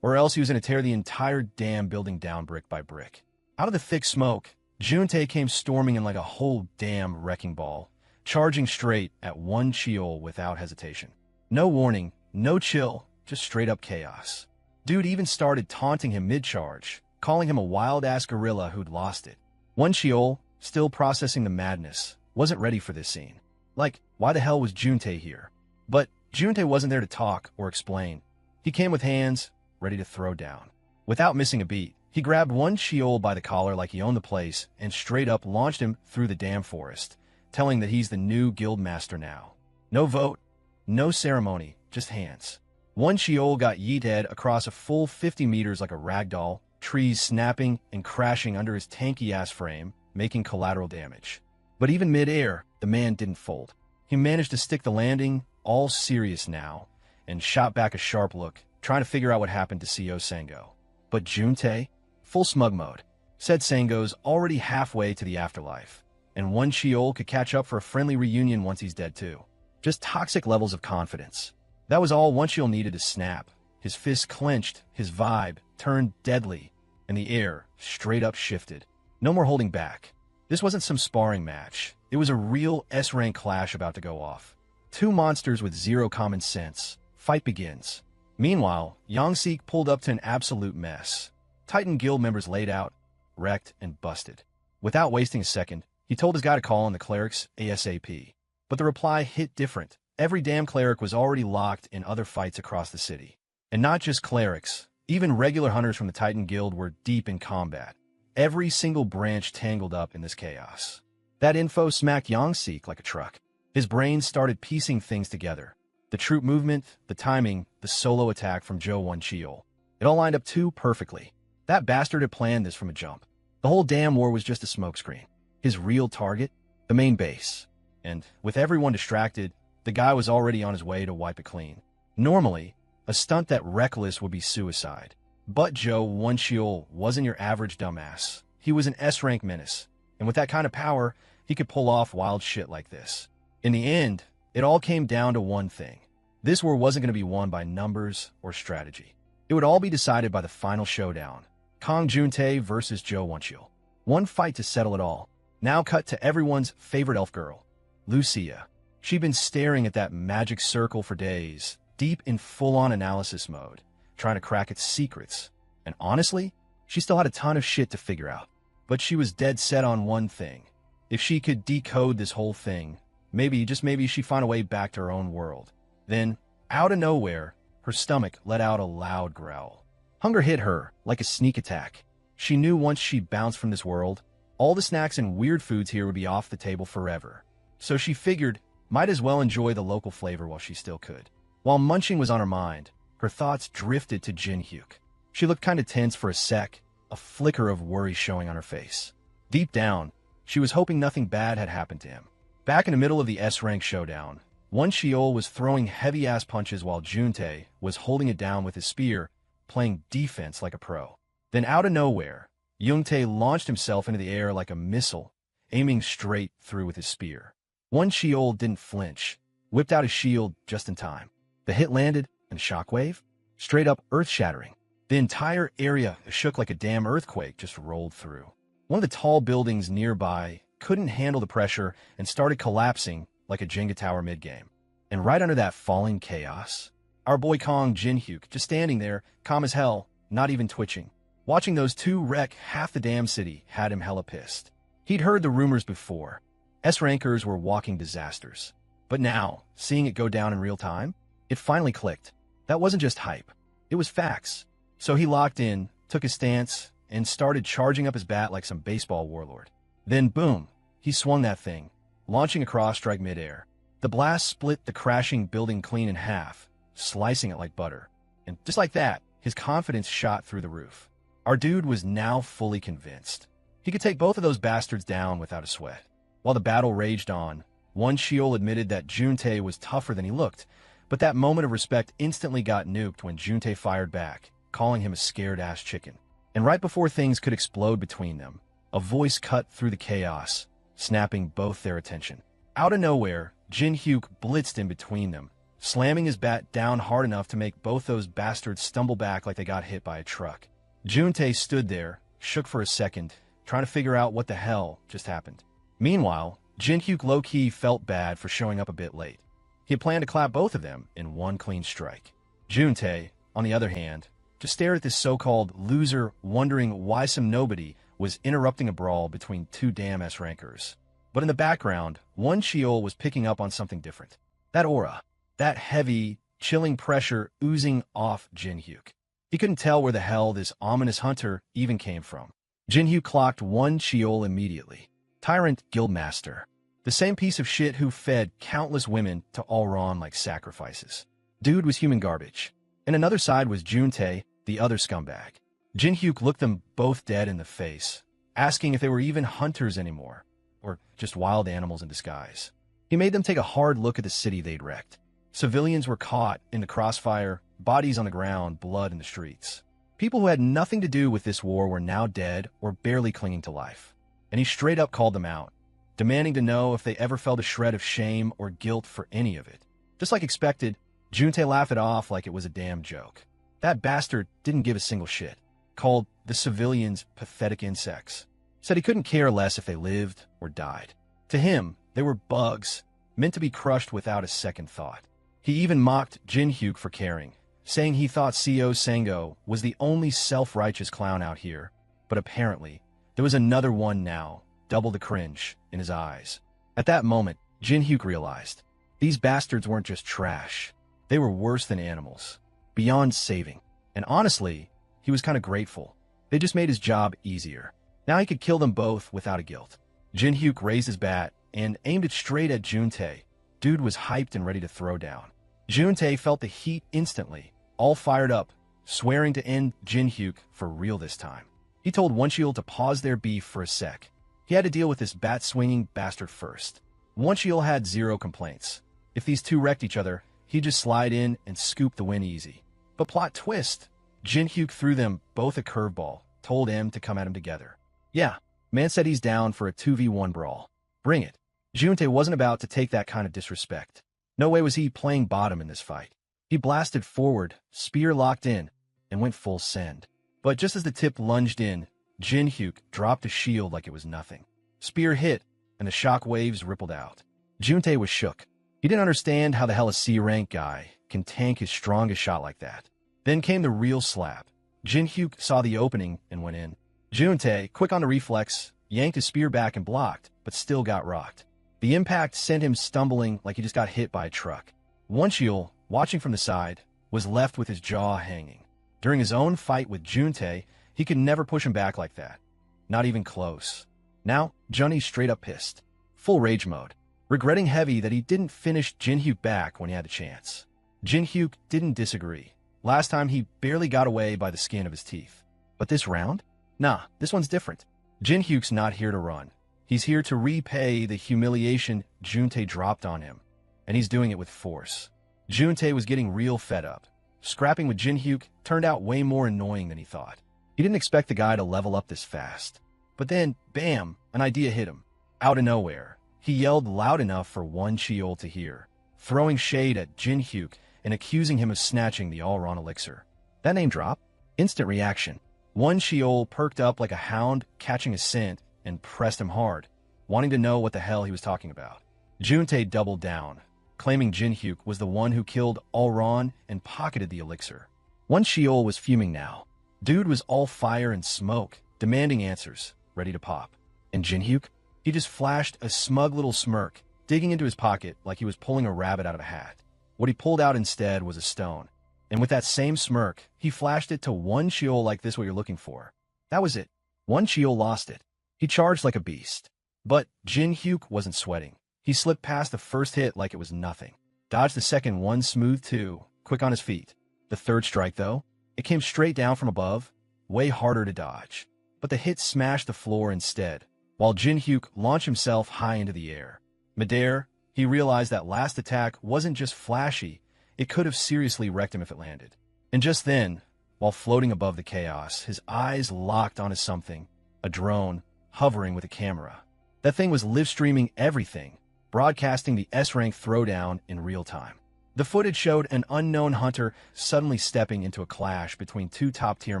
or else he was going to tear the entire damn building down brick by brick. Out of the thick smoke, Juntae came storming in like a whole damn wrecking ball, charging straight at one Chiol without hesitation. No warning, no chill, just straight up chaos. Dude even started taunting him mid-charge, calling him a wild-ass gorilla who'd lost it. One Chiol, still processing the madness, wasn't ready for this scene. Like, why the hell was Juntae here? But Juntae wasn't there to talk or explain. He came with hands, ready to throw down. Without missing a beat, he grabbed one Chiol by the collar like he owned the place and straight up launched him through the damn forest, telling that he's the new guild master now. No vote, no ceremony, just hands. One Chiol got yeeted across a full 50 meters like a ragdoll, trees snapping and crashing under his tanky-ass frame, making collateral damage. But even mid-air, the man didn't fold. He managed to stick the landing, all serious now, and shot back a sharp look, trying to figure out what happened to CO Sango. But Juntae, full smug mode, said Sango's already halfway to the afterlife, and one Chiol could catch up for a friendly reunion once he's dead too. Just toxic levels of confidence. That was all one Chiol needed to snap. His fists clenched, his vibe turned deadly, and the air straight up shifted. No more holding back. This wasn't some sparring match. It was a real S-rank clash about to go off. Two monsters with zero common sense. Fight begins. Meanwhile, Yangseek pulled up to an absolute mess. Titan guild members laid out, wrecked, and busted. Without wasting a second, he told his guy to call on the clerics ASAP. But the reply hit different. Every damn cleric was already locked in other fights across the city. And not just clerics. Even regular hunters from the Titan guild were deep in combat. Every single branch tangled up in this chaos. That info smacked Yangseek like a truck. His brain started piecing things together. The troop movement, the timing, the solo attack from Joe One Chiol. It all lined up too perfectly. That bastard had planned this from a jump. The whole damn war was just a smokescreen. His real target? The main base. And with everyone distracted, the guy was already on his way to wipe it clean. Normally, a stunt that reckless would be suicide. But Joe One Chiol wasn't your average dumbass. He was an S-rank menace. And with that kind of power, he could pull off wild shit like this. In the end, it all came down to one thing. This war wasn't going to be won by numbers or strategy. It would all be decided by the final showdown. Kong Juntae versus Joe One Chiol. One fight to settle it all. Now cut to everyone's favorite elf girl, Lucia. She'd been staring at that magic circle for days, deep in full-on analysis mode, trying to crack its secrets. And honestly, she still had a ton of shit to figure out. But she was dead set on one thing. If she could decode this whole thing, maybe, just maybe, she'd find a way back to her own world. Then, out of nowhere, her stomach let out a loud growl. Hunger hit her like a sneak attack. She knew once she bounced from this world, all the snacks and weird foods here would be off the table forever. So she figured, might as well enjoy the local flavor while she still could. While munching was on her mind, her thoughts drifted to Jin Hyuk. She looked kind of tense for a sec, a flicker of worry showing on her face. Deep down, she was hoping nothing bad had happened to him. Back in the middle of the S-rank showdown, one Chiol was throwing heavy-ass punches while Juntae was holding it down with his spear, playing defense like a pro. Then out of nowhere, Juntae launched himself into the air like a missile, aiming straight through with his spear. One Chiol didn't flinch, whipped out his shield just in time. The hit landed, and shockwave? Straight up earth-shattering. The entire area shook like a damn earthquake just rolled through. One of the tall buildings nearby couldn't handle the pressure and started collapsing like a Jenga tower mid-game. And right under that falling chaos, our boy Kong Jinhyuk just standing there, calm as hell, not even twitching. Watching those two wreck half the damn city had him hella pissed. He'd heard the rumors before. S-rankers were walking disasters. But now, seeing it go down in real time, it finally clicked. That wasn't just hype. It was facts. So he locked in, took his stance, and started charging up his bat like some baseball warlord. Then boom, he swung that thing, launching a cross-strike midair. The blast split the crashing building clean in half, slicing it like butter. And just like that, his confidence shot through the roof. Our dude was now fully convinced. He could take both of those bastards down without a sweat. While the battle raged on, one Sheol admitted that Juntae was tougher than he looked, but that moment of respect instantly got nuked when Juntae fired back, calling him a scared-ass chicken. And right before things could explode between them, a voice cut through the chaos, snapping both their attention. Out of nowhere, Jinhyuk blitzed in between them, slamming his bat down hard enough to make both those bastards stumble back like they got hit by a truck. Juntae stood there, shook for a second, trying to figure out what the hell just happened. Meanwhile, Jinhyuk low-key felt bad for showing up a bit late. He had planned to clap both of them in one clean strike. Juntae, on the other hand, just stared at this so-called loser, wondering why some nobody was interrupting a brawl between two damn S-rankers. But in the background, one Sheol was picking up on something different. That aura, that heavy, chilling pressure oozing off Jinhyuk. He couldn't tell where the hell this ominous hunter even came from. Jinhyuk clocked one Sheol immediately. Tyrant Guildmaster. The same piece of shit who fed countless women to Alron like sacrifices. Dude was human garbage. And another side was Juntae, the other scumbag. Jinhyuk looked them both dead in the face, asking if they were even hunters anymore, or just wild animals in disguise. He made them take a hard look at the city they'd wrecked. Civilians were caught in the crossfire, bodies on the ground, blood in the streets. People who had nothing to do with this war were now dead or barely clinging to life. And he straight up called them out, demanding to know if they ever felt a shred of shame or guilt for any of it. Just like expected, Juntae laughed it off like it was a damn joke. That bastard didn't give a single shit. Called the civilians pathetic insects. Said he couldn't care less if they lived or died. To him, they were bugs, meant to be crushed without a second thought. He even mocked Jinhyuk for caring, saying he thought CO Sango was the only self-righteous clown out here, but apparently, there was another one now, double the cringe, in his eyes. At that moment, Jinhyuk realized, these bastards weren't just trash. They were worse than animals, beyond saving. And honestly, he was kind of grateful. They just made his job easier. Now he could kill them both without a guilt. Jinhyuk raised his bat and aimed it straight at Juntae. Dude was hyped and ready to throw down. Juntae felt the heat instantly, all fired up, swearing to end Jinhyuk for real this time. He told One Shield to pause their beef for a sec. He had to deal with this bat-swinging bastard first. One Shield had zero complaints. If these two wrecked each other, he'd just slide in and scoop the win easy. But plot twist, Jinhyuk threw them both a curveball, told him to come at him together. Yeah, man said he's down for a 2v1 brawl. Bring it. Juntae wasn't about to take that kind of disrespect. No way was he playing bottom in this fight. He blasted forward, spear locked in, and went full send. But just as the tip lunged in, Jinhyuk dropped a shield like it was nothing. Spear hit, and the shock waves rippled out. Juntae was shook. He didn't understand how the hell a C-rank guy can tank his strongest shot like that. Then came the real slap. Jinhyuk saw the opening and went in. Juntae, quick on the reflex, yanked his spear back and blocked, but still got rocked. The impact sent him stumbling like he just got hit by a truck. One Shield, watching from the side, was left with his jaw hanging. During his own fight with Juntae, he could never push him back like that. Not even close. Now, Johnny's straight up pissed. Full rage mode. Regretting heavy that he didn't finish Jinhyuk back when he had a chance. Jinhyuk didn't disagree. Last time he barely got away by the skin of his teeth. But this round? Nah, this one's different. Jinhyuk's not here to run. He's here to repay the humiliation Juntae dropped on him. And he's doing it with force. Juntae was getting real fed up. Scrapping with Jinhyuk turned out way more annoying than he thought. He didn't expect the guy to level up this fast. But then, bam, an idea hit him. Out of nowhere, he yelled loud enough for One Sheol to hear, throwing shade at Jinhyuk and accusing him of snatching the Alron Elixir. That name drop? Instant reaction. One Sheol perked up like a hound catching a scent and pressed him hard, wanting to know what the hell he was talking about. Juntae doubled down, claiming Jinhyuk was the one who killed Ulron and pocketed the elixir. One Sheol was fuming now. Dude was all fire and smoke, demanding answers, ready to pop. And Jinhyuk? He just flashed a smug little smirk, digging into his pocket like he was pulling a rabbit out of a hat. What he pulled out instead was a stone. And with that same smirk, he flashed it to one Sheol like this what you're looking for. That was it. One Sheol lost it. He charged like a beast. But Jinhyuk wasn't sweating. He slipped past the first hit like it was nothing. Dodged the second one smooth too, quick on his feet. The third strike, though, it came straight down from above, way harder to dodge. But the hit smashed the floor instead, while Jinhyuk launched himself high into the air. Midair, he realized that last attack wasn't just flashy, it could have seriously wrecked him if it landed. And just then, while floating above the chaos, his eyes locked onto something, a drone, hovering with a camera. That thing was live-streaming everything, broadcasting the S-rank throwdown in real time. The footage showed an unknown hunter suddenly stepping into a clash between two top-tier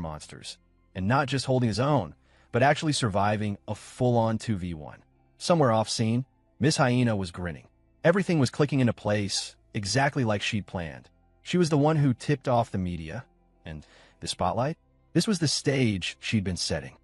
monsters, and not just holding his own, but actually surviving a full-on 2v1. Somewhere off-scene, Miss Hyena was grinning. Everything was clicking into place, exactly like she'd planned. She was the one who tipped off the media, and the spotlight? This was the stage she'd been setting.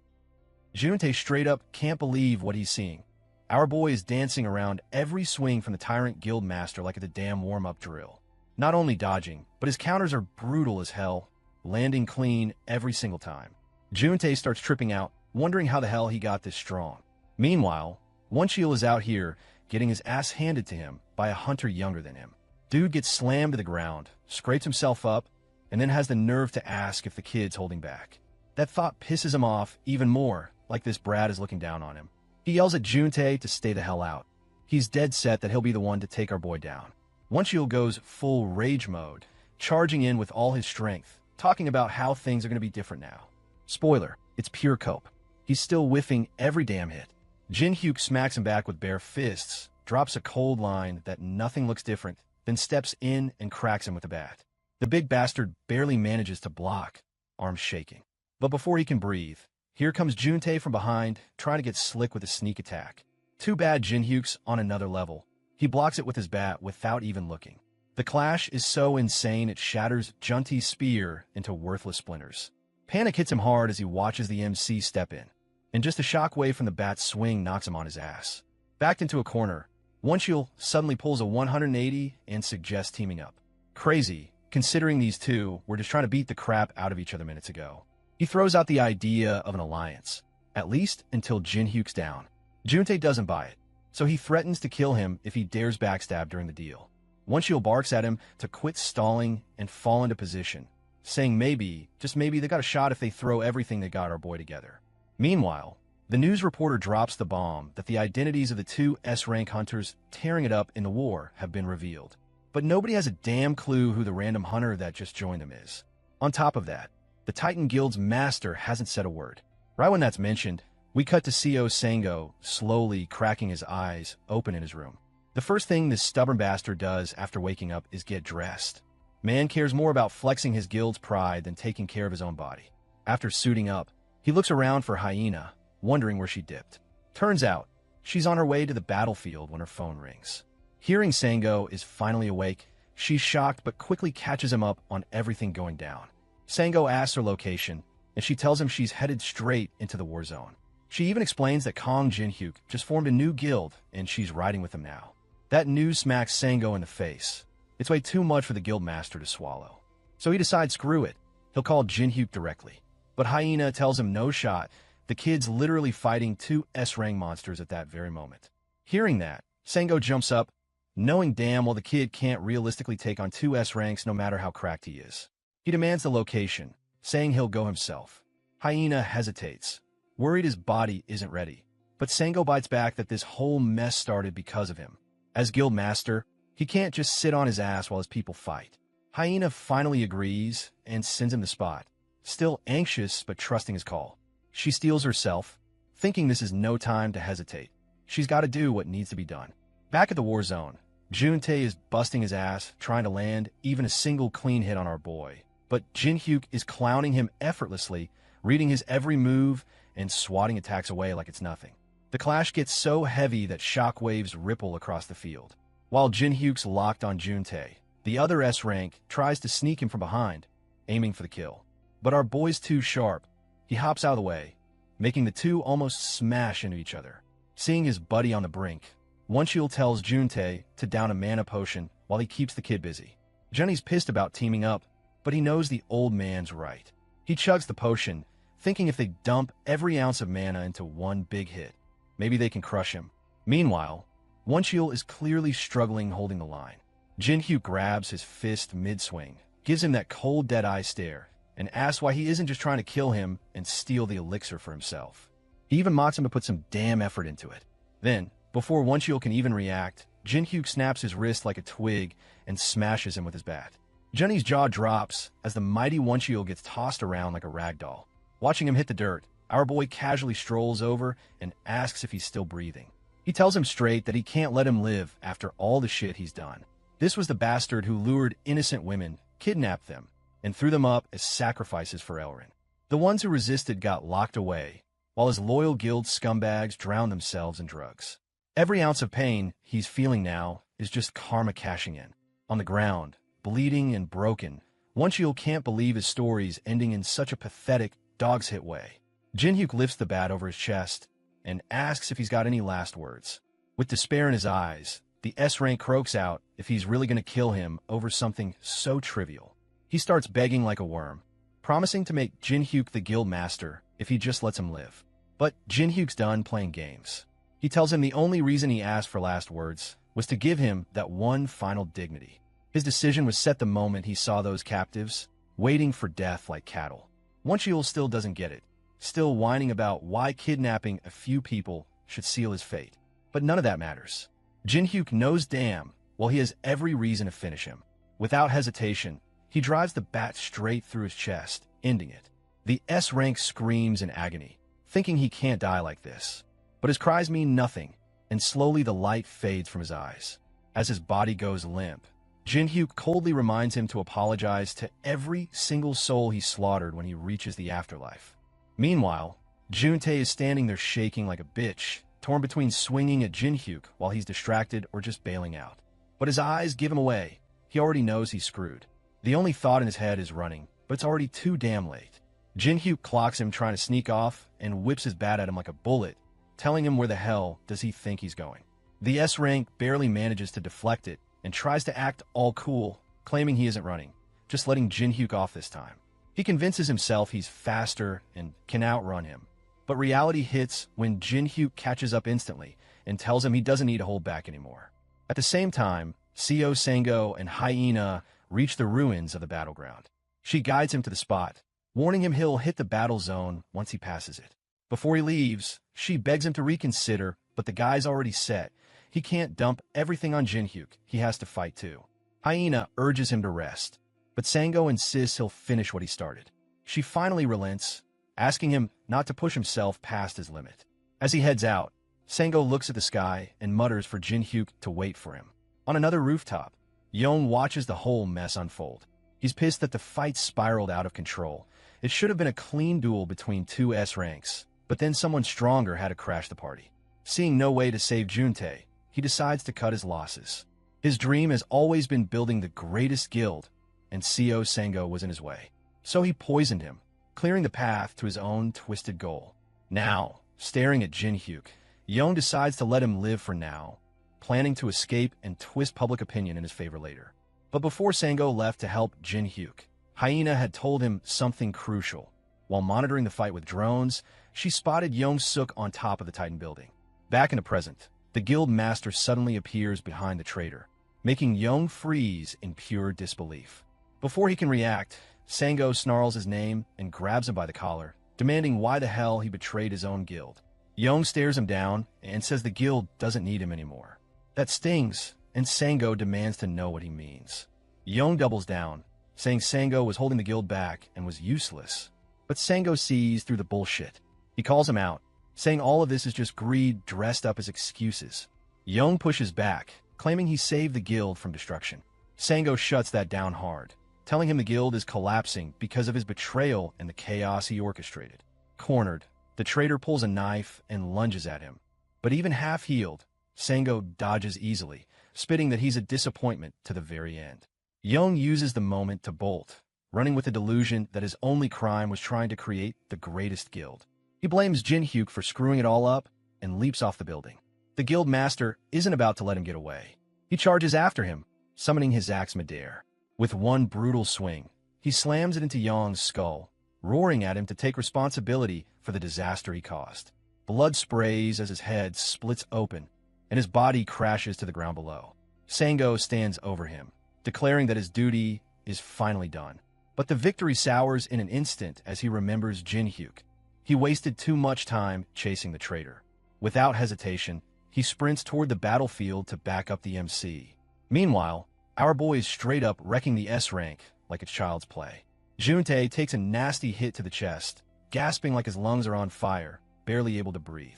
Juntae straight up can't believe what he's seeing. Our boy is dancing around every swing from the Tyrant Guild Master like it's a damn warm-up drill. Not only dodging, but his counters are brutal as hell, landing clean every single time. Juntae starts tripping out, wondering how the hell he got this strong. Meanwhile, One Shield is out here, getting his ass handed to him by a hunter younger than him. Dude gets slammed to the ground, scrapes himself up, and then has the nerve to ask if the kid's holding back. That thought pisses him off even more, like this Brad is looking down on him. He yells at Juntae to stay the hell out. He's dead set that he'll be the one to take our boy down. One Shield goes full rage mode, charging in with all his strength, talking about how things are going to be different now. Spoiler, it's pure cope. He's still whiffing every damn hit. Jinhyuk smacks him back with bare fists, drops a cold line that nothing looks different, then steps in and cracks him with a bat. The big bastard barely manages to block, arms shaking. But before he can breathe, here comes Juntae from behind, trying to get slick with a sneak attack. Too bad Jinhyuk's on another level. He blocks it with his bat without even looking. The clash is so insane it shatters Juntae's spear into worthless splinters. Panic hits him hard as he watches the MC step in, and just a shockwave from the bat's swing knocks him on his ass. Backed into a corner, One Shield suddenly pulls a 180 and suggests teaming up. Crazy, considering these two were just trying to beat the crap out of each other minutes ago. He throws out the idea of an alliance, at least until Jinhyuk's down. Juntae doesn't buy it, so he threatens to kill him if he dares backstab during the deal. One Shield barks at him to quit stalling and fall into position, saying maybe, just maybe, they got a shot if they throw everything they got our boy together. Meanwhile, the news reporter drops the bomb that the identities of the two S-rank hunters tearing it up in the war have been revealed. But nobody has a damn clue who the random hunter that just joined them is. On top of that, the Titan Guild's master hasn't said a word. Right when that's mentioned, we cut to CO Sango slowly cracking his eyes open in his room. The first thing this stubborn bastard does after waking up is get dressed. Man cares more about flexing his guild's pride than taking care of his own body. After suiting up, he looks around for Hyena, wondering where she dipped. Turns out, she's on her way to the battlefield when her phone rings. Hearing Sango is finally awake, she's shocked but quickly catches him up on everything going down. Sango asks her location, and she tells him she's headed straight into the war zone. She even explains that Kong Jinhyuk just formed a new guild, and she's riding with him now. That news smacks Sango in the face. It's way too much for the guild master to swallow. So he decides screw it, he'll call Jinhyuk directly. But Hyena tells him no shot, the kid's literally fighting two S-rank monsters at that very moment. Hearing that, Sango jumps up, knowing damn well the kid can't realistically take on two S-ranks no matter how cracked he is. He demands the location, saying he'll go himself. Hyena hesitates, worried his body isn't ready. But Sango bites back that this whole mess started because of him. As guild master, he can't just sit on his ass while his people fight. Hyena finally agrees and sends him the spot, still anxious but trusting his call. She steels herself, thinking this is no time to hesitate. She's got to do what needs to be done. Back at the war zone, Juntae is busting his ass, trying to land even a single clean hit on our boy. But Jinhyuk is clowning him effortlessly, reading his every move and swatting attacks away like it's nothing. The clash gets so heavy that shockwaves ripple across the field. While Jinhyuk's locked on Juntae, the other S-rank tries to sneak him from behind, aiming for the kill. But our boy's too sharp. He hops out of the way, making the two almost smash into each other. Seeing his buddy on the brink, Woncheol tells Juntae to down a mana potion while he keeps the kid busy. Jenny's pissed about teaming up, but he knows the old man's right. He chugs the potion, thinking if they dump every ounce of mana into one big hit, maybe they can crush him. Meanwhile, Woncheol is clearly struggling holding the line. Jinhyuk grabs his fist mid-swing, gives him that cold dead-eye stare, and asks why he isn't just trying to kill him and steal the elixir for himself. He even mocks him to put some damn effort into it. Then, before Woncheol can even react, Jinhyuk snaps his wrist like a twig and smashes him with his bat. Jenny's jaw drops as the mighty Woncheol gets tossed around like a rag doll. Watching him hit the dirt, our boy casually strolls over and asks if he's still breathing. He tells him straight that he can't let him live after all the shit he's done. This was the bastard who lured innocent women, kidnapped them, and threw them up as sacrifices for Elrin. The ones who resisted got locked away, while his loyal guild scumbags drowned themselves in drugs. Every ounce of pain he's feeling now is just karma cashing in. On the ground, bleeding and broken, Woncheol can't believe his story's ending in such a pathetic, dog's hit way. Jinhyuk lifts the bat over his chest and asks if he's got any last words. With despair in his eyes, the S-rank croaks out if he's really going to kill him over something so trivial. He starts begging like a worm, promising to make Jinhyuk the guild master if he just lets him live. But Jinhyuk's done playing games. He tells him the only reason he asked for last words was to give him that one final dignity. His decision was set the moment he saw those captives, waiting for death like cattle. Woncheol still doesn't get it, still whining about why kidnapping a few people should seal his fate. But none of that matters. Jinhyuk knows damn well he has every reason to finish him. Without hesitation, he drives the bat straight through his chest, ending it. The S-rank screams in agony, thinking he can't die like this. But his cries mean nothing, and slowly the light fades from his eyes. As his body goes limp, Jinhyuk coldly reminds him to apologize to every single soul he slaughtered when he reaches the afterlife. Meanwhile, Juntae is standing there shaking like a bitch, torn between swinging at Jinhyuk while he's distracted or just bailing out. But his eyes give him away. He already knows he's screwed. The only thought in his head is running, but it's already too damn late. Jinhyuk clocks him trying to sneak off and whips his bat at him like a bullet, telling him where the hell does he think he's going. The S-rank barely manages to deflect it and tries to act all cool, claiming he isn't running, just letting Jinhyuk off this time. He convinces himself he's faster and can outrun him. But reality hits when Jinhyuk catches up instantly and tells him he doesn't need to hold back anymore. At the same time, Seo, Sango, and Hyena reach the ruins of the battleground. She guides him to the spot, warning him he'll hit the battle zone once he passes it. Before he leaves, she begs him to reconsider, but the guy's already set. He can't dump everything on Jinhyuk. He has to fight too. Hyena urges him to rest, but Sango insists he'll finish what he started. She finally relents, asking him not to push himself past his limit. As he heads out, Sango looks at the sky and mutters for Jinhyuk to wait for him. On another rooftop, Yong watches the whole mess unfold. He's pissed that the fight spiraled out of control. It should have been a clean duel between two S-ranks, but then someone stronger had to crash the party. Seeing no way to save Juntae, he decides to cut his losses. His dream has always been building the greatest guild, and Seo Sango was in his way. So he poisoned him, clearing the path to his own twisted goal. Now, staring at Jinhyuk, Yong decides to let him live for now, planning to escape and twist public opinion in his favor later. But before Sango left to help Jinhyuk, Hyena had told him something crucial. While monitoring the fight with drones, she spotted Yong Suk on top of the Titan building. Back in the present, the guild master suddenly appears behind the traitor, making Yong freeze in pure disbelief. Before he can react, Sango snarls his name and grabs him by the collar, demanding why the hell he betrayed his own guild. Yong stares him down and says the guild doesn't need him anymore. That stings, and Sango demands to know what he means. Yong doubles down, saying Sango was holding the guild back and was useless. But Sango sees through the bullshit. He calls him out, saying all of this is just greed dressed up as excuses. Yong pushes back, claiming he saved the guild from destruction. Sango shuts that down hard, telling him the guild is collapsing because of his betrayal and the chaos he orchestrated. Cornered, the traitor pulls a knife and lunges at him. But even half-healed, Sango dodges easily, spitting that he's a disappointment to the very end. Young uses the moment to bolt, running with the delusion that his only crime was trying to create the greatest guild. He blames Jinhyuk for screwing it all up and leaps off the building. The guild master isn't about to let him get away. He charges after him, summoning his axe midair. With one brutal swing, he slams it into Yong's skull, roaring at him to take responsibility for the disaster he caused. Blood sprays as his head splits open, and his body crashes to the ground below. Sango stands over him, declaring that his duty is finally done. But the victory sours in an instant as he remembers Jinhyuk. He wasted too much time chasing the traitor. Without hesitation, he sprints toward the battlefield to back up the MC. Meanwhile, our boy is straight up wrecking the S rank like it's child's play. Juntae takes a nasty hit to the chest, gasping like his lungs are on fire, barely able to breathe.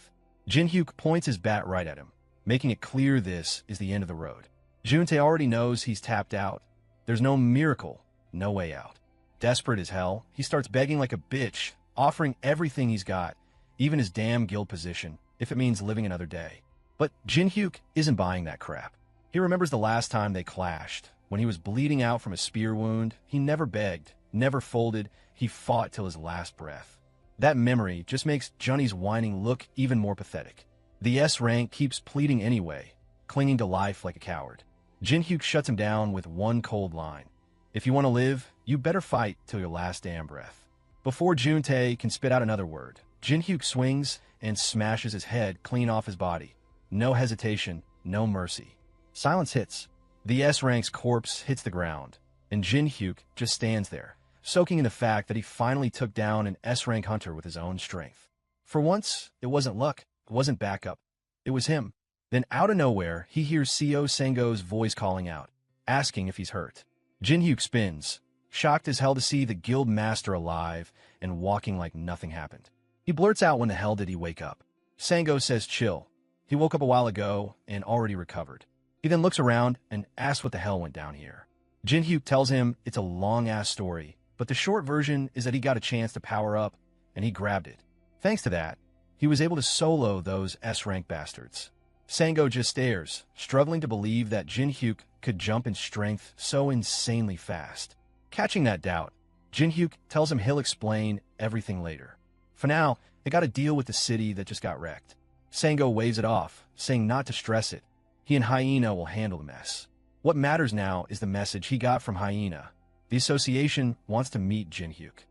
Jinhyuk points his bat right at him, making it clear this is the end of the road. Juntae already knows he's tapped out. There's no miracle, no way out. Desperate as hell, he starts begging like a bitch, offering everything he's got, even his damn guild position, if it means living another day. But Jinhyuk isn't buying that crap. He remembers the last time they clashed. When he was bleeding out from a spear wound, he never begged, never folded, he fought till his last breath. That memory just makes Johnny's whining look even more pathetic. The S rank keeps pleading anyway, clinging to life like a coward. Jinhyuk shuts him down with one cold line. If you want to live, you better fight till your last damn breath. Before Juntae can spit out another word, Jinhyuk swings and smashes his head clean off his body. No hesitation, no mercy. Silence hits. The S rank's corpse hits the ground, and Jinhyuk just stands there, soaking in the fact that he finally took down an S rank hunter with his own strength. For once, it wasn't luck, it wasn't backup. It was him. Then out of nowhere, he hears CO Sango's voice calling out, asking if he's hurt. Jinhyuk spins, shocked as hell to see the guild master alive and walking like nothing happened. He blurts out, when the hell did he wake up? Sango says chill. He woke up a while ago and already recovered. He then looks around and asks what the hell went down here. Jinhyuk tells him it's a long-ass story, but the short version is that he got a chance to power up, and he grabbed it. Thanks to that, he was able to solo those S-rank bastards. Sango just stares, struggling to believe that Jinhyuk could jump in strength so insanely fast. Catching that doubt, Jinhyuk tells him he'll explain everything later. For now, they gotta deal with the city that just got wrecked. Sango waves it off, saying not to stress it. He and Hyena will handle the mess. What matters now is the message he got from Hyena. The Association wants to meet Jinhyuk.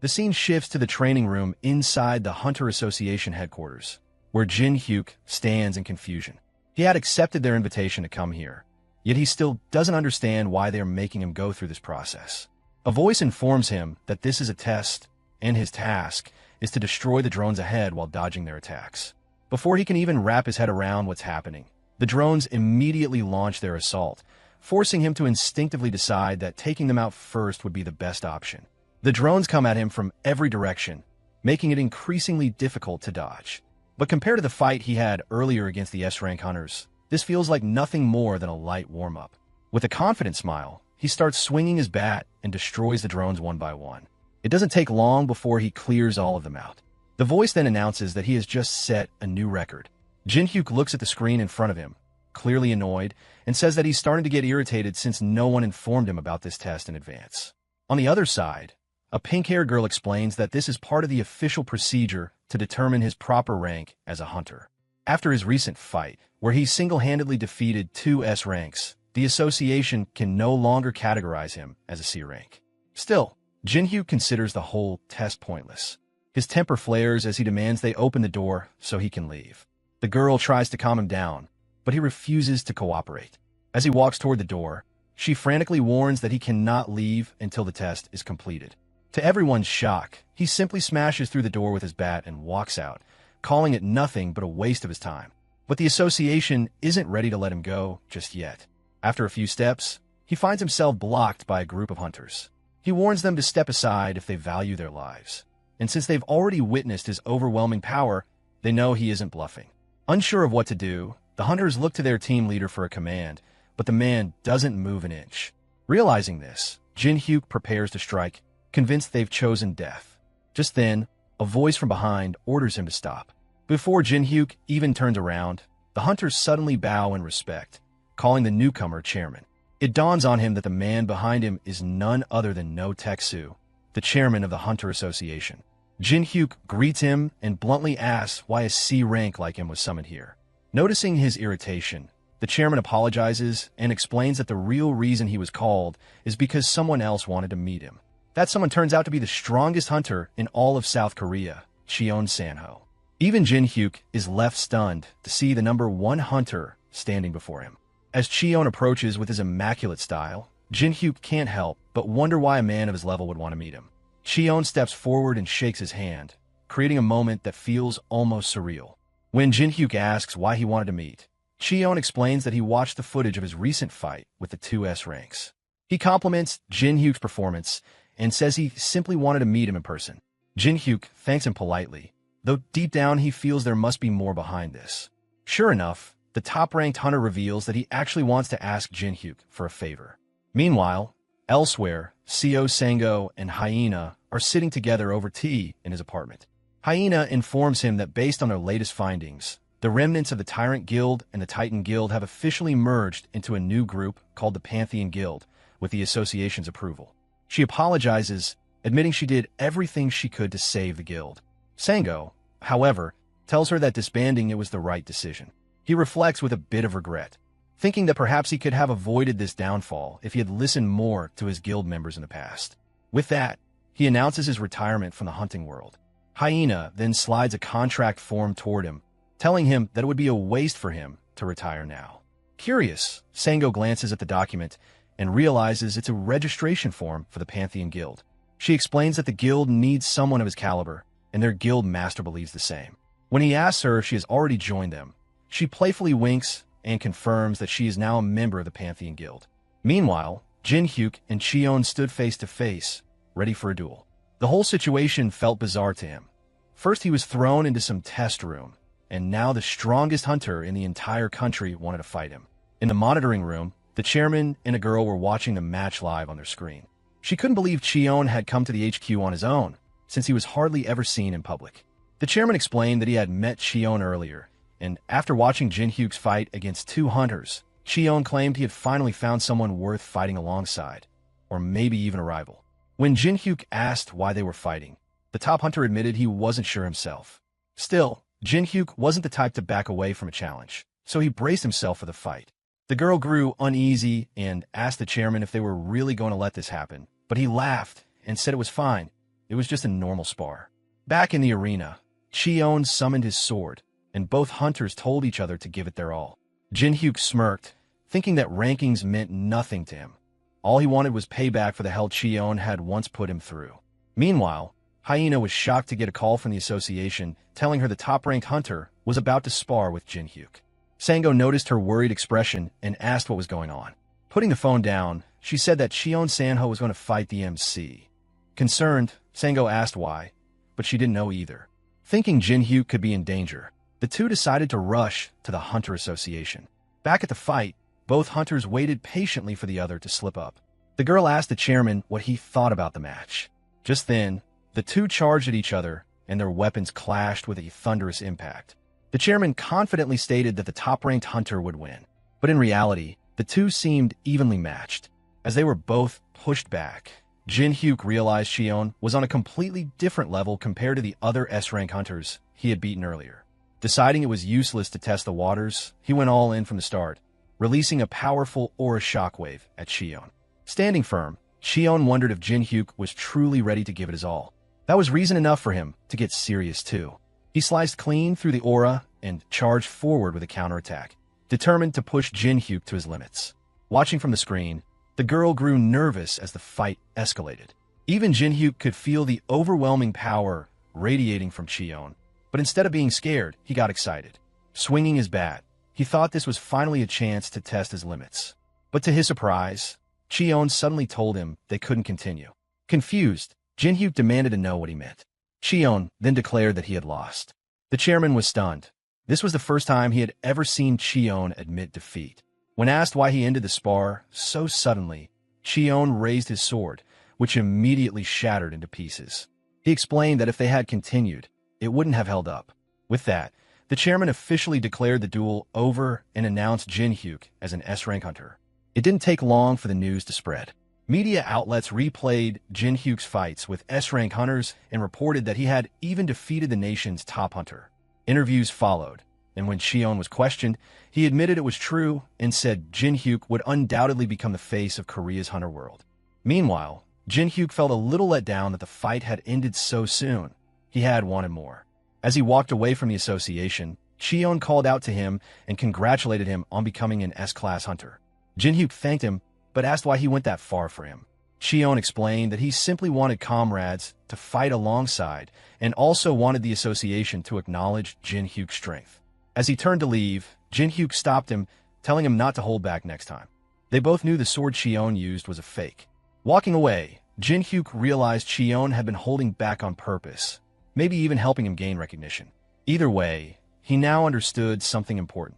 The scene shifts to the training room inside the Hunter Association headquarters, where Jinhyuk stands in confusion. He had accepted their invitation to come here, yet he still doesn't understand why they are making him go through this process. A voice informs him that this is a test, and his task is to destroy the drones ahead while dodging their attacks. Before he can even wrap his head around what's happening, the drones immediately launch their assault, forcing him to instinctively decide that taking them out first would be the best option. The drones come at him from every direction, making it increasingly difficult to dodge. But compared to the fight he had earlier against the S-rank hunters, this feels like nothing more than a light warm-up. With a confident smile, he starts swinging his bat and destroys the drones one by one. It doesn't take long before he clears all of them out. The voice then announces that he has just set a new record. Jinhyuk looks at the screen in front of him, clearly annoyed, and says that he's starting to get irritated since no one informed him about this test in advance. On the other side, a pink-haired girl explains that this is part of the official procedure to determine his proper rank as a hunter. After his recent fight, where he single-handedly defeated 2 S ranks, the association can no longer categorize him as a C rank. Still, Jinhyuk considers the whole test pointless. His temper flares as he demands they open the door so he can leave. The girl tries to calm him down, but he refuses to cooperate. As he walks toward the door, she frantically warns that he cannot leave until the test is completed. To everyone's shock, he simply smashes through the door with his bat and walks out, calling it nothing but a waste of his time. But the association isn't ready to let him go just yet. After a few steps, he finds himself blocked by a group of hunters. He warns them to step aside if they value their lives. And since they've already witnessed his overwhelming power, they know he isn't bluffing. Unsure of what to do, the hunters look to their team leader for a command, but the man doesn't move an inch. Realizing this, Jinhyuk prepares to strike, convinced they've chosen death. Just then, a voice from behind orders him to stop. Before Jinhyuk even turns around, the hunters suddenly bow in respect, calling the newcomer chairman. It dawns on him that the man behind him is none other than No Teksu, the chairman of the Hunter Association. Jin-hyuk greets him and bluntly asks why a C rank like him was summoned here. Noticing his irritation, the chairman apologizes and explains that the real reason he was called is because someone else wanted to meet him. That someone turns out to be the strongest hunter in all of South Korea, Cheon Sanho. Even Jin-hyuk is left stunned to see the number 1 hunter standing before him. As Cheon approaches with his immaculate style, Jin-hyuk can't help but wonder why a man of his level would want to meet him. Cheon steps forward and shakes his hand, creating a moment that feels almost surreal. When Jin-hyuk asks why he wanted to meet, Cheon explains that he watched the footage of his recent fight with the 2 S ranks. He compliments Jin-hyuk's performance and says he simply wanted to meet him in person. Jin-hyuk thanks him politely, though deep down he feels there must be more behind this. Sure enough, the top-ranked hunter reveals that he actually wants to ask Jin-hyuk for a favor. Meanwhile, elsewhere, CO Sango and Hyena are sitting together over tea in his apartment. Hyena informs him that based on their latest findings, the remnants of the Tyrant Guild and the Titan Guild have officially merged into a new group called the Pantheon Guild, with the association's approval. She apologizes, admitting she did everything she could to save the guild. Sango, however, tells her that disbanding it was the right decision. He reflects with a bit of regret, thinking that perhaps he could have avoided this downfall if he had listened more to his guild members in the past. With that, he announces his retirement from the hunting world. Hyena then slides a contract form toward him, telling him that it would be a waste for him to retire now. Curious, Sango glances at the document and realizes it's a registration form for the Pantheon Guild. She explains that the guild needs someone of his caliber, and their guild master believes the same. When he asks her if she has already joined them, she playfully winks and confirms that she is now a member of the Pantheon Guild. Meanwhile, Jin-hyuk and Cheon stood face to face, ready for a duel. The whole situation felt bizarre to him. First, he was thrown into some test room, and now the strongest hunter in the entire country wanted to fight him. In the monitoring room, the chairman and a girl were watching the match live on their screen. She couldn't believe Cheon had come to the HQ on his own, since he was hardly ever seen in public. The chairman explained that he had met Cheon earlier, and after watching Jin-hyuk's fight against 2 hunters, Cheon claimed he had finally found someone worth fighting alongside, or maybe even a rival. When Jin-hyuk asked why they were fighting, the top hunter admitted he wasn't sure himself. Still, Jin-hyuk wasn't the type to back away from a challenge, so he braced himself for the fight. The girl grew uneasy and asked the chairman if they were really going to let this happen, but he laughed and said it was fine. It was just a normal spar. Back in the arena, Cheon summoned his sword, and both hunters told each other to give it their all. Jin-hyuk smirked, thinking that rankings meant nothing to him. All he wanted was payback for the hell Cheon had once put him through. Meanwhile, Hyena was shocked to get a call from the association telling her the top-ranked hunter was about to spar with Jin-hyuk. Sango noticed her worried expression and asked what was going on. Putting the phone down, she said that Cheon Sanho was going to fight the MC. Concerned, Sango asked why, but she didn't know either. Thinking Jin-hyuk could be in danger, the two decided to rush to the Hunter Association. Back at the fight, both hunters waited patiently for the other to slip up. The girl asked the chairman what he thought about the match. Just then, the two charged at each other, and their weapons clashed with a thunderous impact. The chairman confidently stated that the top-ranked hunter would win, but in reality, the two seemed evenly matched. As they were both pushed back, Jin-hyuk realized Cheon was on a completely different level compared to the other S-rank hunters he had beaten earlier. Deciding it was useless to test the waters, he went all in from the start, releasing a powerful aura shockwave at Cheon. Standing firm, Cheon wondered if Jin-hyuk was truly ready to give it his all. That was reason enough for him to get serious too. He sliced clean through the aura and charged forward with a counterattack, determined to push Jin-hyuk to his limits. Watching from the screen, the girl grew nervous as the fight escalated. Even Jin-hyuk could feel the overwhelming power radiating from Cheon, but instead of being scared, he got excited. Swinging his bat, he thought this was finally a chance to test his limits. But to his surprise, Cheon suddenly told him they couldn't continue. Confused, Jin-hyuk demanded to know what he meant. Cheon then declared that he had lost. The chairman was stunned. This was the first time he had ever seen Cheon admit defeat. When asked why he ended the spar so suddenly, Cheon raised his sword, which immediately shattered into pieces. He explained that if they had continued, it wouldn't have held up. With that, The chairman officially declared the duel over and announced Jin-hyuk as an S-rank hunter. It didn't take long for the news to spread. Media outlets replayed Jin-hyuk's fights with S-rank hunters and reported that he had even defeated the nation's top hunter. Interviews followed, and when Cheon was questioned, he admitted it was true and said Jin-hyuk would undoubtedly become the face of Korea's hunter world. Meanwhile, Jin-hyuk felt a little let down that the fight had ended so soon. He had wanted more. As he walked away from the association, Cheon called out to him and congratulated him on becoming an S-class hunter. Jin-hyuk thanked him, but asked why he went that far for him. Cheon explained that he simply wanted comrades to fight alongside and also wanted the association to acknowledge Jin-hyuk's strength. As he turned to leave, Jin-hyuk stopped him, telling him not to hold back next time. They both knew the sword Cheon used was a fake. Walking away, Jin-hyuk realized Cheon had been holding back on purpose, maybe even helping him gain recognition. Either way, he now understood something important.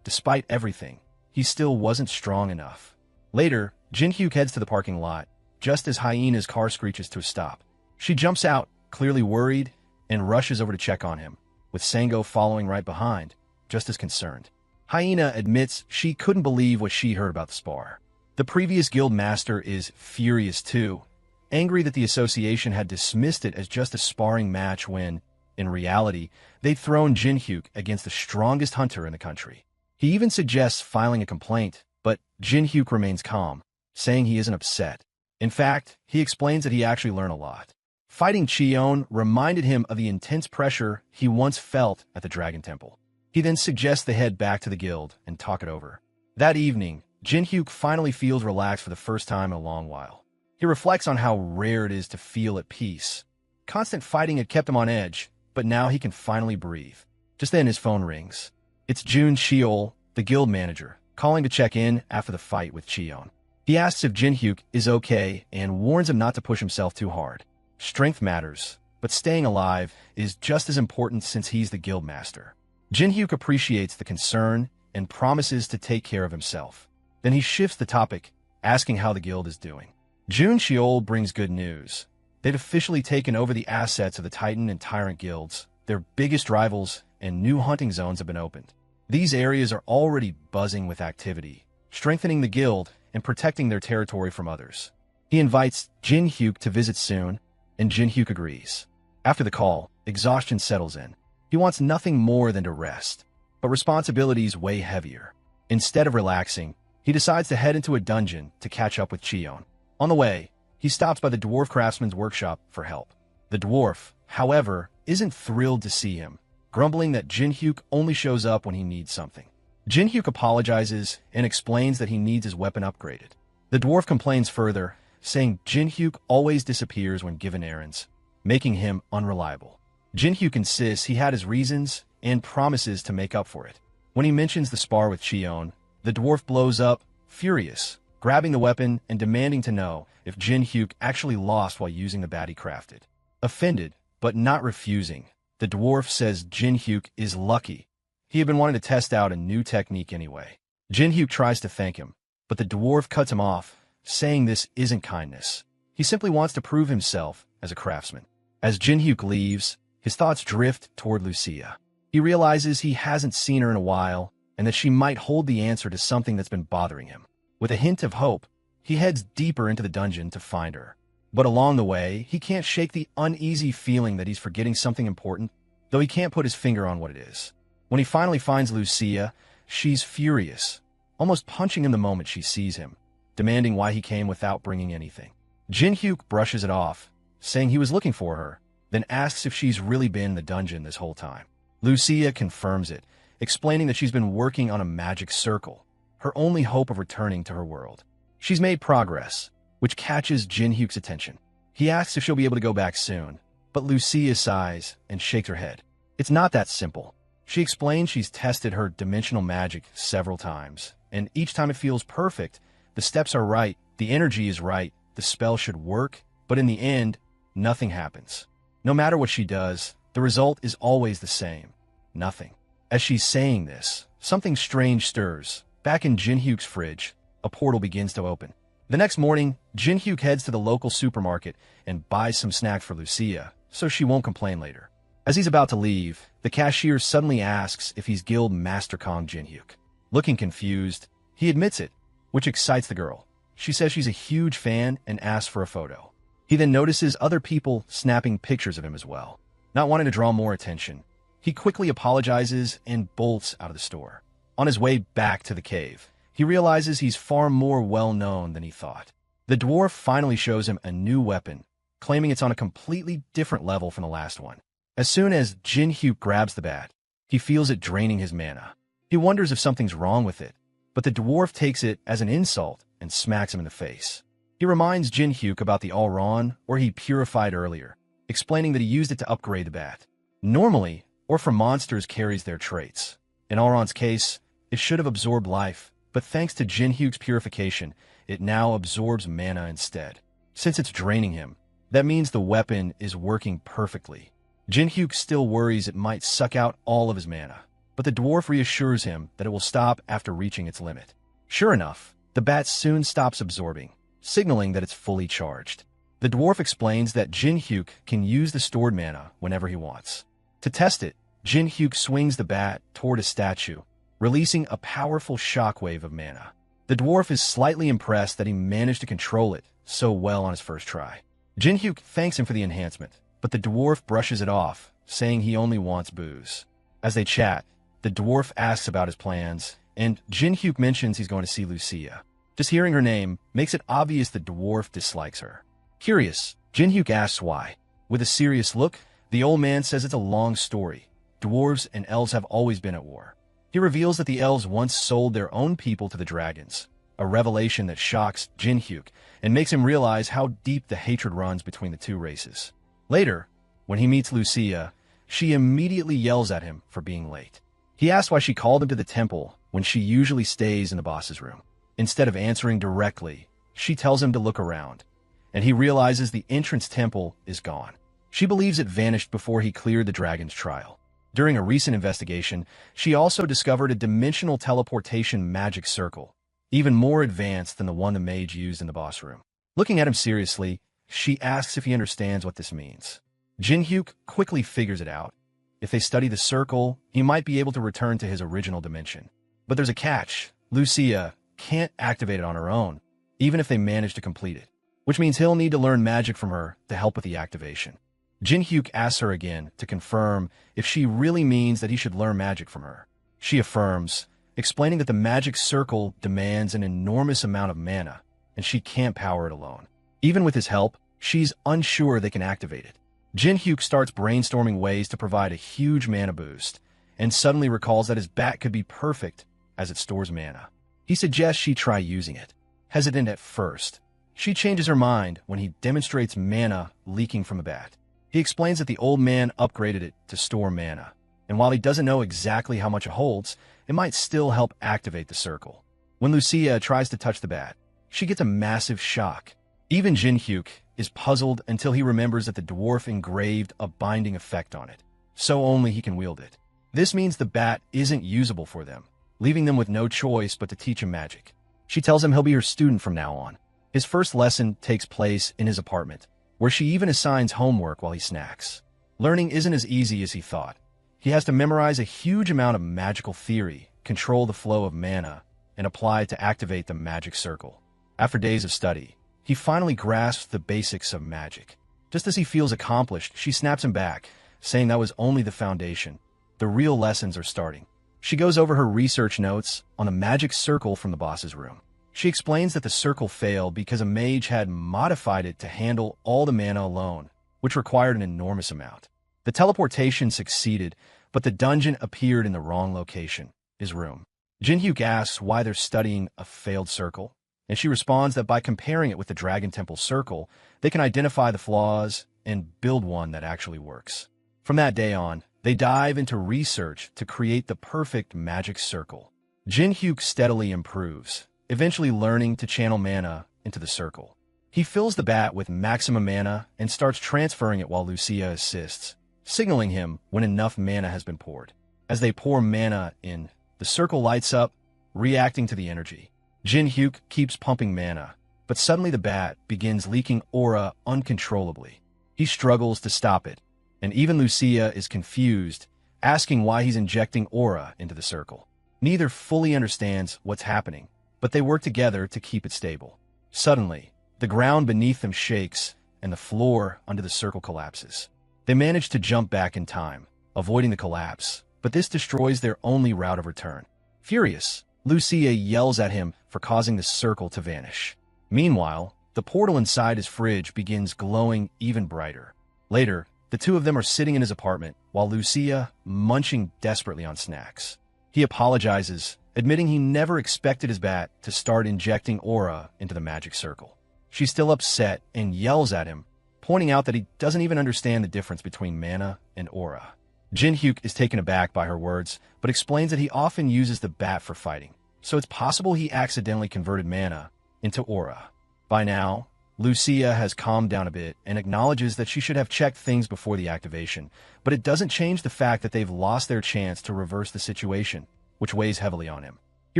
Despite everything, he still wasn't strong enough. Later, Jin-hyuk heads to the parking lot, just as Hyena's car screeches to a stop. She jumps out, clearly worried, and rushes over to check on him, with Sango following right behind, just as concerned. Hyena admits she couldn't believe what she heard about the spar. The previous guild master is furious too, angry that the association had dismissed it as just a sparring match when, in reality, they'd thrown Jin-hyuk against the strongest hunter in the country. He even suggests filing a complaint, but Jin-hyuk remains calm, saying he isn't upset. In fact, he explains that he actually learned a lot. Fighting Cheon reminded him of the intense pressure he once felt at the Dragon Temple. He then suggests they head back to the guild and talk it over. That evening, Jin-hyuk finally feels relaxed for the first time in a long while. He reflects on how rare it is to feel at peace. Constant fighting had kept him on edge, but now he can finally breathe. Just then his phone rings. It's Jun Cheol, the guild manager, calling to check in after the fight with Cheon. He asks if Jin-hyuk is okay and warns him not to push himself too hard. Strength matters, but staying alive is just as important since he's the guild master. Jin-hyuk appreciates the concern and promises to take care of himself. Then he shifts the topic, asking how the guild is doing. Jun Cheol brings good news. They've officially taken over the assets of the Titan and Tyrant guilds, their biggest rivals, and new hunting zones have been opened. These areas are already buzzing with activity, strengthening the guild and protecting their territory from others. He invites Jin-hyuk to visit soon, and Jin-hyuk agrees. After the call, exhaustion settles in. He wants nothing more than to rest, but responsibilities weigh heavier. Instead of relaxing, he decides to head into a dungeon to catch up with Cheon. On the way, he stops by the dwarf craftsman's workshop for help. The dwarf, however, isn't thrilled to see him, grumbling that Jin-hyuk only shows up when he needs something. Jin-hyuk apologizes and explains that he needs his weapon upgraded. The dwarf complains further, saying Jin-hyuk always disappears when given errands, making him unreliable. Jin-hyuk insists he had his reasons and promises to make up for it. When he mentions the spar with Cheon, the dwarf blows up, furious, grabbing the weapon and demanding to know if Jin-hyuk actually lost while using the bat he crafted. Offended, but not refusing, the dwarf says Jin-hyuk is lucky. He had been wanting to test out a new technique anyway. Jin-hyuk tries to thank him, but the dwarf cuts him off, saying this isn't kindness. He simply wants to prove himself as a craftsman. As Jin-hyuk leaves, his thoughts drift toward Lucia. He realizes he hasn't seen her in a while and that she might hold the answer to something that's been bothering him. With a hint of hope, he heads deeper into the dungeon to find her. But along the way, he can't shake the uneasy feeling that he's forgetting something important, though he can't put his finger on what it is. When he finally finds Lucia, she's furious, almost punching him the moment she sees him, demanding why he came without bringing anything. Jin-hyuk brushes it off, saying he was looking for her, then asks if she's really been in the dungeon this whole time. Lucia confirms it, explaining that she's been working on a magic circle, her only hope of returning to her world. She's made progress, which catches Jin-hyuk's attention. He asks if she'll be able to go back soon, but Lucia sighs and shakes her head. It's not that simple. She explains she's tested her dimensional magic several times, and each time it feels perfect. The steps are right, the energy is right, the spell should work, but in the end, nothing happens. No matter what she does, the result is always the same. Nothing. As she's saying this, something strange stirs. Back in Jin-hyuk's fridge, a portal begins to open. The next morning, Jin-hyuk heads to the local supermarket and buys some snacks for Lucia, so she won't complain later. As he's about to leave, the cashier suddenly asks if he's Guild Master Kong Jinhyuk. Looking confused, he admits it, which excites the girl. She says she's a huge fan and asks for a photo. He then notices other people snapping pictures of him as well. Not wanting to draw more attention, he quickly apologizes and bolts out of the store. On his way back to the cave, he realizes he's far more well-known than he thought. The dwarf finally shows him a new weapon, claiming it's on a completely different level from the last one. As soon as Jinhyuk grabs the bat, he feels it draining his mana. He wonders if something's wrong with it, but the dwarf takes it as an insult and smacks him in the face. He reminds Jinhyuk about the Alron, or he purified earlier, explaining that he used it to upgrade the bat. Normally, or for monsters carries their traits. In Alron's case, it should have absorbed life, but thanks to Jinhyuk's purification, it now absorbs mana instead. Since it's draining him, that means the weapon is working perfectly. Jinhyuk still worries it might suck out all of his mana, but the dwarf reassures him that it will stop after reaching its limit. Sure enough, the bat soon stops absorbing, signaling that it's fully charged. The dwarf explains that Jinhyuk can use the stored mana whenever he wants. To test it, Jinhyuk swings the bat toward a statue, releasing a powerful shockwave of mana. The dwarf is slightly impressed that he managed to control it so well on his first try. Jinhyuk thanks him for the enhancement, but the dwarf brushes it off, saying he only wants booze. As they chat, the dwarf asks about his plans, and Jinhyuk mentions he's going to see Lucia. Just hearing her name makes it obvious the dwarf dislikes her. Curious, Jinhyuk asks why. With a serious look, the old man says it's a long story. Dwarves and elves have always been at war. He reveals that the elves once sold their own people to the dragons, a revelation that shocks Jinhyuk and makes him realize how deep the hatred runs between the two races. Later, when he meets Lucia, she immediately yells at him for being late. He asks why she called him to the temple when she usually stays in the boss's room. Instead of answering directly, she tells him to look around, and he realizes the entrance temple is gone. She believes it vanished before he cleared the dragon's trial. During a recent investigation, she also discovered a dimensional teleportation magic circle, even more advanced than the one the mage used in the boss room. Looking at him seriously, she asks if he understands what this means. Jinhyuk quickly figures it out. If they study the circle, he might be able to return to his original dimension. But there's a catch. Lucia can't activate it on her own, even if they manage to complete it, which means he'll need to learn magic from her to help with the activation. Jinhyuk asks her again to confirm if she really means that he should learn magic from her. She affirms, explaining that the magic circle demands an enormous amount of mana, and she can't power it alone. Even with his help, she's unsure they can activate it. Jinhyuk starts brainstorming ways to provide a huge mana boost, and suddenly recalls that his bat could be perfect as it stores mana. He suggests she try using it. Hesitant at first, she changes her mind when he demonstrates mana leaking from the bat. He explains that the old man upgraded it to store mana, and while he doesn't know exactly how much it holds, it might still help activate the circle. When Lucia tries to touch the bat, she gets a massive shock. Even Jinhyuk is puzzled until he remembers that the dwarf engraved a binding effect on it, so only he can wield it. This means the bat isn't usable for them, leaving them with no choice but to teach him magic. She tells him he'll be her student from now on. His first lesson takes place in his apartment, where she even assigns homework while he snacks. Learning isn't as easy as he thought. He has to memorize a huge amount of magical theory, control the flow of mana, and apply it to activate the magic circle. After days of study, he finally grasps the basics of magic. Just as he feels accomplished, she snaps him back, saying that was only the foundation. The real lessons are starting. She goes over her research notes on the magic circle from the boss's room. She explains that the circle failed because a mage had modified it to handle all the mana alone, which required an enormous amount. The teleportation succeeded, but the dungeon appeared in the wrong location, his room. Jinhyuk asks why they're studying a failed circle, and she responds that by comparing it with the Dragon Temple circle, they can identify the flaws and build one that actually works. From that day on, they dive into research to create the perfect magic circle. Jinhyuk steadily improves, eventually learning to channel mana into the circle. He fills the bat with maximum mana and starts transferring it while Lucia assists, signaling him when enough mana has been poured. As they pour mana in, the circle lights up, reacting to the energy. Jinhyuk keeps pumping mana, but suddenly the bat begins leaking aura uncontrollably. He struggles to stop it, and even Lucia is confused, asking why he's injecting aura into the circle. Neither fully understands what's happening, but they work together to keep it stable. Suddenly, the ground beneath them shakes, and the floor under the circle collapses. They manage to jump back in time, avoiding the collapse, but this destroys their only route of return. Furious, Lucia yells at him for causing the circle to vanish. Meanwhile, the portal inside his fridge begins glowing even brighter. Later, the two of them are sitting in his apartment, while Lucia munching desperately on snacks. He apologizes, admitting he never expected his bat to start injecting aura into the magic circle. She's still upset and yells at him, pointing out that he doesn't even understand the difference between mana and aura. Jinhyuk is taken aback by her words, but explains that he often uses the bat for fighting, so it's possible he accidentally converted mana into aura. By now, Lucia has calmed down a bit and acknowledges that she should have checked things before the activation, but it doesn't change the fact that they've lost their chance to reverse the situation, which weighs heavily on him. He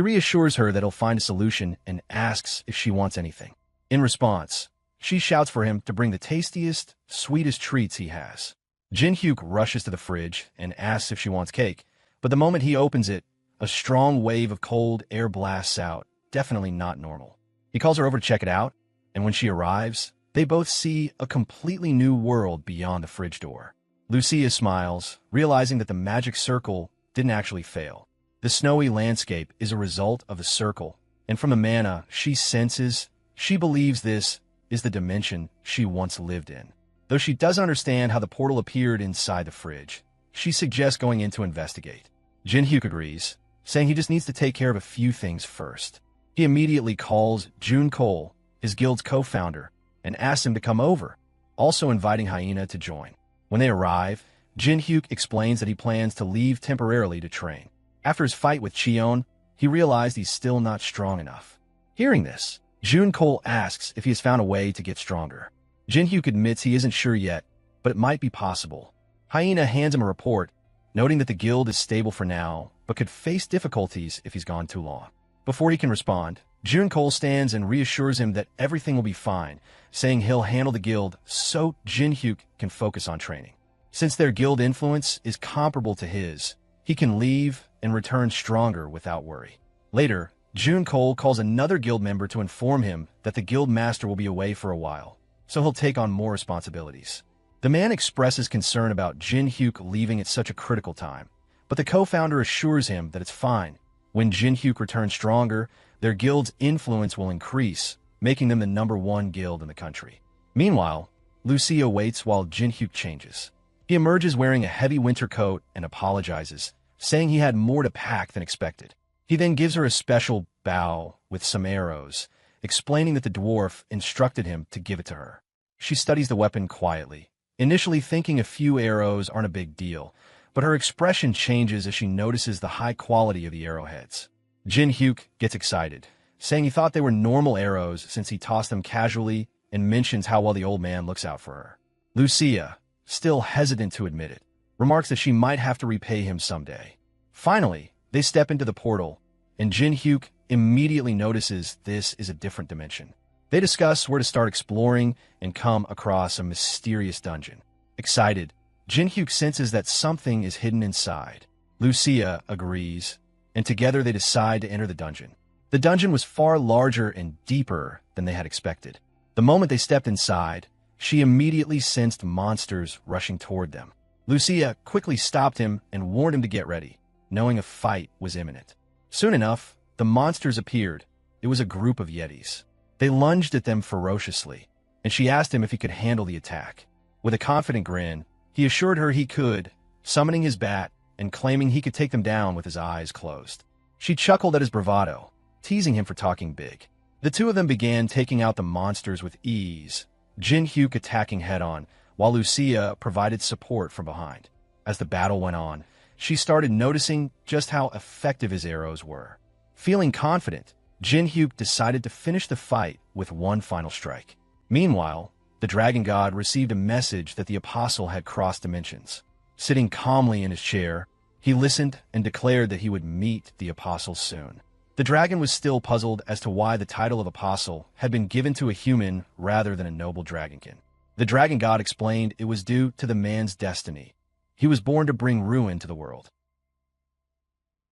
reassures her that he'll find a solution and asks if she wants anything. In response, she shouts for him to bring the tastiest, sweetest treats he has. Jinhyuk rushes to the fridge and asks if she wants cake, but the moment he opens it, a strong wave of cold air blasts out, definitely not normal. He calls her over to check it out, and when she arrives, they both see a completely new world beyond the fridge door. Lucia smiles, realizing that the magic circle didn't actually fail. The snowy landscape is a result of the circle, and from the mana she senses, she believes this is the dimension she once lived in. Though she doesn't understand how the portal appeared inside the fridge, she suggests going in to investigate. Jinhyuk agrees, saying he just needs to take care of a few things first. He immediately calls Jun Cole, his guild's co-founder, and asks him to come over, also inviting Hyena to join. When they arrive, Jinhyuk explains that he plans to leave temporarily to train. After his fight with Cheon, he realized he's still not strong enough. Hearing this, Jun Cole asks if he has found a way to get stronger. Jinhyuk admits he isn't sure yet, but it might be possible. Hyena hands him a report, noting that the guild is stable for now, but could face difficulties if he's gone too long. Before he can respond, Jun Cole stands and reassures him that everything will be fine, saying he'll handle the guild so Jinhyuk can focus on training. Since their guild influence is comparable to his, he can leave and return stronger without worry. Later, Jun Cole calls another guild member to inform him that the guild master will be away for a while, so he'll take on more responsibilities. The man expresses concern about Jinhyuk leaving at such a critical time, but the co-founder assures him that it's fine. When Jinhyuk returns stronger, their guild's influence will increase, making them the #1 guild in the country. Meanwhile, Lucia waits while Jinhyuk changes. He emerges wearing a heavy winter coat and apologizes, saying he had more to pack than expected. He then gives her a special bow with some arrows, explaining that the dwarf instructed him to give it to her. She studies the weapon quietly, initially thinking a few arrows aren't a big deal, but her expression changes as she notices the high quality of the arrowheads. Jinhyuk gets excited, saying he thought they were normal arrows since he tossed them casually and mentions how well the old man looks out for her. Lucia, still hesitant to admit it, remarks that she might have to repay him someday. Finally, they step into the portal, and Jinhyuk immediately notices this is a different dimension. They discuss where to start exploring and come across a mysterious dungeon. Excited, Jinhyuk senses that something is hidden inside. Lucia agrees, and together they decide to enter the dungeon. The dungeon was far larger and deeper than they had expected. The moment they stepped inside, she immediately sensed monsters rushing toward them. Lucia quickly stopped him and warned him to get ready, knowing a fight was imminent. Soon enough, the monsters appeared. It was a group of yetis. They lunged at them ferociously, and she asked him if he could handle the attack. With a confident grin, he assured her he could, summoning his bat and claiming he could take them down with his eyes closed. She chuckled at his bravado, teasing him for talking big. The two of them began taking out the monsters with ease, Jinhyuk attacking head-on, while Lucia provided support from behind. As the battle went on, she started noticing just how effective his arrows were. Feeling confident, Jinhyuk decided to finish the fight with one final strike. Meanwhile, the dragon god received a message that the apostle had crossed dimensions. Sitting calmly in his chair, he listened and declared that he would meet the apostle soon. The dragon was still puzzled as to why the title of apostle had been given to a human rather than a noble dragonkin. The dragon god explained it was due to the man's destiny. He was born to bring ruin to the world.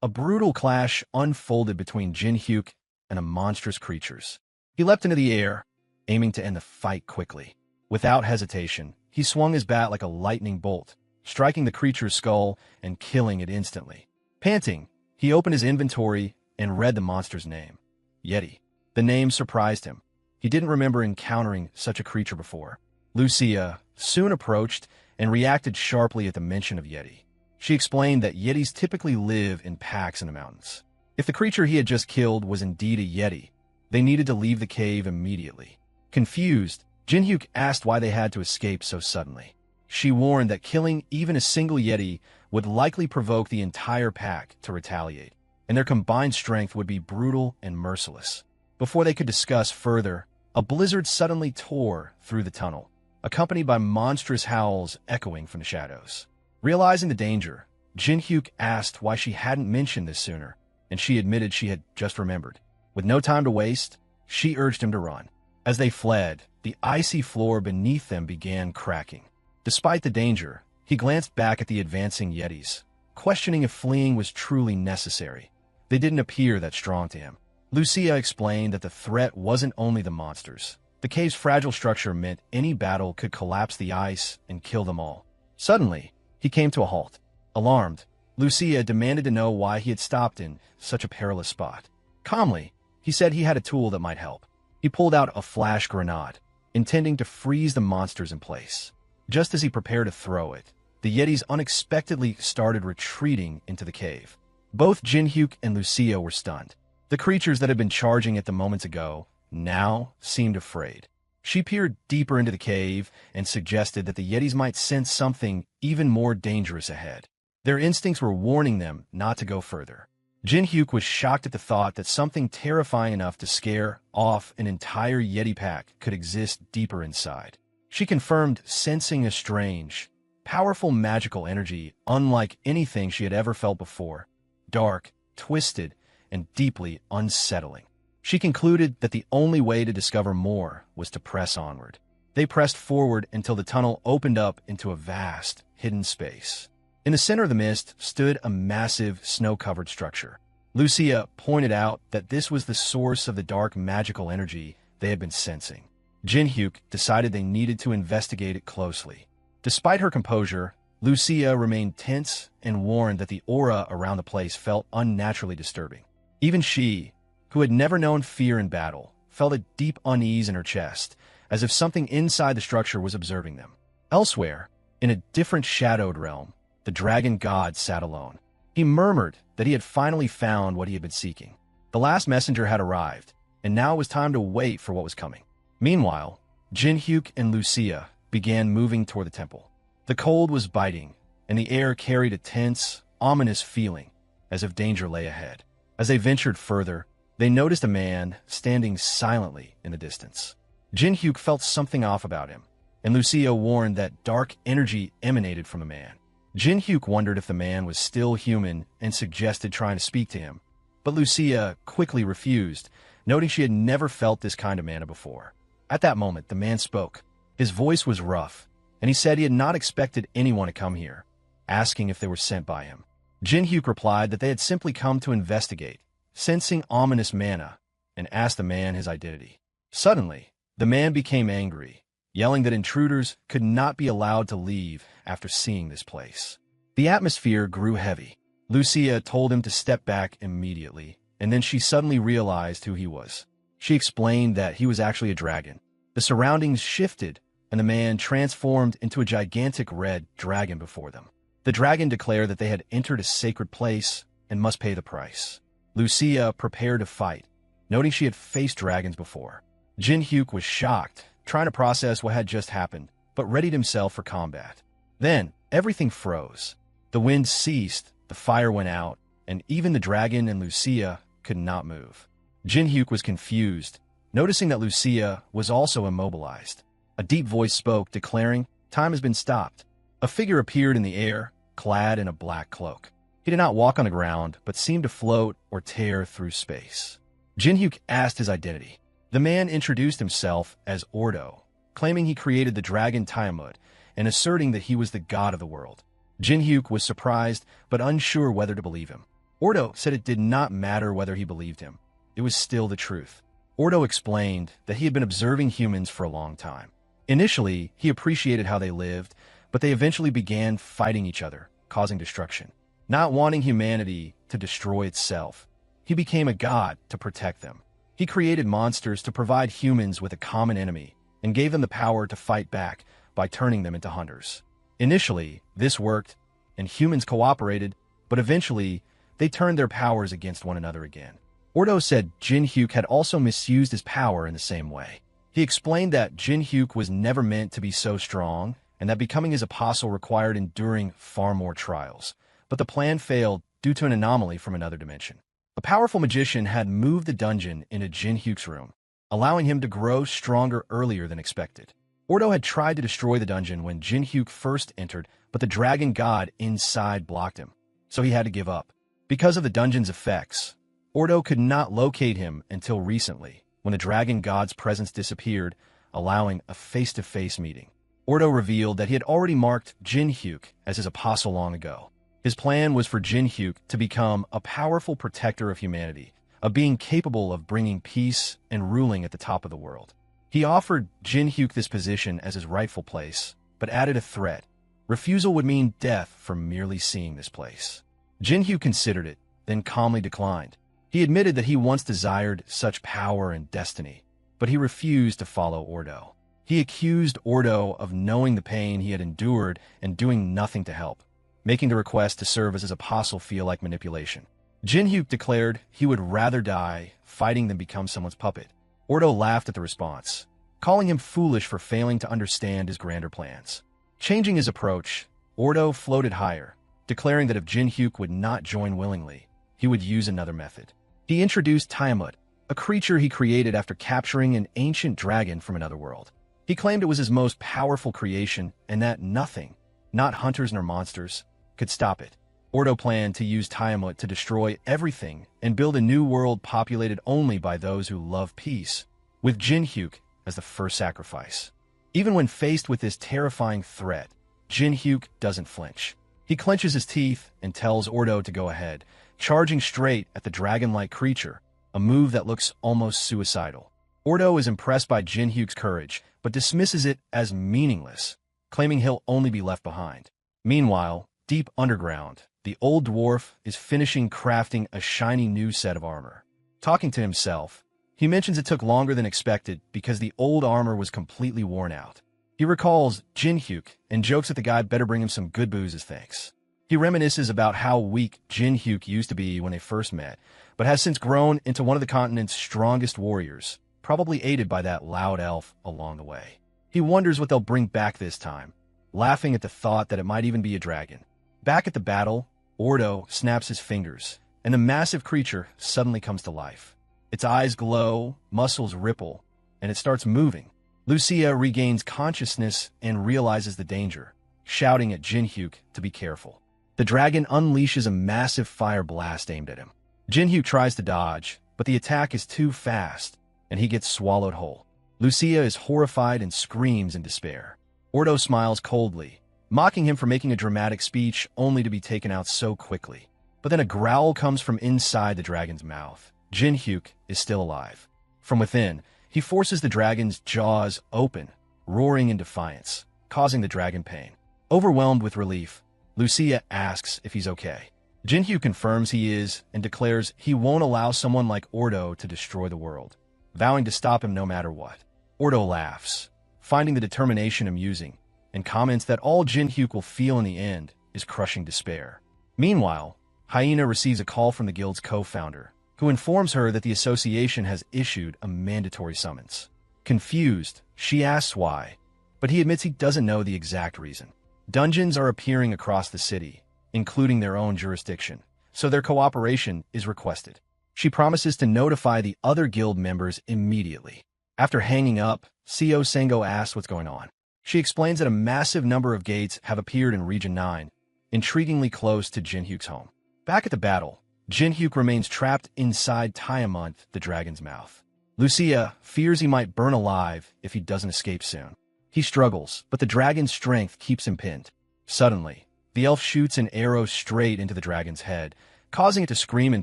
A brutal clash unfolded between Jinhyuk and the monstrous creatures. He leapt into the air, aiming to end the fight quickly. Without hesitation, he swung his bat like a lightning bolt, striking the creature's skull and killing it instantly. Panting, he opened his inventory and read the monster's name. Yeti. The name surprised him. He didn't remember encountering such a creature before. Lucia soon approached and reacted sharply at the mention of Yeti. She explained that Yetis typically live in packs in the mountains. If the creature he had just killed was indeed a Yeti, they needed to leave the cave immediately. Confused, Jinhyuk asked why they had to escape so suddenly. She warned that killing even a single Yeti would likely provoke the entire pack to retaliate, and their combined strength would be brutal and merciless. Before they could discuss further, a blizzard suddenly tore through the tunnel, accompanied by monstrous howls echoing from the shadows. Realizing the danger, Jinhyuk asked why she hadn't mentioned this sooner, and she admitted she had just remembered. With no time to waste, she urged him to run. As they fled, the icy floor beneath them began cracking. Despite the danger, he glanced back at the advancing Yetis, questioning if fleeing was truly necessary. They didn't appear that strong to him. Lucia explained that the threat wasn't only the monsters. The cave's fragile structure meant any battle could collapse the ice and kill them all. Suddenly, he came to a halt. Alarmed, Lucia demanded to know why he had stopped in such a perilous spot. Calmly, he said he had a tool that might help. He pulled out a flash grenade, intending to freeze the monsters in place. Just as he prepared to throw it, the Yetis unexpectedly started retreating into the cave. Both Jinhyuk and Lucia were stunned. The creatures that had been charging at the moments ago now seemed afraid. She peered deeper into the cave and suggested that the Yetis might sense something even more dangerous ahead. Their instincts were warning them not to go further. Jinhyuk was shocked at the thought that something terrifying enough to scare off an entire Yeti pack could exist deeper inside. She confirmed sensing a strange, powerful magical energy unlike anything she had ever felt before. Dark, twisted, and deeply unsettling. She concluded that the only way to discover more was to press onward. They pressed forward until the tunnel opened up into a vast, hidden space. In the center of the mist stood a massive, snow-covered structure. Lucia pointed out that this was the source of the dark magical energy they had been sensing. Jinhyuk decided they needed to investigate it closely. Despite her composure, Lucia remained tense and warned that the aura around the place felt unnaturally disturbing. Even she, who had never known fear in battle, felt a deep unease in her chest, as if something inside the structure was observing them. Elsewhere, in a different shadowed realm, the dragon god sat alone. He murmured that he had finally found what he had been seeking. The last messenger had arrived, and now it was time to wait for what was coming. Meanwhile, Jinhyuk and Lucia began moving toward the temple. The cold was biting, and the air carried a tense, ominous feeling, as if danger lay ahead. As they ventured further, they noticed a man standing silently in the distance. Jinhyuk felt something off about him, and Lucia warned that dark energy emanated from the man. Jinhyuk wondered if the man was still human and suggested trying to speak to him, but Lucia quickly refused, noting she had never felt this kind of mana before. At that moment, the man spoke. His voice was rough, and he said he had not expected anyone to come here, asking if they were sent by him. Jinhyuk replied that they had simply come to investigate, sensing ominous mana, and asked the man his identity. Suddenly, the man became angry, yelling that intruders could not be allowed to leave after seeing this place. The atmosphere grew heavy. Lucia told him to step back immediately, and then she suddenly realized who he was. She explained that he was actually a dragon. The surroundings shifted, and the man transformed into a gigantic red dragon before them. The dragon declared that they had entered a sacred place and must pay the price. Lucia prepared to fight, noting she had faced dragons before. Jinhyuk was shocked, trying to process what had just happened, but readied himself for combat. Then, everything froze. The wind ceased, the fire went out, and even the dragon and Lucia could not move. Jinhyuk was confused, noticing that Lucia was also immobilized. A deep voice spoke, declaring, "Time has been stopped." A figure appeared in the air, clad in a black cloak. He did not walk on the ground, but seemed to float or tear through space. Jinhyuk asked his identity. The man introduced himself as Ordo, claiming he created the dragon Tiamat and asserting that he was the god of the world. Jinhyuk was surprised but unsure whether to believe him. Ordo said it did not matter whether he believed him. It was still the truth. Ordo explained that he had been observing humans for a long time. Initially, he appreciated how they lived, but they eventually began fighting each other, causing destruction. Not wanting humanity to destroy itself, he became a god to protect them. He created monsters to provide humans with a common enemy and gave them the power to fight back by turning them into hunters. Initially, this worked, and humans cooperated, but eventually, they turned their powers against one another again. Ordo said Jinhyuk had also misused his power in the same way. He explained that Jinhyuk was never meant to be so strong, and that becoming his apostle required enduring far more trials. But the plan failed due to an anomaly from another dimension. A powerful magician had moved the dungeon into Jinhyuk's room, allowing him to grow stronger earlier than expected. Ordo had tried to destroy the dungeon when Jinhyuk first entered, but the dragon god inside blocked him, so he had to give up. Because of the dungeon's effects, Ordo could not locate him until recently, when the dragon god's presence disappeared, allowing a face-to-face meeting. Ordo revealed that he had already marked Jinhyuk as his apostle long ago. His plan was for Jinhyuk to become a powerful protector of humanity, a being capable of bringing peace and ruling at the top of the world. He offered Jinhyuk this position as his rightful place, but added a threat. Refusal would mean death for merely seeing this place. Jinhyuk considered it, then calmly declined. He admitted that he once desired such power and destiny, but he refused to follow Ordo. He accused Ordo of knowing the pain he had endured and doing nothing to help, making the request to serve as his apostle feel like manipulation. Jinhyuk declared he would rather die fighting than become someone's puppet. Ordo laughed at the response, calling him foolish for failing to understand his grander plans. Changing his approach, Ordo floated higher, declaring that if Jinhyuk would not join willingly, he would use another method. He introduced Tiamat, a creature he created after capturing an ancient dragon from another world. He claimed it was his most powerful creation and that nothing, not hunters nor monsters, could stop it. Ordo planned to use Tiamat to destroy everything and build a new world populated only by those who love peace, with Jinhyuk as the first sacrifice. Even when faced with this terrifying threat, Jinhyuk doesn't flinch. He clenches his teeth and tells Ordo to go ahead, charging straight at the dragon-like creature, a move that looks almost suicidal. Ordo is impressed by Jinhyuk's courage, but dismisses it as meaningless, claiming he'll only be left behind. Meanwhile, deep underground, the old dwarf is finishing crafting a shiny new set of armor. Talking to himself, he mentions it took longer than expected because the old armor was completely worn out. He recalls Jinhyuk and jokes that the guy better bring him some good booze as thanks. He reminisces about how weak Jinhyuk used to be when they first met, but has since grown into one of the continent's strongest warriors, probably aided by that loud elf along the way. He wonders what they'll bring back this time, laughing at the thought that it might even be a dragon. Back at the battle, Ordo snaps his fingers, and the massive creature suddenly comes to life. Its eyes glow, muscles ripple, and it starts moving. Lucia regains consciousness and realizes the danger, shouting at Jinhyuk to be careful. The dragon unleashes a massive fire blast aimed at him. Jinhyuk tries to dodge, but the attack is too fast, and he gets swallowed whole. Lucia is horrified and screams in despair. Ordo smiles coldly, mocking him for making a dramatic speech only to be taken out so quickly. But then a growl comes from inside the dragon's mouth. Jinhyuk is still alive. From within, he forces the dragon's jaws open, roaring in defiance, causing the dragon pain. Overwhelmed with relief, Lucia asks if he's okay. Jinhyuk confirms he is and declares he won't allow someone like Ordo to destroy the world, vowing to stop him no matter what. Ordo laughs, finding the determination amusing, and comments that all Jinhyuk will feel in the end is crushing despair. Meanwhile, Hyena receives a call from the guild's co-founder, who informs her that the association has issued a mandatory summons. Confused, she asks why, but he admits he doesn't know the exact reason. Dungeons are appearing across the city, including their own jurisdiction, so their cooperation is requested. She promises to notify the other guild members immediately. After hanging up, CO Sango asks what's going on. She explains that a massive number of gates have appeared in Region 9, intriguingly close to Jinhyuk's home. Back at the battle, Jinhyuk remains trapped inside Tiamat, the dragon's mouth. Lucia fears he might burn alive if he doesn't escape soon. He struggles, but the dragon's strength keeps him pinned. Suddenly, the elf shoots an arrow straight into the dragon's head, causing it to scream in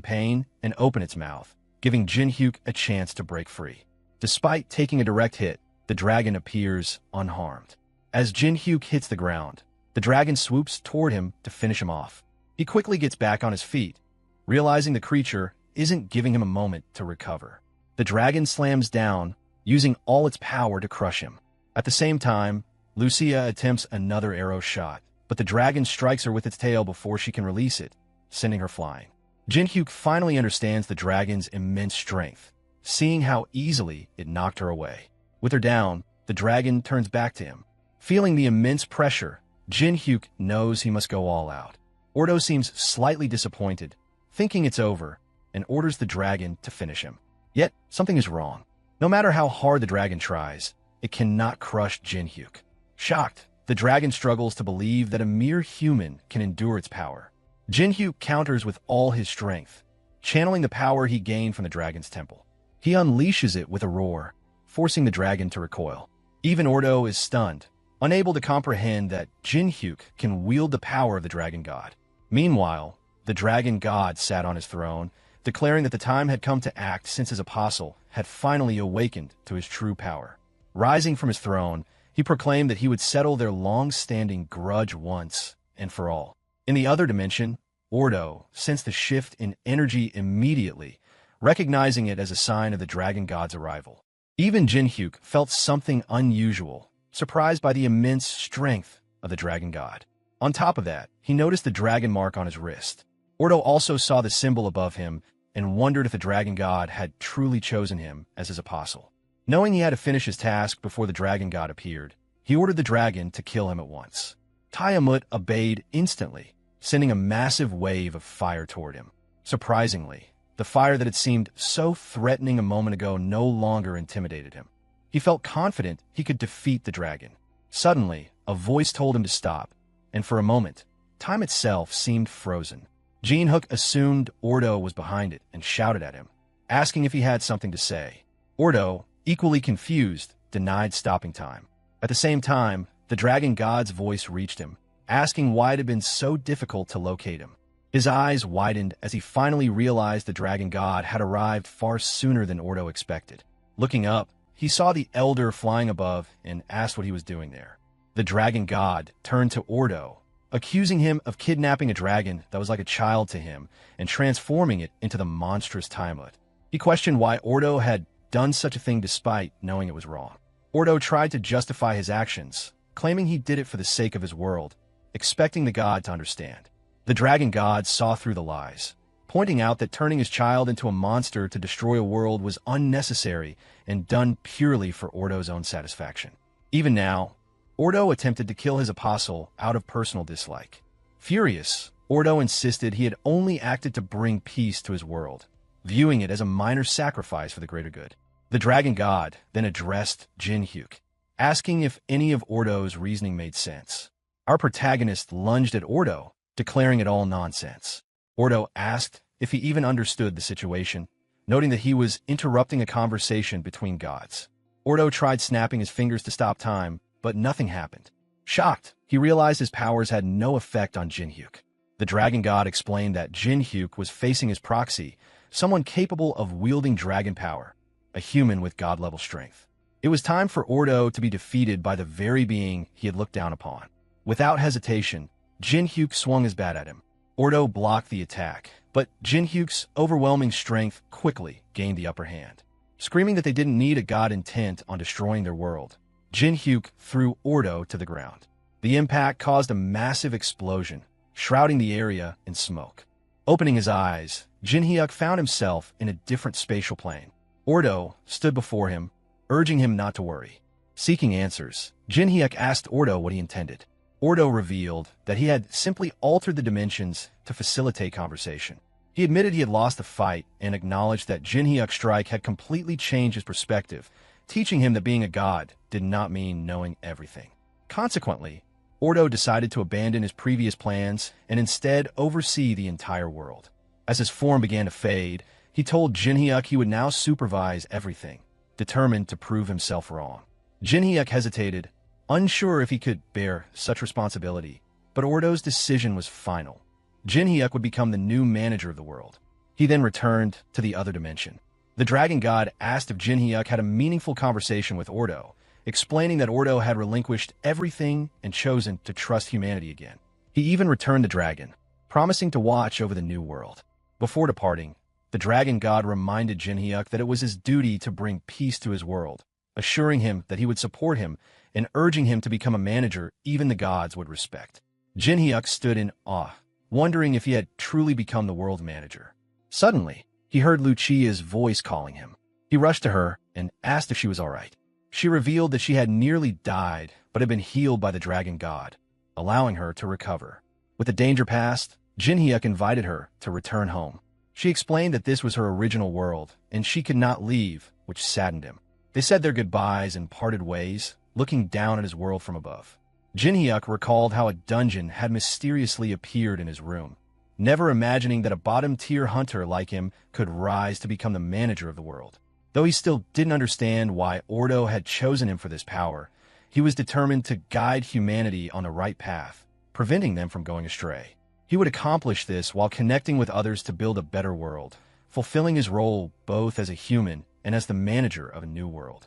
pain and open its mouth, giving Jinhyuk a chance to break free. Despite taking a direct hit, the dragon appears unharmed. As Jinhyuk hits the ground, the dragon swoops toward him to finish him off. He quickly gets back on his feet, realizing the creature isn't giving him a moment to recover. The dragon slams down, using all its power to crush him. At the same time, Lucia attempts another arrow shot, but the dragon strikes her with its tail before she can release it, sending her flying. Jinhyuk finally understands the dragon's immense strength, seeing how easily it knocked her away. With her down, the dragon turns back to him. Feeling the immense pressure, Jinhyuk knows he must go all out. Ordo seems slightly disappointed, thinking it's over, and orders the dragon to finish him. Yet, something is wrong. No matter how hard the dragon tries, it cannot crush Jinhyuk. Shocked, the dragon struggles to believe that a mere human can endure its power. Jinhyuk counters with all his strength, channeling the power he gained from the dragon's temple. He unleashes it with a roar, forcing the dragon to recoil. Even Ordo is stunned, unable to comprehend that Jinhyuk can wield the power of the dragon god. Meanwhile, the dragon god sat on his throne, declaring that the time had come to act since his apostle had finally awakened to his true power. Rising from his throne, he proclaimed that he would settle their long-standing grudge once and for all. In the other dimension, Ordo sensed the shift in energy immediately, recognizing it as a sign of the dragon god's arrival. Even Jinhyuk felt something unusual, surprised by the immense strength of the dragon god. On top of that, he noticed the dragon mark on his wrist. Ordo also saw the symbol above him and wondered if the dragon god had truly chosen him as his apostle. Knowing he had to finish his task before the dragon god appeared, he ordered the dragon to kill him at once. Tiamut obeyed instantly, sending a massive wave of fire toward him. Surprisingly, the fire that had seemed so threatening a moment ago no longer intimidated him. He felt confident he could defeat the dragon. Suddenly, a voice told him to stop, and for a moment, time itself seemed frozen. Jinhyuk assumed Ordo was behind it and shouted at him, asking if he had something to say. Ordo, equally confused, denied stopping time. At the same time, the dragon god's voice reached him, asking why it had been so difficult to locate him. His eyes widened as he finally realized the dragon god had arrived far sooner than Ordo expected. Looking up, he saw the elder flying above and asked what he was doing there. The dragon god turned to Ordo, accusing him of kidnapping a dragon that was like a child to him and transforming it into the monstrous Tiamut. He questioned why Ordo had done such a thing despite knowing it was wrong. Ordo tried to justify his actions, claiming he did it for the sake of his world, expecting the god to understand. The dragon god saw through the lies, pointing out that turning his child into a monster to destroy a world was unnecessary and done purely for Ordo's own satisfaction. Even now, Ordo attempted to kill his apostle out of personal dislike. Furious, Ordo insisted he had only acted to bring peace to his world, viewing it as a minor sacrifice for the greater good. The dragon god then addressed Jinhyuk, asking if any of Ordo's reasoning made sense. Our protagonist lunged at Ordo, declaring it all nonsense. Ordo asked if he even understood the situation, noting that he was interrupting a conversation between gods. Ordo tried snapping his fingers to stop time, but nothing happened. Shocked, he realized his powers had no effect on Jinhyuk. The dragon god explained that Jinhyuk was facing his proxy, someone capable of wielding dragon power, a human with god-level strength. It was time for Ordo to be defeated by the very being he had looked down upon. Without hesitation, Jinhyuk swung his bat at him. Ordo blocked the attack, but Jinhyuk's overwhelming strength quickly gained the upper hand. Screaming that they didn't need a god intent on destroying their world, Jinhyuk threw Ordo to the ground. The impact caused a massive explosion, shrouding the area in smoke. Opening his eyes, Jinhyuk found himself in a different spatial plane. Ordo stood before him, urging him not to worry. Seeking answers, Jinhyuk asked Ordo what he intended. Ordo revealed that he had simply altered the dimensions to facilitate conversation. He admitted he had lost the fight and acknowledged that Jinhyuk's strike had completely changed his perspective, teaching him that being a god did not mean knowing everything. Consequently, Ordo decided to abandon his previous plans and instead oversee the entire world. As his form began to fade, he told Jinhyuk he would now supervise everything, determined to prove himself wrong. Jinhyuk hesitated, unsure if he could bear such responsibility. But Ordo's decision was final. Jinhyuk would become the new manager of the world. He then returned to the other dimension. The dragon god asked if Jinhyuk had a meaningful conversation with Ordo, explaining that Ordo had relinquished everything and chosen to trust humanity again. He even returned the dragon, promising to watch over the new world. Before departing, the dragon god reminded Jinhyuk that it was his duty to bring peace to his world, assuring him that he would support him and urging him to become a manager even the gods would respect. Jinhyuk stood in awe, wondering if he had truly become the world manager. Suddenly, he heard Lucia's voice calling him. He rushed to her and asked if she was all right. She revealed that she had nearly died but had been healed by the dragon god, allowing her to recover. With the danger past, Jinhyuk invited her to return home. She explained that this was her original world and she could not leave, which saddened him. They said their goodbyes and parted ways, looking down at his world from above. Jinhyuk recalled how a dungeon had mysteriously appeared in his room, never imagining that a bottom-tier hunter like him could rise to become the manager of the world. Though he still didn't understand why Ordo had chosen him for this power, he was determined to guide humanity on the right path, preventing them from going astray. He would accomplish this while connecting with others to build a better world, fulfilling his role both as a human and as the manager of a new world.